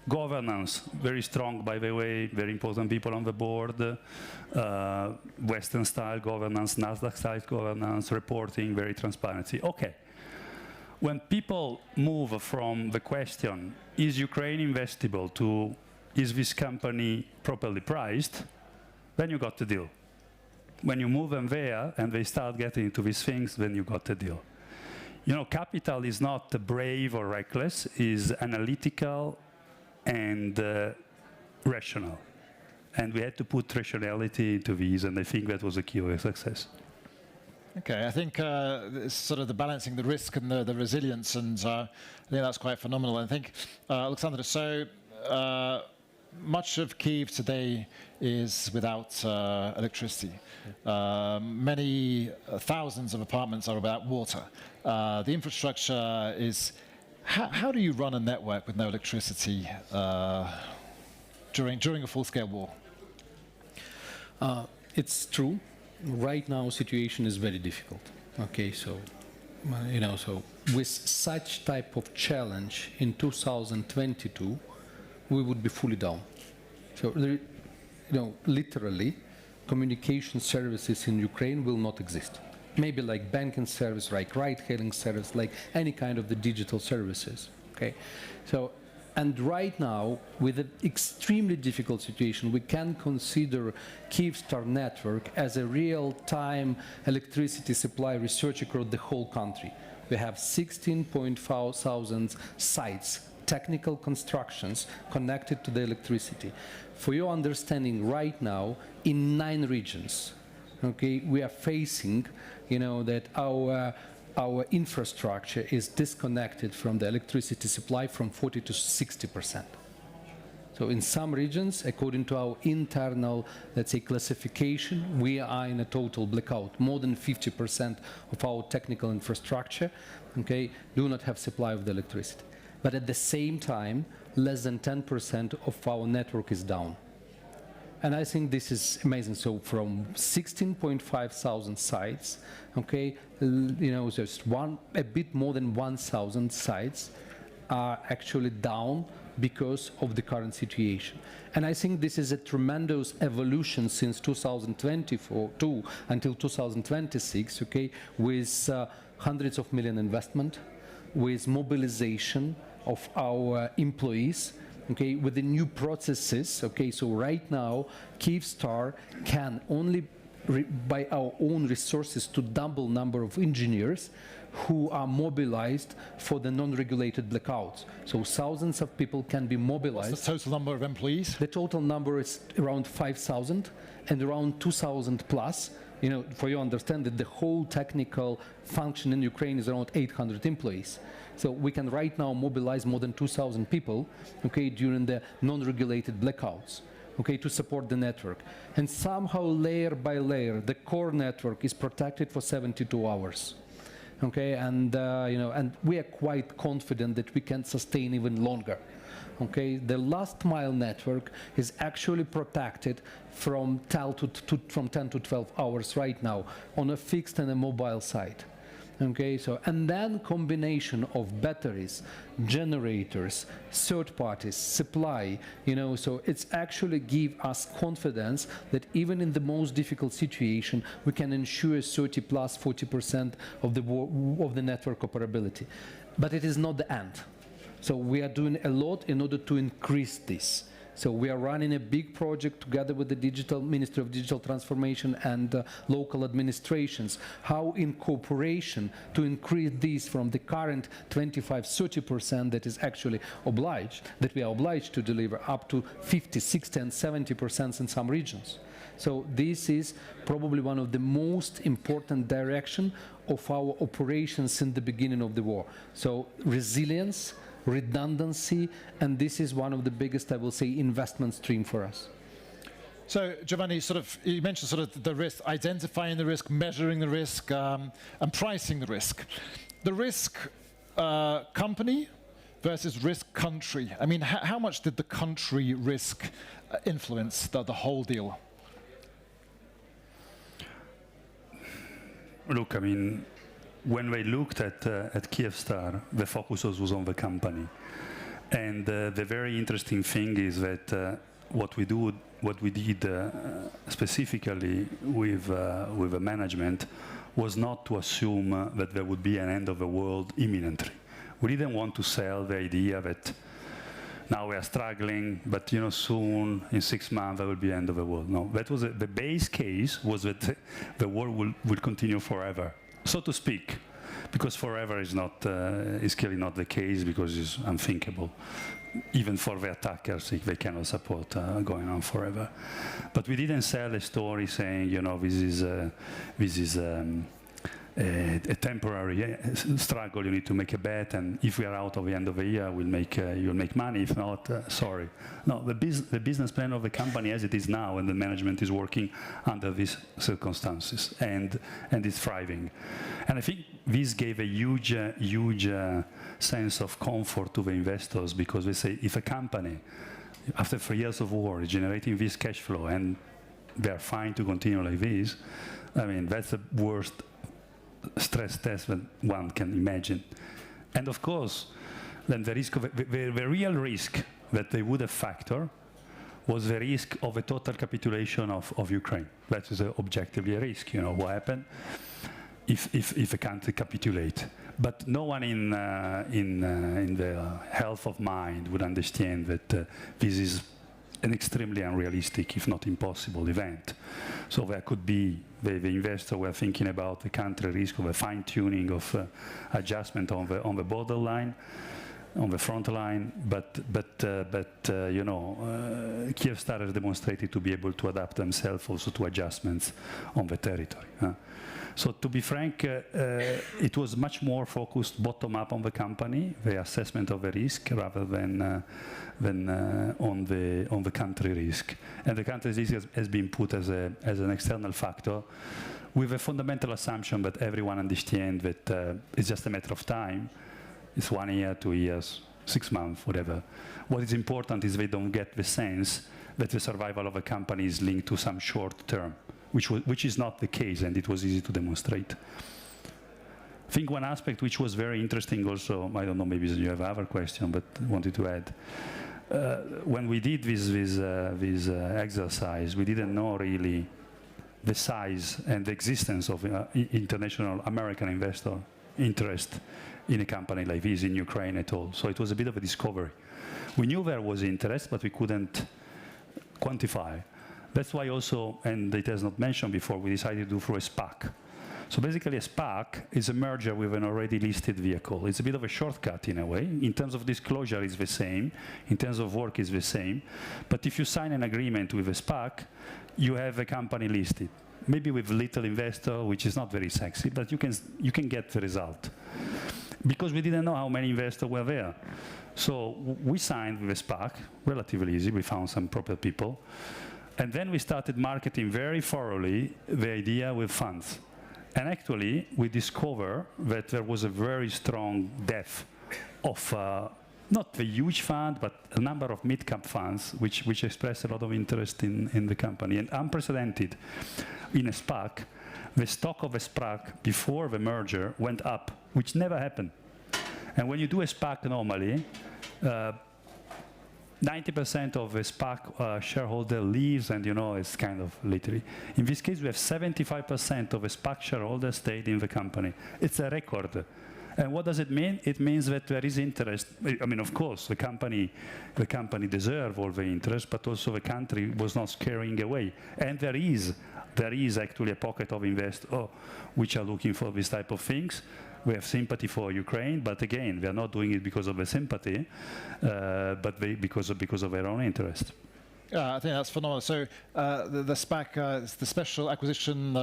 Governance, very strong, by the way, very important people on the board, Western-style governance, NASDAQ-style governance, reporting, very transparency. Okay. When people move from the question, is Ukraine investable, to is this company properly priced, then you got the deal. When you move them there and they start getting into these things, then you got the deal. You know, capital is not brave or reckless, is analytical, and rational. And we had to put rationality into these, and I think that was a key of success. Okay, I think it's sort of the balancing the risk and the resilience, and I think that's quite phenomenal. I think, Alexander, so much of Kyiv today is without electricity. Many thousands of apartments are without water. The infrastructure is... How do you run a network with no electricity during a full-scale war? It's true. Right now, situation is very difficult. Okay, so so with such type of challenge in 2022, we would be fully down. So literally, communication services in Ukraine will not exist. Maybe like banking service, like ride-hailing service, like any kind of the digital services. Okay, so. And right now, with an extremely difficult situation, we can consider Kyivstar network as a real-time electricity supply research across the whole country. We have 16,500 sites, technical constructions connected to the electricity. For your understanding, right now, in 9 regions, okay, we are facing, that our infrastructure is disconnected from the electricity supply from 40 to 60%. So in some regions, according to our internal, let's say, classification, we are in a total blackout. More than 50% of our technical infrastructure, okay, do not have supply of the electricity. But at the same time, less than 10% of our network is down. And I think this is amazing. So from 16,500 sites, okay, just a bit more than 1,000 sites are actually down because of the current situation. And I think this is a tremendous evolution since 2022 until 2026, okay, with hundreds of million investment, with mobilization of our employees, okay, with the new processes. Okay, so right now, Kyivstar can only, by our own resources, to double number of engineers who are mobilized for the non-regulated blackouts. So thousands of people can be mobilized. What's the total number of employees? The total number is around 5,000 and around 2,000 plus. For you understand that the whole technical function in Ukraine is around 800 employees. So we can right now mobilize more than 2,000 people, okay, during the non-regulated blackouts, okay, to support the network. And somehow, layer by layer, the core network is protected for 72 hours. Okay, and and we are quite confident that we can sustain even longer. Okay, the last mile network is actually protected from 10 to 12 hours right now on a fixed and a mobile side. Okay, so, and then combination of batteries, generators, third parties, supply, so it's actually give us confidence that even in the most difficult situation, we can ensure 30 plus 40% of the network operability. But it is not the end. So we are doing a lot in order to increase this. So we are running a big project together with the Ministry of Digital Transformation and local administrations, how in cooperation to increase this from the current 25-30% that is actually obliged, that we are obliged to deliver, up to 50, 60 and 70% in some regions. So this is probably one of the most important direction of our operations in the beginning of the war. So resilience, redundancy, and this is one of the biggest, I will say, investment stream for us. So Giovanni, you mentioned the risk, identifying the risk, measuring the risk, and pricing the risk. The risk company versus risk country. I mean, how much did the country risk influence the whole deal? Look, I mean, when we looked at Kyivstar, the focus was on the company. And the very interesting thing is that what we did specifically with the management was not to assume that there would be an end of the world imminently. We didn't want to sell the idea that now we are struggling, but soon, in 6 months, there will be end of the world. No, that was the base case was that the war will continue forever, so to speak, because forever is clearly not the case, because it's unthinkable. even for the attackers, if they cannot support going on forever. But we didn't sell a story saying, you know, this is a temporary struggle. You need to make a bet, and if we are out of the end of the year, you'll make money. If not, sorry. No, the business plan of the company as it is now, and the management is working under these circumstances, and is thriving. And I think this gave a huge sense of comfort to the investors, because they say if a company, after 3 years of war, is generating this cash flow and they're fine to continue like this, I mean, that's the worst stress test that one can imagine. And of course, then the risk of the real risk that they would have factored was the risk of a total capitulation of Ukraine. That is objectively a risk. You know, what happened if a country capitulate? But no one in the health of mind would understand that this is an extremely unrealistic, if not impossible, event. So there could be, the investor were thinking about the country risk of a fine-tuning of adjustment on the borderline, on the front line, but you know, Kyivstar has demonstrated to be able to adapt themselves also to adjustments on the territory. So to be frank, it was much more focused bottom-up on the company, the assessment of the risk, rather than on the country risk. And the country risk has been put as an external factor, with a fundamental assumption that everyone understands that it's just a matter of time. It's 1 year, 2 years, 6 months, whatever. What is important is they don't get the sense that the survival of a company is linked to some short term, which is not the case, and it was easy to demonstrate. I think one aspect which was very interesting also, I don't know, maybe you have other question, but wanted to add. When we did this exercise, we didn't know really the size and the existence of international American investor interest in a company like this in Ukraine at all. So it was a bit of a discovery. We knew there was interest, but we couldn't quantify. That's why also, and it has not mentioned before, we decided to do through a SPAC. So basically a SPAC is a merger with an already listed vehicle. It's a bit of a shortcut in a way. In terms of disclosure, it's the same. In terms of work, it's the same. But if you sign an agreement with a SPAC, you have a company listed. Maybe with little investor, which is not very sexy, but you can get the result. Because we didn't know how many investors were there. So we signed with a SPAC, relatively easy. We found some proper people. And then we started marketing very thoroughly the idea with funds. And actually, we discovered that there was a very strong depth of, not the huge fund, but a number of mid-cap funds, which expressed a lot of interest in the company. And unprecedented, in a SPAC, the stock of a SPAC before the merger went up, which never happened. And when you do a SPAC normally, 90% of a SPAC shareholder leaves, and you know, it's kind of literally. In this case, we have 75% of a SPAC shareholder stayed in the company. It's a record. And what does it mean? It means that there is interest. I mean, of course, the company deserves all the interest, but also the country was not scaring away. And there is actually a pocket of investors which are looking for this type of things. We have sympathy for Ukraine, but again, we are not doing it because of the sympathy, but because of their own interest. I think that's phenomenal. So the SPAC is the special acquisition,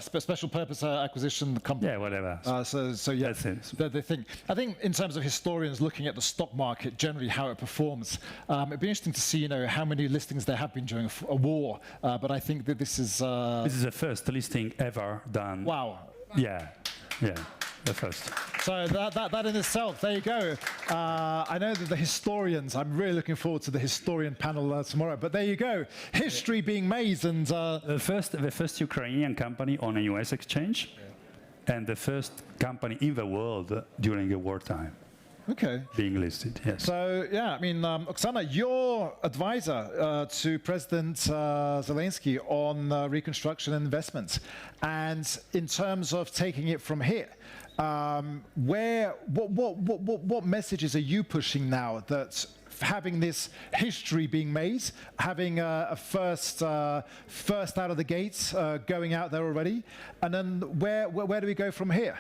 special purpose acquisition company. Yeah, whatever. So yeah, that's it. The thing. I think in terms of historians looking at the stock market generally, how it performs, it'd be interesting to see, you know, how many listings there have been during a war. But I think that this is the first listing ever done. Wow. Yeah. The first. So that in itself, there you go. I know that the historians, I'm really looking forward to the historian panel tomorrow, but there you go. History being made, and the first Ukrainian company on a US exchange, and the first company in the world during a wartime. Okay. Being listed, yes. So, yeah, I mean, Oksana, you're advisor to President Zelensky on reconstruction and investments. And in terms of taking it from here, what messages are you pushing now that having this history being made, having a first out of the gates, going out there already, and then where do we go from here?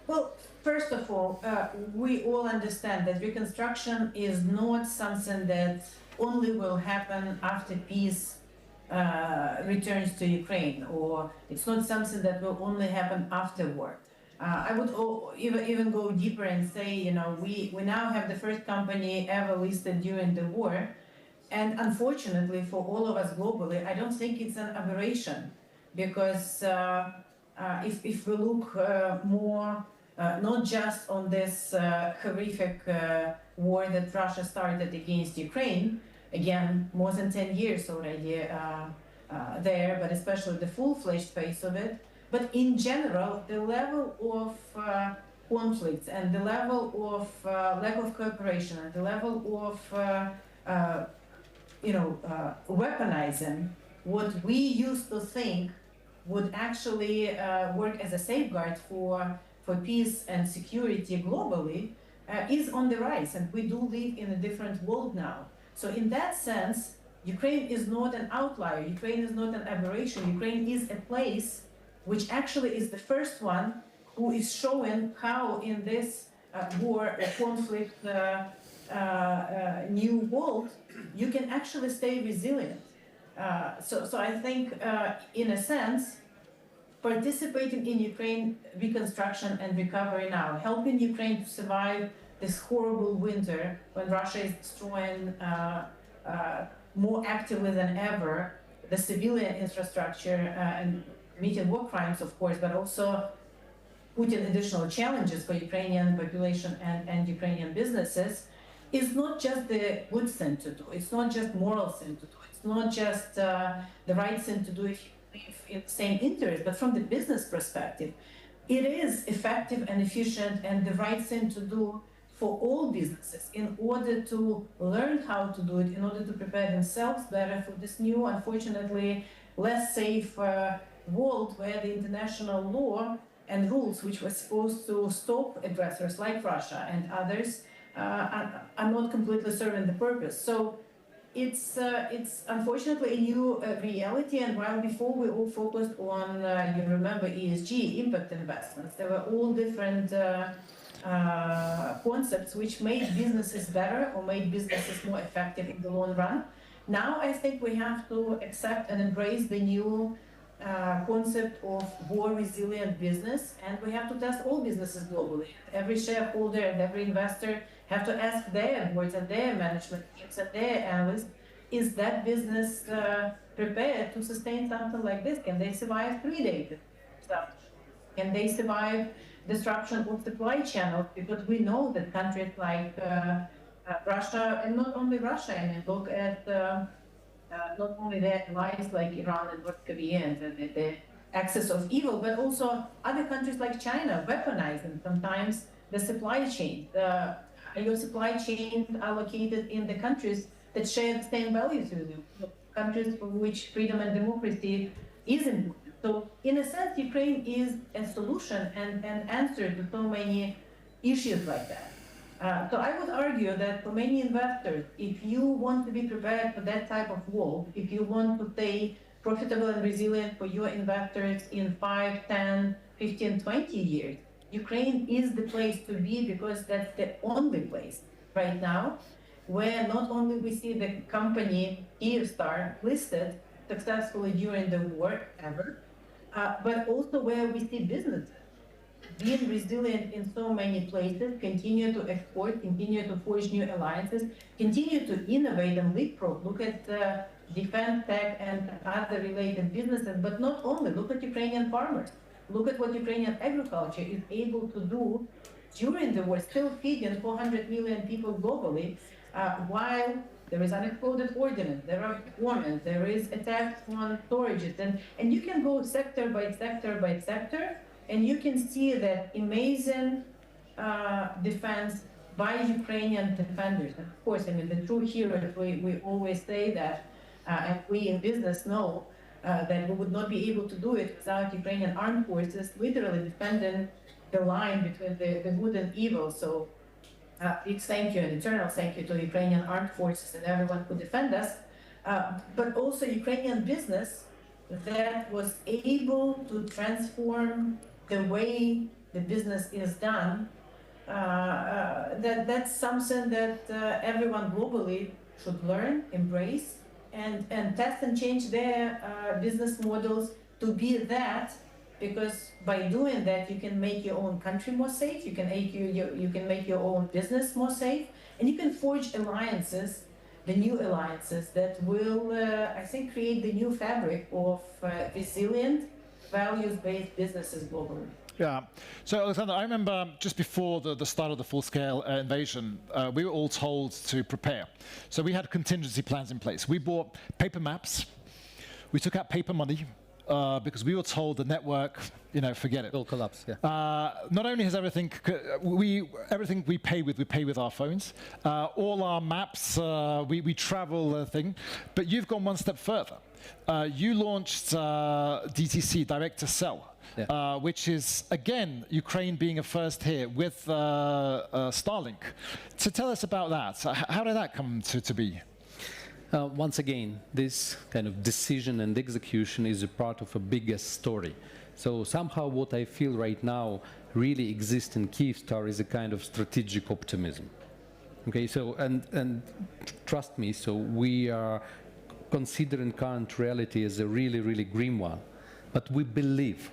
Well, first of all, we all understand that reconstruction is not something that only will happen after peace returns to Ukraine, or it's not something that will only happen after war. I would even go deeper and say, you know, we now have the first company ever listed during the war. And unfortunately for all of us globally, I don't think it's an aberration, because if we look more, not just on this horrific war that Russia started against Ukraine, again, more than 10 years already there, but especially the full-fledged phase of it. But in general, the level of conflicts and the level of lack of cooperation and the level of weaponizing what we used to think would actually work as a safeguard for peace and security globally is on the rise, and we do live in a different world now. So in that sense, Ukraine is not an outlier. Ukraine is not an aberration. Ukraine is a place which actually is the first one who is showing how in this war, conflict, new world, you can actually stay resilient. So I think, in a sense, participating in Ukraine reconstruction and recovery now, helping Ukraine to survive this horrible winter when Russia is destroying more actively than ever the civilian infrastructure and committing war crimes, of course, but also putting additional challenges for Ukrainian population and Ukrainian businesses, is not just the good thing to do. It's not just moral thing to do. It's not just the right thing to do if you believe in the same interest, but from the business perspective, it is effective and efficient and the right thing to do for all businesses in order to learn how to do it, in order to prepare themselves better for this new, unfortunately, less safe world where the international law and rules which were supposed to stop aggressors like Russia and others are not completely serving the purpose. So it's unfortunately a new reality, and while before we all focused on, you remember, ESG, impact investments, there were all different concepts which made businesses better or made businesses more effective in the long run. Now I think we have to accept and embrace the new concept of war-resilient business, and we have to test all businesses globally. Every shareholder and every investor have to ask their boards and their management teams and their analysts, is that business prepared to sustain something like this? Can they survive 3 days? Can they survive disruption of supply channels? Because we know that countries like Russia, and not only Russia, I mean, look at not only their allies like Iran and North Korea and the axis of evil, but also other countries like China weaponizing sometimes the supply chain. Your supply chain are located in the countries that share the same values with you, countries for which freedom and democracy is important. So in a sense, Ukraine is a solution and an answer to so many issues like that. So I would argue that for many investors, if you want to be prepared for that type of world, if you want to stay profitable and resilient for your investors in 5, 10, 15, 20 years, Ukraine is the place to be, because that's the only place right now where not only we see the company Kyivstar listed successfully during the war ever, but also where we see businesses being resilient in so many places, continue to export, continue to forge new alliances, continue to innovate and leapfrog. Look at defense tech and other related businesses, but not only. Look at Ukrainian farmers. Look at what Ukrainian agriculture is able to do during the war, still feeding 400 million people globally, while there is unexploded ordnance, there are warming, there is attacks on storages, and you can go sector by sector by sector, and you can see that amazing defense by Ukrainian defenders. And of course, I mean, the true heroes, we always say that, and we in business know that we would not be able to do it without Ukrainian armed forces literally defending the line between the good and evil. So big thank you and eternal thank you to Ukrainian armed forces and everyone who defend us, but also Ukrainian business that was able to transform the way the business is done, that's something that everyone globally should learn, embrace, and test and change their business models to be that, because by doing that you can make your own country more safe, you can make your own business more safe, and you can forge alliances, the new alliances that will, I think, create the new fabric of resilient, values-based businesses globally. Yeah. So, Alexander, I remember just before the start of the full-scale invasion, we were all told to prepare. So we had contingency plans in place. We bought paper maps. We took out paper money because we were told the network, forget it. Will collapse, yeah. Not only has everything we pay with our phones. All our maps, we travel thing. But you've gone one step further. You launched DTC, direct to sell. Yeah. Which is, again, Ukraine being a first here with Starlink. So tell us about that. So how did that come to be? Once again, this kind of decision and execution is a part of a bigger story. So somehow what I feel right now really exists in Kyivstar is a kind of strategic optimism. Okay, so, and trust me, so we are considering current reality as a really, really grim one. But we believe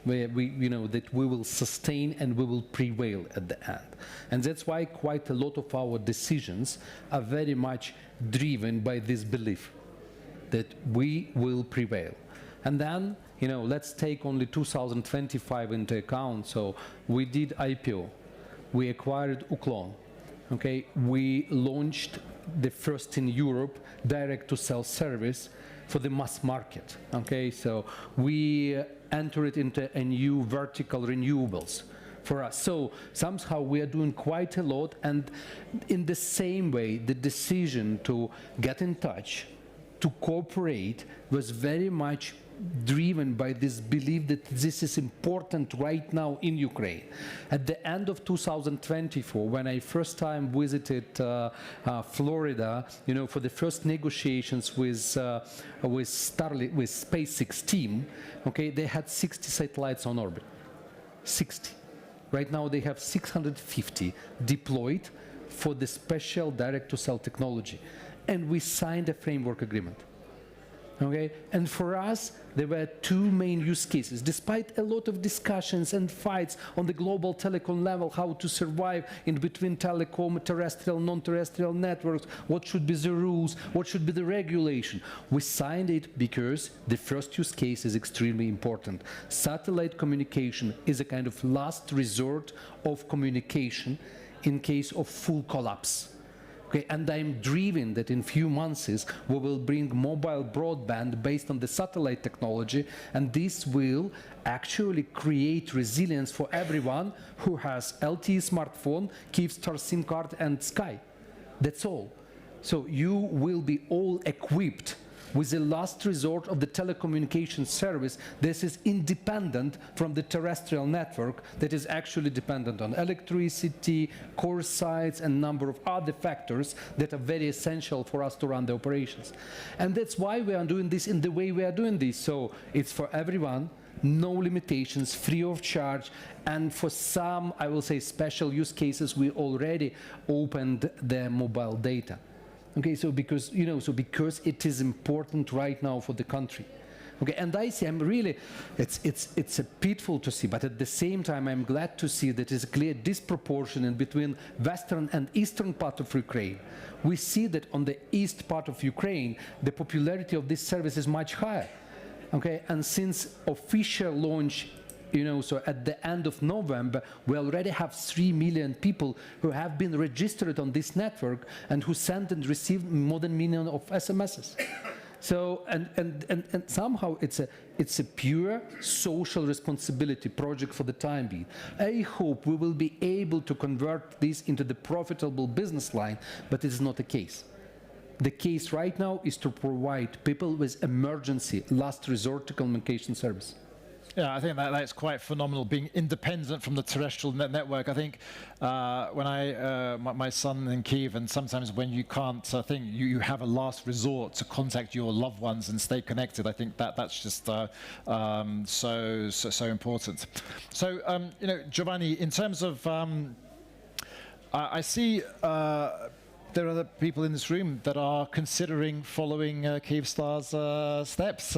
that we will sustain and we will prevail at the end. And that's why quite a lot of our decisions are very much driven by this belief that we will prevail. And then, let's take only 2025 into account. So we did IPO, we acquired Uklon, okay? We launched the first in Europe direct-to-cell service for the mass market, okay? So we entered into a new vertical, renewables, for us. So somehow we are doing quite a lot, and in the same way, the decision to get in touch, to cooperate, was very much driven by this belief that this is important right now in Ukraine. At the end of 2024, when I first time visited Florida, for the first negotiations with Starlink, with SpaceX team, okay, they had 60 satellites on orbit, 60. Right now they have 650 deployed for the special direct-to-cell technology, and we signed a framework agreement. Okay, and for us, there were two main use cases. Despite a lot of discussions and fights on the global telecom level, how to survive in between telecom, terrestrial, non-terrestrial networks, what should be the rules, what should be the regulation. We signed it because the first use case is extremely important. Satellite communication is a kind of last resort of communication in case of full collapse. Okay, and I'm driven that in few months we will bring mobile broadband based on the satellite technology, and this will actually create resilience for everyone who has LTE smartphone, Kyivstar SIM card, and Sky. That's all. So you will be all equipped with the last resort of the telecommunication service. This is independent from the terrestrial network that is actually dependent on electricity, core sites, and a number of other factors that are very essential for us to run the operations. And that's why we are doing this in the way we are doing this. So it's for everyone, no limitations, free of charge, and for some, I will say, special use cases, we already opened the mobile data. Okay, so because because it is important right now for the country. Okay, and I see, I'm really, it's a pitfall to see, but at the same time, I'm glad to see that there's a clear disproportion between western and eastern part of Ukraine. We see that on the east part of Ukraine, the popularity of this service is much higher. Okay, and since official launch, so at the end of November, we already have 3 million people who have been registered on this network and who sent and received more than 1 million of SMSs. So, and somehow it's a pure social responsibility project for the time being. I hope we will be able to convert this into the profitable business line, but it's not the case. The case right now is to provide people with emergency last resort to communication service. Yeah, I think that's quite phenomenal, being independent from the terrestrial network. I think when my son in Kiev, and sometimes when you can't, you have a last resort to contact your loved ones and stay connected. I think that's just so important. So, Giovanni, in terms of, I see there are other people in this room that are considering following Kyivstar's steps.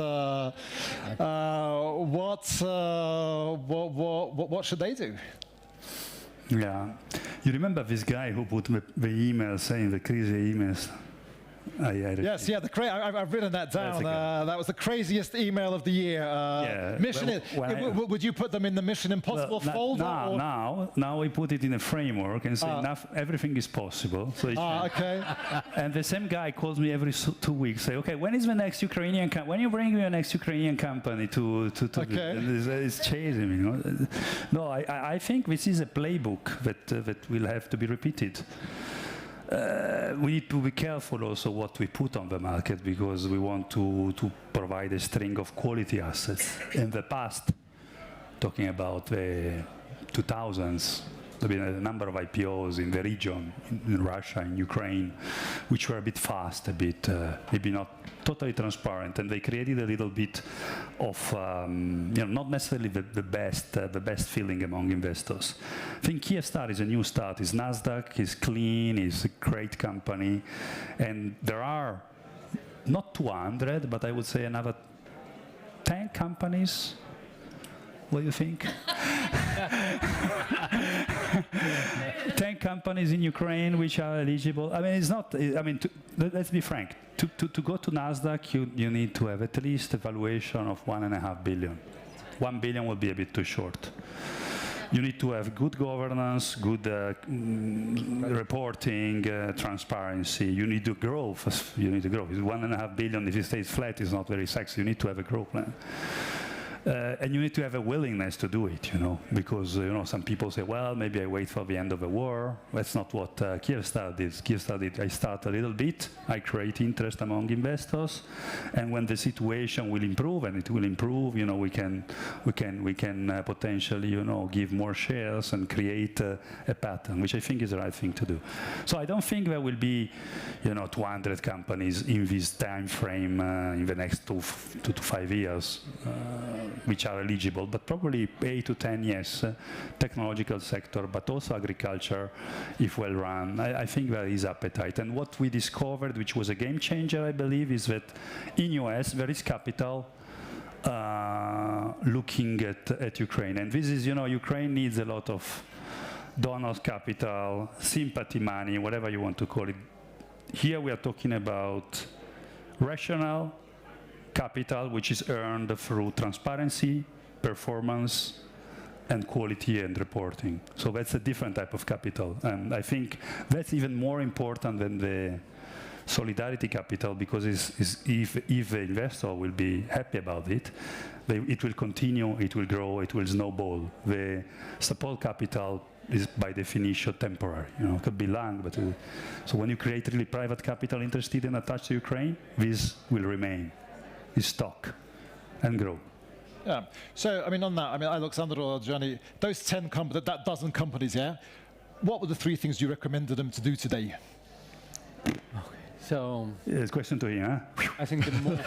What should they do? Yeah, you remember this guy who put the email saying the crazy emails? Yes, yeah, I've written that down. That was the craziest email of the year. Would you put them in the Mission Impossible folder? Now we put it in a framework and say everything is possible. So okay. And the same guy calls me every 2 weeks, say, okay, when is the next Ukrainian company? When you bring me a next Ukrainian company to okay. It's chasing me. No, I think this is a playbook that will have to be repeated. We need to be careful also what we put on the market, because we want to provide a string of quality assets. In the past, talking about the 2000s, there have been a number of IPOs in the region, in Russia, in Ukraine, which were a bit fast, a bit maybe not totally transparent, and they created a little bit of, not necessarily the best feeling among investors. I think Kyivstar is a new start. It's Nasdaq, it's clean, it's a great company, and there are not 200, but I would say another 10 companies. What do you think? 10 companies in Ukraine which are eligible. I mean, it's not, let's be frank. To go to Nasdaq, you need to have at least a valuation of 1.5 billion. 1 billion will be a bit too short. You need to have good governance, good reporting, transparency. You need to grow. You need to grow. 1.5 billion, if it stays flat, is not very sexy. You need to have a growth plan. And you need to have a willingness to do it, because, some people say, well, maybe I wait for the end of the war. That's not what Kyivstar did. Kyivstar did, I start a little bit, I create interest among investors, and when the situation will improve, and it will improve, we can potentially, give more shares and create a pattern, which I think is the right thing to do. So I don't think there will be, 200 companies in this time frame in the next 2 to 5 years. Which are eligible, but probably 8 to 10 years, technological sector, but also agriculture, if well run. I think there is appetite. And what we discovered, which was a game changer, I believe, is that in US there is capital looking at Ukraine. And this is, Ukraine needs a lot of donors capital, sympathy money, whatever you want to call it. Here we are talking about rational capital, which is earned through transparency, performance, and quality and reporting. So that's a different type of capital. And I think that's even more important than the solidarity capital, because if the investor will be happy about it, it will continue, it will grow, it will snowball. The support capital is by definition temporary. It could be long, but so when you create really private capital interested and attached to Ukraine, this will remain. Is stock and grow. Yeah. So, on that, Alexander or Gianni, those 10 companies, that dozen companies, yeah, what were the 3 things you recommended them to do today? Okay. So, it's a question to him, huh? I think the more,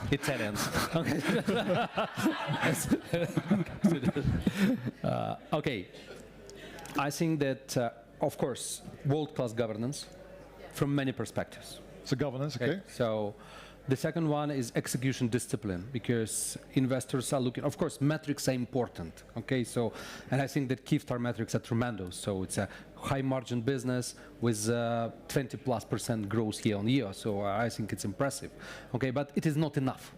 Italians. Okay. Okay. I think that, of course, world-class governance from many perspectives. So governance, okay. So the second one is execution discipline, because investors are looking, of course, metrics are important, okay? So, and I think that Kyivstar metrics are tremendous. So it's a high margin business with 20+% growth year on year. So I think it's impressive, okay? But it is not enough,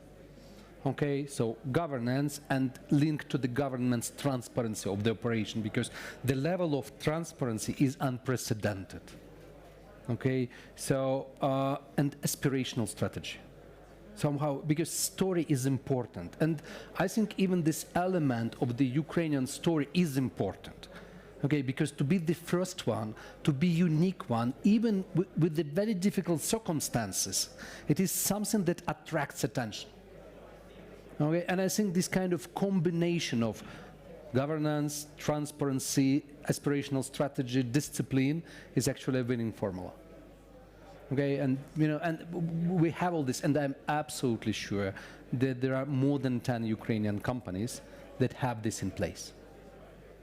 okay? So governance and link to the government's transparency of the operation, because the level of transparency is unprecedented. Okay, so, and aspirational strategy. Somehow, because story is important. And I think even this element of the Ukrainian story is important. Okay, because to be the first one, to be unique one, even with the very difficult circumstances, it is something that attracts attention. Okay, and I think this kind of combination of governance, transparency, aspirational strategy, discipline is actually a winning formula. Okay, and and we have all this, and I'm absolutely sure that there are more than 10 Ukrainian companies that have this in place.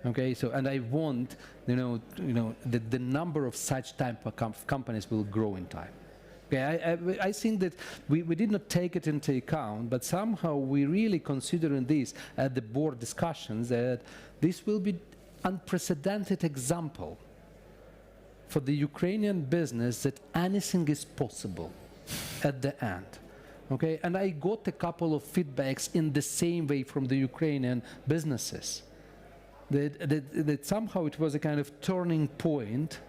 Okay, so and I want that the number of such type of companies will grow in time. Okay, I think that we did not take it into account, but somehow we really considering this at the board discussions that this will be unprecedented example for the Ukrainian business that anything is possible at the end. Okay, and I got a couple of feedbacks in the same way from the Ukrainian businesses that somehow it was a kind of turning point.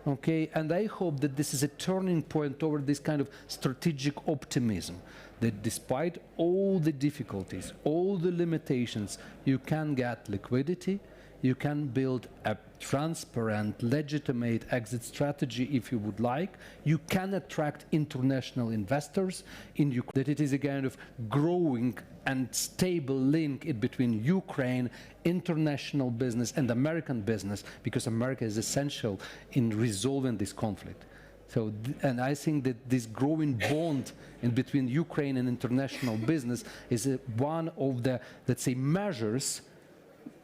Okay, and I hope that this is a turning point toward this kind of strategic optimism, that despite all the difficulties, all the limitations, you can get liquidity, you can build a transparent, legitimate exit strategy if you would like, you can attract international investors in Ukraine, that it is a kind of growing and stable link in between Ukraine, international business and American business, because America is essential in resolving this conflict. So, and I think that this growing bond in between Ukraine and international business is one of the, let's say, measures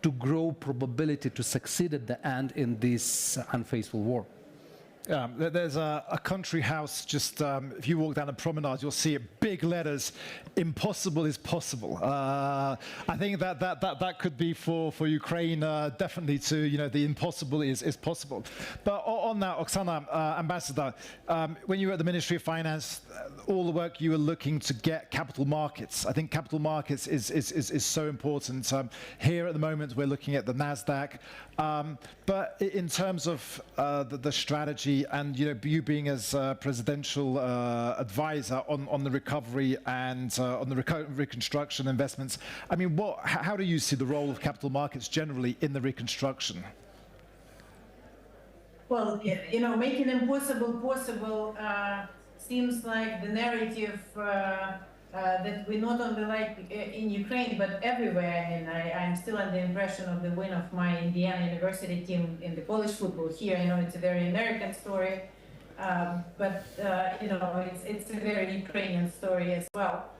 to grow probability to succeed at the end in this unfaithful war. There's a country house just, if you walk down the promenade, you'll see it, big letters, impossible is possible. I think that could be for Ukraine, definitely to, the impossible is possible. But on that, Oksana, Ambassador, when you were at the Ministry of Finance, all the work you were looking to get capital markets. I think capital markets is so important. Here at the moment, we're looking at the NASDAQ. But in terms of the strategy and you being as presidential advisor on the recovery and on the reconstruction investments, I mean, how do you see the role of capital markets generally in the reconstruction? Well, making impossible possible seems like the narrative that we not only like in Ukraine, but everywhere. I mean, I'm still under the impression of the win of my Indiana University team in the Polish football here. I know it's a very American story, but it's a very Ukrainian story as well.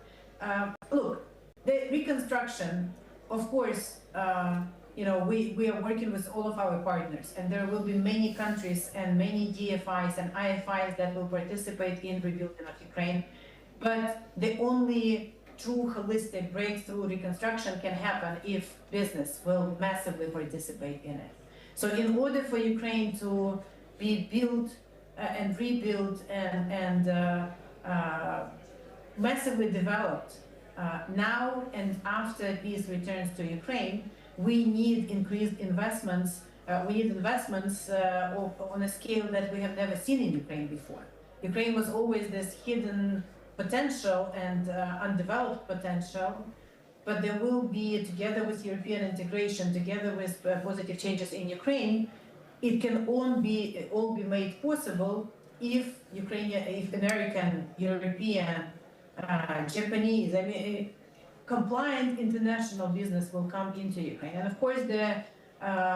Look, the reconstruction, of course, we are working with all of our partners, and there will be many countries and many DFIs and IFIs that will participate in rebuilding of Ukraine. But the only true holistic breakthrough reconstruction can happen if business will massively participate in it. So in order for Ukraine to be built and rebuilt and massively developed now and after peace returns to Ukraine, we need increased investments. We need investments on a scale that we have never seen in Ukraine before. Ukraine was always this hidden potential and undeveloped potential, but there will be, together with European integration, together with positive changes in Ukraine, it can all be made possible if American, European, Japanese, compliant international business will come into Ukraine. And of course, the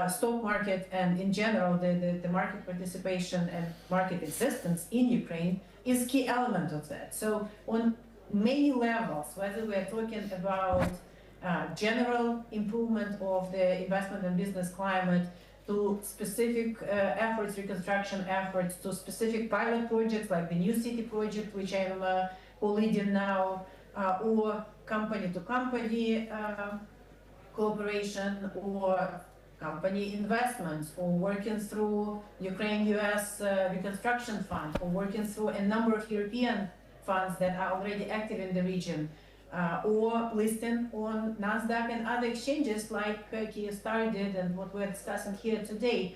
stock market and in general, the market participation and market existence in Ukraine is key element of that. So on many levels, whether we're talking about general improvement of the investment and business climate, to specific efforts, reconstruction efforts, to specific pilot projects like the New City project, which I'm co-leading now, or company-to-company cooperation, or company investments, or working through Ukraine-US Reconstruction Fund, or working through a number of European funds that are already active in the region, or listing on NASDAQ and other exchanges like Kyivstar did and what we're discussing here today.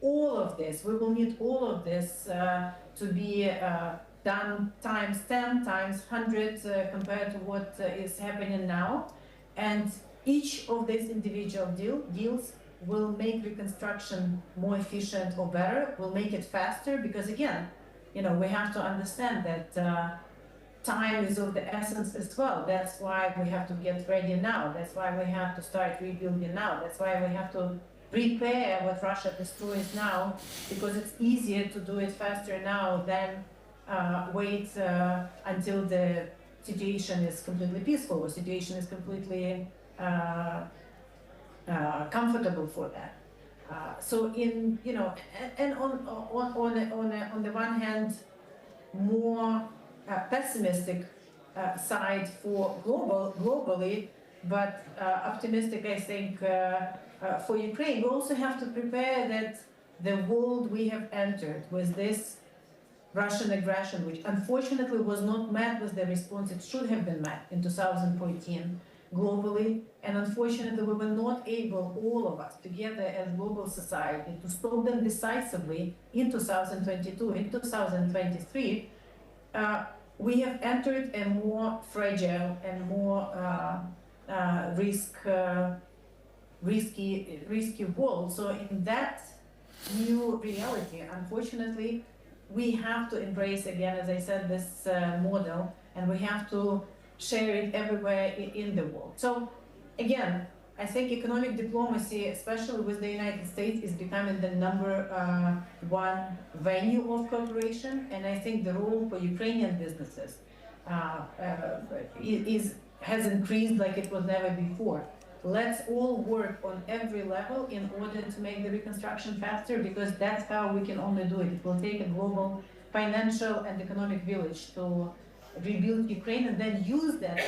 All of this, we will need all of this to be done times 10, times 100 compared to what is happening now. And each of these individual deals will make reconstruction more efficient or better, will make it faster, because again, we have to understand that time is of the essence as well. That's why we have to get ready now. That's why we have to start rebuilding now. That's why we have to repair what Russia destroys now, because it's easier to do it faster now than wait until the situation is completely peaceful or situation is completely comfortable for that. So in, you know, and on the one hand, more pessimistic side for globally, but optimistic, I think, for Ukraine. We also have to prepare that the world we have entered with this Russian aggression, which unfortunately was not met with the response it should have been met in 2014 globally, and unfortunately we were not able, all of us together as global society, to stop them decisively in 2022. In 2023, we have entered a more fragile and more risky world. So in that new reality, unfortunately, we have to embrace again, as I said, this model, and we have to share it everywhere in the world. So again, I think economic diplomacy, especially with the United States, is becoming the number one venue of cooperation, and I think the role for Ukrainian businesses has increased like it was never before. Let's all work on every level in order to make the reconstruction faster, because that's how we can only do it. It will take a global financial and economic village to rebuild Ukraine, and then use that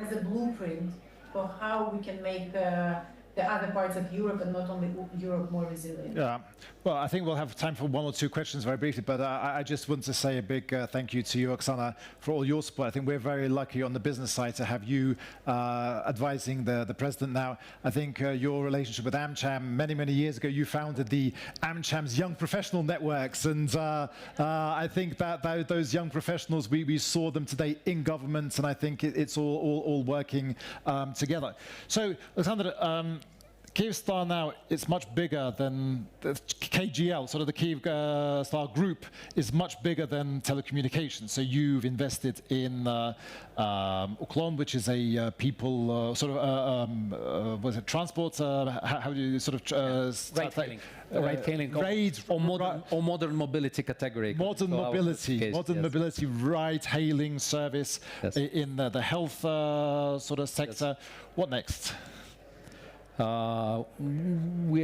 as a blueprint for how we can make the other parts of Europe, and not only Europe, more resilient. Yeah. Well, I think we'll have time for one or two questions very briefly, but I just want to say a big thank you to you, Oksana, for all your support. I think we're very lucky on the business side to have you advising the president now. I think your relationship with AmCham, many years ago, you founded the AmCham's Young Professional Networks, and I think that those young professionals, we saw them today in government, and I think it's all working together. So, Alexander, Kyivstar now, it's much bigger than the KGL, sort of the Kyivstar group is much bigger than telecommunications. So you've invested in Uklon, which is a people sort of, was it transport? How do you sort of... Ride-hailing or modern mobility category. Modern mobility ride-hailing service in the health sort of sector. What next? We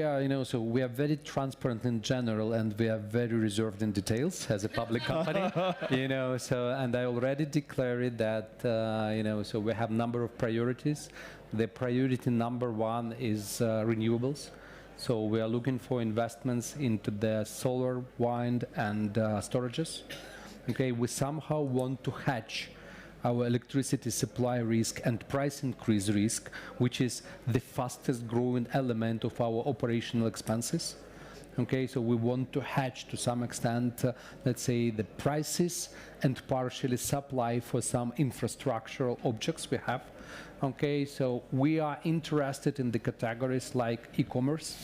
are, so we are very transparent in general, and we are very reserved in details as a public company, and I already declared that, so we have a number of priorities. The priority number one is renewables. So we are looking for investments into the solar, wind, and storages. Okay, we somehow want to hedge our electricity supply risk and price increase risk, which is the fastest growing element of our operational expenses. Okay, so we want to hedge to some extent, let's say, the prices and partially supply for some infrastructural objects we have. Okay, so we are interested in the categories like e-commerce.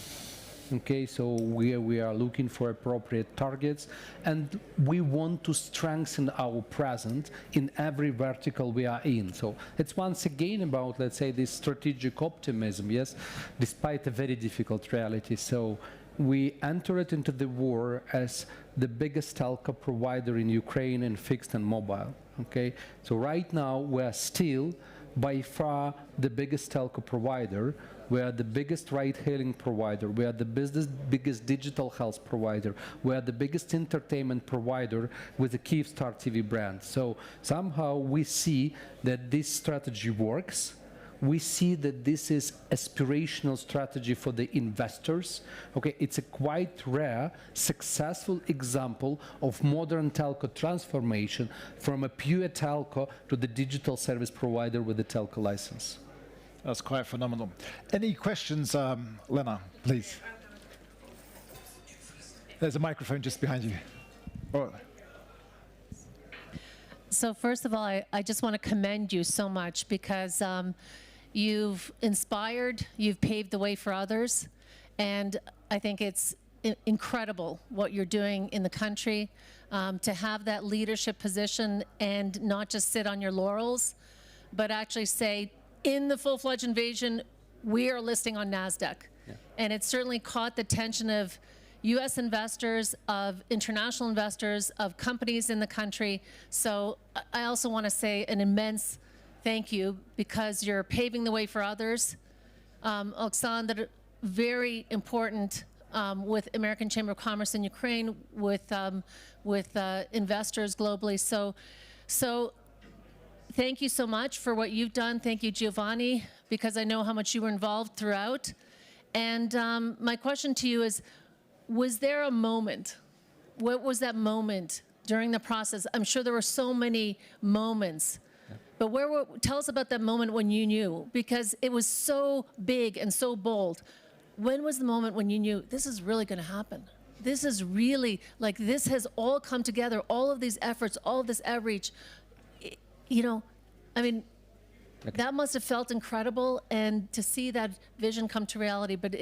Okay, so we are looking for appropriate targets, and we want to strengthen our presence in every vertical we are in. So it's once again about, let's say, this strategic optimism, yes, despite a very difficult reality. So we entered into the war as the biggest telco provider in Ukraine in fixed and mobile. Okay, so right now we are still by far the biggest telco provider. We are the biggest ride-hailing provider. We are the biggest digital health provider. We are the biggest entertainment provider with the Kyivstar TV brand. So somehow we see that this strategy works. We see that this is aspirational strategy for the investors. Okay, it's a quite rare, successful example of modern telco transformation from a pure telco to the digital service provider with the telco license. That's quite phenomenal. Any questions, Lena, please? There's a microphone just behind you. Oh. So first of all, I just want to commend you so much, because you've inspired, you've paved the way for others, and I think it's incredible what you're doing in the country, to have that leadership position and not just sit on your laurels, but actually say, in the full-fledged invasion, we are listing on NASDAQ. Yeah. And it certainly caught the attention of US investors, of international investors, of companies in the country. So I also want to say an immense thank you, because you're paving the way for others. Alexander, very important with American Chamber of Commerce in Ukraine, with investors globally. So thank you so much for what you've done. Thank you, Giovanni, because I know how much you were involved throughout. And my question to you is, was there a moment? What was that moment during the process? I'm sure there were so many moments. But tell us about that moment when you knew, because it was so big and so bold. When was the moment when you knew this is really going to happen? This is really, like, this has all come together, all of these efforts, all of this outreach. You know, I mean, that must have felt incredible, and to see that vision come to reality. But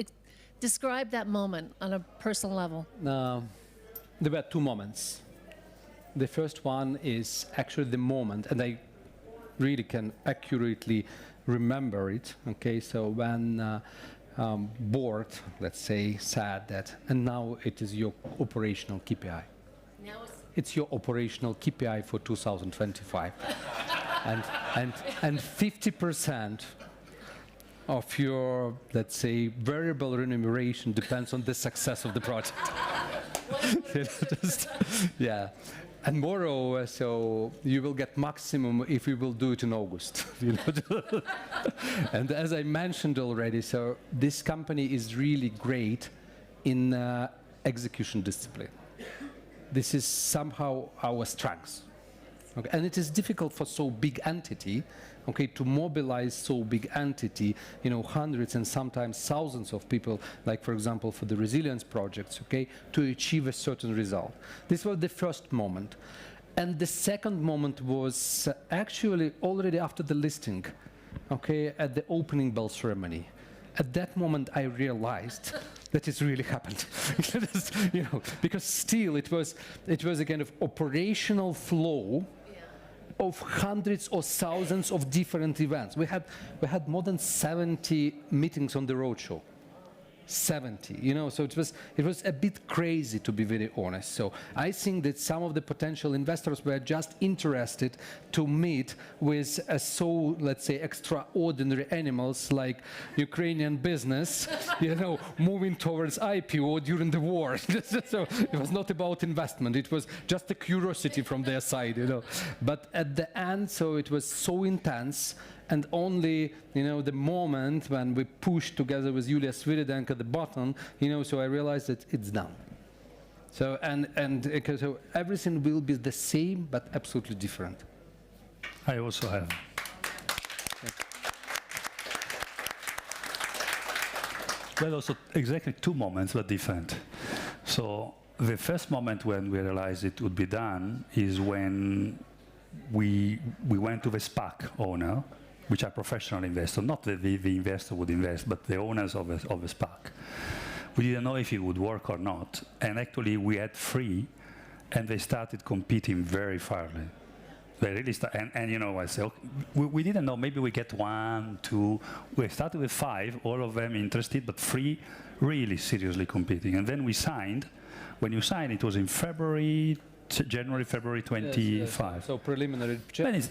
describe that moment on a personal level. There were two moments. The first one is actually the moment, and I really can accurately remember it. Okay, so when board, let's say, said that, and now it is your operational KPI. Now it's your operational KPI for 2025, and 50% of your, let's say, variable remuneration depends on the success of the project. Yeah. And moreover, so you will get maximum if we will do it in August. You know? And as I mentioned already, so this company is really great in execution discipline. This is somehow our strength. Okay? And it is difficult for so big entity, okay, to mobilize so big entity, you know, hundreds and sometimes thousands of people, like, for example, for the resilience projects, okay, to achieve a certain result. This was the first moment. And the second moment was actually already after the listing, okay, at the opening bell ceremony. At that moment, I realized that it's really happened. You know, because still it was a kind of operational flow of hundreds or thousands of different events. We had more than 70 meetings on the roadshow. 70, you know, so it was a bit crazy, to be very honest. So I think that some of the potential investors were just interested to meet with so, let's say, extraordinary animals like Ukrainian business, you know, moving towards IPO during the war. So it was not about investment, it was just a curiosity from their side, you know. But at the end, so it was so intense. And only, you know, the moment when we pushed together with Yulia Sviridenko the button, you know, so I realized that it's done. So, so everything will be the same, but absolutely different. I also have. Well, also exactly two moments, but different. So the first moment when we realized it would be done is when we went to the SPAC owner, which are professional investors, not the investor would invest, but the owners of a SPAC. We didn't know if it would work or not, and actually we had 3, and they started competing very fairly. They really started, and you know, I said, okay, we didn't know, maybe we get 1, 2, we started with 5, all of them interested, but 3 really seriously competing. And then we signed. When you signed, it was in January, February 25. Yes. So preliminary.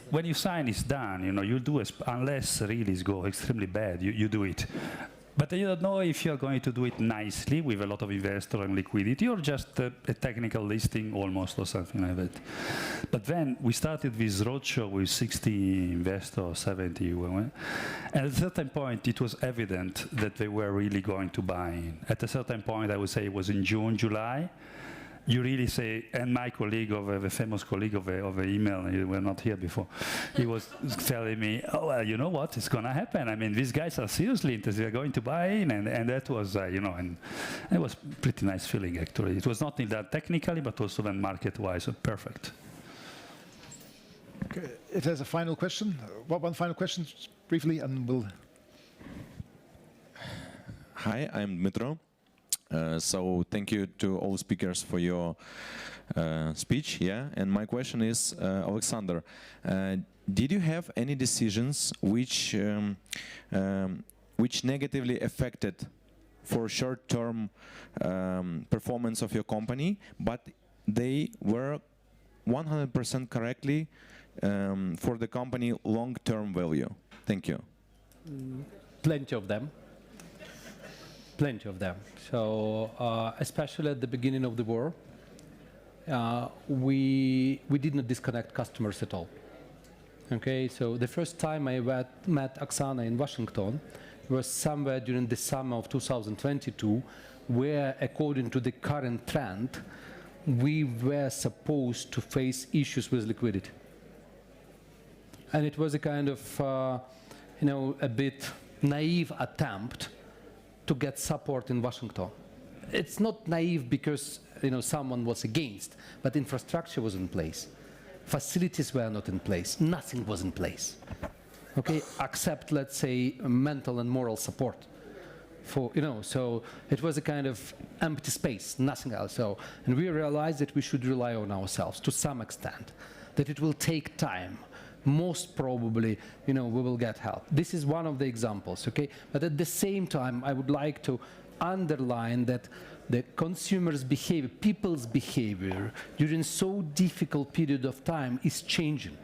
When you sign, it's done. You know, you do it unless release go extremely bad. You do it, but you don't know if you're going to do it nicely with a lot of investor and liquidity, or just a technical listing almost, or something like that. But then we started this roadshow with 60 investors, 70, and at a certain point, it was evident that they were really going to buy in. At a certain point, I would say it was in June, July. You really say, and my colleague, the famous colleague of the email, you were not here before, he was telling me, oh, well, you know what, it's going to happen. I mean, these guys are seriously interested, they're going to buy in, and that was, you know, and it was pretty nice feeling, actually. It was not only that technically, but also then market-wise, perfect. Okay. If there's a final question, one final question, briefly, and we'll... Hi, I'm Dmitro. So thank you to all speakers for your speech. Yeah, and my question is, Alexander, did you have any decisions which negatively affected for short-term performance of your company, but they were 100% correctly for the company long-term value? Thank you. Plenty of them. Plenty of them. So especially at the beginning of the war, we did not disconnect customers at all. Okay, so the first time I met Oksana in Washington was somewhere during the summer of 2022, where, according to the current trend, we were supposed to face issues with liquidity. And it was a kind of, a bit naive attempt to get support in Washington. It's not naive because someone was against, but infrastructure was in place. Facilities were not in place. Nothing was in place. Okay, except, let's say, mental and moral support. So it was a kind of empty space, nothing else. And we realized that we should rely on ourselves to some extent, that it will take time. Most probably, we will get help. This is one of the examples, okay? But at the same time, I would like to underline that the consumers' behavior, people's behavior, during so difficult period of time is changing.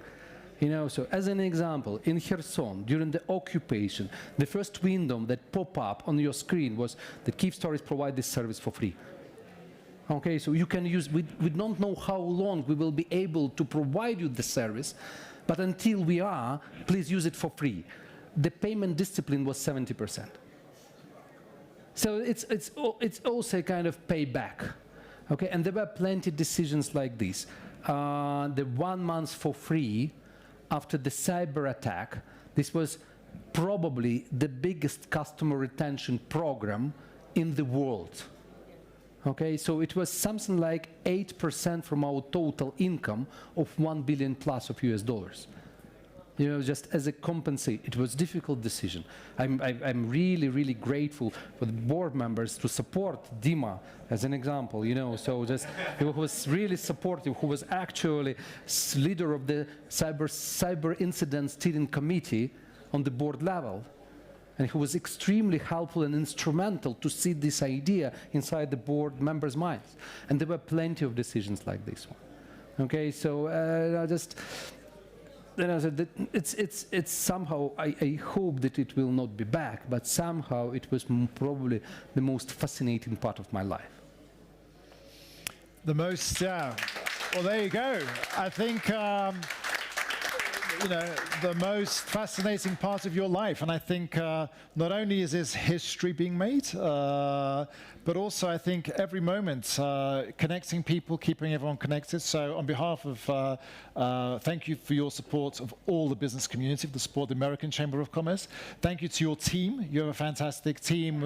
So as an example, in Kherson, during the occupation, the first window that popped up on your screen was that Kyivstar provide this service for free. Okay, so you can use, we don't know how long we will be able to provide you the service, but until we are, please use it for free. The payment discipline was 70%. So it's also a kind of payback. Okay, and there were plenty of decisions like this. The 1 month for free after the cyber attack, this was probably the biggest customer retention program in the world. Okay, so it was something like 8% from our total income of $1 billion plus of US dollars. Just as a compensate, it was a difficult decision. I'm really, really grateful for the board members to support Dima as an example, so just who was really supportive, who was actually leader of the cyber incident steering committee on the board level, and who was extremely helpful and instrumental to see this idea inside the board members' minds. And there were plenty of decisions like this one. Okay, so it's somehow, I hope that it will not be back, but somehow it was probably the most fascinating part of my life. The most, yeah. Well, there you go. I think, the most fascinating part of your life. And I think not only is this history being made, but also I think every moment connecting people, keeping everyone connected. So on behalf of, thank you for your support of all the business community, the support of the American Chamber of Commerce. Thank you to your team. You have a fantastic team.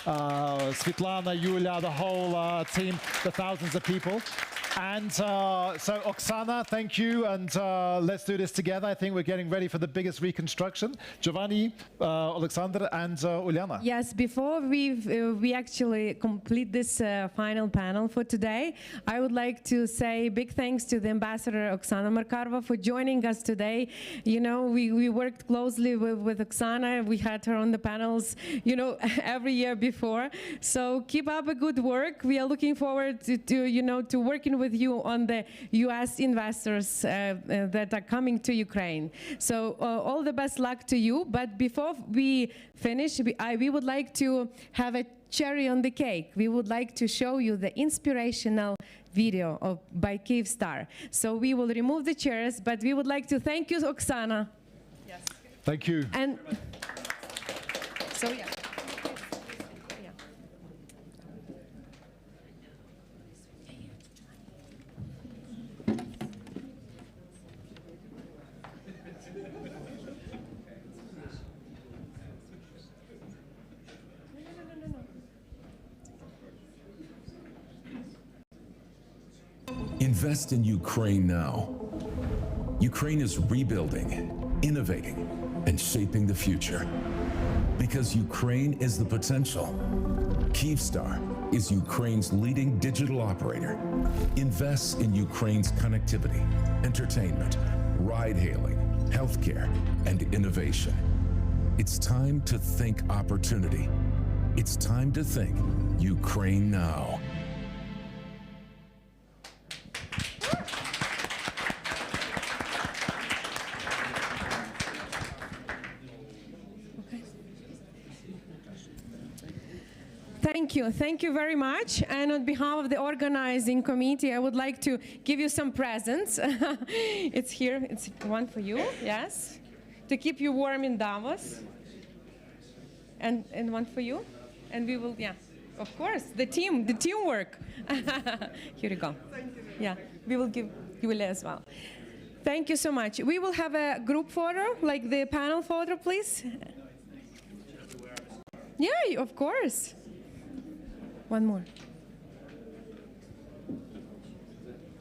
Svetlana, Yulia, the whole team, the thousands of people. And so Oksana, thank you, and let's do this together. I think we're getting ready for the biggest reconstruction. Giovanni, Alexander, and Uliana. Yes, before we actually complete this final panel for today, I would like to say big thanks to the ambassador Oksana Markarova for joining us today. We worked closely with Oksana. We had her on the panels, every year before. So keep up a good work. We are looking forward to working with you on the U.S. investors that are coming to Ukraine. So all the best luck to you. But before we finish, we would like to have a cherry on the cake. We would like to show you the inspirational video by Kyivstar. So we will remove the chairs, but we would like to thank you, Oksana. Yes. Thank you. And so, yeah. Invest in Ukraine now. Ukraine is rebuilding, innovating, and shaping the future. Because Ukraine is the potential. Kyivstar is Ukraine's leading digital operator. Invests in Ukraine's connectivity, entertainment, ride-hailing, healthcare, and innovation. It's time to think opportunity. It's time to think Ukraine now. Thank you very much. And on behalf of the organizing committee, I would like to give you some presents. It's here, it's one for you, yes, to keep you warm in Davos. And one for you. And we will, yeah, of course, the teamwork. Here you go. Thank you. Yeah, we will give Yulia as well. Thank you so much. We will have a group photo, like the panel photo, please. Yeah, of course. One more.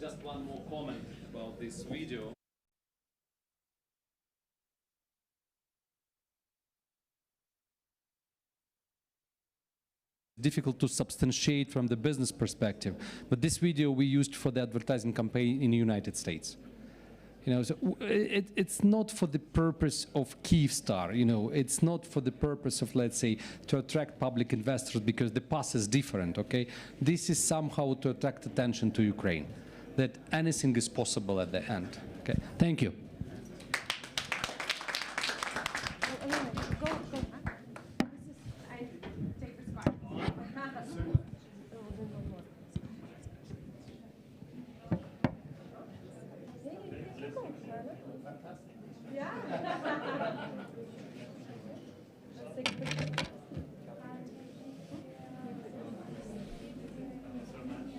Just one more comment about this video. Difficult to substantiate from the business perspective, but this video we used for the advertising campaign in the United States. You know, so it's not for the purpose of Kyivstar, you know, it's not for the purpose of, let's say, to attract public investors because the path is different, okay? This is somehow to attract attention to Ukraine, that anything is possible at the end, okay? Thank you.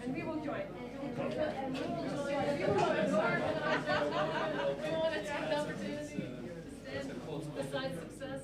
And we will join. Besides success.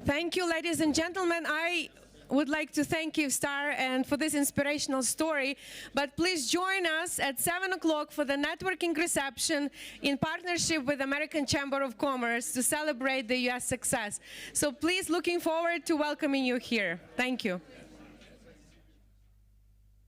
Thank you, ladies and gentlemen. I would like to thank Kyivstar and for this inspirational story, but please join us at 7 o'clock for the networking reception in partnership with American Chamber of Commerce to celebrate the US success. So please, looking forward to welcoming you here. Thank you.